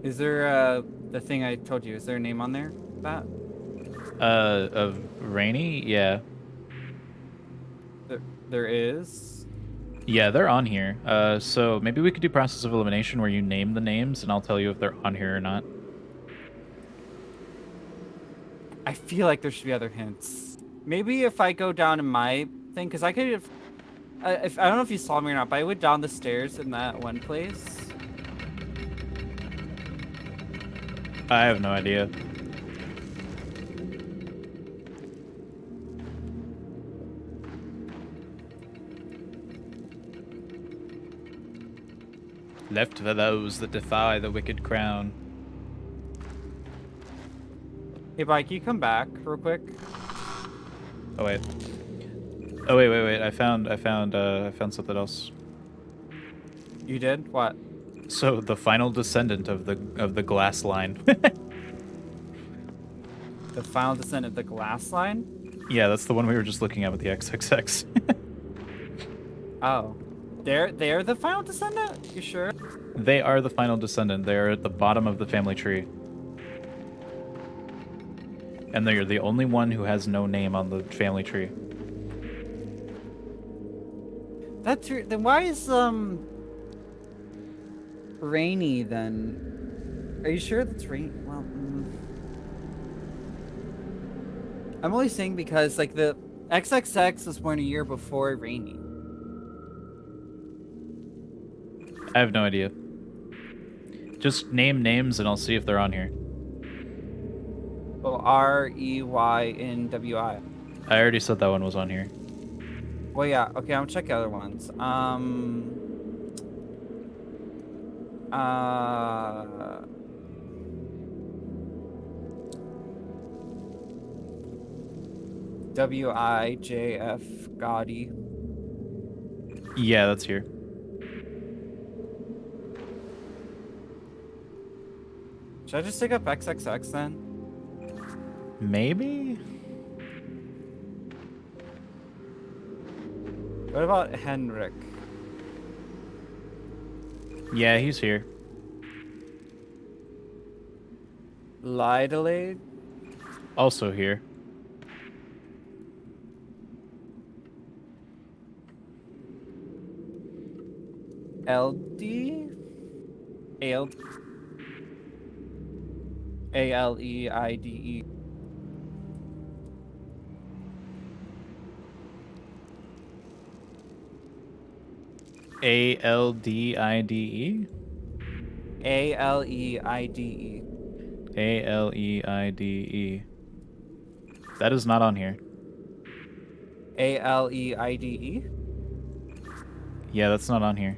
Is there, the thing I told you, is there a name on there? That? Of Rainy? Yeah. There is. Yeah, they're on here. So maybe we could do process of elimination where you name the names, and I'll tell you if they're on here or not. I feel like there should be other hints. Maybe if I go down in my thing, because I could have. If I don't know if you saw me or not, but I went down the stairs in that one place. I have no idea. Left for those that defy the wicked crown. Hey, Mike, can you come back real quick? Oh wait. Oh wait. I found something else. You did what? So the final descendant of the glass line. The final descent of the glass line? Yeah, that's the one we were just looking at with the XXX. Oh. They're the final descendant? You sure? They are the final descendant. They're at the bottom of the family tree. And they're the only one who has no name on the family tree. That's then why is Rainy then? Are you sure that's Rainy? Well, I'm only saying because like the XXX was born a year before Rainy. I have no idea. Just name names and I'll see if they're on here. Well, REYNWI. I already said that one was on here. Well, yeah. Okay, I'm gonna check other ones. WIJF Gotti. Yeah, that's here. Should I just take up XXX then? Maybe? What about Henrik? Yeah, he's here. Lidalade? Also here. LD? AL ALEIDE. ALDIDE? ALEIDE. ALEIDE. That is not on here. ALEIDE? Yeah, that's not on here.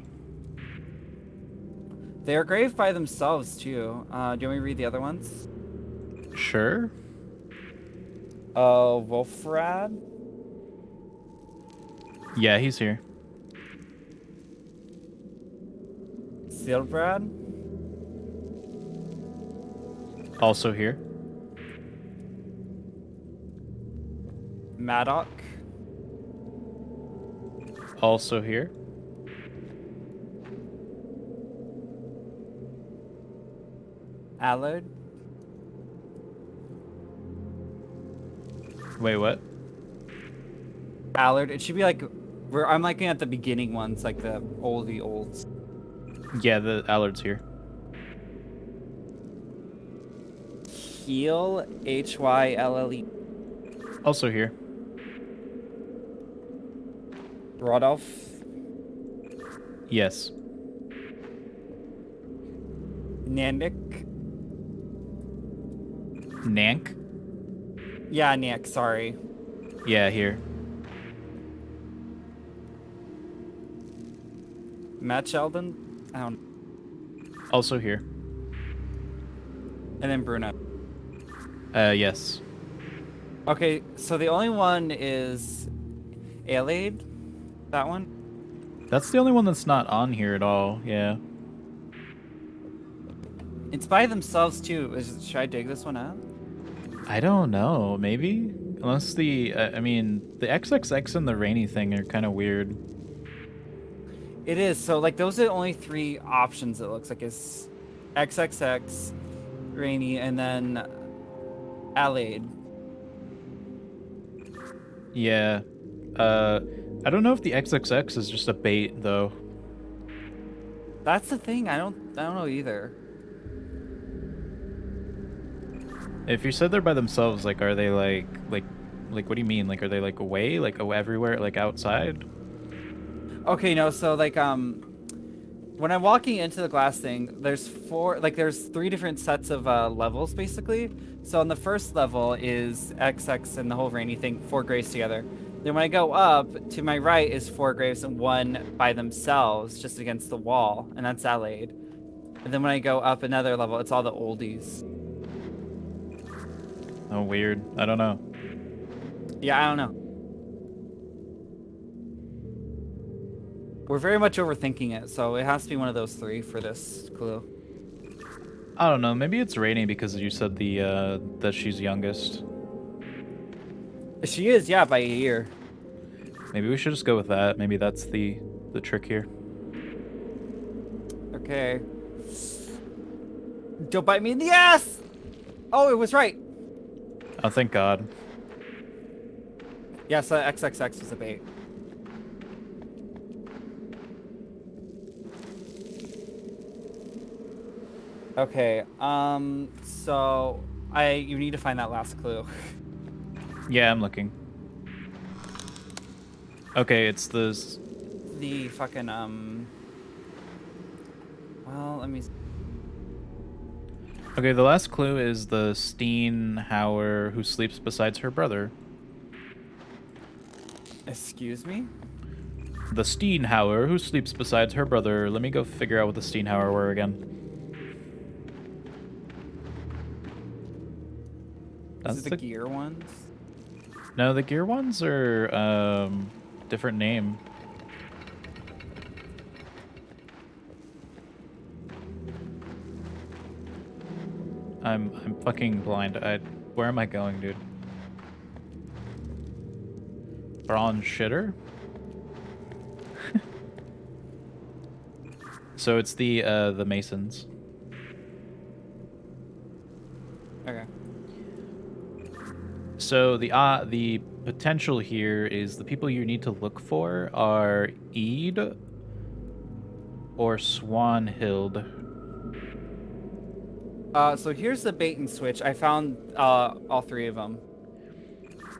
They're engraved by themselves too. Do you want me to read the other ones? Sure. Wolfrad? Yeah, he's here. Silbrad? Also here. Maddock? Also here. Allard? Wait, what? Allard. It should be like I'm looking at the beginning ones, like the oldie olds. Yeah, the Allard's here. Heal HYLLE. Also here. Rodolph. Yes. Nandik. Nank? Yeah, Nick, sorry. Yeah, here. Matt Sheldon? I don't. Also here. And then Bruno. Yes. Okay, so the only one is Alade. That one? That's the only one that's not on here at all. Yeah. It's by themselves too. Should I dig this one out? I don't know. Maybe? Unless the... I mean, the XXX and the Rainy thing are kind of weird. It is. So, like, those are the only three options it looks like. Is XXX, Rainy, and then Alade. Yeah. I don't know if the XXX is just a bait though. That's the thing. I don't know either. If you said they're by themselves, like, are they like, what do you mean? Like, are they like away, like everywhere, like outside? Okay, no. So like when I'm walking into the glass thing, there's there's 3 different sets of levels basically. So on the first level is XX and the whole rainy thing, 4 graves together. Then when I go up, to my right is 4 graves and 1 by themselves, just against the wall, and that's Adelaide. And then when I go up another level, it's all the oldies. Oh, weird. I don't know. Yeah, I don't know. We're very much overthinking it, so it has to be one of those 3 for this clue. I don't know. Maybe it's raining because you said the that she's youngest. She is, yeah, by a year. Maybe we should just go with that. Maybe that's the trick here. Okay. Don't bite me in the ass! Oh, it was right. Oh, thank God. Yeah, so XXX was a bait. Okay, so you need to find that last clue. Yeah, I'm looking. Okay, it's the The fucking, well, let me... Okay, the last clue is the Steenhauer who sleeps beside her brother. Excuse me? The Steenhauer who sleeps beside her brother. Let me go figure out what the Steenhauer were again. Is it the gear ones? No, the gear ones are different name. I'm fucking blind. Where am I going, dude? Braun shitter? So it's the Masons. Okay. So the potential here is the people you need to look for are Eid or Swanhild. So here's the bait and switch. I found all 3 of them.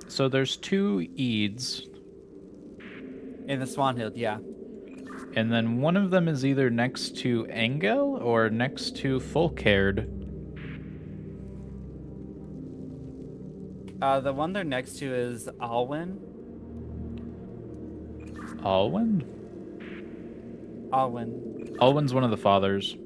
So there's 2 Eids, In the Swanhild, yeah. and then one of them is either next to Engel or next to Folkerd. The one they're next to is Alwyn. Alwyn? Alwyn. Alwyn's one of the fathers.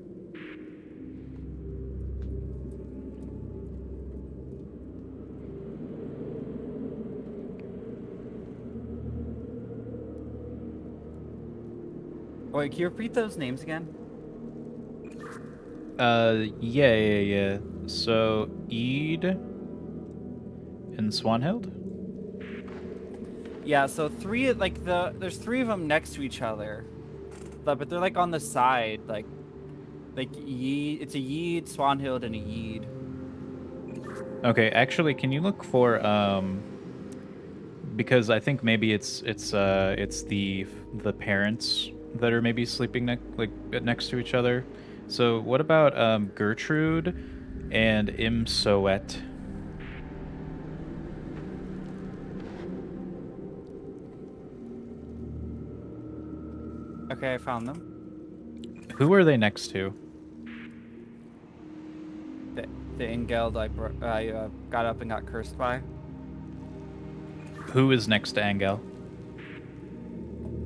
Wait, can you repeat those names again? Yeah. So Eid and Swanhild? Yeah, so 3, like, there's 3 of them next to each other. But they're, like, on the side, like it's a Yeed, Swanhild, and a Yeed. Okay, actually, can you look for because I think maybe it's the parents that are maybe sleeping next to each other. So what about Gertrude and Imsoet? Okay, I found them. Who are they next to? The Ingeld I got up and got cursed by. Who is next to Angel?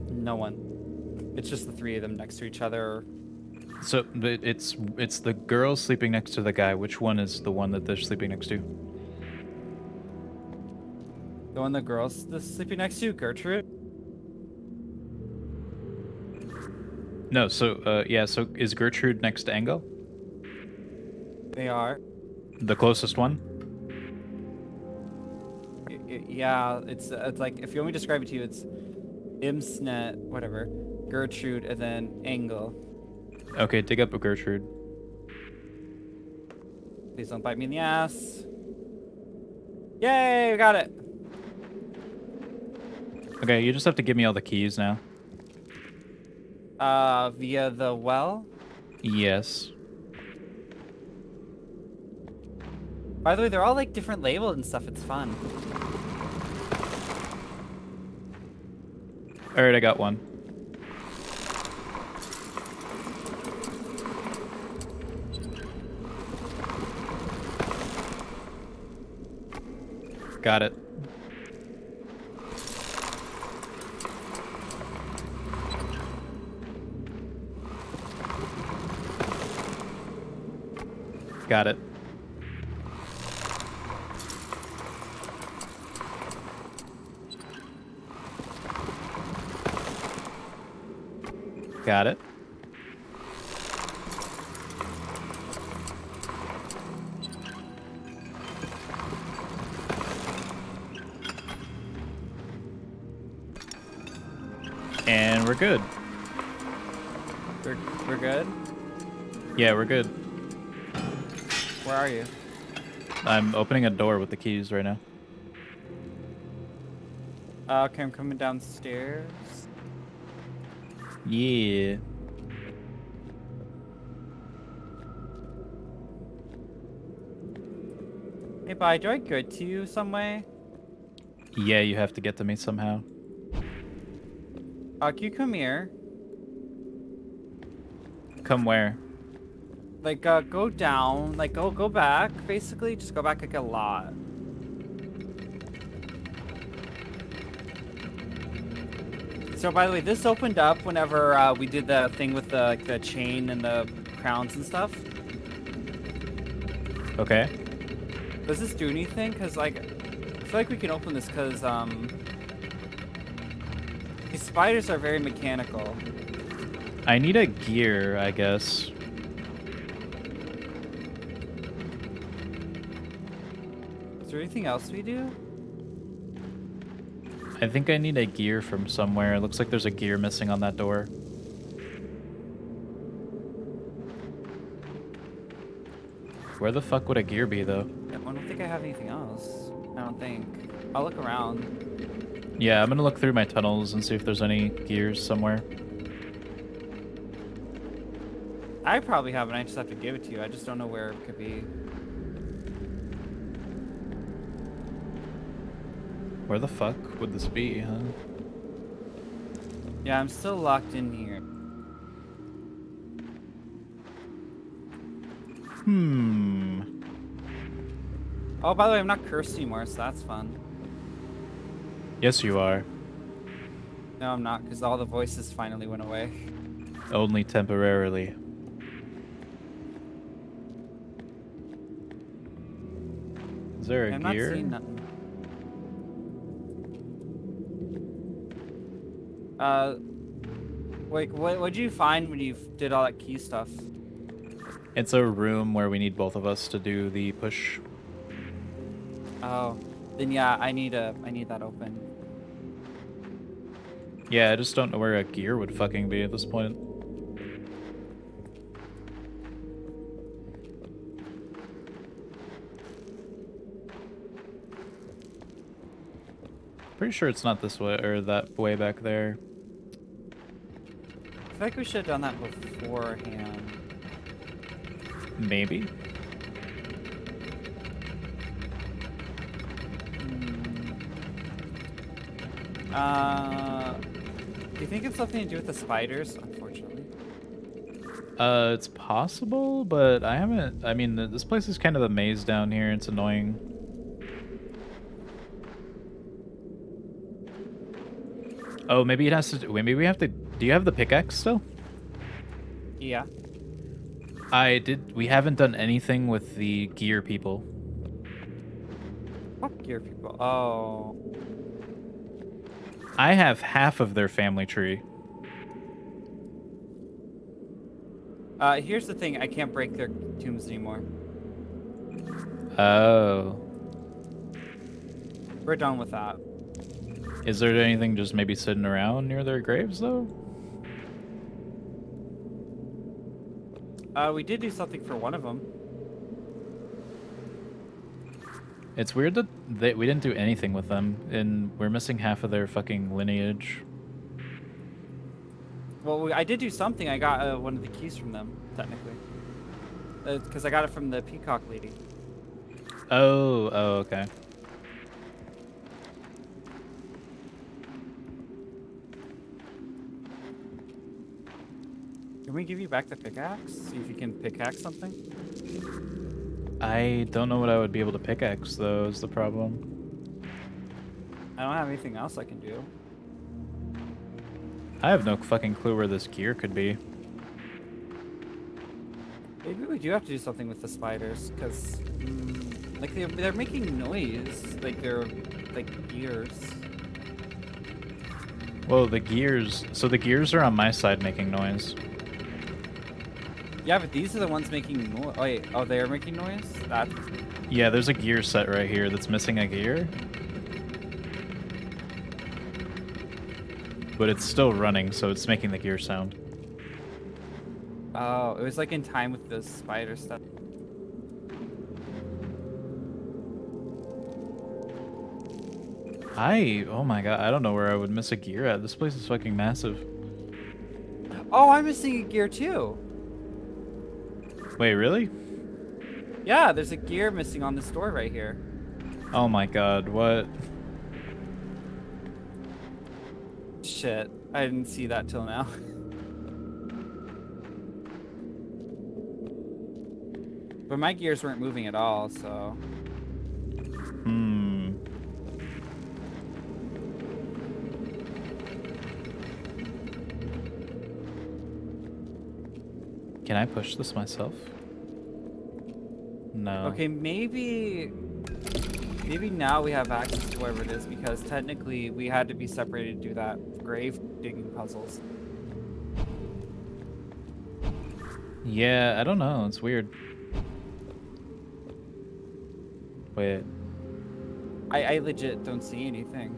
No one. It's just the 3 of them next to each other. So it's the girl sleeping next to the guy. Which one is the one that they're sleeping next to? The one the girl's sleeping next to, Gertrude. No, so yeah, so is Gertrude next to Angel? They are. The closest one? Yeah, it's like, if you want me to describe it to you, it's Imsnet, whatever, Gertrude, and then Engel. Okay, dig up a Gertrude. Please don't bite me in the ass. Yay, we got it. Okay, you just have to give me all the keys now. Via the well. Yes. By the way, they're all like different labeled and stuff. It's fun. All right, I got one. Got it. Got it. Got it. And we're good. We're good. Yeah, we're good. Where are you? I'm opening a door with the keys right now. Okay, I'm coming downstairs. Yeah. Hey, bye. Do I good to you some way? Yeah, you have to get to me somehow. Can you come here? Come where? Like, go down. Like, go back. Basically, just go back like a lot. So, by the way, this opened up whenever we did the thing with the like, the chain and the crowns and stuff. Okay. Does this do anything? Cause like, I feel like we can open this because these spiders are very mechanical. I need a gear, I guess. Is there anything else we do? I think I need a gear from somewhere. It looks like there's a gear missing on that door. Where the fuck would a gear be, though? I don't think I have anything else. I don't think. I'll look around. Yeah, I'm gonna look through my tunnels and see if there's any gears somewhere. I probably have it. I just have to give it to you. I just don't know where it could be. Where the fuck would this be, huh? Yeah, I'm still locked in here. Hmm. Oh, by the way, I'm not cursed anymore, so that's fun. Yes, you are. No, I'm not, because all the voices finally went away. Only temporarily. Is there a I'm gear? not seeing nothing. Wait, what'd you find when you did all that key stuff? It's a room where we need both of us to do the push. Oh, then yeah, I need that open. Yeah, I just don't know where a gear would fucking be at this point. Pretty sure it's not this way, or that way back there. I feel like we should have done that beforehand. Maybe? Do you think it's something to do with the spiders? Unfortunately. It's possible, but I haven't... I mean, this place is kind of a maze down here. It's annoying. Oh, maybe it has to... Maybe we have to... Do you have the pickaxe still? Yeah. I did... We haven't done anything with the gear people. Fuck gear people. Oh. I have half of their family tree. Here's the thing. I can't break their tombs anymore. Oh. We're done with that. Is there anything just maybe sitting around near their graves, though? We did do something for one of them. It's weird that we didn't do anything with them, and we're missing half of their fucking lineage. Well, I did do something. I got one of the keys from them, technically. Because I got it from the peacock lady. Oh, okay. Can we give you back the pickaxe? See if you can pickaxe something? I don't know what I would be able to pickaxe, though, is the problem. I don't have anything else I can do. I have no fucking clue where this gear could be. Maybe we do have to do something with the spiders, because, like, they're making noise. Like, they're, like, gears. Well, the gears... So the gears are on my side making noise. Yeah, but these are the ones making noise. Oh, wait. Oh, they're making noise? That... Yeah, there's a gear set right here that's missing a gear. But it's still running, so it's making the gear sound. Oh, it was, like, in time with the spider stuff. Oh my god, I don't know where I would miss a gear at. This place is fucking massive. Oh, I'm missing a gear, too. Wait, really? Yeah, there's a gear missing on this door right here. Oh my god, what? Shit, I didn't see that till now. But my gears weren't moving at all, so... Can I push this myself? No. Okay, maybe now we have access to wherever it is, because technically we had to be separated to do that grave digging puzzles. Yeah, I don't know. It's weird. Wait. I legit don't see anything.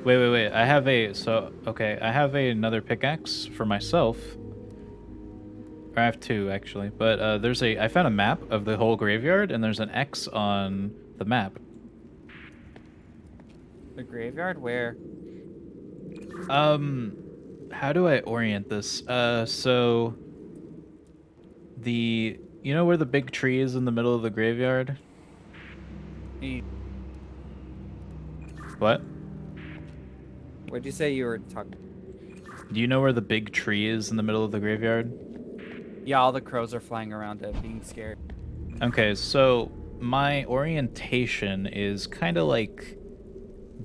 Wait. I have I have another pickaxe for myself. Or I have two, actually. But I found a map of the whole graveyard, and there's an X on the map. The graveyard? Where? How do I orient this? So... You know where the big tree is in the middle of the graveyard? What? What'd you say you were talking? Do you know where the big tree is in the middle of the graveyard? Yeah, all the crows are flying around it, being scared. Okay, so my orientation is kind of like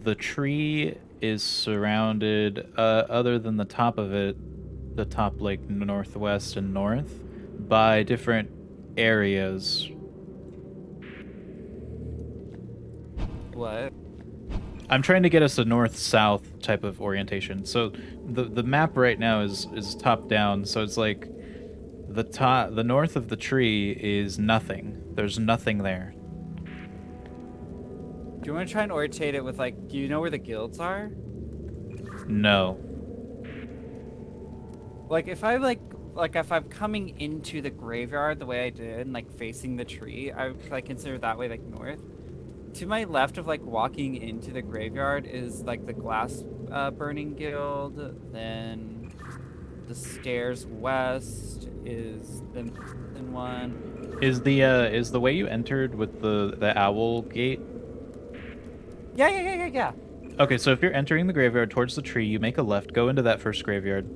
the tree is surrounded, other than the top of it, the top like northwest and north, by different areas. What? I'm trying to get us a north-south type of orientation. So the map right now is top down, so it's like the north of the tree is nothing. There's nothing there. Do you want to try and orientate it with, like, do you know where the guilds are? No. Like, if I, if I'm coming into the graveyard the way I did, and, like, facing the tree, I would, like, consider that way, like, north. To my left of, like, walking into the graveyard is, like, the glass burning guild, then the stairs west is the one. Is the way you entered with the owl gate? Yeah. Okay, so if you're entering the graveyard towards the tree, you make a left, go into that first graveyard.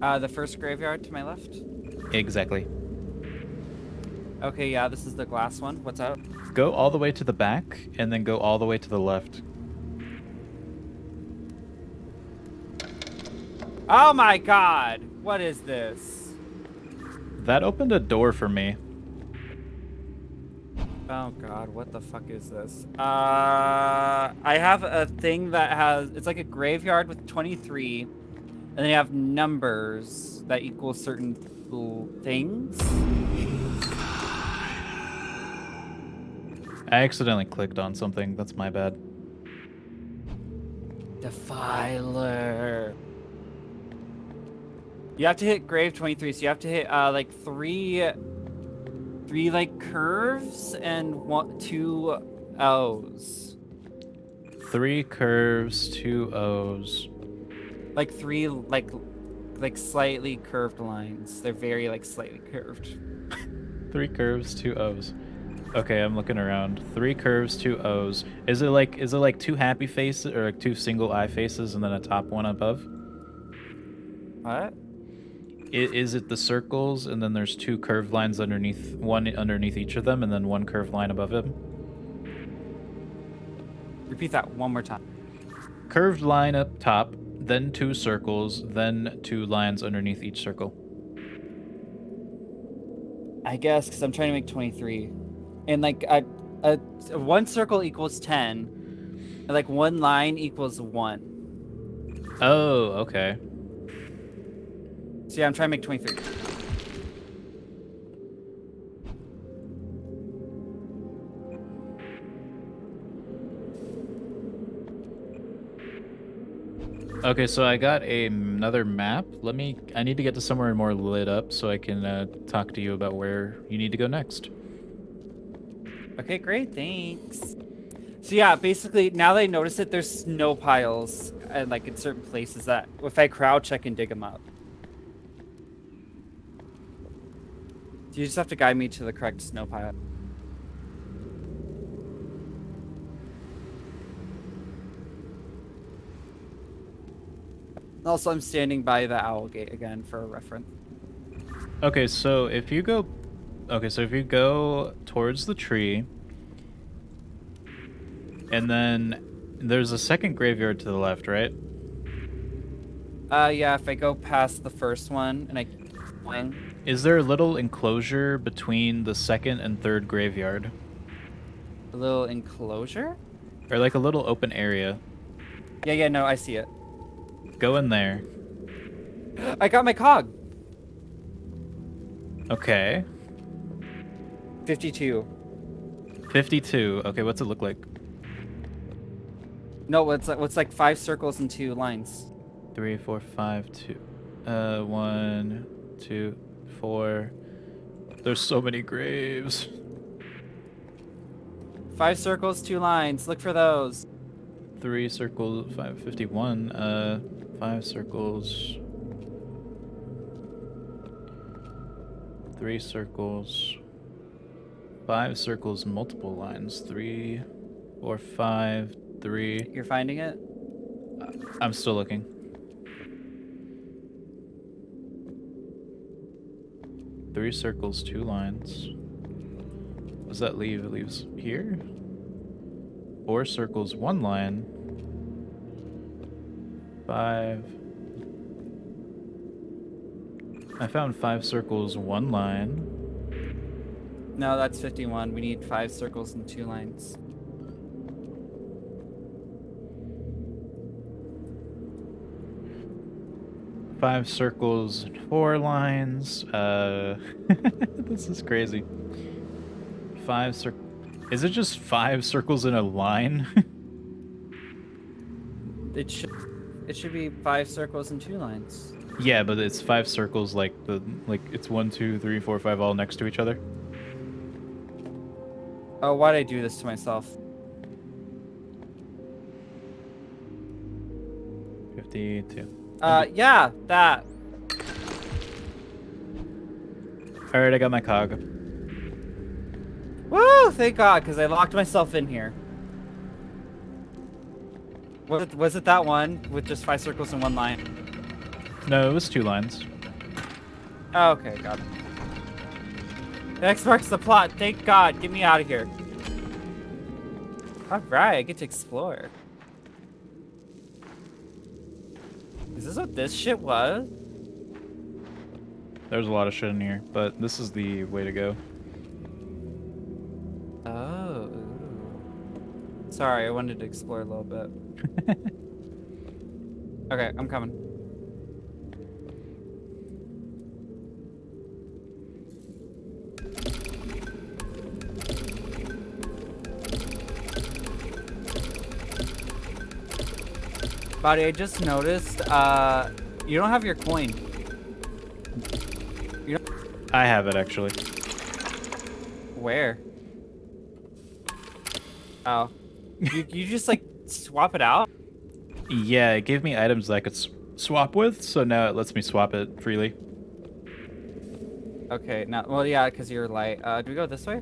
The first graveyard to my left? Exactly. Okay, yeah, this is the glass one. What's up? Go all the way to the back, and then go all the way to the left. Oh my god! What is this? That opened a door for me. Oh god, what the fuck is this? I have a thing that has... It's like a graveyard with 23, and they have numbers that equal certain things. I accidentally clicked on something. That's my bad. Defiler. You have to hit grave 23, so you have to hit like three 3 like curves and 2 O's. 3 curves, 2 O's. Like 3 like slightly curved lines. They're very like slightly curved. 3 curves, 2 O's. Okay, I'm looking around. 3 curves, 2 O's. Is it like 2 happy faces or like 2 single eye faces and then a top one above? What? Is it the circles and then there's 2 curved lines underneath, one underneath each of them and then 1 curved line above it? Repeat that one more time. Curved line up top, then 2 circles, then 2 lines underneath each circle. I guess because I'm trying to make 23, and like one circle equals 10, and like one line equals 1. Oh, okay. So yeah, I'm trying to make 23. Okay, so I got another map. I need to get to somewhere more lit up so I can talk to you about where you need to go next. Okay, great, thanks. So yeah, basically now that I notice it, there's snow piles and like in certain places that if I crouch, I can dig them up. So you just have to guide me to the correct snow pile. Also, I'm standing by the owl gate again for a reference. Okay, so if you go towards the tree, and then there's a second graveyard to the left, right? Yeah, if I go past the first one and I keep going. Is there a little enclosure between the second and third graveyard? A little enclosure? Or like a little open area? Yeah, no, I see it. Go in there. I got my cog. Okay. 52. 52. Okay, what's it look like? No, what's like 5 circles and 2 lines. 3, 4, 5, 2. 1, 2, 4. There's so many graves. 5 circles, 2 lines. Look for those. 3 circles, 51. 5 circles. 3 circles. 5 circles, multiple lines. 3, 4, 5, 3. You're finding it? I'm still looking. Three circles, 2 lines. What does that leave? It leaves here. 4 circles, 1 line. 5. I found 5 circles, 1 line. No, that's 51. We need 5 circles and 2 lines. Five circles, 4 lines. This is crazy. 5 circles. Is it just 5 circles in a line? It should be 5 circles and 2 lines. Yeah, but it's 5 circles like it's 1, 2, 3, 4, 5 all next to each other. Oh, why'd I do this to myself? 52. Yeah, that. Alright, I got my cog. Woo! Thank God, because I locked myself in here. Was it that one with just 5 circles and 1 line? No, it was 2 lines. Oh, okay, got it. X marks the plot. Thank God. Get me out of here. Alright, I get to explore. Is this what this shit was? There's a lot of shit in here, but this is the way to go. Oh. Sorry, I wanted to explore a little bit. Okay, I'm coming. Buddy, I just noticed, you don't have your coin. I have it, actually. Where? Oh. You just like swap it out? Yeah, it gave me items that I could swap with, so now it lets me swap it freely. Okay, now, well, yeah, because you're light. Do we go this way?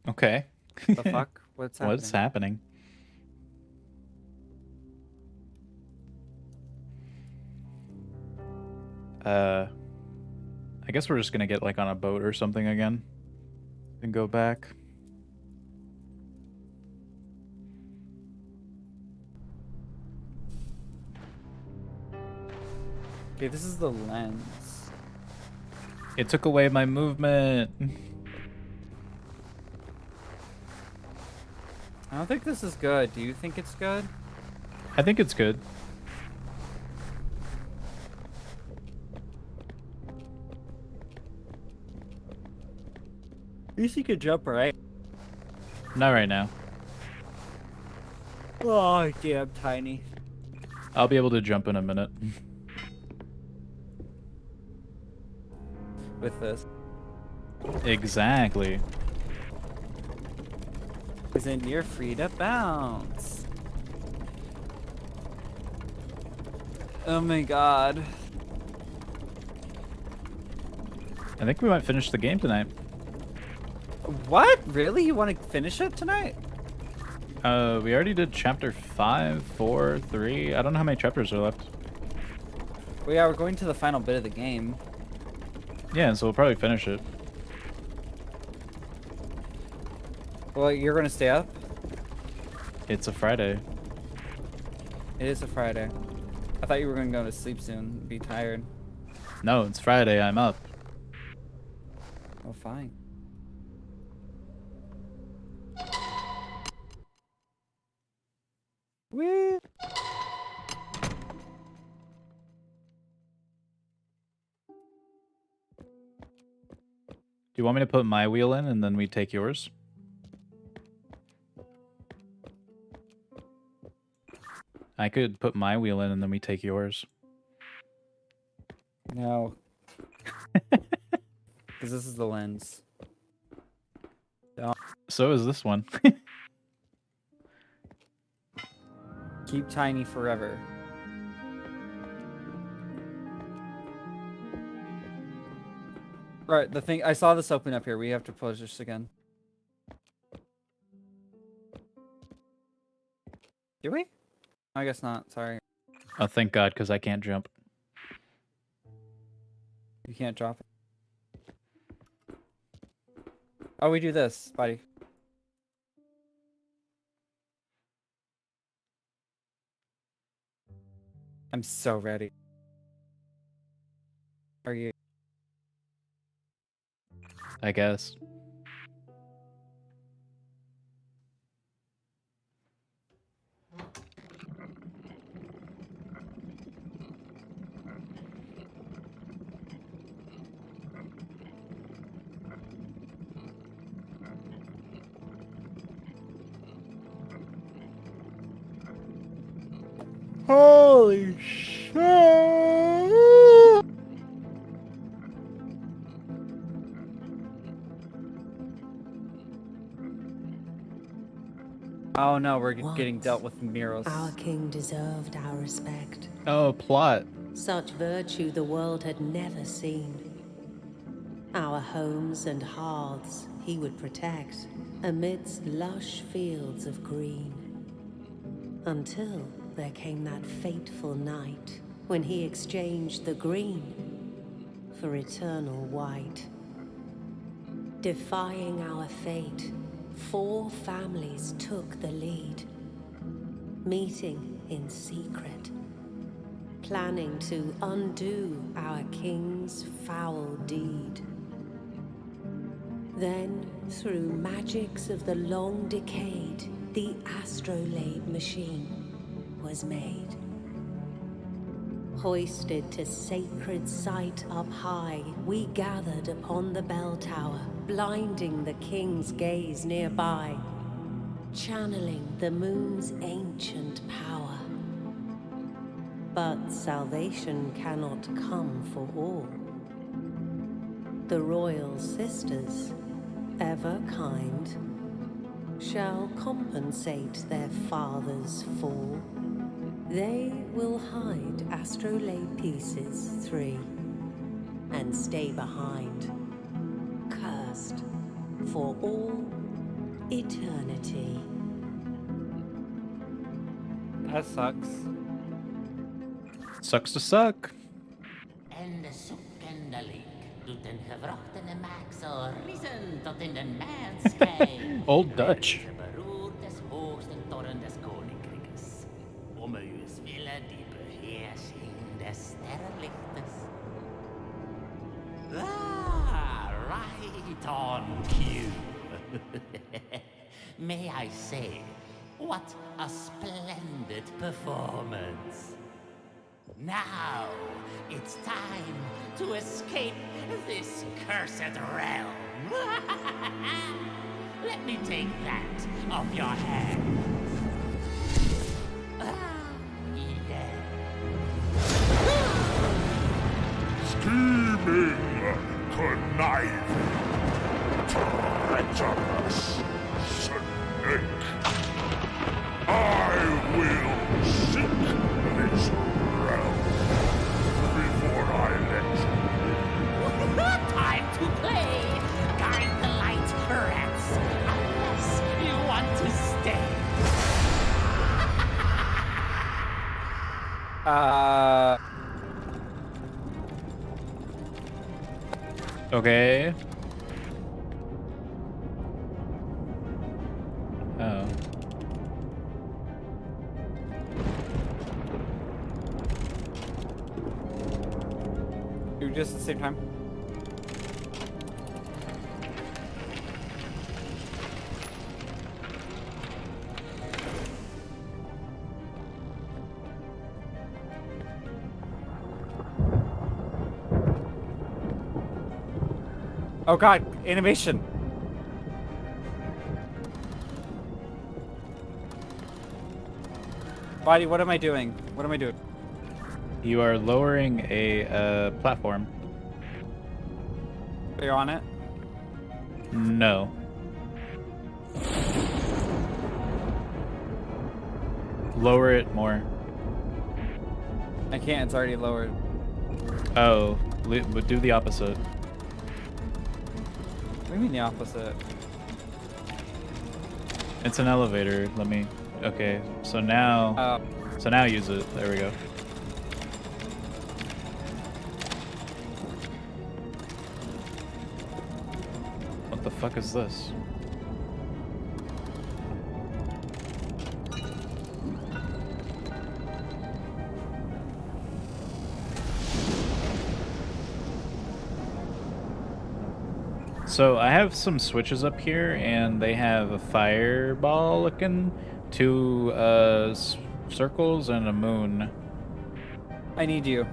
Okay. The fuck? What's happening? What's happening? I guess we're just gonna get like on a boat or something again and go back. Okay, this is the lens. It took away my movement. I don't think this is good. Do you think it's good? I think it's good. At least you could jump, right? Not right now. Oh, damn, tiny. I'll be able to jump in a minute. With this. Exactly. Because then you're free to bounce. Oh my god. I think we might finish the game tonight. What? Really? You want to finish it tonight? We already did chapter 5, 4, 3. I don't know how many chapters are left. Well, yeah, we're going to the final bit of the game. Yeah, so we'll probably finish it. Well, you're going to stay up? It's a Friday. It is a Friday. I thought you were going to go to sleep soon. Be tired. No, it's Friday. I'm up. Oh, fine. Whee! Do you want me to put my wheel in and then we take yours? I could put my wheel in and then we take yours. No. Because this is the lens. So is this one. Keep tiny forever. Right, the thing, I saw this open up here. We have to push this again. Do we? I guess not, sorry. Oh, thank God, because I can't jump. You can't drop it. Oh, we do this, buddy. I'm so ready. Are you? I guess. Holy shit! Oh no, we're getting Once, dealt with murals. Our king deserved our respect. Oh, plot. Such virtue the world had never seen. Our homes and hearths he would protect amidst lush fields of green. Until there came that fateful night when he exchanged the green for eternal white. Defying our fate, 4 families took the lead, meeting in secret, planning to undo our king's foul deed. Then, through magics of the long decade, the astrolabe machine was made. Hoisted to sacred sight up high, we gathered upon the bell tower, blinding the king's gaze nearby, channeling the moon's ancient power. But salvation cannot come for all. The royal sisters, ever kind, shall compensate their father's fall. They will hide astrolabe pieces 3 and stay behind, cursed for all eternity. That sucks. Sucks to suck. En de zoekendelijk doet een gewrochtene maak zo riezen tot in de maanschijn. Old Dutch. De beroerd des hoogsten toren des koninkrijkes. Om uws wille die beheersing des sterrenlichtes. Ah, right on cue. May I say, what a splendid performance. Now, it's time to escape this cursed realm. Let me take that off your hands. Ah, yeah. Scheming, conniving, treacherous snake. I will seek this realm before I let you leave. Time to play. Guide the light, rats, unless you want to stay. Okay. Oh. Do just at the same time. Oh god, animation. Body, what am I doing? What am I doing? You are lowering a platform. You're on it? No. Lower it more. I can't, it's already lowered. Oh, but do the opposite. What do you mean the opposite? It's an elevator. Let me. Okay, so now. So now use it. There we go. What the fuck is this? So I have some switches up here, and they have a fireball looking, 2 circles, and a moon. I need you.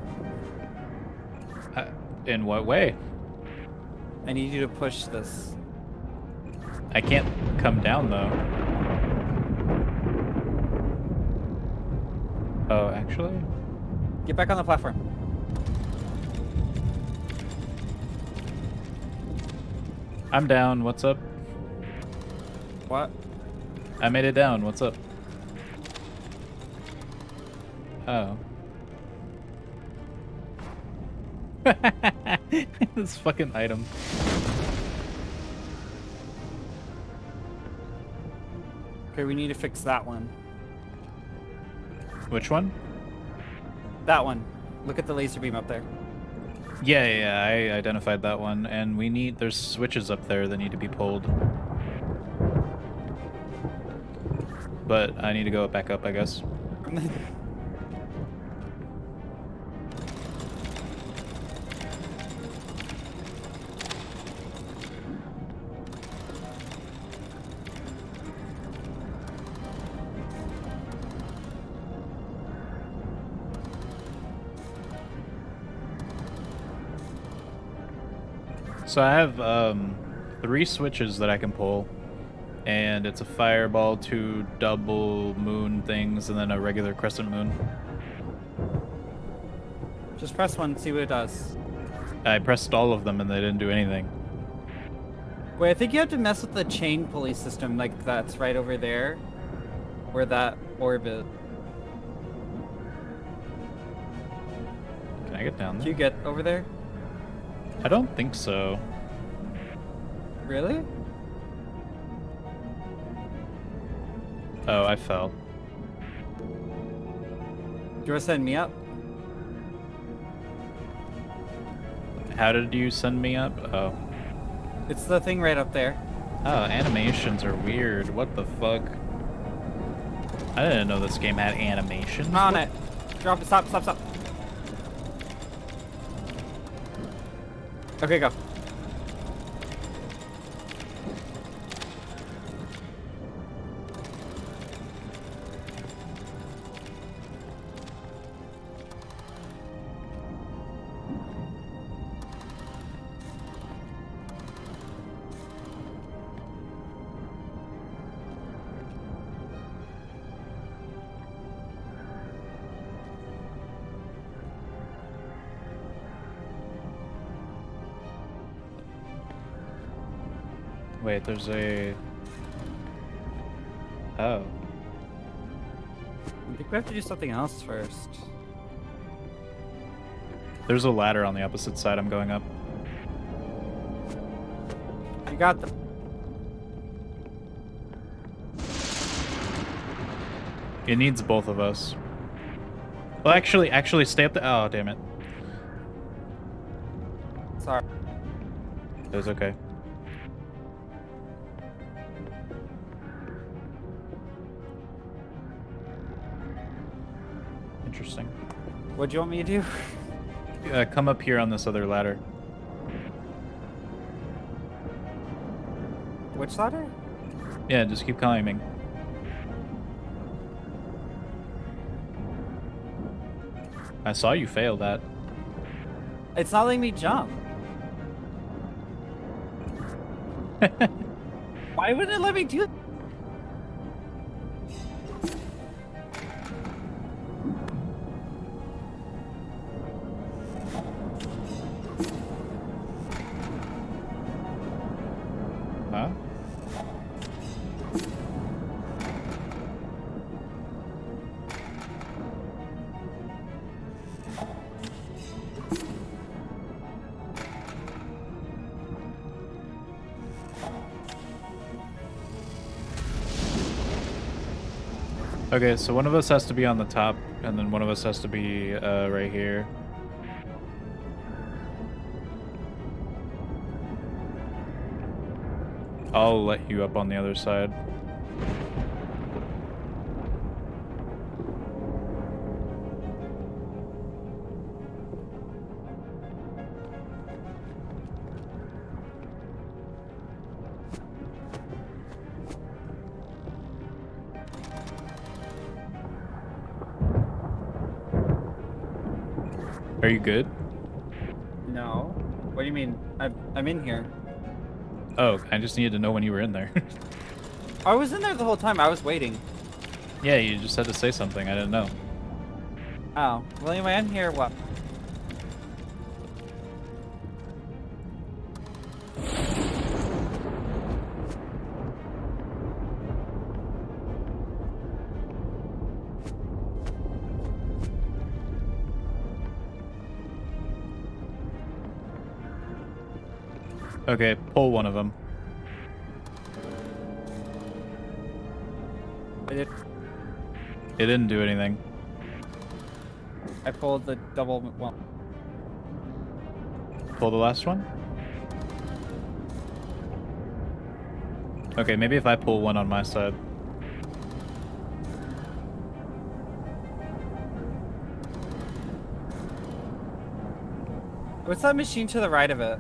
In what way? I need you to push this. I can't come down though. Oh, actually? Get back on the platform. I'm down. What's up? What? I made it down. What's up? Oh. This fucking item. Okay, we need to fix that one. Which one? That one. Look at the laser beam up there. Yeah, I identified that one, and there's switches up there that need to be pulled. But I need to go back up, I guess. So I have 3 switches that I can pull, and it's a fireball, 2 double moon things, and then a regular crescent moon. Just press one, see what it does. I pressed all of them and they didn't do anything. Wait, I think you have to mess with the chain pulley system, like that's right over there, where that orb is. Can I get down Can there? you get over there? I don't think so. Really? Oh, I fell. Do you want to send me up? How did you send me up? Oh. It's the thing right up there. Oh, animations are weird. What the fuck? I didn't know this game had animations. I'm on it. Drop it. Stop, stop, stop. Okay, go. Wait, there's a... Oh. I think we have to do something else first. There's a ladder on the opposite side I'm going up. You got the... It needs both of us. Well, actually, stay up the... Oh, damn it. Sorry. It was okay. Interesting. What do you want me to do? Come up here on this other ladder. Which ladder? Yeah, just keep climbing. I saw you fail that. It's not letting me jump. Why wouldn't it let me do that? Huh? Okay, so one of us has to be on the top, and then one of us has to be right here. I'll let you up on the other side. Are you good? No. What do you mean? I'm in here. Oh, I just needed to know when you were in there. I was in there the whole time. I was waiting. Yeah, you just had to say something. I didn't know. Oh. Well, anyway, I'm here. What? Okay, pull one of them. It didn't do anything. I pulled the double one. Pull the last one? Okay, maybe if I pull one on my side. What's that machine to the right of it?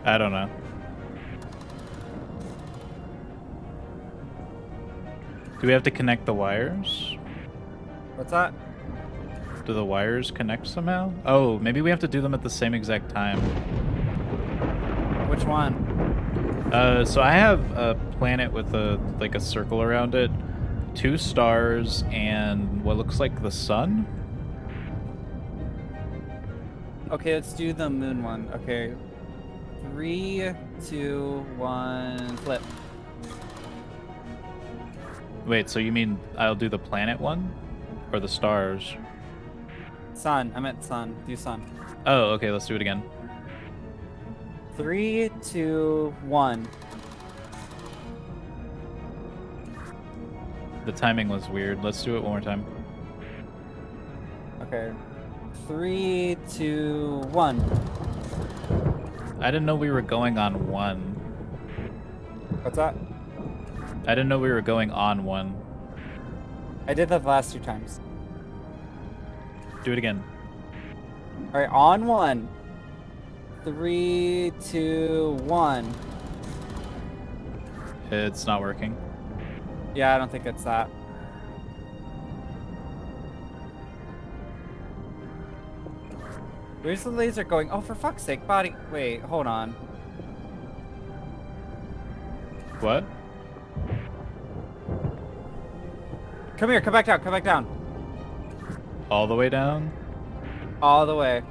I don't know. Do we have to connect the wires? What's that? Do the wires connect somehow? Oh, maybe we have to do them at the same exact time. Which one? So I have a planet with a circle around it, 2 stars, and what looks like the sun. Okay, let's do the moon one. Okay. 3, 2, 1, flip. Wait, so you mean I'll do the planet one? Or the stars? Sun. I meant sun. Do sun. Oh, okay, let's do it again. 3, 2, 1. The timing was weird. Let's do it one more time. Okay. 3, 2, 1. I didn't know we were going on one. What's that? I didn't know we were going on one. I did that the last 2 times. Do it again. All right, on 1. 3, 2, 1. It's not working. Yeah, I don't think it's that. Where's the laser going? Oh, for fuck's sake, body. Wait, hold on. What? Come here, come back down, come back down. All the way down? All the way.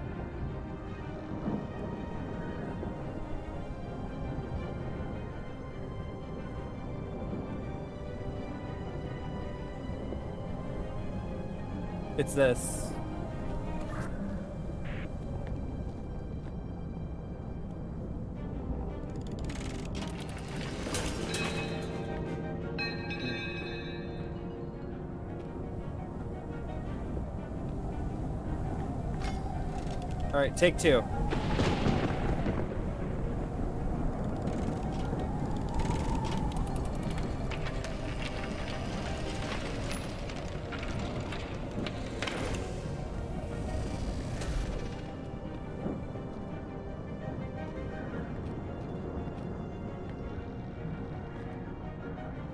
It's this. All right, take 2.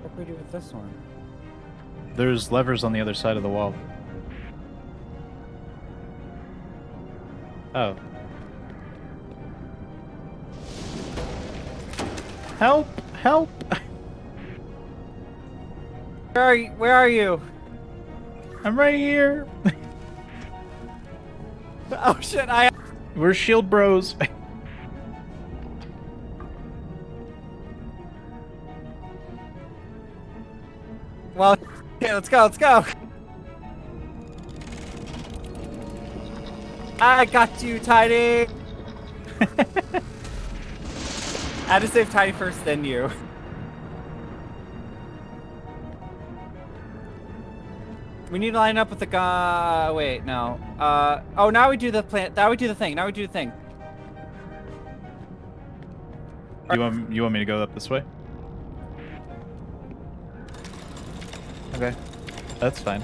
What do we do with this one? There's levers on the other side of the wall. Oh. Help! Help! Where are you? Where are you? I'm right here! Oh shit! We're shield bros. Well, okay, let's go. Let's go. I got you, Tiny. I had to save Tiny first, then you. We need to line up with the guy. Wait, no. Oh, now we do the plan. Now we do the thing. Now we do the thing. You want me to go up this way? Okay. That's fine.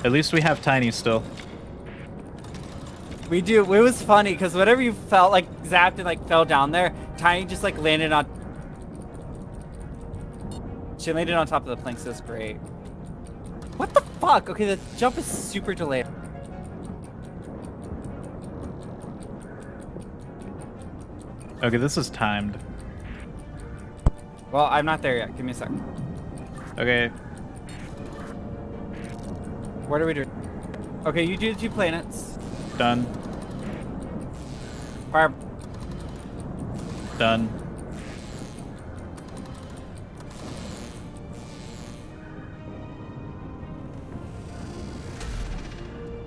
At least we have Tiny still. We do. It was funny because whatever you felt like zapped and like fell down there, Tiny just like landed on. She landed on top of the planks. So it's great. What the fuck? Okay, the jump is super delayed. Okay, this is timed. Well, I'm not there yet. Give me a second. Okay. What are we doing? Okay, you do the 2 planets. Done. Fire. Done.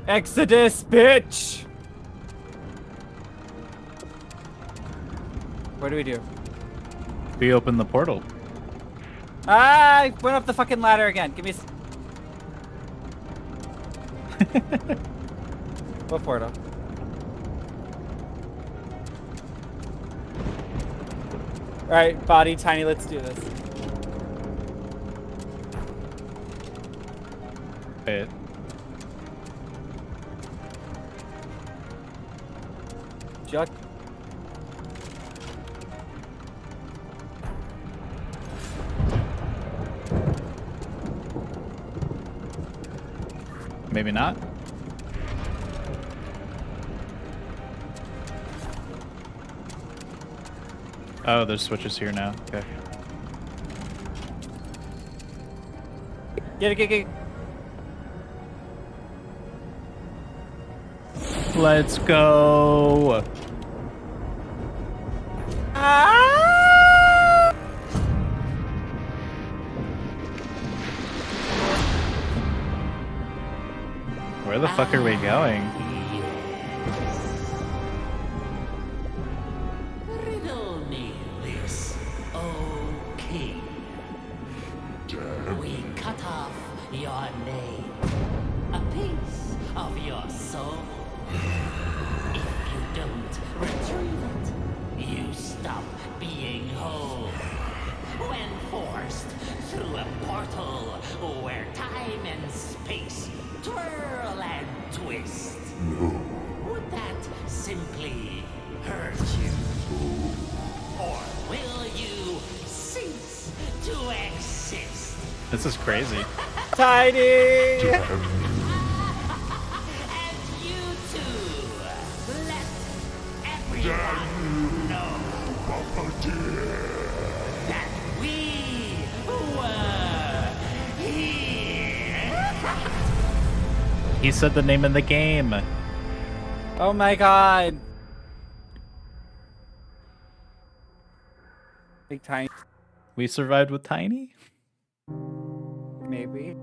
Exodus, bitch! What do we do? We open the portal. Ah, I went up the fucking ladder again. Give me a What portal? Alright, body, Tiny, let's do this. Wait. Juck. Maybe not. Oh, there's switches here now. Okay. Get it, get it. Let's go. Ah! Where the fuck are we going? Riddle me this, O king. We cut off your name, a piece of your soul. If you don't retrieve it, you stop being whole. When forced through a portal where time and space twirl and twist. No. Would that simply hurt you? Or will you cease to exist? This is crazy. Tiny! And you too, let everyone know that we were here. He said the name of the game. Oh my god. Big Tiny, We survived with Tiny? maybe.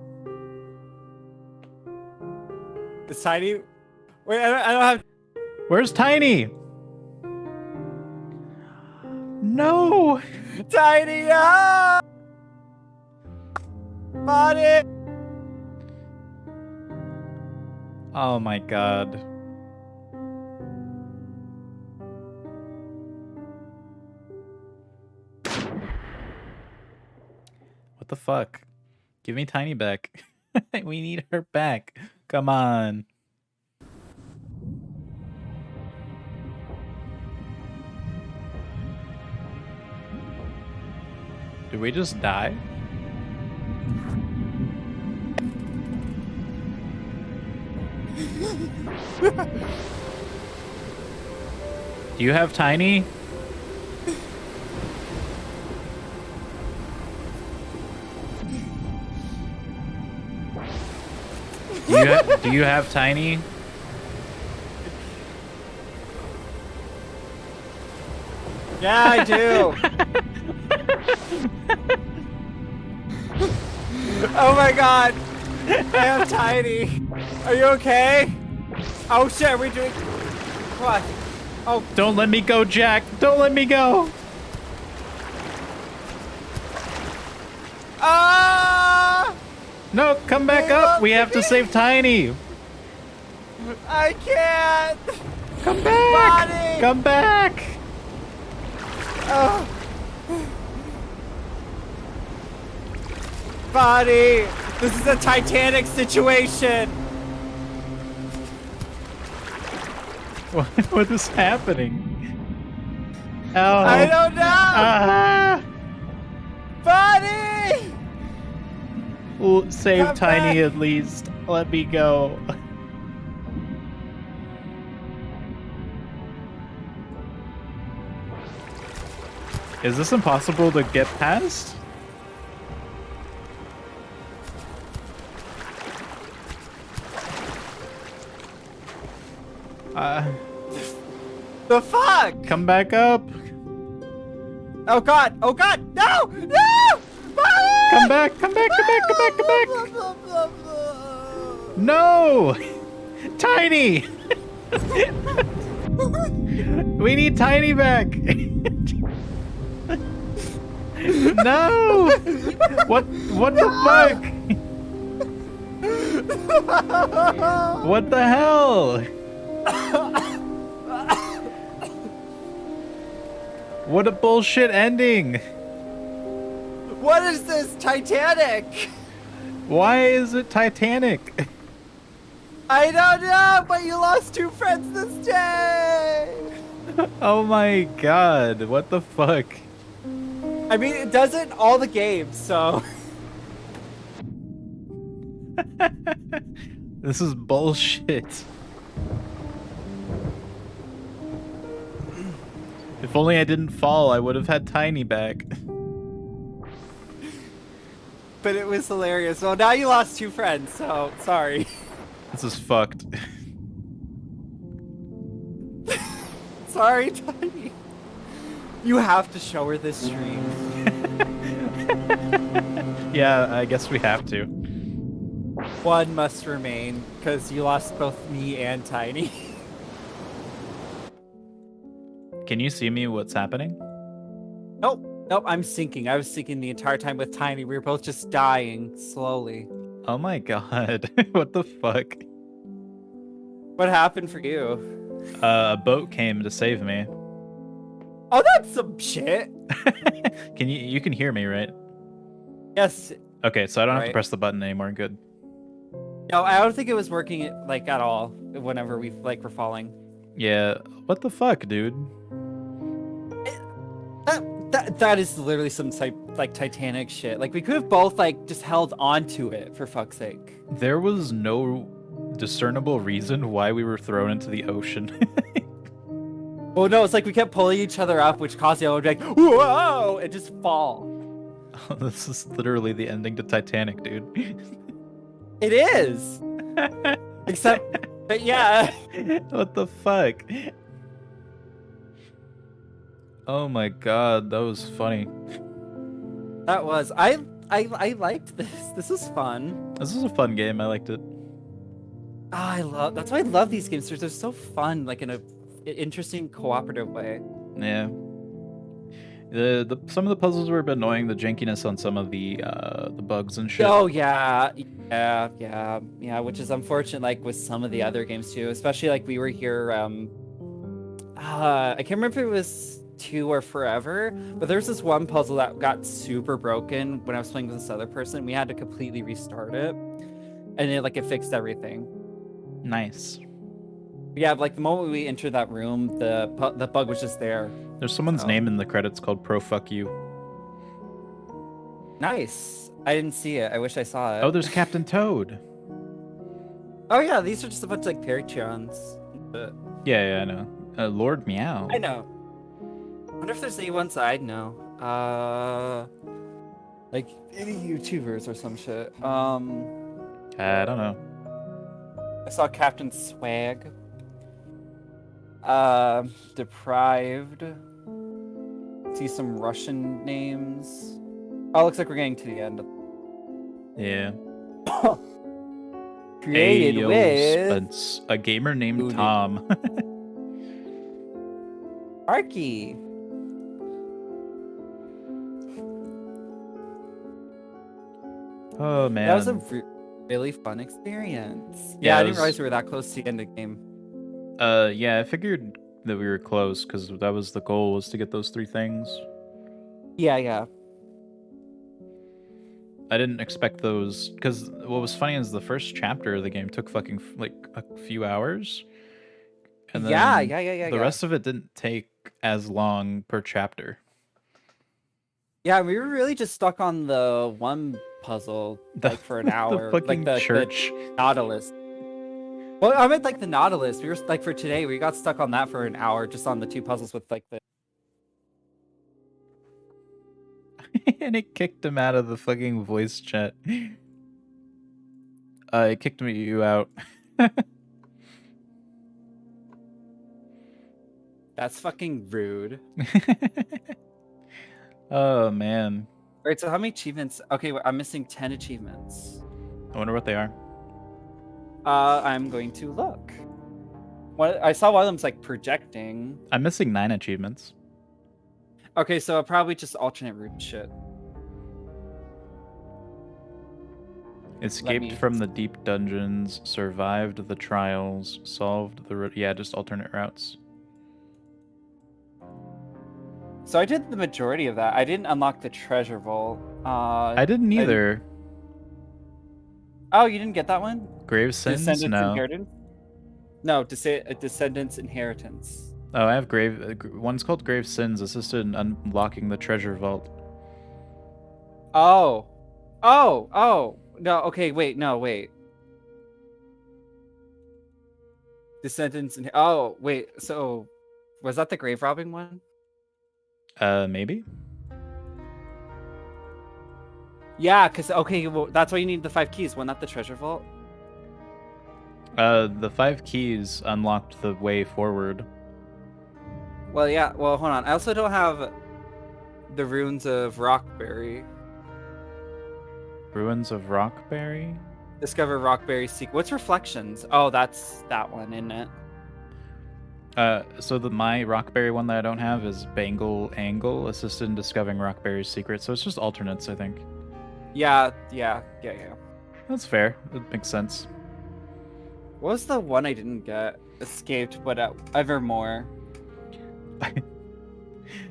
Is Tiny... Wait, I don't have... Where's Tiny? No! Tiny up! Body! Oh my god. What the fuck? Give me Tiny back. We need her back. Come on. Did we just die? Do you have Tiny? Do you have Tiny? Yeah, I do. Oh my god. I have Tiny. Are you okay? Oh shit, are we doing... What? Oh, Don't let me go, Jack. Don't let me go. ah! No, come back up. We have to save Tiny. I can't. Come back. Bonnie! Come back. Oh. Body, this is a Titanic situation. What is happening? Oh. I don't know. Ah. Body! Save Come Tiny back. at least. Let me go. Is this impossible to get past? The fuck? Come back up. Oh god! Oh god! No! No! Body! Come back. Come back. Come back. Come back. Come back. Blah, blah, blah, blah. No! Tiny! We need Tiny back! No! What the fuck? What the hell? What a bullshit ending! What is this? Titanic? Why is it Titanic? I don't know, but you lost 2 friends this day! Oh my god, what the fuck? I mean, it does it in all the games, so... This is bullshit. If only I didn't fall, I would have had Tiny back. But it was hilarious. Well, now you lost 2 friends, so sorry. This is fucked. sorry, Tiny. You have to show her this stream. Yeah, I guess we have to. One must remain, because you lost both me and Tiny. Can you see me what's happening? Nope, I'm sinking. I was sinking the entire time with Tiny. We were both just dying slowly. Oh my god. What the fuck? What happened for you? A boat came to save me. Oh, that's some shit. Can you can hear me, right? Yes. Okay, so I don't have to Right. press the button anymore. Good. No, I don't think it was working like at all whenever we like were falling. Yeah. What the fuck, dude? That is literally some type like Titanic shit. Like we could have both like just held onto it for fuck's sake. There was no discernible reason why we were thrown into the ocean. Oh no, it's like we kept pulling each other up, which caused the other to be like, whoa, and just fall. This is literally the ending to Titanic, dude. It is. Except, but yeah. What the fuck? Oh my god, that was funny. That was I liked this. This was fun. This was a fun game. I liked it. That's why I love these games. They're so fun, like in a interesting cooperative way. Yeah. Some of the puzzles were a bit annoying. The jankiness on some of the bugs and shit. Oh yeah, which is unfortunate. Like with some of the other games too, especially like we were here. I can't remember if it was 2 or Forever, but there's this one puzzle that got super broken when I was playing with this other person. We had to completely restart it, and it fixed everything. Nice. Yeah, like the moment we entered that room, the bug was just there. There's someone's name in the credits called Pro Fuck You. Nice. I didn't see it. I wish I saw it. Oh, there's Captain Toad. Oh yeah, these are just a bunch of like Patreons. But Yeah, I know. Lord Meow. I know. I wonder if there's any ones I'd know. Like any YouTubers or some shit. I don't know. I saw Captain Swag. Deprived. See some Russian names. Oh, looks like we're getting to the end. Yeah. Created Ayo, with Spence, a gamer named Who did- Tom. Arky. Oh man. That was a really fun experience. Yeah, I it didn't was- realize we were that close to the end of the game. Yeah, I figured that we were close because that was the goal, was to get those 3 things. Yeah. I didn't expect those, because what was funny is the first chapter of the game took fucking like a few hours. And then Yeah. the rest of it didn't take as long per chapter. Yeah, we were really just stuck on the one puzzle like for an hour. The fucking like church. the Nautilus. Well, I meant like the Nautilus. We were like for today, we got stuck on that for an hour just on the 2 puzzles with like the. And it kicked him out of the fucking voice chat. It kicked you out. That's fucking rude. Oh man. Alright, so how many achievements? Okay, I'm missing 10 achievements. I wonder what they are. I'm going to look. I saw one of them's like projecting. I'm missing 9 achievements. Okay, so probably just alternate route shit. Escaped me- from the deep dungeons, survived the trials, solved the yeah, just alternate routes. So I did the majority of that. I didn't unlock the treasure vault. I didn't either. Oh, you didn't get that one? Grave Sins? Descendants No. Inheritance? No, Descendants Inheritance. Oh, I have one's called Grave Sins, assisted in unlocking the treasure vault. Oh. No, okay, wait. Descendants and oh, wait. So was that the grave robbing one? Maybe? Yeah, because okay, well, that's why you need the 5 keys. Wasn't that the treasure vault? The 5 keys unlocked the way forward. Well, yeah. Well, hold on. I also don't have the runes of Rockberry. Ruins of Rockberry? Discover Rockberry's secret. What's Reflections? Oh, that's that one, isn't it? So my Rockberry one that I don't have is Bangle Angle, assisted in discovering Rockberry's secret. So it's just alternates, I think. Yeah. That's fair. It makes sense. What was the one I didn't get? Escaped, but Evermore.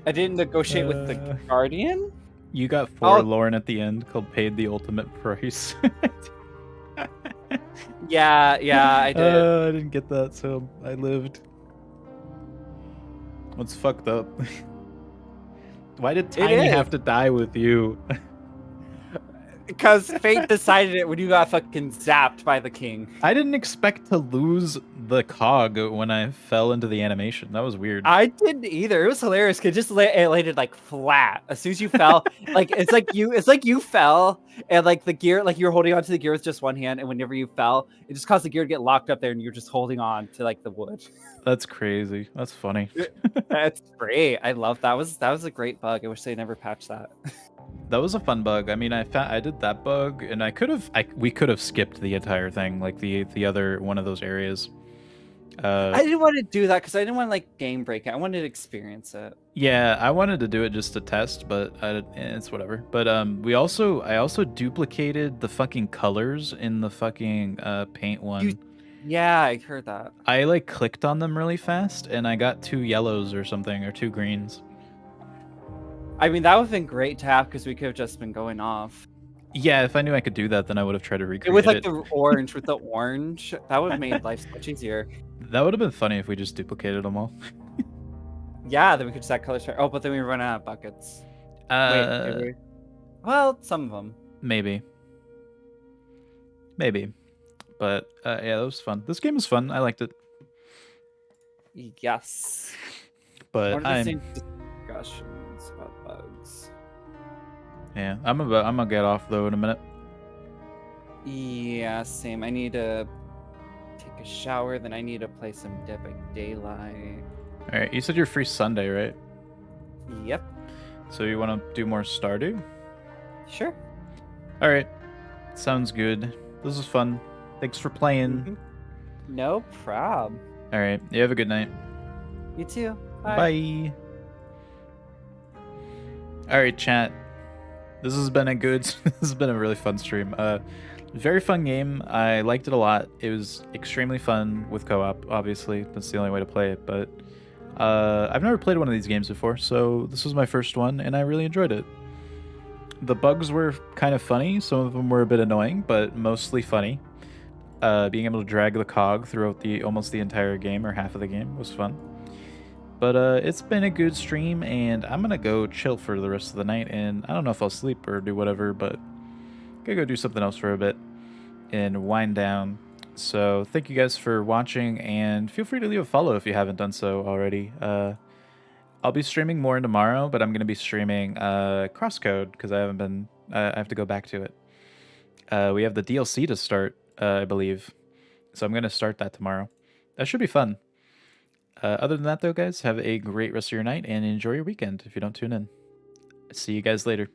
I didn't negotiate with the Guardian? You got Oh. Forlorn at the end called Paid the Ultimate Price. Yeah, I did. I didn't get that, so I lived. What's fucked up? Why did Tiny have to die with you? Because fate decided it when you got fucking zapped by the king. I didn't expect to lose the cog when I fell into the animation. That was weird. I didn't either. It was hilarious because it landed like flat as soon as you fell. Like it's like you fell and like the gear, like you were holding onto the gear with just one hand, and whenever you fell, it just caused the gear to get locked up there, and you're just holding on to like the wood. That's crazy. That's funny. That's great. I love that. That was a great bug. I wish they never patched that. That was a fun bug. I mean, I did that bug, and we could have skipped the entire thing, like the other one of those areas. I didn't want to do that because I didn't want to like game break it. I wanted to experience it. Yeah, I wanted to do it just to test, but it's whatever. But I also duplicated the fucking colors in the fucking paint one. Yeah, I heard that. I like clicked on them really fast, and I got 2 yellows or something, or 2 greens. I mean, that would have been great to have because we could have just been going off. Yeah, if I knew I could do that, then I would have tried to recreate it. With like the orange, with the orange, that would have made life much easier. That would have been funny if we just duplicated them all. Yeah, then we could just add colors. Oh, but then we run out of buckets. Wait, well, some of them. Maybe. But yeah, that was fun. This game was fun. I liked it. Yes. But I'm discussions about bugs. Yeah, I'm gonna get off though in a minute. Yeah, same. I need to take a shower, then I need to play some Dead by Daylight. All right, you said you're free Sunday, right? Yep. So you want to do more Stardew? Sure. All right, sounds good. This was fun. Thanks for playing. No problem. All right, you have a good night. You too. Bye. All right, chat. This has been this has been a really fun stream. Very fun game. I liked it a lot. It was extremely fun with co-op. Obviously, that's the only way to play it. But I've never played one of these games before, so this was my first one, and I really enjoyed it. The bugs were kind of funny. Some of them were a bit annoying, but mostly funny. Being able to drag the cog throughout almost the entire game or half of the game was fun. But it's been a good stream, and I'm gonna go chill for the rest of the night, and I don't know if I'll sleep or do whatever, but I'm gonna go do something else for a bit and wind down. So thank you guys for watching, and feel free to leave a follow if you haven't done so already. I'll be streaming more tomorrow, but I'm gonna be streaming Crosscode because I have to go back to it. We have the DLC to start, I believe, so I'm gonna start that tomorrow. That should be fun. Other than that, though, guys, have a great rest of your night and enjoy your weekend if you don't tune in. See you guys later.